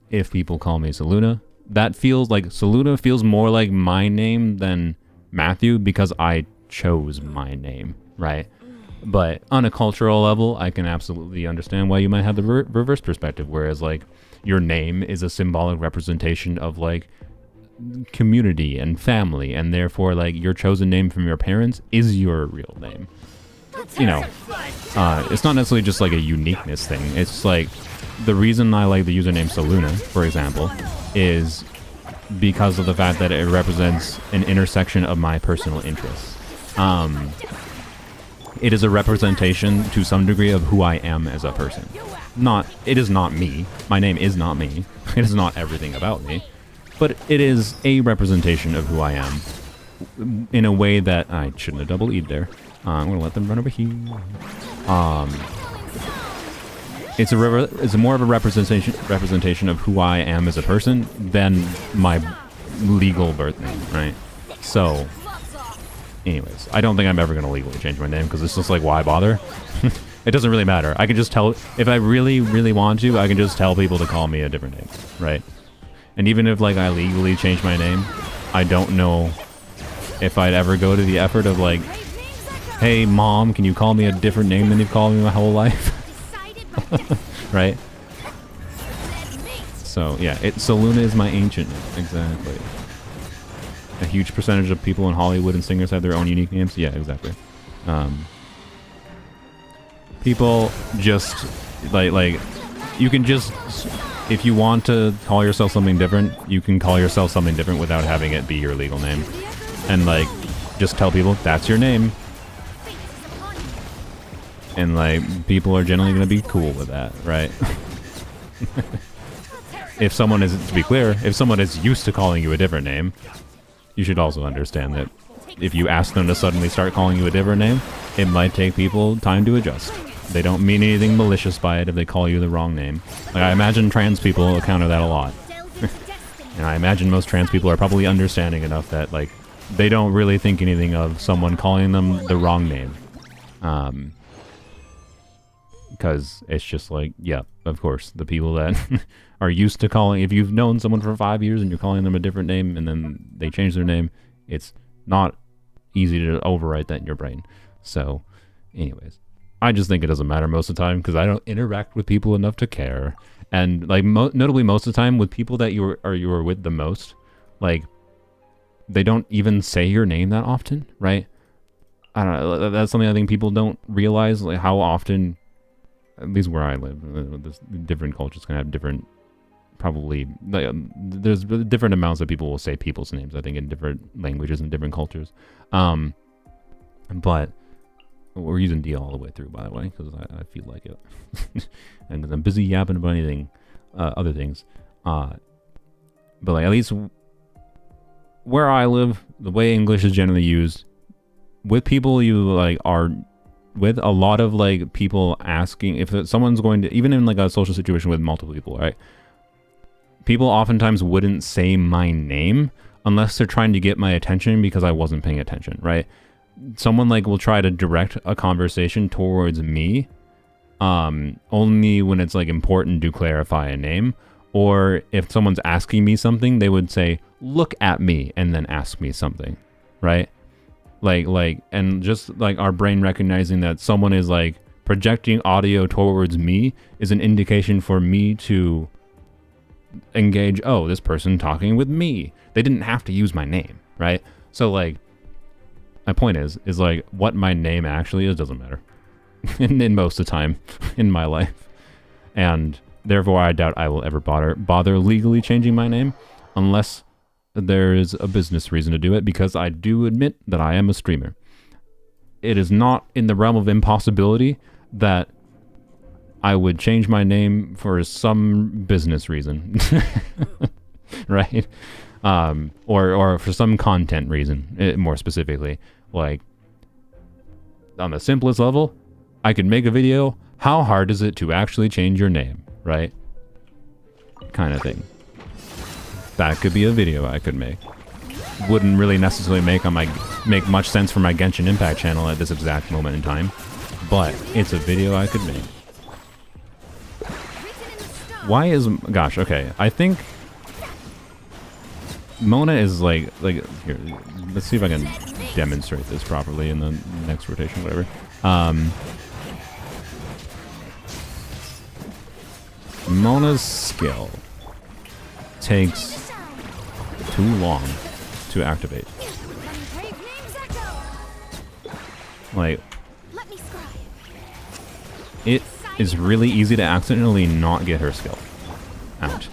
Speaker 1: if people call me Saluna, that feels like, Saluna feels more like my name than Matthew because I chose my name, right? But on a cultural level, I can absolutely understand why you might have the reverse perspective, whereas like your name is a symbolic representation of like community and family, and therefore like your chosen name from your parents is your real name. You know, it's not necessarily just like a uniqueness thing. It's like the reason I like the username Saluna, for example, is because of the fact that it represents an intersection of my personal interests. It is a representation to some degree of who I am as a person. It is not me. My name is not me. It is not everything about me. But it is a representation of who I am in a way that I shouldn't have double E'd there. I'm going to let them run over here. It's more of a representation of who I am as a person than my legal birth name, right? So, anyways, I don't think I'm ever going to legally change my name because it's just like, why bother? It doesn't really matter. I can just tell, if I really, really want to, I can just tell people to call me a different name, right? And even if like I legally change my name, I don't know if I'd ever go to the effort of like, hey mom, can you call me a different name than you've called me my whole life? Right? So yeah, Saluna is my ancient name, exactly. A huge percentage of people in Hollywood and singers have their own unique names. Yeah, exactly. People just like you can just, if you want to call yourself something different, you can call yourself something different without having it be your legal name, and like just tell people that's your name, and like people are generally going to be cool with that, right? If someone is, to be clear, if someone is used to calling you a different name, you should also understand that if you ask them to suddenly start calling you a different name, it might take people time to adjust. They don't mean anything malicious by it if they call you the wrong name. Like, I imagine trans people encounter that a lot. And I imagine most trans people are probably understanding enough that, like, they don't really think anything of someone calling them the wrong name. Because it's just like, yeah, of course, the people that are used to calling, if you've known someone for 5 years and you're calling them a different name and then they change their name, it's not easy to overwrite that in your brain. So, anyways, I just think it doesn't matter most of the time because I don't interact with people enough to care. And like notably most of the time with people that you are with the most, like they don't even say your name that often, right? I don't know. That's something I think people don't realize, like how often, at least where I live, different cultures can have different, probably, like, there's different amounts that people will say people's names, I think, in different languages and different cultures. But we're using D all the way through, by the way, because I feel like it. And I'm busy yapping about anything, other things. But like, at least where I live, the way English is generally used, with people you like are with, a lot of like people asking if someone's going to, even in like a social situation with multiple people, right? People oftentimes wouldn't say my name unless they're trying to get my attention because I wasn't paying attention, right? Someone like will try to direct a conversation towards me only when it's like important to clarify a name, or if someone's asking me something, they would say, look at me, and then ask me something, right? Like, and just like our brain recognizing that someone is like projecting audio towards me is an indication for me to engage, oh, this person talking with me. They didn't have to use my name, right? So like, my point is like what my name actually is doesn't matter in most of the time in my life, and therefore I doubt I will ever bother legally changing my name unless there is a business reason to do it, because I do admit that I am a streamer. It is not in the realm of impossibility that I would change my name for some business reason, right? Or for some content reason, more specifically. Like, on the simplest level, I could make a video, how hard is it to actually change your name, right? Kind of thing. That could be a video I could make. Wouldn't really necessarily make much sense for my Genshin Impact channel at this exact moment in time, but it's a video I could make. Why is... Gosh, okay. I think Mona is like here, let's see if I can demonstrate this properly in the next rotation, whatever. Mona's skill takes too long to activate. Like, it is really easy to accidentally not get her skill out.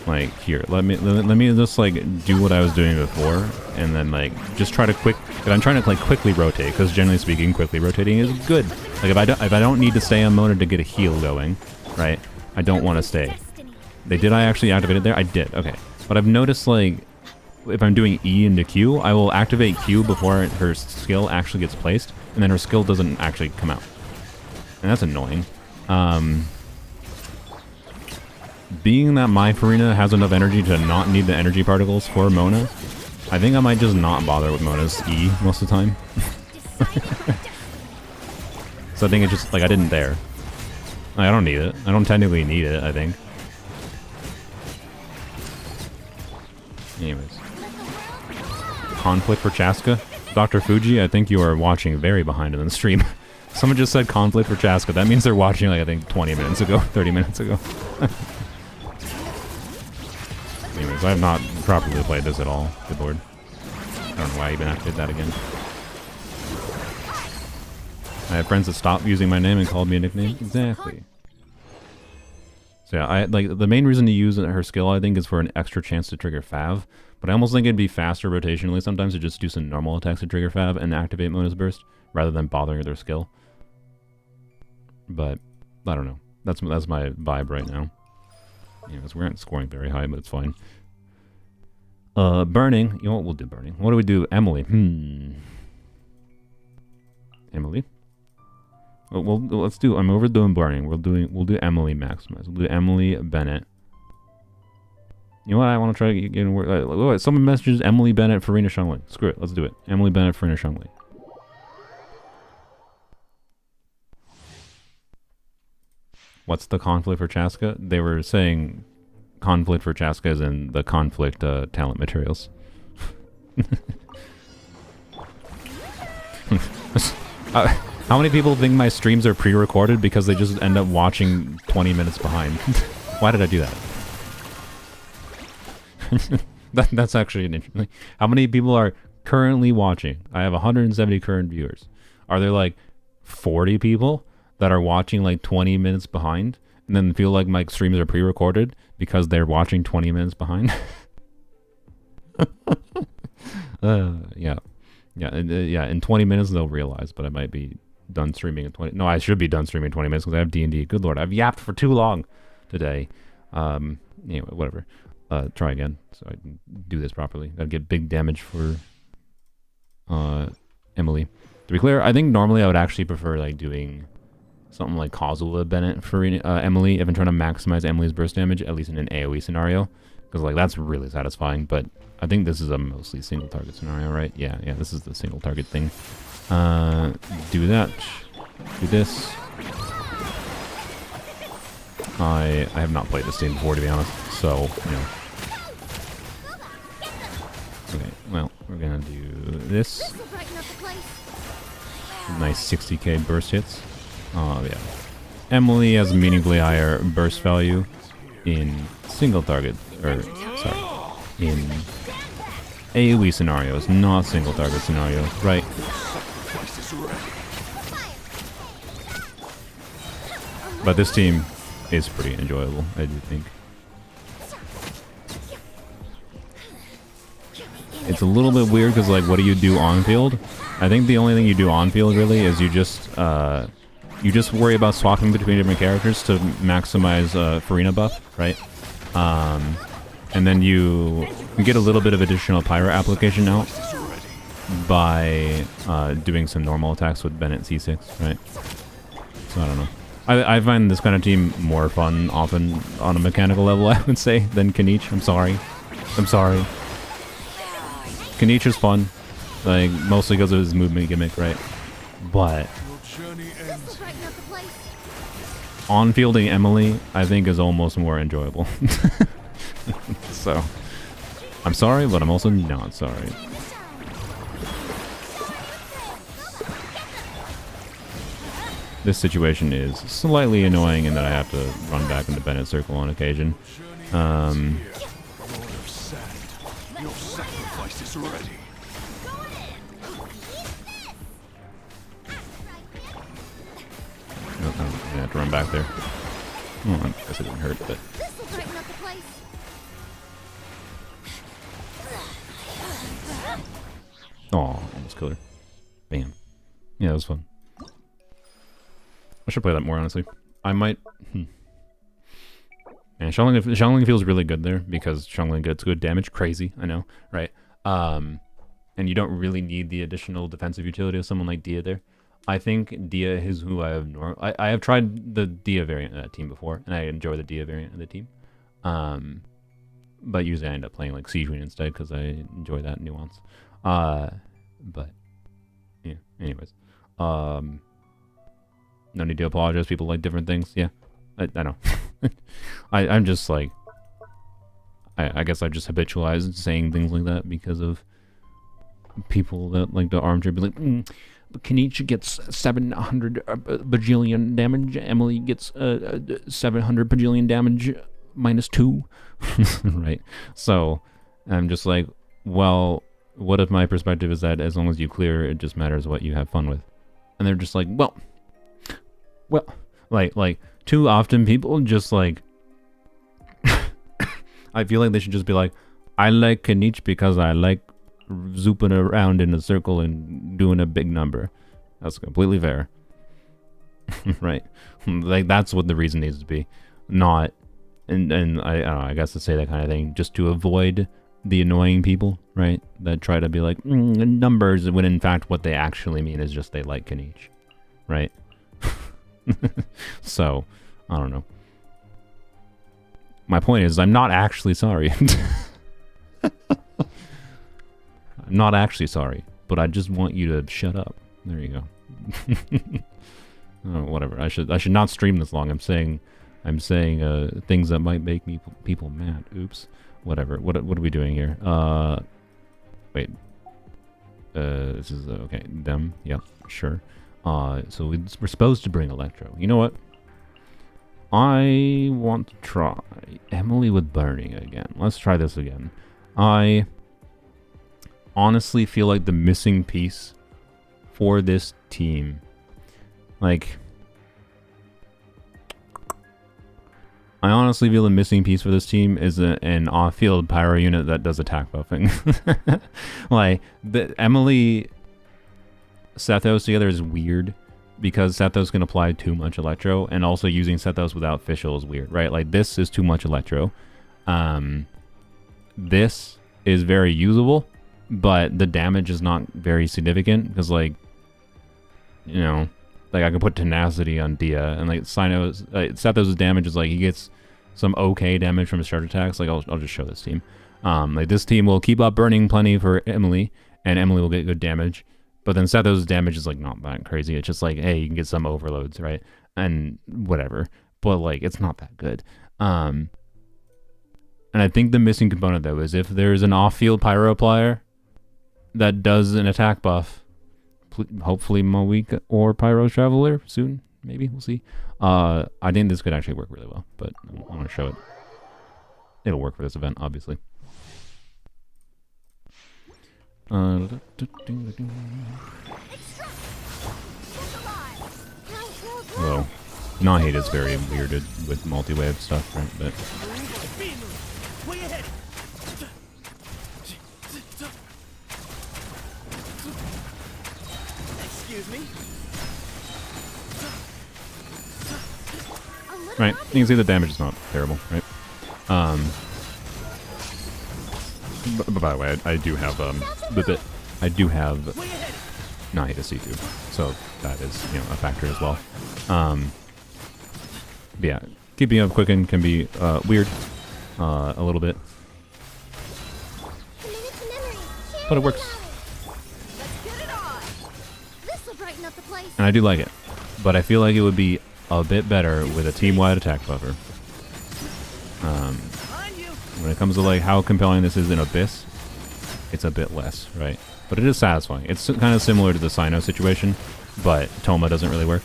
Speaker 1: Like, here, let me just like do what I was doing before, and then like just try to I'm trying to like quickly rotate, because generally speaking, quickly rotating is good. Like if I don't need to stay on Mona to get a heal going, right? I don't want to stay. Did I actually activate it there? I did. Okay, but I've noticed like if I'm doing E into Q, I will activate Q before her skill actually gets placed, and then her skill doesn't actually come out, and that's annoying. Being that my Farina has enough energy to not need the energy particles for Mona, I think I might just not bother with Mona's E most of the time. So I think it's just, like, I didn't there. I don't need it. I don't technically need it, I think. Anyways. Conflict for Chaska? Dr. Fuji, I think you are watching very behind in the stream. Someone just said conflict for Chaska. That means they're watching, like, I think 20 minutes ago, 30 minutes ago. Anyways, I have not properly played this at all. Good lord. I don't know why I even activated that again. I have friends that stopped using my name and called me a nickname. Exactly. So yeah, like the main reason to use her skill, I think, is for an extra chance to trigger Fav. But I almost think it'd be faster rotationally sometimes to just do some normal attacks to trigger Fav and activate Mona's burst rather than bothering with their skill. But I don't know. That's my vibe right now. Anyways, we aren't scoring very high, but it's fine. Burning. You know what? We'll do burning. What do we do? Emily. Emily. Well, let's do. I'm overdoing burning. We'll do Emily maximize. We'll do Emily Bennett. You know what? I want to try to get in work. Someone messages Emily Bennett, Farina Shungli. Screw it. Let's do it. Emily Bennett, Farina Shungli. What's the conflict for Chaska? They were saying conflict for Chaska is in the conflict talent materials. How many people think my streams are pre-recorded because they just end up watching 20 minutes behind? Why did I do that? That's actually an interesting. How many people are currently watching? I have 170 current viewers. Are there like 40 people that are watching like 20 minutes behind and then feel like my streams are pre-recorded because they're watching 20 minutes behind? Yeah. In 20 minutes they'll realize, but I might be done streaming in 20. No, I should be done streaming in 20 minutes because I have D&D. Good lord, I've yapped for too long today. Anyway, whatever. Try again so I can do this properly. Gotta get big damage for Emily. To be clear, I think normally I would actually prefer like doing something like Kozula Bennett for Emily if I'm trying to maximize Emily's burst damage, at least in an AoE scenario, because like that's really satisfying. But I think this is a mostly single target scenario, right? Yeah, this is the single target thing. Do that. Do this. I have not played this game before, to be honest, so, you know. Okay, well, we're gonna do this. Nice 60k burst hits. Oh, yeah. Emily has meaningfully higher burst value in single target, or, sorry, in AoE scenarios, not single target scenarios, right? But this team is pretty enjoyable, I do think. It's a little bit weird because, like, what do you do on field? I think the only thing you do on field really is you just worry about swapping between different characters to maximize Farina buff, right? And then you get a little bit of additional pyro application out by doing some normal attacks with Bennett C6, right? So I don't know. I find this kind of team more fun often on a mechanical level, I would say, than Kanich. I'm sorry. Kanich is fun, like, mostly because of his movement gimmick, right? But on-fielding Emily, I think, is almost more enjoyable. So, I'm sorry, but I'm also not sorry. This situation is slightly annoying in that I have to run back into Bennett's circle on occasion. I'm gonna have to run back there. Well, I guess it didn't hurt, but... Oh, almost killed her. Bam. Yeah, that was fun. I should play that more, honestly. I might... And Xiangling feels really good there, because Xiangling gets good damage. Crazy, I know, right? And you don't really need the additional defensive utility of someone like Dehya there. I think Dehya is who I have... I have tried the Dehya variant of that team before, and I enjoy the Dehya variant of the team. But usually I end up playing like Siege Queen instead, because I enjoy that nuance. But, yeah, anyways. No need to apologize. People like different things. Yeah, I know. I'm just like... I guess I just habitualized saying things like that because of people that like to armchair be like, but Kanich gets 700 bajillion damage. Emily gets 700 bajillion damage -2. Right? So I'm just like, well, what if my perspective is that as long as you clear, it just matters what you have fun with? And they're just like, well, like too often people just like, I feel like they should just be like, I like Kanich because I like zooping around in a circle and doing a big number. That's completely fair. Right? Like, that's what the reason needs to be. Not, and I don't know, I guess to say that kind of thing, just to avoid the annoying people, right? That try to be like, numbers, when in fact what they actually mean is just they like Kanich. Right? So, I don't know. My point is, I'm not actually sorry. I'm not actually sorry, but I just want you to shut up. There you go. Oh, whatever. I should not stream this long. I'm saying things that might make people mad. Oops. Whatever. What are we doing here? Wait. This is okay. Them. Yep. Sure. So we're supposed to bring Electro. You know what? I want to try Emily with Burning again. Let's try this again. I honestly feel like the missing piece for this team, like, I honestly feel the missing piece for this team is an off-field pyro unit that does attack buffing. Like, the Emily Sethos together is weird, because Sethos can apply too much Electro, and also using Sethos without Fischl is weird, right? Like, this is too much Electro. This is very usable, but the damage is not very significant, because, like, you know, like, I can put Tenacity on Dehya, and, like, Sethos' damage is, like, he gets some okay damage from his charge attacks. Like, I'll just show this team. Like, this team will keep up burning plenty for Emily, and Emily will get good damage. But then Sethos' damage is, like, not that crazy. It's just like, hey, you can get some overloads, right? And whatever. But, like, it's not that good. And I think the missing component, though, is if there's an off-field pyro applier that does an attack buff, hopefully Moik or Pyro Traveler soon, maybe, we'll see. I think this could actually work really well, but I want to show it. It'll work for this event, obviously. Well, Nahid is very weirded with multi-wave stuff, right? But
Speaker 4: Way ahead. Excuse me.
Speaker 1: right, you can see the damage is not terrible, right? By the way, I do have I do have Nahid C2, so that is a factor as well. But yeah, keeping up quicken can be weird a little bit, but it works. And I do like it, but I feel like it would be a bit better with a team-wide attack buffer. When it comes to like how compelling this is in Abyss, it's a bit less, right? But it is satisfying. It's kind of similar to the Sino situation, but Toma doesn't really work.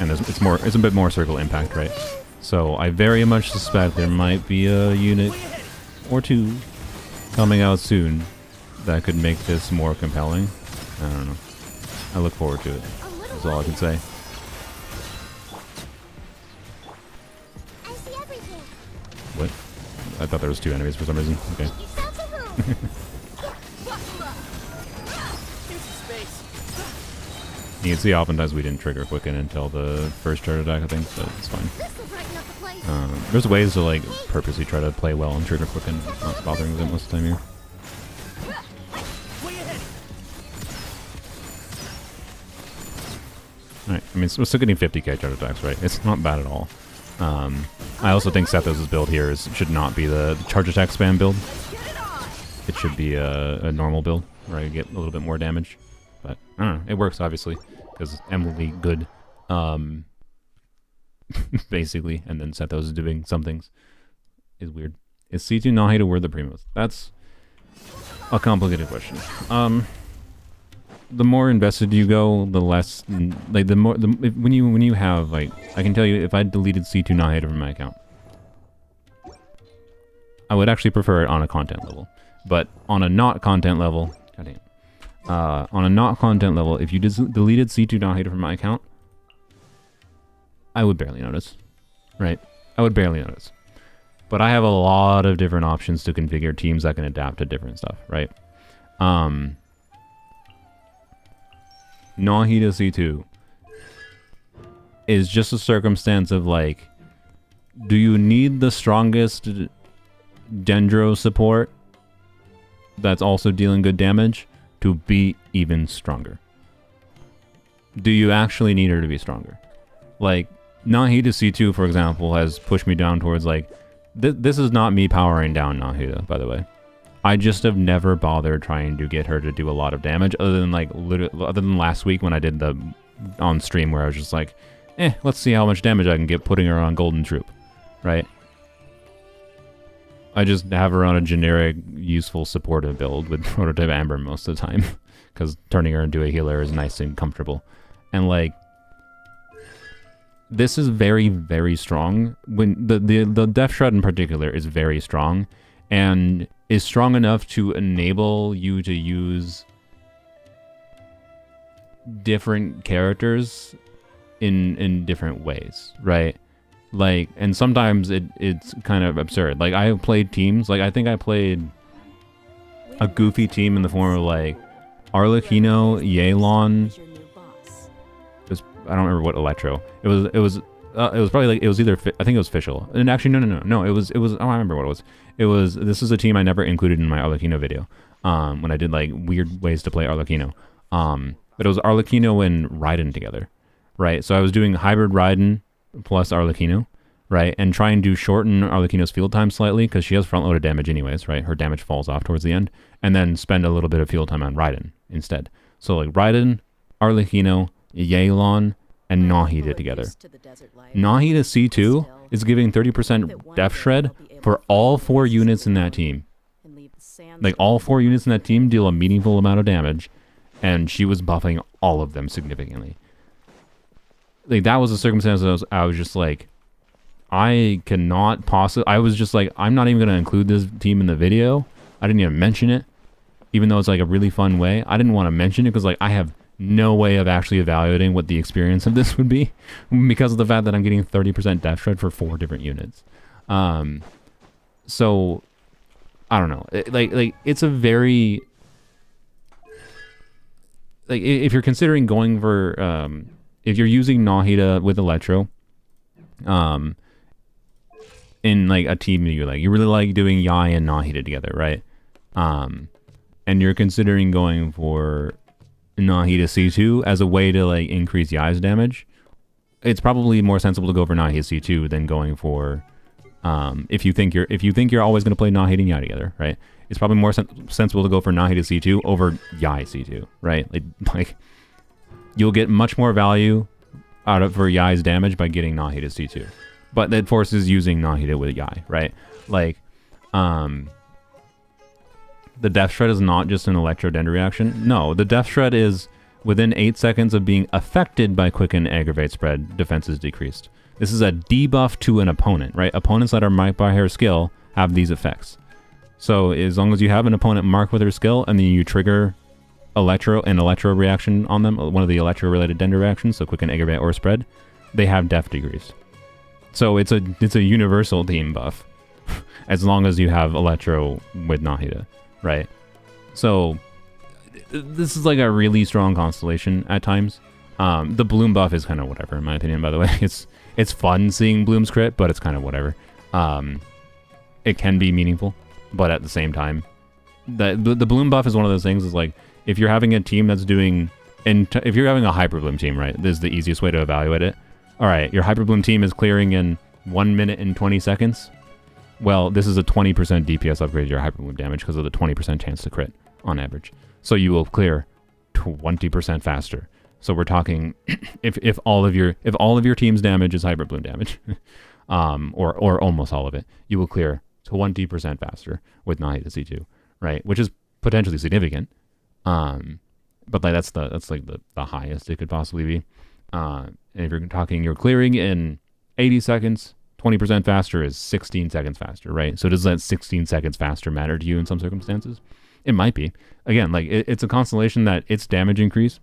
Speaker 1: And it's a bit more circle impact, right? So I very much suspect there might be a unit or two coming out soon that could make this more compelling. I don't know. I look forward to it. That's all I can say. What? I thought there was two enemies for some reason. Okay. You can see oftentimes we didn't trigger quicken until the first charge attack, I think, but it's fine. There's ways to like purposely try to play well and trigger quicken. It's not bothering them most of the time here. Alright, I mean, we're still getting 50k charge attacks, right? It's not bad at all. I also think Sethos' build here should not be the charge attack spam build. It should be a normal build, where I get a little bit more damage. But, I don't know, it works, obviously, because Emily good, basically, and then Sethos is doing some things. Is weird. Is C2 Nahida worth the Primos? That's a complicated question. The more invested you go, the less, like, when you have, like, I can tell you, if I deleted C2 Nahida from my account, I would actually prefer it on a content level. But on a not content level, goddamn. On a not content level, if you deleted C2 Nahida from my account, I would barely notice, right? I would barely notice. But I have a lot of different options to configure teams that can adapt to different stuff, right? Nahida C2 is just a circumstance of like, do you need the strongest Dendro support that's also dealing good damage to be even stronger? Do you actually need her to be stronger? Like, Nahida C2, for example, has pushed me down towards like, this is not me powering down Nahida, by the way. I just have never bothered trying to get her to do a lot of damage, other than like other than last week when I did the on stream where I was just like, let's see how much damage I can get putting her on Golden Troop, right? I just have her on a generic, useful supportive build with Prototype Amber most of the time, because turning her into a healer is nice and comfortable. And like, this is very, very strong. When the Death Shred in particular is very strong, and is strong enough to enable you to use different characters in different ways, right? Like, and sometimes it's kind of absurd. Like, I have played teams, like I think I played a goofy team in the form of like Arlecchino, Yelan. I don't remember what Electro. It was probably like, it was either, I think it was Fischl. And actually, no, it was, oh, I remember what it was. This is a team I never included in my Arlecchino video, when I did like weird ways to play Arlecchino. But it was Arlecchino and Raiden together, right? So I was doing hybrid Raiden plus Arlecchino, right? And trying to shorten Arlecchino's field time slightly, because she has front-loaded damage anyways, right? Her damage falls off towards the end. And then spend a little bit of field time on Raiden instead. So like Raiden, Arlecchino, Yelan, and Nahida together. Nahida C2 is giving 30% Death Shred for all 4 units in that team. Like, all 4 units in that team deal a meaningful amount of damage, and she was buffing all of them significantly. Like, that was a circumstance that I was just like, I cannot possibly... I was just like, I'm not even going to include this team in the video, I didn't even mention it, even though it's like a really fun way. I didn't want to mention it because like I have no way of actually evaluating what the experience of this would be because of the fact that I'm getting 30% death shred for 4 different units. So I don't know. Like it's a very like if you're considering going for if you're using Nahida with Electro, in like a team that you really like doing Yai and Nahida together, right? And you're considering going for Nahida C2 as a way to like increase Yai's damage, it's probably more sensible to go for Nahida C2 than going for if you think you're always going to play Nahida and Yai together, right? It's probably more sensible to go for Nahida C2 over Yai C2, right? Like you'll get much more value out of for Yai's damage by getting Nahida C2. But that forces using Nahida with Yai, right? Like, the Death Shred is not just an Electro-Dend reaction. No, the Death Shred is within 8 seconds of being affected by Quicken, Aggravate, Spread, defense is decreased. This is a debuff to an opponent, right? Opponents that are marked by her skill have these effects. So as long as you have an opponent marked with her skill and then you trigger an Electro reaction on them, one of the Electro-related Dend reactions, so Quicken, Aggravate, or Spread, they have def decreased. So it's a universal team buff, as long as you have Electro with Nahida, right? So this is like a really strong constellation at times. The Bloom buff is kind of whatever, in my opinion. By the way, it's fun seeing Bloom's crit, but it's kind of whatever. It can be meaningful, but at the same time, the Bloom buff is one of those things. Is like if you're having a team that's doing, if you're having a Hyper Bloom team, right? This is the easiest way to evaluate it. All right, your Hyper Bloom team is clearing in 1 minute and 20 seconds. Well, this is a 20% DPS upgrade to your Hyper Bloom damage because of the 20% chance to crit on average. So you will clear 20% faster. So we're talking if all of your team's damage is Hyper Bloom damage, or almost all of it, you will clear 20% faster with Nahida C2, right? Which is potentially significant. But like that's like the highest it could possibly be. And if you're talking you're clearing in 80 seconds, 20% faster is 16 seconds faster, right? So does that 16 seconds faster matter to you in some circumstances? It might be. Again, like it's a constellation that its damage increase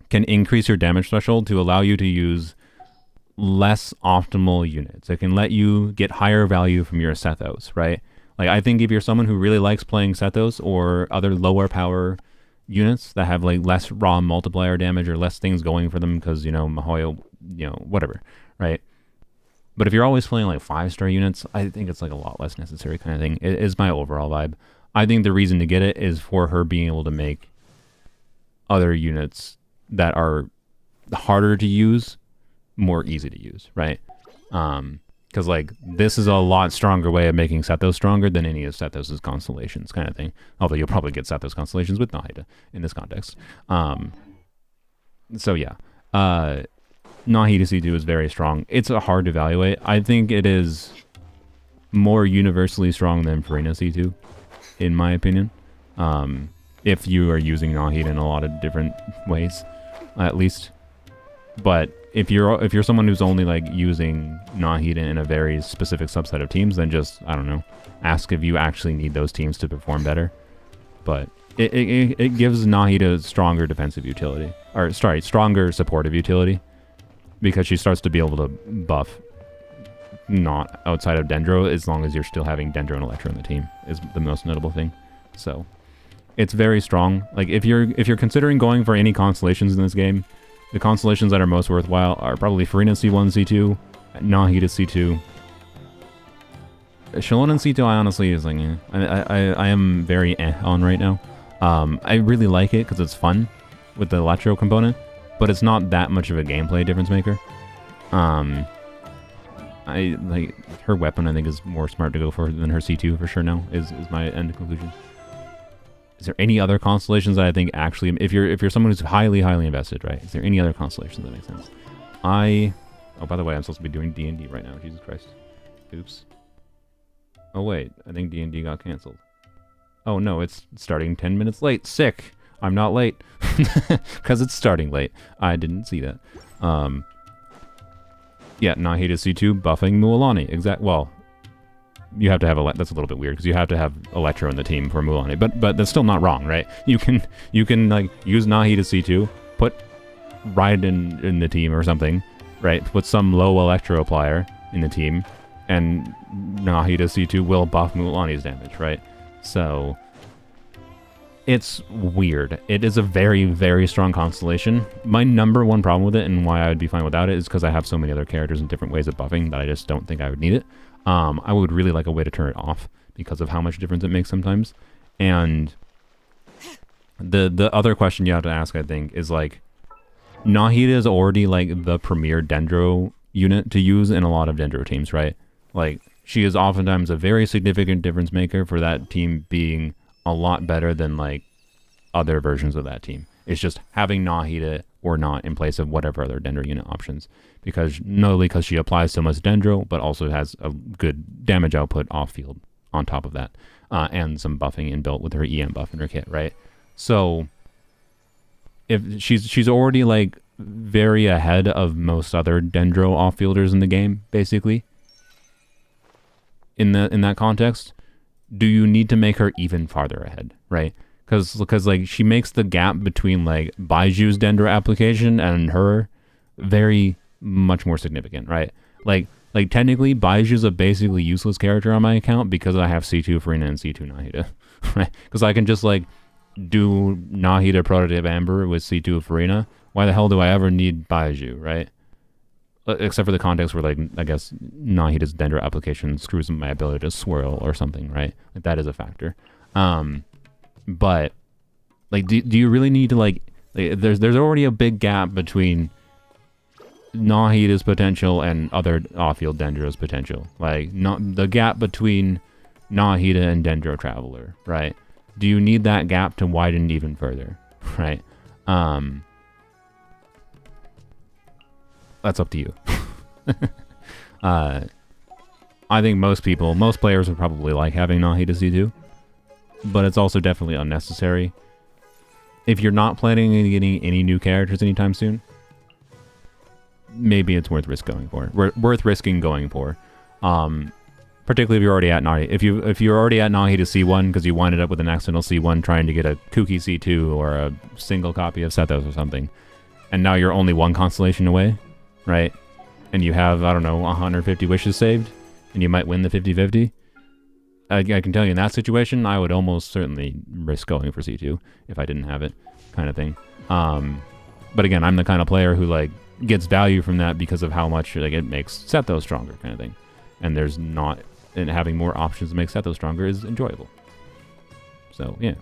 Speaker 1: can increase your damage threshold to allow you to use less optimal units. It can let you get higher value from your Sethos, right? Like I think if you're someone who really likes playing Sethos or other lower power units that have like less raw multiplier damage or less things going for them because, Mahoyo, whatever, right? But if you're always playing like 5-star units, I think it's like a lot less necessary kind of thing. It is my overall vibe. I think the reason to get it is for her being able to make other units that are harder to use more easy to use, right? Because like this is a lot stronger way of making Sethos stronger than any of Sethos' constellations kind of thing. Although you'll probably get Sethos constellations with Nahida in this context. So yeah, Nahida C2 is very strong. It's hard to evaluate. I think it is more universally strong than Farina C2, in my opinion. If you are using Nahida in a lot of different ways, at least. But if you're someone who's only like using Nahida in a very specific subset of teams, then just, I don't know, ask if you actually need those teams to perform better. But it gives Nahida stronger defensive utility, or sorry, stronger supportive utility, because she starts to be able to buff not outside of Dendro as long as you're still having Dendro and Electro in the team is the most notable thing. So it's very strong. Like if you're considering going for any constellations in this game, the constellations that are most worthwhile are probably Farina C1, C2, Nahida C2. Shalon and C2 I honestly is like, I am very on right now. I really like it because it's fun with the Electro component, but it's not that much of a gameplay difference maker. I like her weapon. I think is more smart to go for than her C2 for sure. Now is my end conclusion. Is there any other constellations that I think actually, if you're someone who's highly invested, right? Is there any other constellations that make sense? Oh, by the way, I'm supposed to be doing D&D right now. Jesus Christ. Oops. Oh wait, I think D&D got canceled. Oh no, it's starting 10 minutes late. Sick. I'm not late because it's starting late. I didn't see that. Yeah, Nahida C2 buffing Mualani. Well, you have to have that's a little bit weird because you have to have Electro in the team for Mulan, but that's still not wrong, right? You can like use Nahi to C2, put Raiden in the team or something, right? Put some low Electro player in the team, and Nahi to C2 will buff Mulani's damage, right? So it's weird. It is a very, very strong constellation. My number one problem with it and why I would be fine without it is because I have so many other characters and different ways of buffing that I just don't think I would need it. I would really like a way to turn it off because of how much difference it makes sometimes. And the other question you have to ask, I think, is like, Nahida is already like the premier Dendro unit to use in a lot of Dendro teams, right? Like, she is oftentimes a very significant difference maker for that team being a lot better than like other versions of that team. It's just having Nahida or not in place of whatever other Dendro unit options, because not only because she applies so much Dendro, but also has a good damage output off field on top of that, and some buffing inbuilt with her EM buff in her kit, right? So if she's already like very ahead of most other Dendro off-fielders in the game, basically. In that context, do you need to make her even farther ahead, right? Because like she makes the gap between like Baiju's Dendro application and her very much more significant, right? Like technically Baiju's a basically useless character on my account because I have C2 Farina and C2 Nahida, right? Because I can just like do Nahida Prototype Amber with C2 Farina. Why the hell do I ever need Baiju, right? Except for the context where, like, I guess Nahida's Dendro application screws my ability to swirl or something, right? Like, that is a factor. But, like, do you really need to, like there's already a big gap between Nahida's potential and other off-field Dendro's potential. Like, the gap between Nahida and Dendro Traveler, right? Do you need that gap to widen even further, right? That's up to you. I think most players would probably like having Nahida C2, but it's also definitely unnecessary. If you're not planning on getting any new characters anytime soon, maybe it's worth risking going for. Particularly if you're already at Nahida. If you're already at Nahida C1 because you winded up with an accidental C1 trying to get a kooky C2 or a single copy of Sethos or something, and now you're only one constellation away, right? And you have, I don't know, 150 wishes saved, and you might win the 50-50. I can tell you in that situation, I would almost certainly risk going for C2 if I didn't have it, kind of thing. But again, I'm the kind of player who like gets value from that because of how much like it makes Sethos stronger, kind of thing. And having more options to make Sethos stronger is enjoyable. So yeah.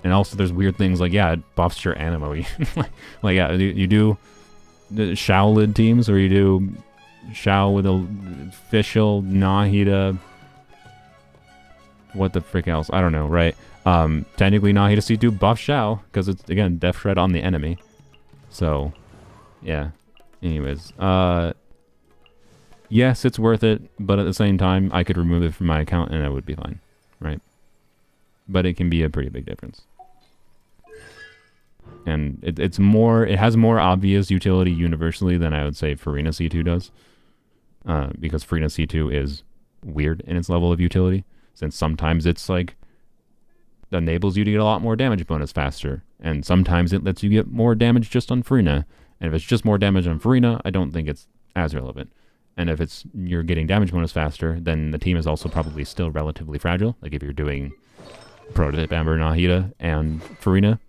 Speaker 1: And also there's weird things like, yeah, it buffs your animo. Like yeah, you do the Shaolin teams, or you do Shao with official Nahida. What the frick else? I don't know, right? Technically Nahida C2 buff Shao, because it's, again, Death Shred on the enemy. So, yeah. Anyways, yes, it's worth it, but at the same time, I could remove it from my account and I would be fine, right? But it can be a pretty big difference. And it has more obvious utility universally than I would say Farina C2 does. Because Farina C2 is weird in its level of utility, since sometimes it's like enables you to get a lot more damage bonus faster, and sometimes it lets you get more damage just on Farina. And if it's just more damage on Farina, I don't think it's as relevant. And if you're getting damage bonus faster, then the team is also probably still relatively fragile. Like if you're doing Prototype Amber, Nahida, and Farina,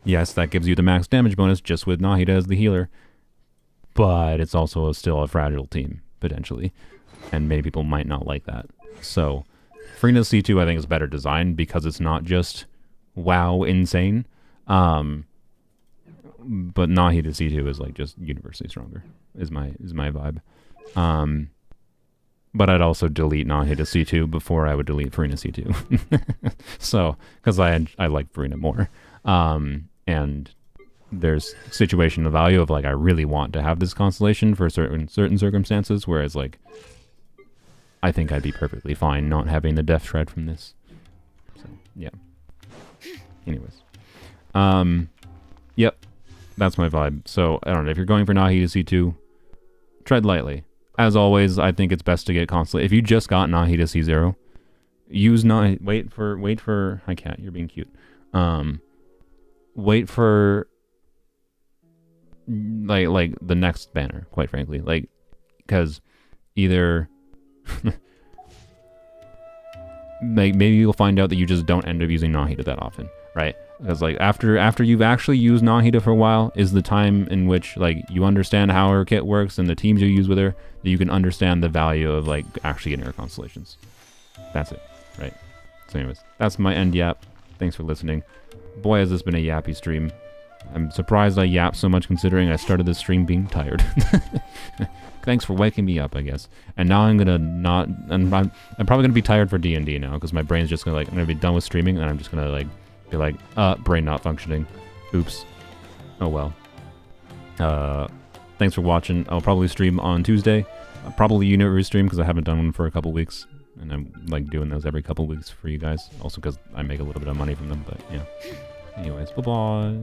Speaker 1: yes, that gives you the max damage bonus just with Nahida as the healer, but it's also still a fragile team, potentially, and many people might not like that. So Farina C2 I think is better designed because it's not just wow insane, but Nahida C2 is like just universally stronger, is my vibe. But I'd also delete Nahida C2 before I would delete Farina C2. So, because I like Farina more. And there's situational value of like, I really want to have this constellation for certain circumstances, whereas like, I think I'd be perfectly fine not having the Death Shred from this. So, yeah. Anyways. Yep. That's my vibe. So, I don't know, if you're going for Nahida C2, tread lightly. as always, I think it's best to get constantly. If you just got Nahida C0, use Nahida. Wait for. Hi cat, you're being cute. Wait for like the next banner. Quite frankly, like because either like maybe you'll find out that you just don't end up using Nahida that often, right? Because like after you've actually used Nahida for a while is the time in which like you understand how her kit works and the teams you use with her, that you can understand the value of like actually getting her constellations. That's it, right? So anyways, that's my end yap. Thanks for listening. Boy, has this been a yappy stream. I'm surprised I yap so much considering I started this stream being tired. Thanks for waking me up, I guess. And now I'm gonna not, and I'm probably gonna be tired for D&D now because my brain's just gonna like, I'm gonna be done with streaming and I'm just gonna like be like, brain not functioning. Oops. Oh well. Thanks for watching. I'll probably stream on Tuesday. Probably Unit stream because I haven't done one for a couple weeks. And I'm like doing those every couple weeks for you guys. Also because I make a little bit of money from them, but yeah. Anyways, bye-bye.